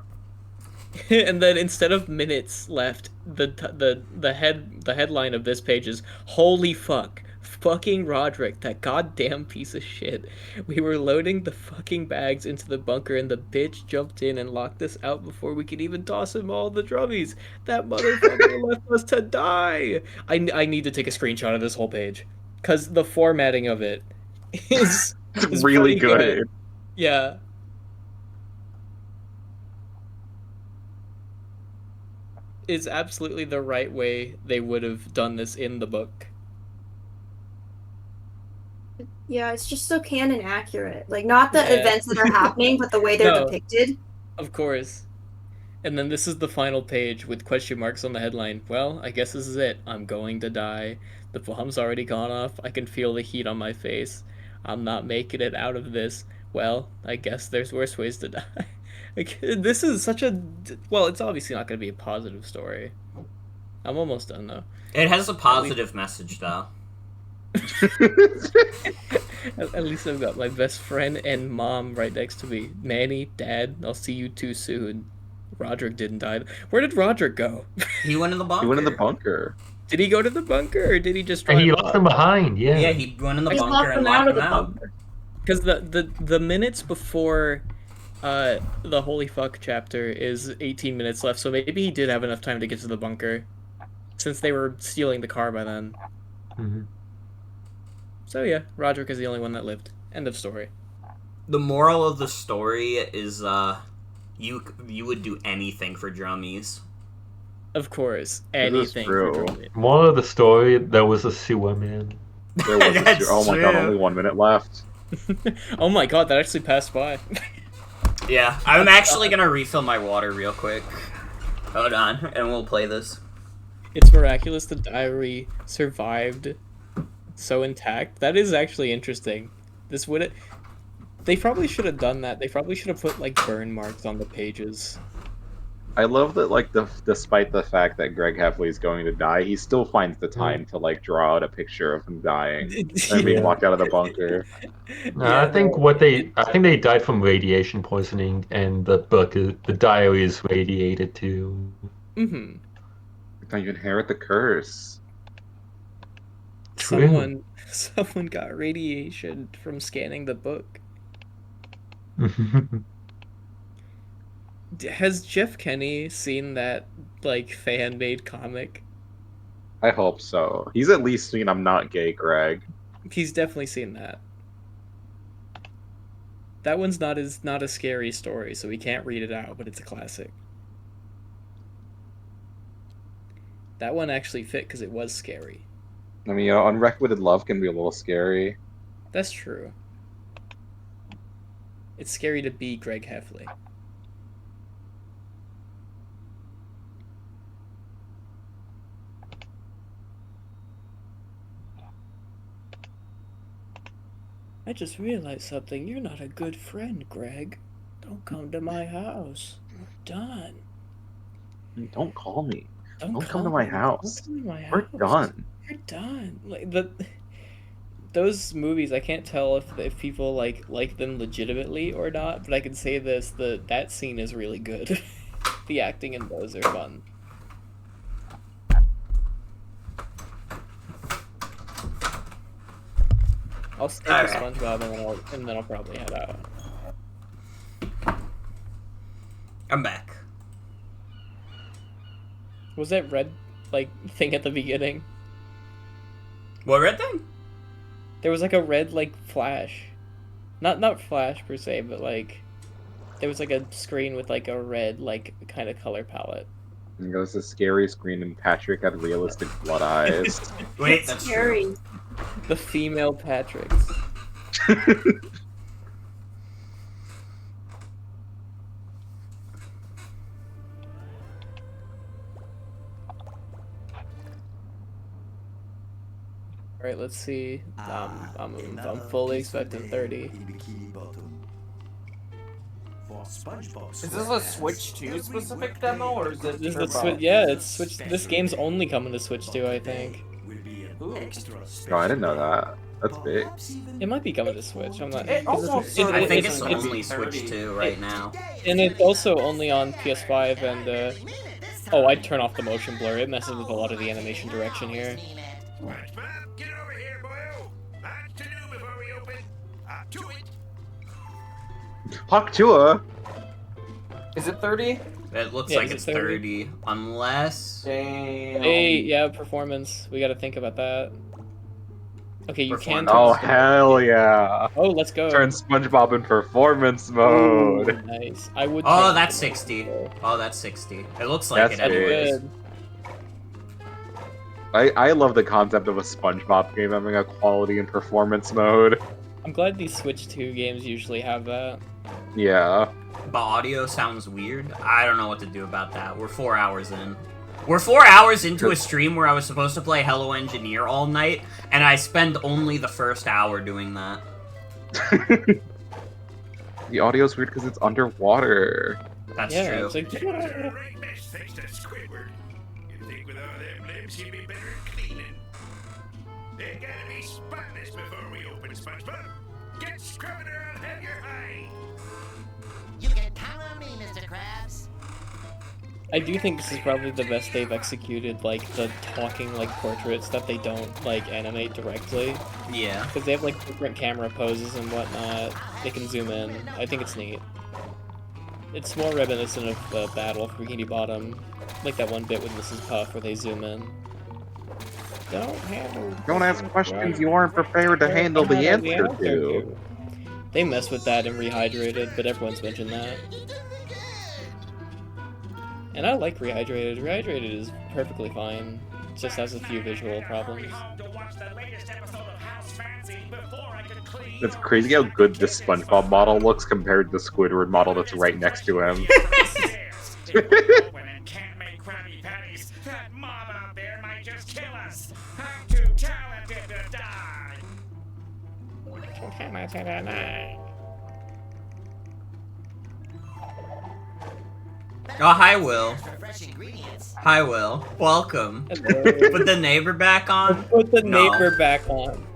And then instead of minutes left, the headline of this page is "Holy fuck, fucking Roderick, that goddamn piece of shit. We were loading the fucking bags into the bunker, and the bitch jumped in and locked us out before we could even toss him all the drummies. That motherfucker left us to die." I need to take a screenshot of this whole page, cause the formatting of it is really good. Yeah. Is absolutely the right way they would have done this in the book. Yeah, it's just so canon accurate. Like, not the events that are happening, but the way they're depicted. Of course. And then this is the final page with question marks on the headline. Well, I guess this is it. I'm going to die. The bomb's already gone off. I can feel the heat on my face. I'm not making it out of this. Well, I guess there's worse ways to die. Like, this is such a... Well, it's obviously not going to be a positive story. I'm almost done, though. It has a positive message, though. At least I've got my best friend and mom right next to me. Manny, Dad, I'll see you too soon. Roderick didn't die. Where did Roderick go? He went in the bunker. He went in the bunker. Did he go to the bunker, or did he just drive He left them behind, yeah. Yeah, he went in the bunker and locked them out. Because the minutes before the holy fuck chapter is 18 minutes left, so maybe he did have enough time to get to the bunker, since they were stealing the car by then. Mm-hmm. So yeah, Roderick is the only one that lived. End of story. The moral of the story is, you would do anything for drummies. Of course, This is anything. true. Moral of the story: there was a sewer man. There was a That's oh my god, true. only 1 minute left. Oh my god, that actually passed by. Yeah, I'm actually gonna refill my water real quick. Hold on, and we'll play this. It's miraculous the diary survived so intact. That is actually interesting. This would They probably should have done that. They probably should have put like burn marks on the pages. I love that, like, despite the fact that Greg Heffley is going to die, he still finds the time to, like, draw out a picture of him dying and being walked out of the bunker. No, I think they died from radiation poisoning, and the diary is radiated too. Mm-hmm. Now you inherit the curse. True. Someone got radiation from scanning the book. Has Jeff Kenny seen that, like, fan-made comic? I hope so. He's at least seen I'm Not Gay, Greg. He's definitely seen that. That one's not a scary story, so we can't read it out, but it's a classic. That one actually fit because it was scary. I mean, Unrequited Love can be a little scary. That's true. It's scary to be Greg Heffley. I just realized something. You're not a good friend, Greg. Don't come to my house. We're done. Don't call me. Don't call come to my me. house. Don't come to my We're house. done. We're done. Like those movies, I can't tell if people like them legitimately or not. But I can say this: that scene is really good. The acting in those are fun. I'll stay for SpongeBob and then I'll probably head out. I'm back. Was that red thing at the beginning? What red thing? There was like a red flash. Not flash per se, but there was like a screen with like a red kind of color palette. And it was a scary screen, and Patrick had realistic blood eyes. Wait, that's scary. true. The female Patricks. Alright, let's see. I'm fully expecting 30. Is this a Switch 2 specific demo, or is it This for is both? yeah, it's Switch. This game's only coming to Switch 2, I think. Ooh. No, I didn't know that. That's big. It might be coming to Switch. I'm not. It almost I think it's it's only Switch 2 right now. And it's also only on PS5 and. Oh, I'd turn off the motion blur. It messes with a lot of the animation direction here. SpongeBob, get over here, boyo. Lots to do before we open. To it. Hawk Tua. Is it 30? It looks Yeah, like is it it's 30? 30, unless... Damn. Hey, yeah, performance. We gotta think about that. Okay, you can. Oh, hell yeah. Oh, let's go. Turn SpongeBob in performance mode. Ooh, nice. I would. Oh, turn that's it 60. Oh, that's 60. It looks like That's it anyways. good. I love the concept of a SpongeBob game having a quality and performance mode. I'm glad these Switch 2 games usually have that. Yeah. But audio sounds weird. I don't know what to do about that. We're 4 hours in. We're 4 hours into a stream where I was supposed to play Hello Engineer all night, and I spend only the first hour doing that. The audio's weird because it's underwater. That's Yeah, true. it's like. Right mess thanks to Squidward. You'd think with all them limbs he'd be better at cleaning. They gotta be spotless before we open, SpongeBob. Get scrubbing her and have your hide. You can count on me, Mr. Krabs. I do think this is probably the best they've executed, the talking, portraits that they don't, animate directly. Yeah. Because they have, different camera poses and whatnot. They can zoom in. I think it's neat. It's more reminiscent of the Battle for Bikini Bottom. Like that one bit with Mrs. Puff where they zoom in. Don't ask questions you aren't prepared to handle the answer to. They mess with that in Rehydrated, but everyone's mentioned that. And I like Rehydrated. Rehydrated is perfectly fine. It just has a few visual problems. It's crazy how good this SpongeBob model looks compared to the Squidward model that's right next to him. Oh, hi, Will. Hi, Will. Welcome. Put the neighbor back on? Put the neighbor back on.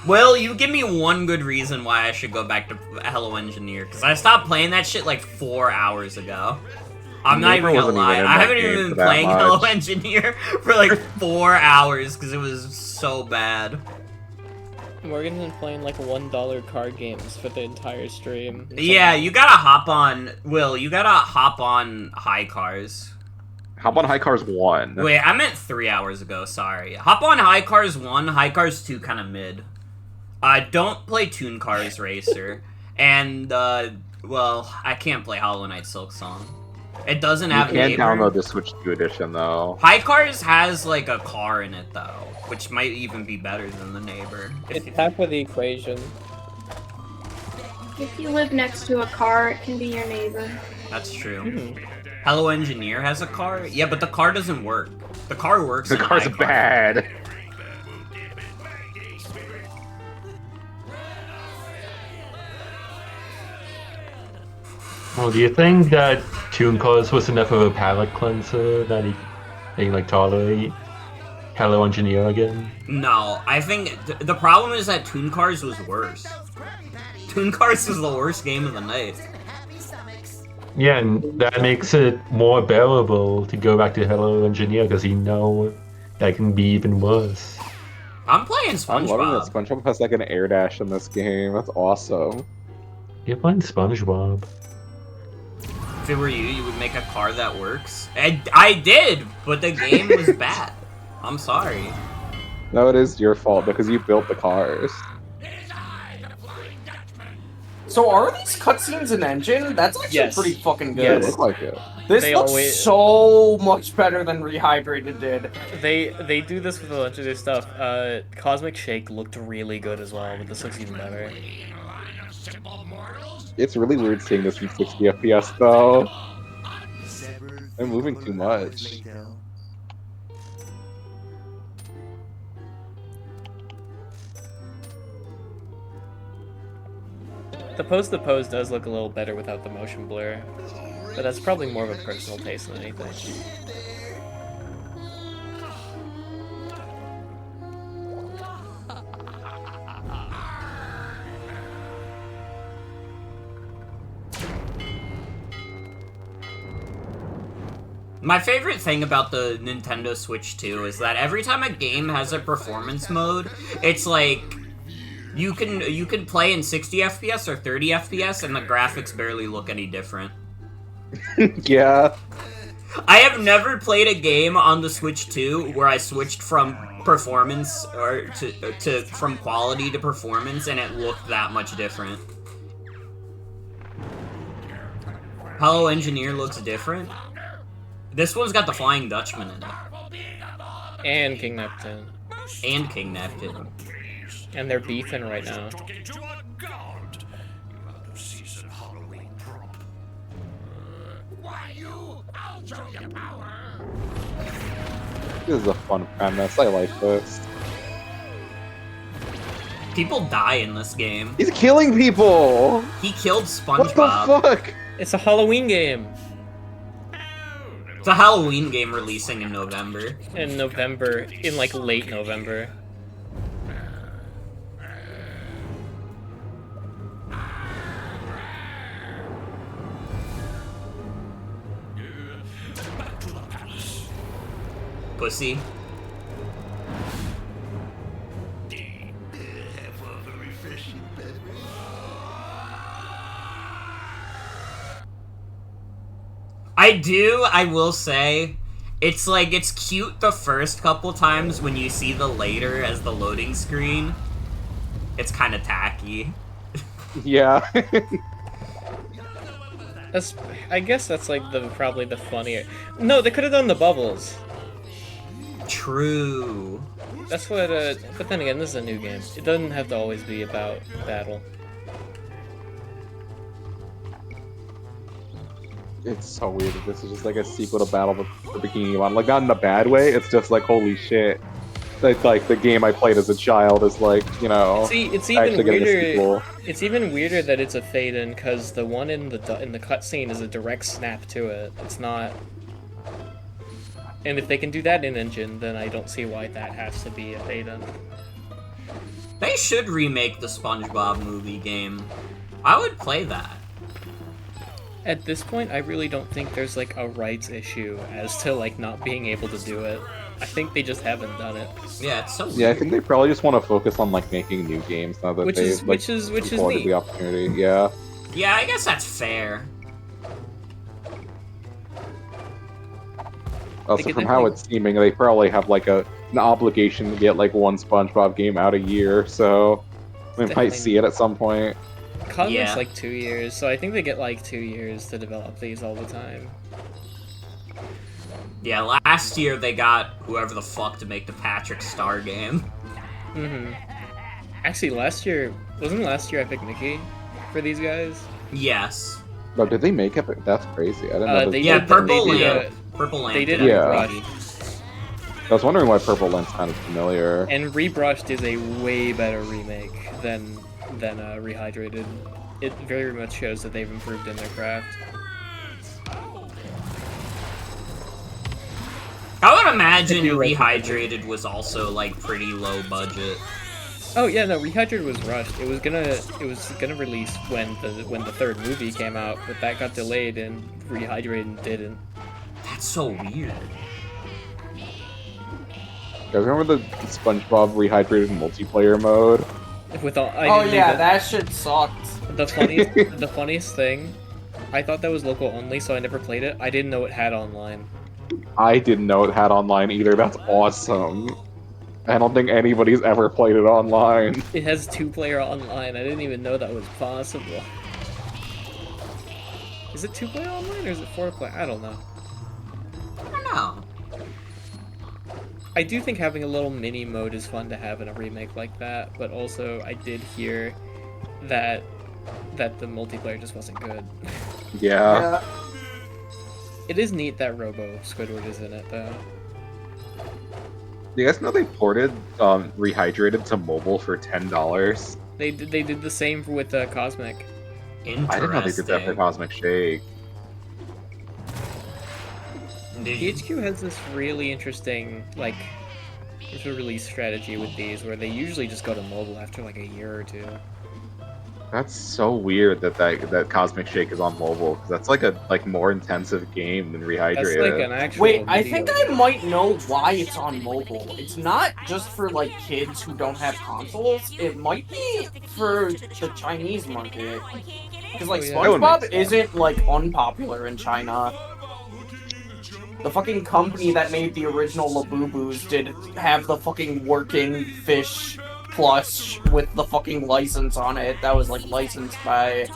Will, you give me one good reason why I should go back to Hello Engineer, because I stopped playing that shit like 4 hours ago. I'm not even gonna lie. I haven't even been playing Hello Engineer for like 4 hours because it was so bad. Morgan's been playing like $1 card games for the entire stream. Yeah, you gotta hop on, Will, you gotta hop on High Cars. Hop on High Cars 1. Wait, I meant 3 hours ago, sorry. Hop on High Cars 1, High Cars 2 kinda mid. Don't play Toonkars Racer. And, well, I can't play Hollow Knight Silk Song. It doesn't have You can neighbor. download the Switch 2 edition, though. High Cars has, like, a car in it, though. Which might even be better than the neighbor. It's half of the equation. If you live next to a car, it can be your neighbor. That's true. Hello Engineer has a car? Yeah, but the car doesn't work. The car works. The car's bad. Well, do you think that Toonkars was enough of a palate cleanser that he like tolerate Hello Engineer again? No, I think the problem is that Toonkars was worse. Toonkars was the worst game of the night. Yeah, and that makes it more bearable to go back to Hello Engineer because you know that can be even worse. I'm playing I'm loving SpongeBob. that SpongeBob has like an air dash in this game. That's awesome. You're playing SpongeBob. If it were you, you would make a car that works. I did, but the game was bad. I'm sorry. No, it is your fault because you built the cars. So are these cutscenes in Engine? That's actually Yes. pretty fucking Yeah, good. it looked like it. This They looks always- so much better than Rehydrated did. They do this with a bunch of their stuff. Cosmic Shake looked really good as well, but this looks even better. It's really weird seeing this in 60 FPS though. I'm moving too much. The pose does look a little better without the motion blur, but that's probably more of a personal taste than anything. My favorite thing about the Nintendo Switch 2 is that every time a game has a performance mode, it's like you can play in 60 FPS or 30 FPS and the graphics barely look any different. Yeah. I have never played a game on the Switch 2 where I switched from performance or from quality to performance and it looked that much different. Hello Engineer looks different. This one's got the Flying Dutchman in it. And King Neptune. And King Neptune. And they're beefing right now. This is a fun premise. I like this. People die in this game. He's killing people! He killed What SpongeBob. the fuck? It's a Halloween game. It's a Halloween game releasing in November. In November, in like late November. Pussy. I will say, it's like, it's cute the first couple times when you see the later as the loading screen. It's kind of tacky. Yeah. That's, I guess that's like probably the funnier. No, they could have done the bubbles. True. That's what. But then again, this is a new game. It doesn't have to always be about battle. It's so weird that this is just like a sequel to Battle for Bikini Bottom. Like, not in a bad way, it's just like, holy shit. It's like the game I played as a child is like, you know, See, it's even actually getting a weirder. sequel. It's even weirder that it's a fade-in because the one in the cutscene is a direct snap to it. It's not. And if they can do that in engine, then I don't see why that has to be a fade-in. They should remake the SpongeBob movie game. I would play that. At this point, I really don't think there's like a rights issue as to like not being able to do it. I think they just haven't done it. Yeah, it's so weird. Yeah, I think they probably just want to focus on like making new games now that Which they've is afforded neat. the opportunity. Yeah. Yeah, I guess that's fair. Also, could from how definitely- it's seeming, they probably have like an obligation to get like one SpongeBob game out a year, so we might Definitely. see it at some point. Cosmic's Yeah. like 2 years, so I think they get like 2 years to develop these all the time. Yeah, last year they got whoever the fuck to make the Patrick Star game. Actually, wasn't last year Epic Mickey for these guys? Yes. No, did they make it? That's crazy. I didn't know. They Yeah, did- Purple they did a- Lamp. Purple Lamp. They did did Yeah. a Rebrushed. remake. I was wondering why Purple Lamp's kind of familiar. And Rebrushed is a way better remake than Rehydrated. It very much shows that they've improved in their craft. I would imagine I do like Rehydrated was also like pretty low budget. Oh yeah, no, Rehydrated was rushed. It was gonna release when the third movie came out, but that got delayed and Rehydrated didn't. That's so weird. You guys remember the SpongeBob Rehydrated multiplayer mode? With all, I Oh didn't yeah, even- that shit sucked. The funniest thing, I thought that was local only, so I never played it. I didn't know it had online. I didn't know it had online either. That's awesome. I don't think anybody's ever played it online. It has 2-player online. I didn't even know that was possible. Is it 2-player online or is it 4-player? I don't know. I don't know. I do think having a little mini mode is fun to have in a remake like that, but also I did hear that the multiplayer just wasn't good. Yeah. It is neat that Robo Squidward is in it though. Do you guys know they ported Rehydrated to mobile for $10? They did the same with Cosmic. Interesting. I didn't know they did that for Cosmic Shake. THQ has this really interesting like release strategy with these where they usually just go to mobile after like a year or two. That's so weird that Cosmic Shake is on mobile, because that's like a more intensive game than Rehydrated. That's like an actual Wait, I video think I might know why it's on mobile. It's not just for like kids who don't have consoles. It might be for the Chinese market. Because like Oh, yeah. That would make SpongeBob sense. isn't like unpopular in China. The fucking company that made the original Labubu's did have the fucking working fish plush with the fucking license on it. That was like licensed by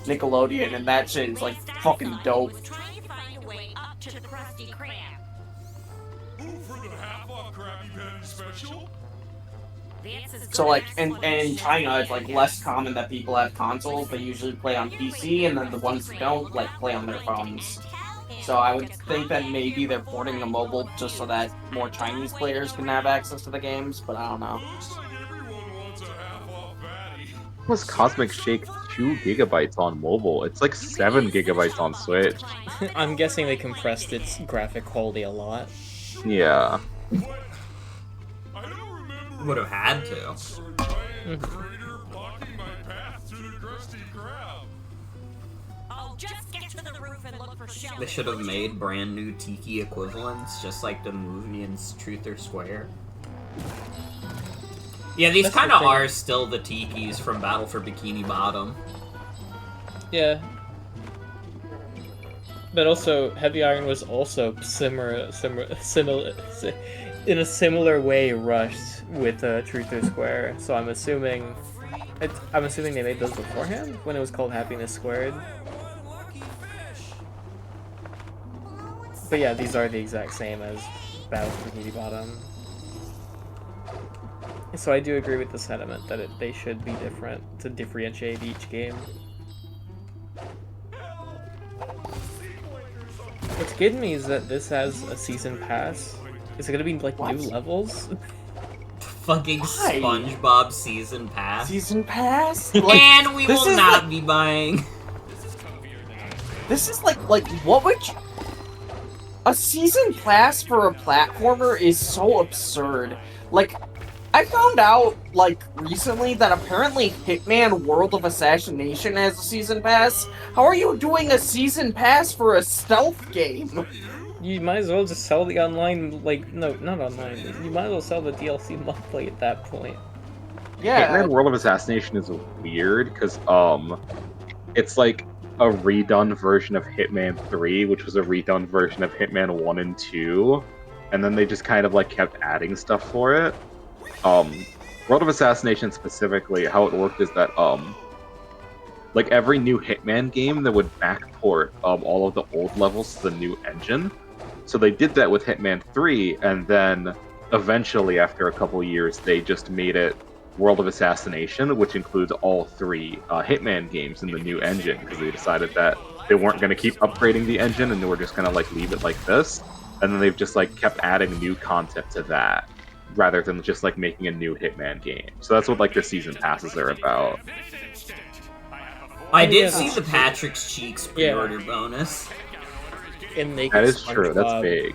Nickelodeon, and that shit is like fucking dope. So like, and in China, it's like less common that people have consoles. They usually play on PC, and then the ones who don't like play on their phones. So I would think that maybe they're porting to mobile just so that more Chinese players can have access to the games, but I don't know. Was Cosmic Shake 2 gigabytes on mobile? It's like 7 gigabytes on Switch. I'm guessing they compressed its graphic quality a lot. Yeah. Would have had to. They should have made brand new Tiki equivalents, just like the movie in Truth or Square. Yeah, these That's the kind of thing. are still the Tikis from Battle for Bikini Bottom. Yeah. But also, Heavy Iron was also similar in a similar way rushed with Truth or Square. So I'm assuming they made those beforehand when it was called Happiness Squared. But yeah, these are the exact same as Battle for Bikini Bottom. So I do agree with the sentiment that they should be different to differentiate each game. What's getting me is that this has a season pass. Is it gonna be like new levels? Fucking SpongeBob season pass. Season pass? And we will not be buying. This is like what would you... A season pass for a platformer is so absurd. Like, I found out, like, recently that apparently Hitman World of Assassination has a season pass. How are you doing a season pass for a stealth game? You might as well just sell the online, like, no, not online. You might as well sell the DLC monthly at that point. Yeah. Hitman World of Assassination is weird, because, it's like a redone version of Hitman 3, which was a redone version of Hitman 1 and 2, and then they just kind of, like, kept adding stuff for it. World of Assassination specifically, how it worked is that, like, every new Hitman game that would backport, all of the old levels to the new engine. So they did that with Hitman 3, and then, eventually, after a couple years, they just made it World of Assassination, which includes all 3 Hitman games in the new engine, because they decided that they weren't going to keep upgrading the engine, and they were just going to, like, leave it like this. And then they've just, like, kept adding new content to that, rather than just, like, making a new Hitman game. So that's what, like, the season passes are about. I did see the Patrick's Cheeks pre-order bonus. And they that is true, that's big.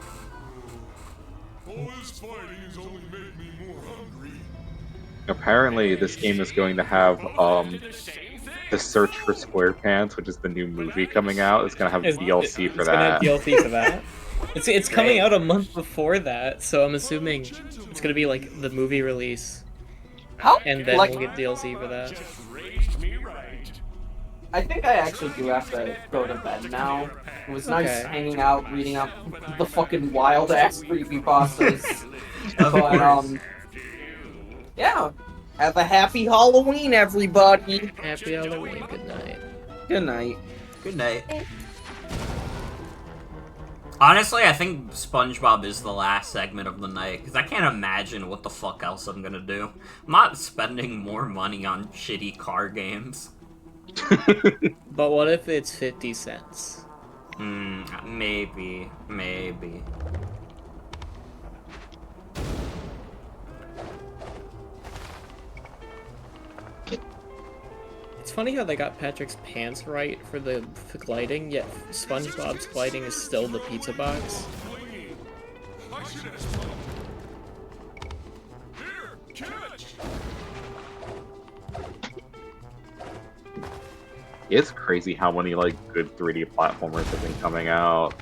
Apparently, this game is going to have, The Search for SquarePants, which is the new movie coming out. It's going to have DLC for that. It's going to have DLC for that? It's coming out a month before that, so I'm assuming it's going to be, like, the movie release. How? And then Like, we'll get DLC for that. I think I actually do have to go to bed now. It was nice hanging out, reading up the fucking wild-ass creepypastas. But, yeah. Have a happy Halloween, everybody! Happy Halloween, good night. Good night. Good night. Honestly, I think SpongeBob is the last segment of the night, because I can't imagine what the fuck else I'm gonna do. I'm not spending more money on shitty car games. But what if it's 50 cents? Maybe. It's funny how they got Patrick's pants right for the gliding, yet SpongeBob's gliding is still the pizza box. It's crazy how many, like, good 3D platformers have been coming out.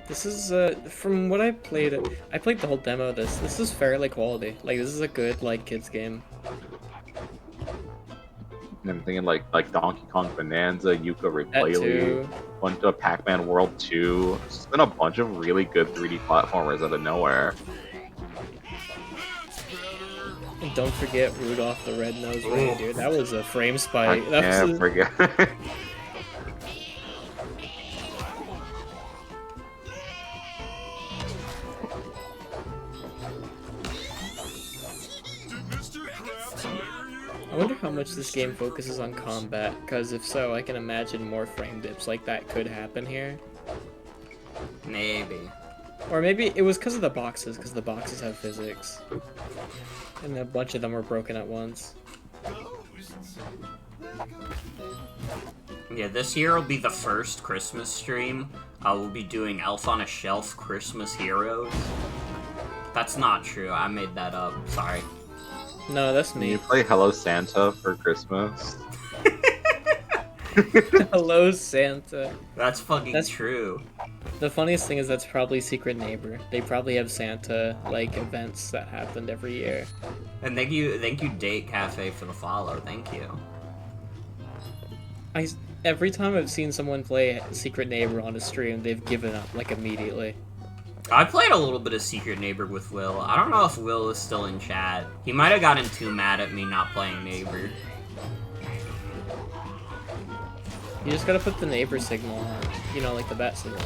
This is, from what I played the whole demo of this. This is fairly quality. Like, this is a good, like, kids game. And I'm thinking, like Donkey Kong Bonanza, Yooka Rayleigh, bunch of Pac-Man World 2. There's been a bunch of really good 3D platformers out of nowhere. And don't forget Rudolph the Red-Nosed Reindeer. That was a frame spike. I can't forget. I wonder how much this game focuses on combat, because if so, I can imagine more frame dips like that could happen here. Maybe. Or maybe it was because of the boxes, because the boxes have physics. And a bunch of them were broken at once. Yeah, this year will be the first Christmas stream. I will be doing Elf on a Shelf Christmas Heroes. That's not true, I made that up, sorry. No, that's me. Can you play Hello Santa for Christmas? Hello Santa. That's true. The funniest thing is that's probably Secret Neighbor. They probably have Santa, like, events that happened every year. And thank you Date Cafe for the follow, thank you. Every time I've seen someone play Secret Neighbor on a stream, they've given up, like, immediately. I played a little bit of Secret Neighbor with Will. I don't know if Will is still in chat. He might have gotten too mad at me not playing Neighbor. You just gotta put the neighbor signal on. You know, like the bat signal.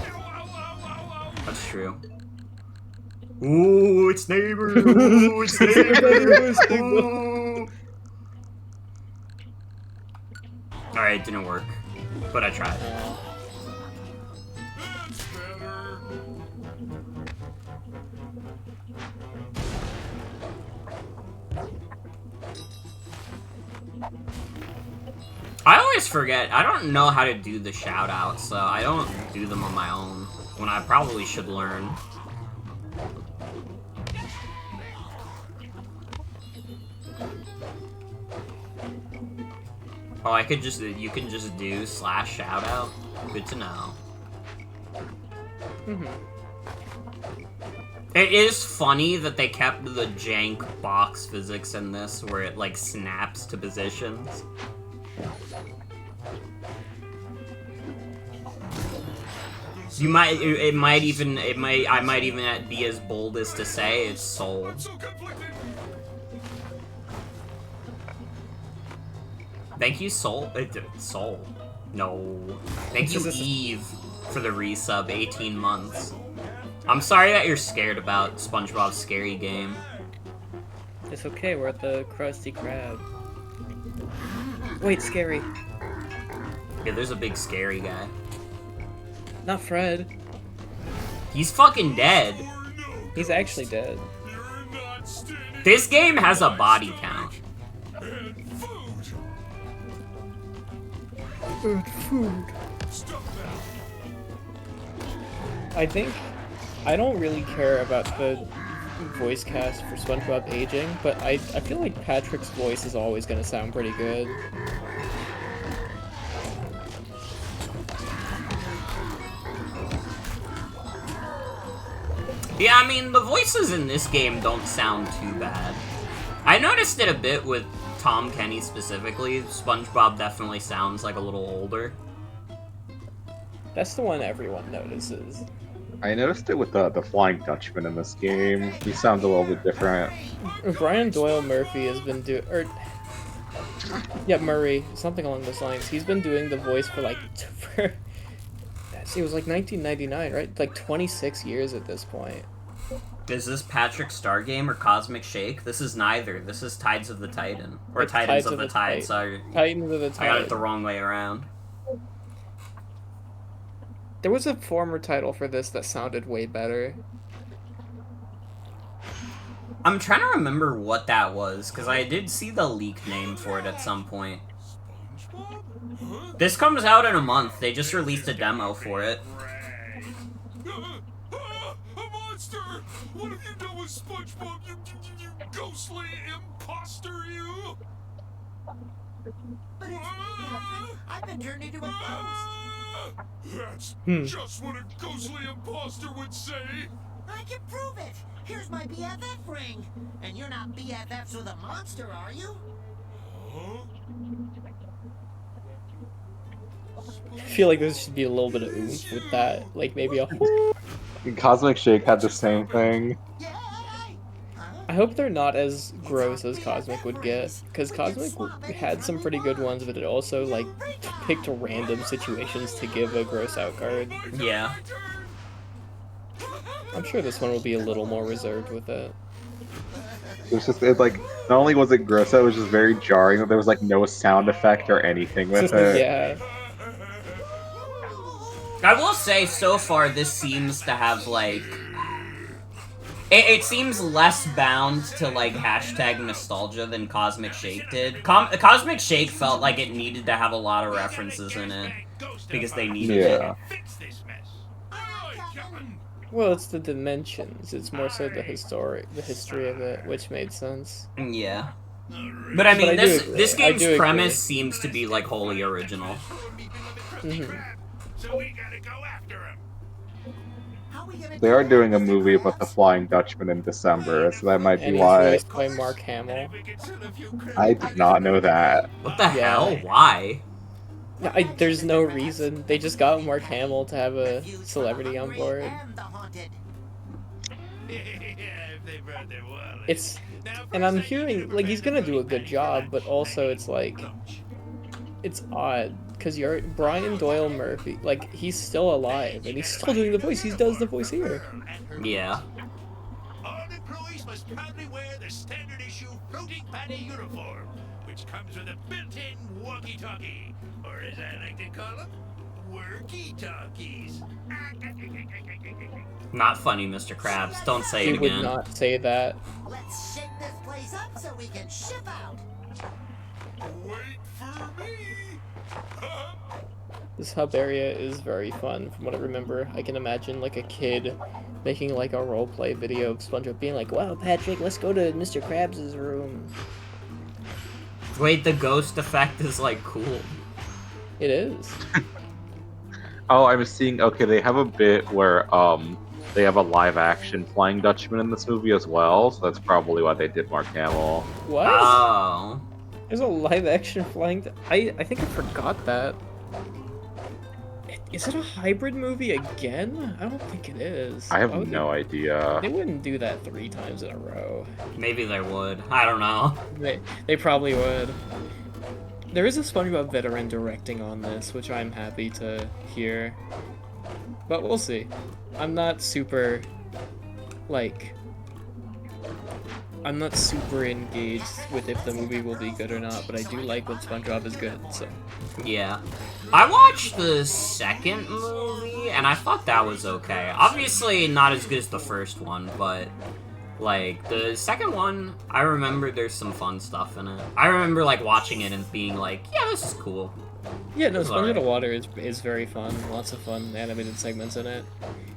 That's true. Ooh, it's neighbor. Ooh, it's neighbor. Ooh. Alright, it didn't work. But I tried. I always forget. I don't know how to do the shoutouts, so I don't do them on my own, when I probably should learn. Oh, you can just do / shoutout? Good to know. It is funny that they kept the jank box physics in this, where it, like, snaps to positions. I might even be as bold as to say it's Soul. Thank you, Soul. Soul. No. Thank you, Eve, for the resub, 18 months. I'm sorry that you're scared about SpongeBob's scary game. It's okay, we're at the Krusty Krab. Wait, scary. Yeah, there's a big scary guy. Not Fred. He's fucking dead. He's actually dead. This game has a body count. Food. I don't really care about the voice cast for SpongeBob aging, but I feel like Patrick's voice is always gonna sound pretty good. Yeah, I mean, the voices in this game don't sound too bad. I noticed it a bit with Tom Kenny specifically. SpongeBob definitely sounds like a little older. That's the one everyone notices. I noticed it with the Flying Dutchman in this game. He sounds a little bit different. Brian Doyle Murphy has been Murray, something along those lines. He's been doing the voice for like, it was like 1999, right? Like 26 years at this point. Is this Patrick Star Game or Cosmic Shake? This is neither. This is Tides of the Titan. Or It's Titans of the Tide, sorry. Titans of the Tide. I got it the wrong way around. There was a former title for this that sounded way better. I'm trying to remember what that was, because I did see the leaked name for it at some point. This comes out in a month. They just released a demo for it. A monster! What have you done with SpongeBob, you ghostly imposter, you? But I've been turned into a ghost. That's just what a ghostly imposter would say. I can prove it. Here's my BFF ring. And you're not BFFs with a monster, are you? Huh? I feel like there should be a little bit of oomph with that. Like maybe a Cosmic Shake had the same thing. I hope they're not as gross as Cosmic would get, because Cosmic had some pretty good ones, but it also, like, picked random situations to give a gross out card. Yeah. I'm sure this one will be a little more reserved with it. It was just, not only was it gross, it was just very jarring that there was, like, no sound effect or anything with it. Yeah. I will say, so far, this seems to have, like... It seems less bound to, like, hashtag nostalgia than Cosmic Shake did. Cosmic Shake felt like it needed to have a lot of references in it, because they needed it. Well, it's the dimensions. It's more so the history of it, which made sense. Yeah. But I mean, this game's premise seems to be, like, wholly original. So we gotta go after him. They are doing a movie about the Flying Dutchman in December, so that might be why. It's voiced by Mark Hamill. I did not know that. What the hell? Why? There's no reason. They just got Mark Hamill to have a celebrity on board. And I'm hearing, like, he's gonna do a good job, but also it's like, it's odd, because you're Brian Doyle Murphy. Like, he's still alive, and he's still doing the voice. He does the voice here. Yeah. All employees must proudly wear the standard issue floating patty uniform, which comes with a built-in walkie-talkie, or as I like to call them, workie-talkies. Not funny, Mr. Krabs. Don't say He it would again. not say that. Let's shake this place up so we can ship out. Wait for me. This hub area is very fun, from what I remember. I can imagine, like, a kid making, like, a roleplay video of SpongeBob being like, wow, Patrick, let's go to Mr. Krabs' room. Wait, the ghost effect is, like, cool. It is. Oh, I was seeing. Okay, they have a bit where they have a live-action Flying Dutchman in this movie as well, so that's probably why they did Mark Hamill. What? Oh. There's a live-action flying... I think I forgot that. Is it a hybrid movie again? I don't think it is. I have no idea. They wouldn't do that 3 times in a row. Maybe they would. I don't know. They probably would. There is a SpongeBob veteran directing on this, which I'm happy to hear. But we'll see. I'm not super, like... I'm not super engaged with if the movie will be good or not, but I do like when SpongeBob is good, so... Yeah. I watched the second movie, and I thought that was okay. Obviously, not as good as the first one, but... Like, the second one, I remember there's some fun stuff in it. I remember, like, watching it and being like, yeah, this is cool. Yeah, no, Sponge Alright. Water is very fun. Lots of fun animated segments in it.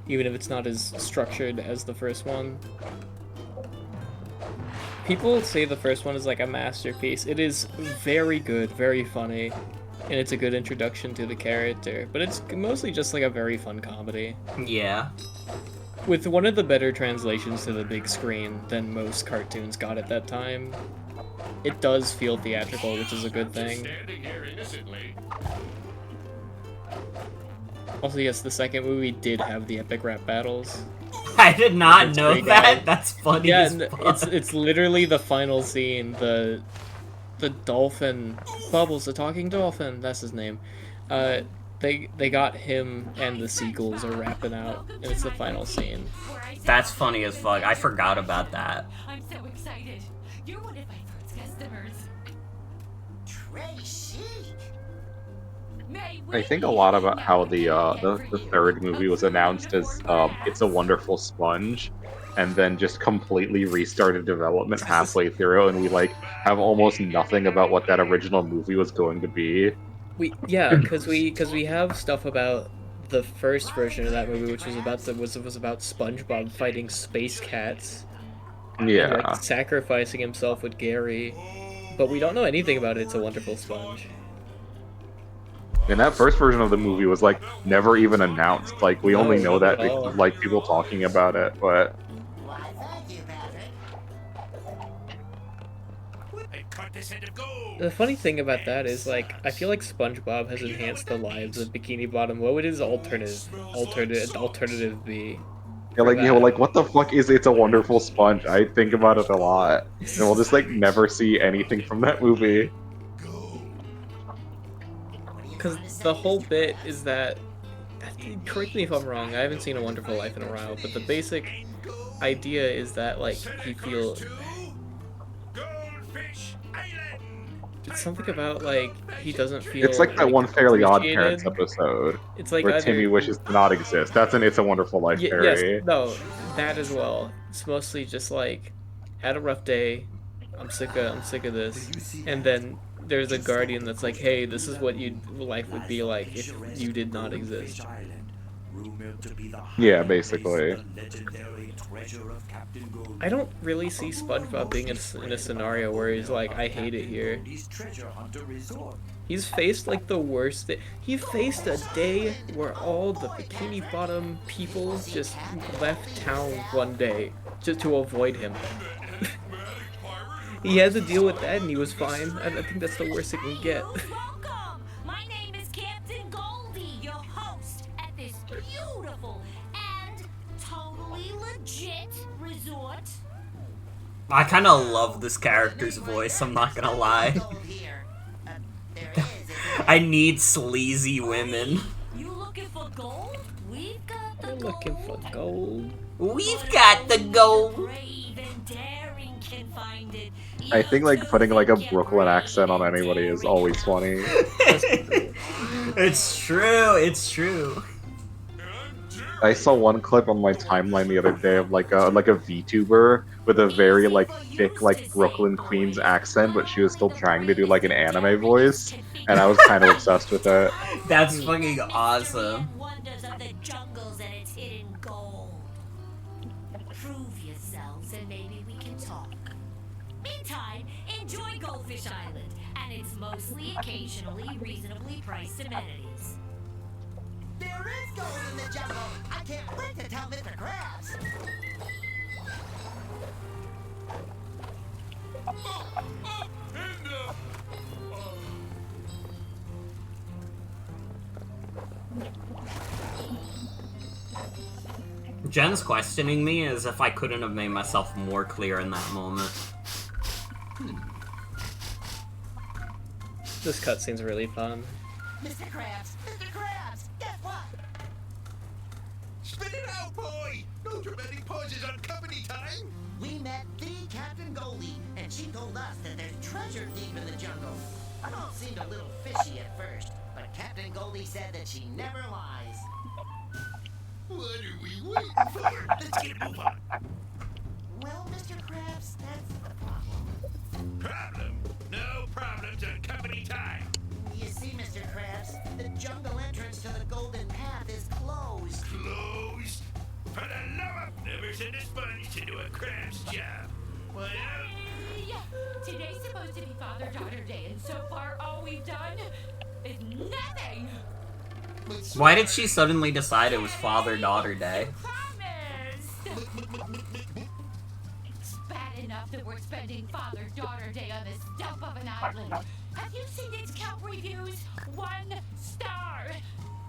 Even if it's not as structured as the first one. People say the first one is like a masterpiece. It is very good, very funny, and it's a good introduction to the character, but it's mostly just like a very fun comedy. Yeah. With one of the better translations to the big screen than most cartoons got at that time. It does feel theatrical, which is a good thing. Standing here innocently. Also, yes, the second movie did have the epic rap battles. I did not It's know pretty that. good. That's funny Yeah, as and fuck. it's literally the final scene. The dolphin, Bubbles, the talking dolphin. That's his name. They got him and the seagulls are rapping out, and it's the final scene. That's funny as fuck. I forgot about that. I'm so excited. You're one of my first customers. Tracy. I think a lot about how the third movie was announced as It's a Wonderful Sponge, and then just completely restarted development halfway through, and we like have almost nothing about what that original movie was going to be. Because we have stuff about the first version of that movie, which was about was about SpongeBob fighting space cats. Yeah. And, like, sacrificing himself with Gary, but we don't know anything about It's a Wonderful Sponge. And that first version of the movie was like never even announced. Like we only know that not at all. because of, like people talking about it, but Why, thank you, Patrick. I caught this head of gold. The funny thing about that is, like, I feel like SpongeBob has enhanced the lives of Bikini Bottom. What would his alternative be? yeah, like like what the fuck is It's a Wonderful Sponge? I think about it a lot, and we'll just like never see anything from that movie. Because the whole bit is that, correct me if I'm wrong, I haven't seen A Wonderful Life in a while, but the basic idea is that, like, he feels... It's something about, like, he doesn't feel... It's like that one Fairly Odd appreciated. Parents episode It's like where either- Timmy wishes to not exist. That's an It's a Wonderful Life parody. Yes, no, that as well. It's mostly just like, had a rough day, I'm sick of this, and then there's a guardian that's like, hey, this is what life would be like if you did not exist. Yeah, basically. I don't really see SpongeBob being in a scenario where he's like, I hate it here. He's faced like the worst thing. He faced a day where all the Bikini Bottom people just left town one day just to avoid him. He had to deal with that and he was fine. I think that's the worst it can get. Welcome. My name is Captain Goldie, your host at this beautiful and totally legit resort. I kind of love this character's voice, I'm not gonna lie. I need sleazy women. You looking for gold? We've got the You're looking for gold. We've got the gold. brave and daring can find it. I think like putting like a Brooklyn accent on anybody is always funny. It's true. It's true. I saw one clip on my timeline the other day of like a VTuber with a very like thick like Brooklyn Queens accent, but she was still trying to do like an anime voice, and I was kind of obsessed with it. That's fucking awesome. Wonders of the jungles and its hidden gold. Prove yourselves and maybe we can talk. Meantime, enjoy Goldfish Island and its mostly occasionally reasonably priced amenities. There is gold in the jungle. I can't wait to tell Mr. Krabs. Jen's questioning me as if I couldn't have made myself more clear in that moment. This cutscene's really fun. Mr. Krabs, guess what? Spit it out, boy! No dramatic pauses on company time! We met the Captain Goldie, and she told us that there's treasure deep in the jungle. It all seemed a little fishy at first, but Captain Goldie said that she never lies. What are we waiting for? Let's get a move on. Well, Mr. Krabs, that's the problem. Problem? No problems on company time. You see, Mr. Krabs, the jungle entrance to the Golden Path is closed. Closed? For the love of never send a sponge to do a crab's job. What else? Yeah, today's supposed to be Father-Daughter Day, and so far all we've done is nothing. Why did she suddenly decide it was Father-Daughter Day? It's bad enough that we're spending Father-Daughter Day on this dump of an island. Have you seen its Kelp reviews? 1 star.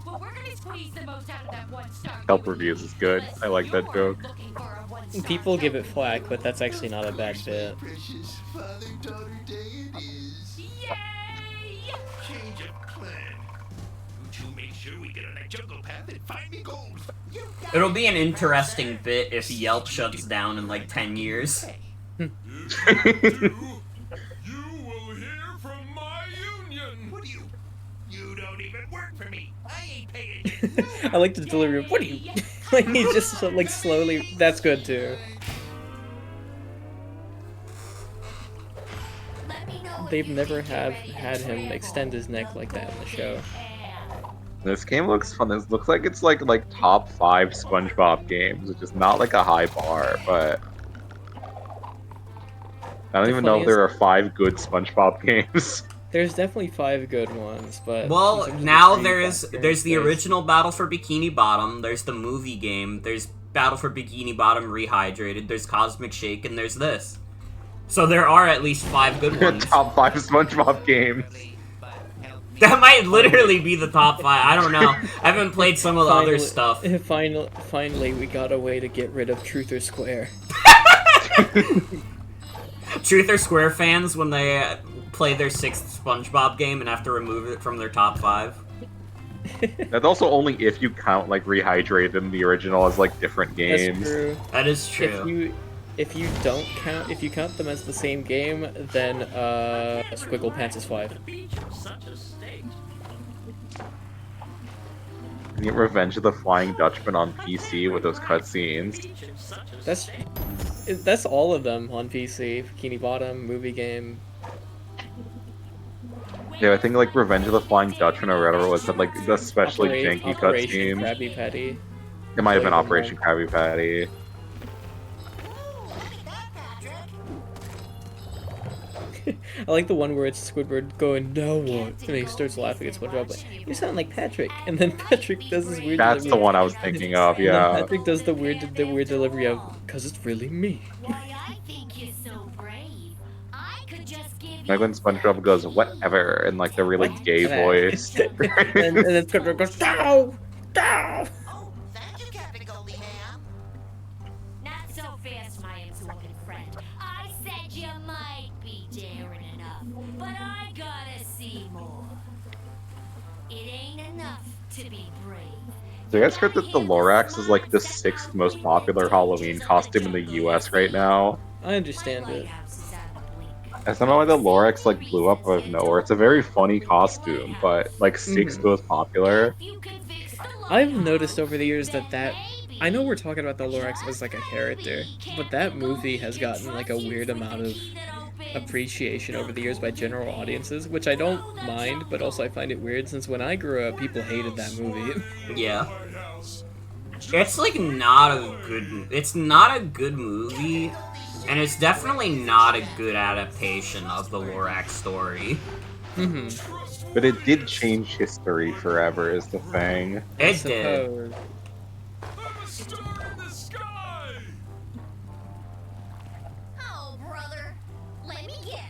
Well, we're gonna squeeze the most out of that 1 star. Help reviews is good. I like that joke. People give it flack, but that's actually not a bad bit. Precious Father-Daughter Day it is. Yay! Change of plan. You two make sure we get on that jungle path and find me gold. It'll be an interesting bit if Yelp shuts down in like 10 years. You will hear from my union. What do you? You don't even work for me. I ain't paying. I like the delivery of, what do you... like, he's just, like, slowly... That's good, too. They've never had him extend his neck like that in the show. This game looks fun. This looks like it's like top 5 SpongeBob games, which is not like a high bar, but I don't even know if there are 5 good SpongeBob games. There's definitely 5 good ones, but... Well, now there's the original Battle for Bikini Bottom, there's the movie game, there's Battle for Bikini Bottom Rehydrated, there's Cosmic Shake, and there's this. So there are at least 5 good ones. Top 5 SpongeBob games. That might literally be the top 5. I don't know. I haven't played some of the other stuff. Finally, we got a way to get rid of Truth or Square. Truth or Square fans, when they play their 6th SpongeBob game and have to remove it from their top 5. That's also only if you count like Rehydrated and the original as like different games. That's true. That is true. If you count them as the same game, then SquarePants is 5. You get Revenge of the Flying Dutchman on PC with those cutscenes. That's all of them on PC. Bikini Bottom, movie game. Yeah, I think like Revenge of the Flying Dutchman or whatever was like the especially janky Operation cutscene. Krabby Patty. It might have been Operation Krabby Patty. I like the one where it's Squidward going, "No one," and he starts laughing at SpongeBob like, "You sound like Patrick," and then Patrick does this weird. That's the one I was thinking of. Yeah. And then Patrick does the weird delivery of, "Cause it's really me." Like when SpongeBob goes whatever in like the really gay voice. and then SpongeBob goes, "Dow, dow." Not so fast, my absorbent friend. I said you might be daring enough, but I gotta see more. enough to be brave. So you guys heard that the Lorax is like the 6th most popular Halloween costume in the US right now? I understand it. I don't know why the Lorax like blew up out of nowhere. It's a very funny costume, but like 6th most popular. I've noticed over the years that I know we're talking about the Lorax as like a character, but that movie has gotten like a weird amount of appreciation over the years by general audiences, which I don't mind, but also I find it weird since when I grew up, people hated that movie. Yeah. It's like not a good. It's not a good movie, and it's definitely not a good adaptation of the Lorax story. But it did change history forever, is the thing. It did.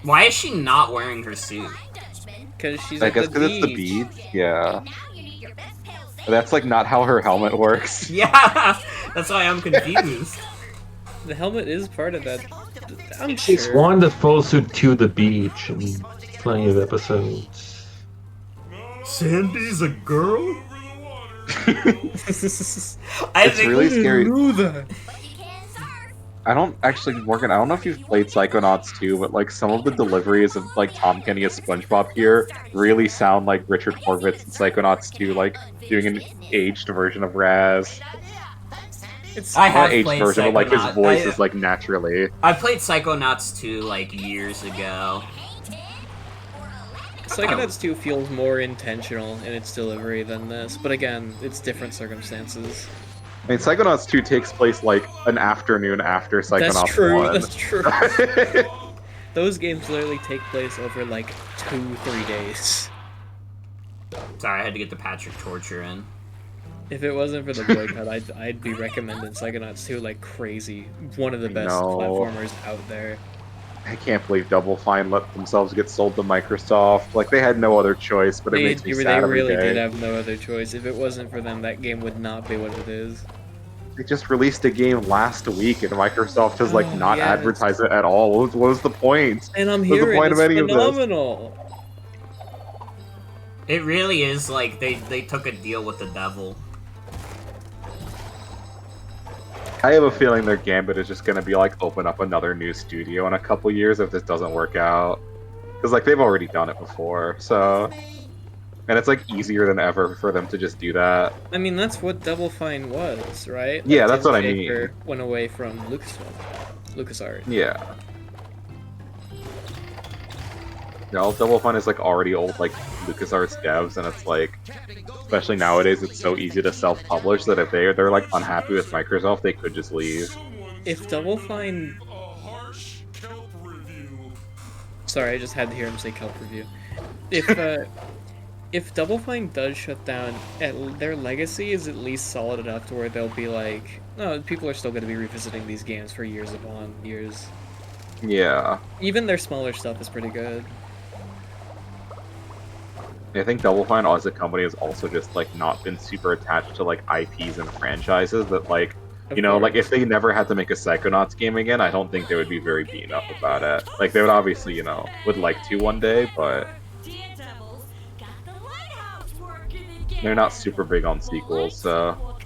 Why is she not wearing her suit? Because she's. I guess because it's the beads. Yeah. That's like not how her helmet works. Yeah, that's why I'm confused. The helmet is part of that. I'm She's sure. worn the full suit to the beach in plenty of episodes. Sandy's a girl? It's really scary. I don't actually, Morgan, I don't know if you've played Psychonauts 2, but like some of the deliveries of like Tom Kenny as SpongeBob here really sound like Richard Horvitz in Psychonauts 2, like doing an aged version of Raz. I have aged played version, but like his Psychonauts. voice is like naturally. I played Psychonauts 2 like years ago. Psychonauts 2 feels more intentional in its delivery than this, but again, it's different circumstances. I mean, Psychonauts 2 takes place like an afternoon after Psychonauts That's true, 1. that's true. Those games literally take place over like 2-3 days. Sorry, I had to get the Patrick torture in. If it wasn't for the boycott, I'd be recommending Psychonauts 2 like crazy. One of the best No. platformers out there. I can't believe Double Fine let themselves get sold to Microsoft. Like, they had no other choice, but it makes me sad They every really day. did have no other choice. If it wasn't for them, that game would not be what it is. They just released a game last week, and Microsoft has, like, not yes. advertised it at all. What was the point? And I'm What was the hearing point it's of any of this? phenomenal. It really is like they took a deal with the devil. I have a feeling their gambit is just gonna be like open up another new studio in a couple years if this doesn't work out. Because like they've already done it before, so and it's like easier than ever for them to just do that. I mean, that's what Double Fine was, right? Yeah, Like, that's Tim what I Schafer mean. Went away from LucasArts. Yeah. No, Double Fine is like already old like LucasArts devs, and it's like, especially nowadays, it's so easy to self-publish that if they're like unhappy with Microsoft, they could just leave. If Double Fine... Sorry, I just had to hear him say Kelp Review. If Double Fine does shut down, their legacy is at least solid enough to where they'll be like, no, people are still going to be revisiting these games for years upon years. Yeah. Even their smaller stuff is pretty good. I think Double Fine as a company has also just like not been super attached to like IPs and franchises that like you know, like if they never had to make a Psychonauts game again, I don't think they would be very beaten up about it. Like they would obviously, you know, would like to one day, but they're not super big on sequels, so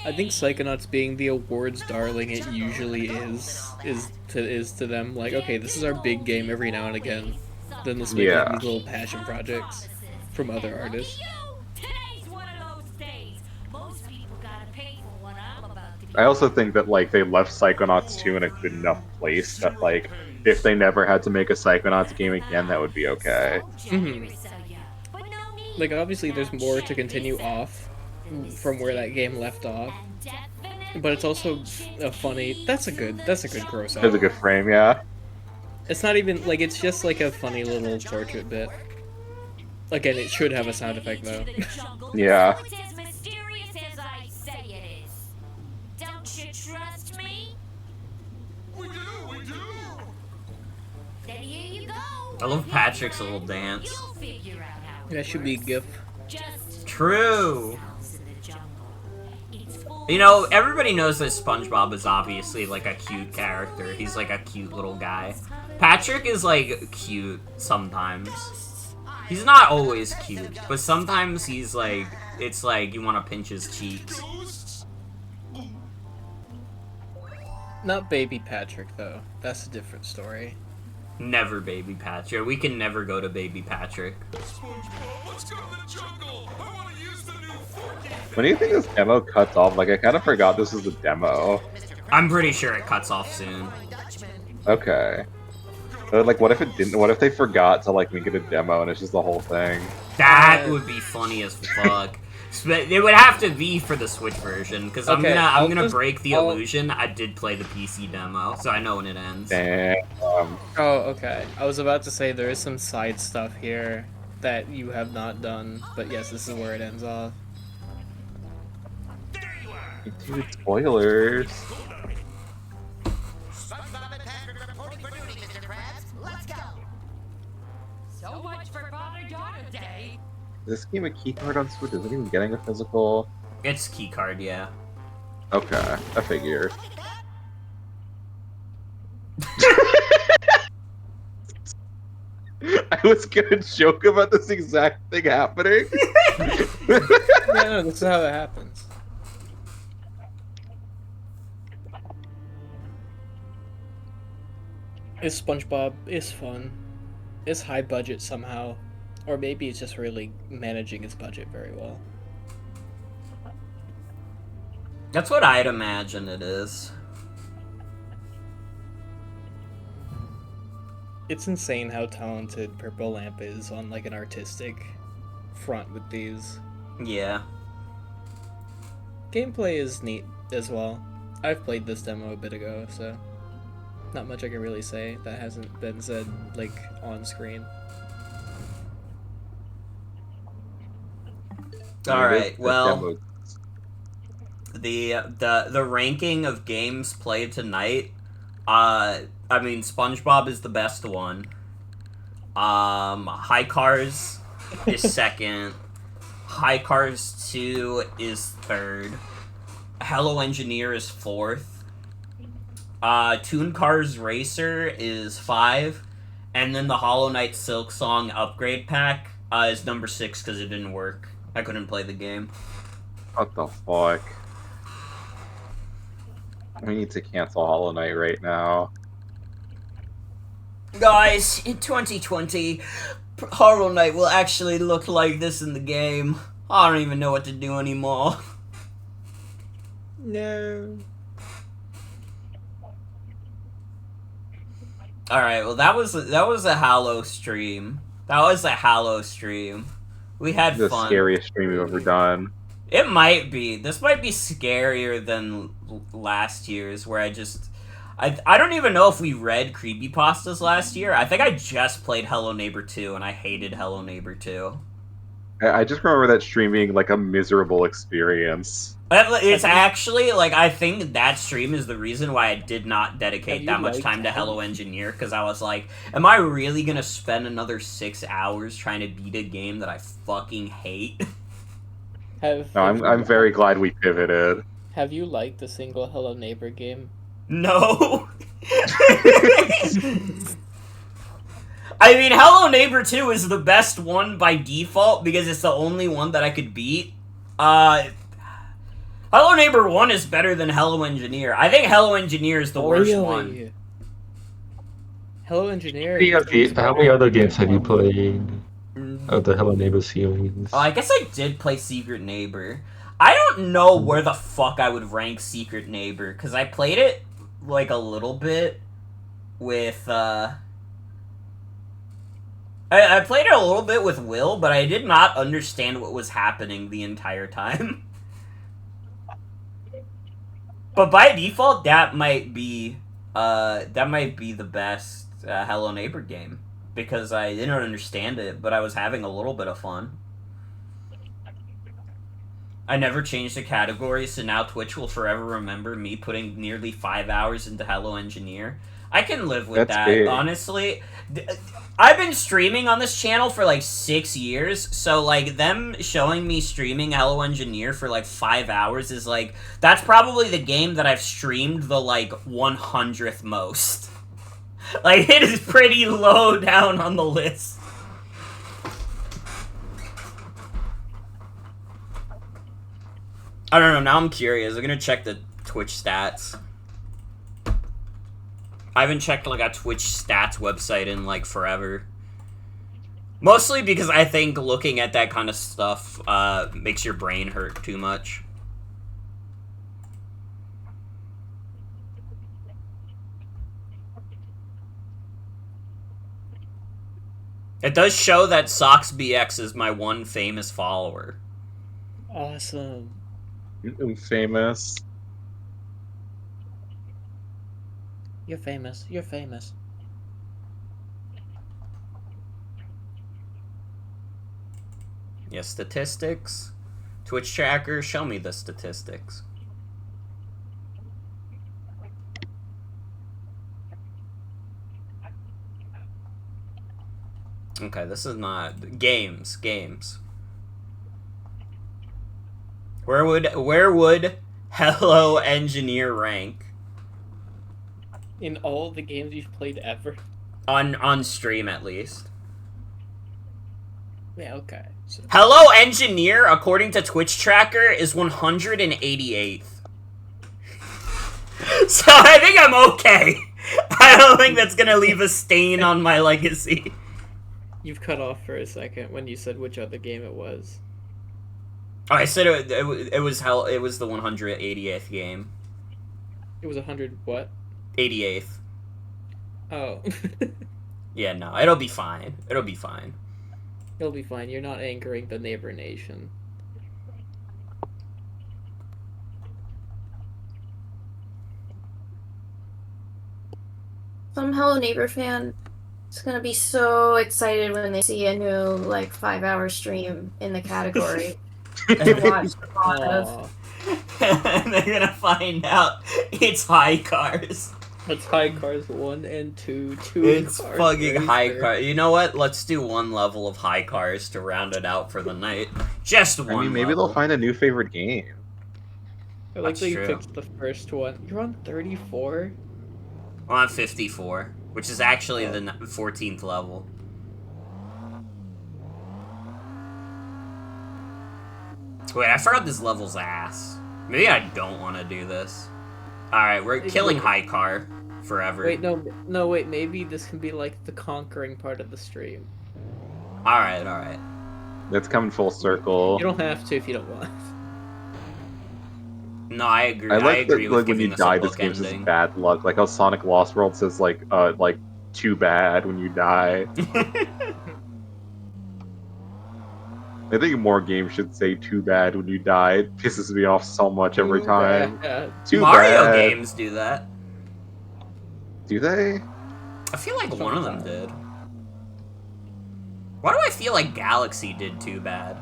I think Psychonauts being the awards darling it usually is to them like, okay, this is our big game every now and again. Then let's make like, these little passion projects from other artists. I also think that like they left Psychonauts 2 in a good enough place that like if they never had to make a Psychonauts game again, that would be okay. Like obviously there's more to continue off from where that game left off. But it's also a funny that's a good gross out. That's a good frame, yeah. It's not even like it's just like a funny little portrait bit. Again, it should have a sound effect though. Yeah. Don't you trust me? We do. Then here you go. I love Patrick's little dance. That should be a GIF. True. You know, everybody knows that SpongeBob is obviously like a cute character. He's like a cute little guy. Patrick is like cute sometimes. He's not always cute, but sometimes he's like, it's like you want to pinch his cheeks. Not Baby Patrick, though. That's a different story. Never Baby Patrick. We can never go to Baby Patrick. When do you think this demo cuts off? Like, I kind of forgot this was a demo. I'm pretty sure it cuts off soon. Okay. But, like, what if it didn't? What if they forgot to, like, make it a demo and it's just the whole thing? That would be funny as fuck. It would have to be for the Switch version, because I'm gonna break the illusion. I did play the PC demo, so I know when it ends. Damn. Oh, okay. I was about to say there is some side stuff here that you have not done, but yes, this is where it ends off. Dude, spoilers. So much for Father-Daughter Day. Is this game a keycard on Switch? Is it even getting a physical? It's keycard, yeah. Okay, I figure. I was gonna joke about this exact thing happening. Yeah, no, this is how it happens. Is SpongeBob is fun. It's high budget somehow. Or maybe it's just really managing his budget very well. That's what I'd imagine it is. It's insane how talented Purple Lamp is on like an artistic front with these. Yeah. Gameplay is neat as well. I've played this demo a bit ago, so not much I can really say that hasn't been said like on screen. Alright, well, the ranking of games played tonight, I mean, SpongeBob is the best one. High Cars is second. High Cars 2 is third. Hello Engineer is fourth. Toonkars Racer is 5. And then the Hollow Knight Silk Song upgrade pack is number 6 because it didn't work. I couldn't play the game. What the fuck? We need to cancel Hollow Knight right now. Guys, in 2020, Hollow Knight will actually look like this in the game. I don't even know what to do anymore. No. Alright, well that was a Hallow stream. That was a Hallow stream. We had The fun. scariest stream we've ever done. It might be. This might be scarier than last year's, where I don't even know if we read creepypastas last year. I think I just played Hello Neighbor 2, and I hated Hello Neighbor 2. I just remember that stream being like a miserable experience. It's actually, like, I think that stream is the reason why I did not dedicate that much time to Hello Engineer, because I was like, am I really gonna spend another 6 hours trying to beat a game that I fucking hate? No, I'm very glad we pivoted. Have you liked the single Hello Neighbor game? No! I mean, Hello Neighbor 2 is the best one by default, because it's the only one that I could beat. Hello Neighbor 1 is better than Hello Engineer. I think Hello Engineer is the worst one. Hello Engineer. How many other games have you played of the Hello Neighbor series? Oh, I guess I did play Secret Neighbor. I don't know where the fuck I would rank Secret Neighbor, because I played it, like, a little bit with, I played it a little bit with Will, but I did not understand what was happening the entire time. But by default, that might be the best Hello Neighbor game, because I didn't understand it, but I was having a little bit of fun. I never changed the category, so now Twitch will forever remember me putting nearly 5 hours into Hello Engineer. I can live with that, big. honestly. I've been streaming on this channel for like 6 years, so like them showing me streaming Hello Engineer for like 5 hours is like, that's probably the game that I've streamed the like 100th most. Like, it is pretty low down on the list. I don't know, now I'm curious. I'm gonna check the Twitch stats. I haven't checked, like, a Twitch stats website in, like, forever. Mostly because I think looking at that kind of stuff, makes your brain hurt too much. It does show that SoxBX is my one famous follower. Awesome. Famous. You're famous. You're famous. Yeah, statistics. Twitch tracker, show me the statistics. Okay, this is not games. Where would Hello Engineer rank In all the games you've played ever? on stream at least? Yeah, okay. So. Hello Engineer, according to Twitch tracker, is 188th. So I think I'm okay. I don't think that's gonna leave a stain on my legacy. You've cut off for a second when you said which other game it was. Oh, I said it was the 188th game. It was 100 what? 88th. Oh. Yeah, no, it'll be fine. It'll be fine. It'll be fine. You're not anchoring the neighbor nation. Some Hello Neighbor fan is gonna be so excited when they see a new like 5-hour stream in the category to watch a lot of. And they're gonna find out it's high cars. It's high cars 1 and 2. It's Toonkars fucking Racer. high car. You know what? Let's do one level of high cars to round it out for the night. Just one. I mean, maybe level. they'll find a new favorite game. I like That's that you true. picked the first one. You're on 34? I'm on 54, which is actually the 14th level. Wait, I forgot this level's ass. Maybe I don't want to do this. Alright, we're killing high car forever. Wait, no, wait, maybe this can be like the conquering part of the stream. Alright. That's coming full circle. You don't have to if you don't want. No, I agree. I like agree that, with like, when giving you us a die, this book game says ending. bad luck. Like how Sonic Lost World says, like, too bad when you die. I think more games should say too bad when you die. It pisses me off so much every time. Too Mario bad. games do that. Do they? I feel like one of them did. Why do I feel like Galaxy did too bad?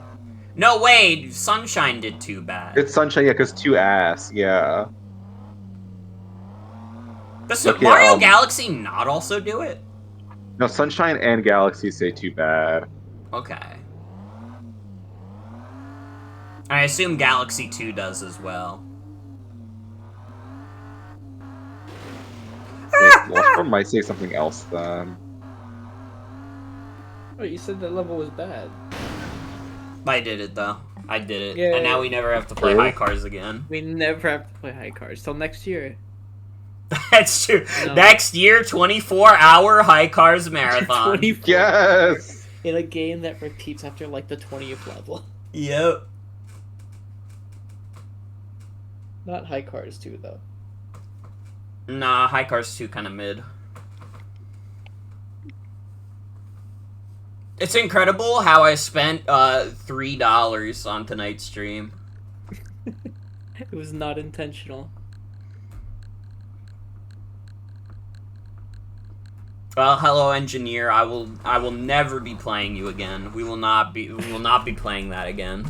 No, wait, Sunshine did too bad. It's Sunshine, yeah, because too ass, yeah. Does Okay, Mario Galaxy not also do it? No, Sunshine and Galaxy say too bad. Okay. I assume Galaxy 2 does as well. Lost World might say something else then. Oh, you said that level was bad. I did it though. I did it. Yeah. And now we never have to play True. high cars again. We never have to play high cars till next year. That's true. No. Next year, 24-hour high cars marathon. 24 Yes! In a game that repeats after like the 20th level. Yep. Not high cars too though. Nah, high cars 2 kind of mid. It's incredible how I spent $3 on tonight's stream. It was not intentional. Well, hello, engineer. I will never be playing you again. We will not be playing that again.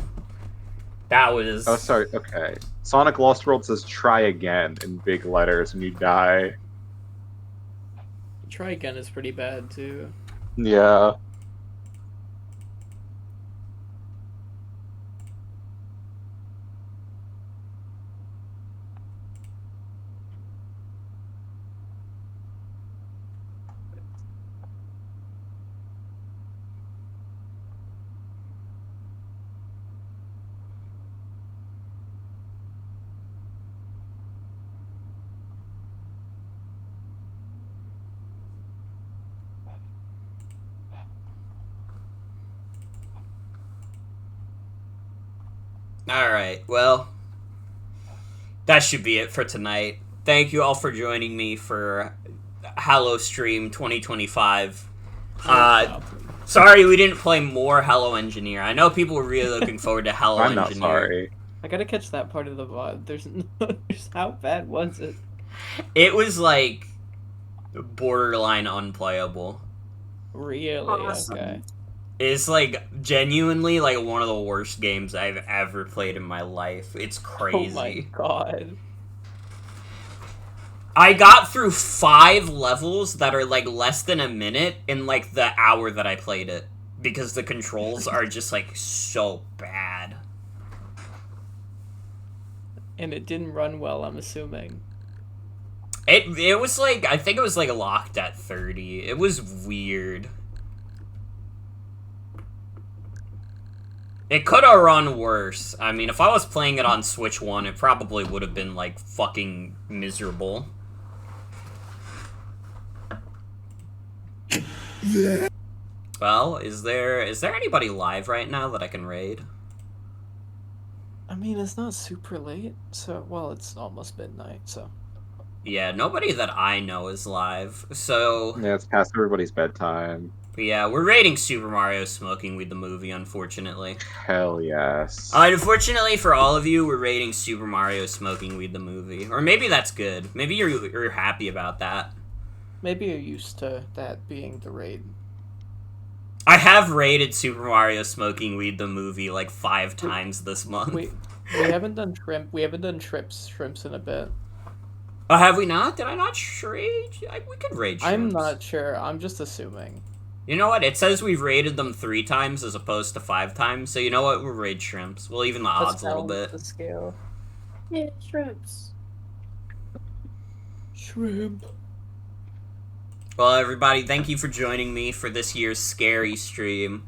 That was. Oh, sorry. Okay. Sonic Lost World says "try again" in big letters when you die. Try again is pretty bad too. Yeah. Alright, well, that should be it for tonight. Thank you all for joining me for HALLOWSTREAM 2025. Sorry we didn't play more Hello Engineer. I know people were really looking forward to Hello I'm Engineer. not sorry. I gotta catch that part of the VOD. There's how bad was it? It was like borderline unplayable. Really? Awesome. Okay. It's like genuinely like one of the worst games I've ever played in my life. It's crazy. Oh my god. I got through 5 levels that are like less than a minute in like the hour that I played it. Because the controls are just like so bad. And it didn't run well, I'm assuming. It was like, I think it was like locked at 30. It was weird. It could have run worse. I mean, if I was playing it on Switch 1, it probably would have been like fucking miserable. Well, is there anybody live right now that I can raid? I mean, it's not super late, so, well, it's almost midnight, so. Yeah, nobody that I know is live, so... Yeah, it's past everybody's bedtime. Yeah, we're rating Super Mario Smoking Weed the movie, unfortunately. Hell yes. Unfortunately for all of you, we're rating Super Mario Smoking Weed the movie. Or maybe that's good. Maybe you're happy about that. Maybe you're used to that being the raid. I have rated Super Mario Smoking Weed the movie like 5 times this month. We haven't done shrimp. We haven't done shrimps in a bit. Oh, have we not? Did I not raid? We could raid shrimps. I'm not sure. I'm just assuming. You know what? It says we've raided them 3 times as opposed to 5 times. So you know what? We'll raid shrimps. We'll even the odds a little bit. The scale. Yeah, shrimps. Shrimp. Well, everybody, thank you for joining me for this year's scary stream.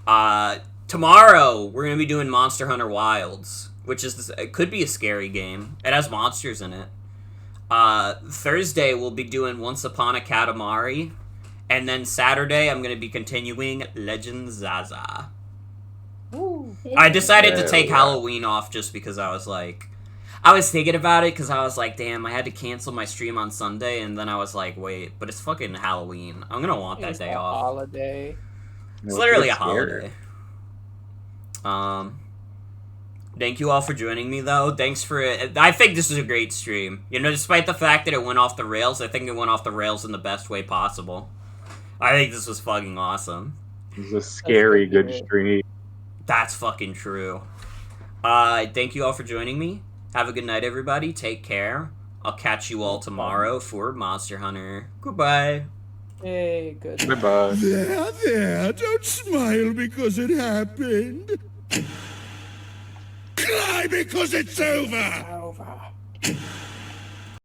Tomorrow, we're going to be doing Monster Hunter Wilds, which is, it could be a scary game. It has monsters in it. Thursday, we'll be doing Once Upon a Katamari. And then Saturday, I'm going to be continuing Legend Zaza. Ooh. I decided to take Halloween off just because I was like... I was thinking about it because I was like, damn, I had to cancel my stream on Sunday, and then I was like, wait, but it's fucking Halloween. I'm gonna want that day off. Holiday. It's literally a holiday. Thank you all for joining me, though. Thanks for it. I think this is a great stream. You know, despite the fact that it went off the rails, I think it went off the rails in the best way possible. I think this was fucking awesome. This is a scary good stream. That's fucking true. Thank you all for joining me. Have a good night, everybody. Take care. I'll catch you all tomorrow for Monster Hunter. Goodbye. Hey, good. Goodbye. There, don't smile because it happened. Cry because it's over.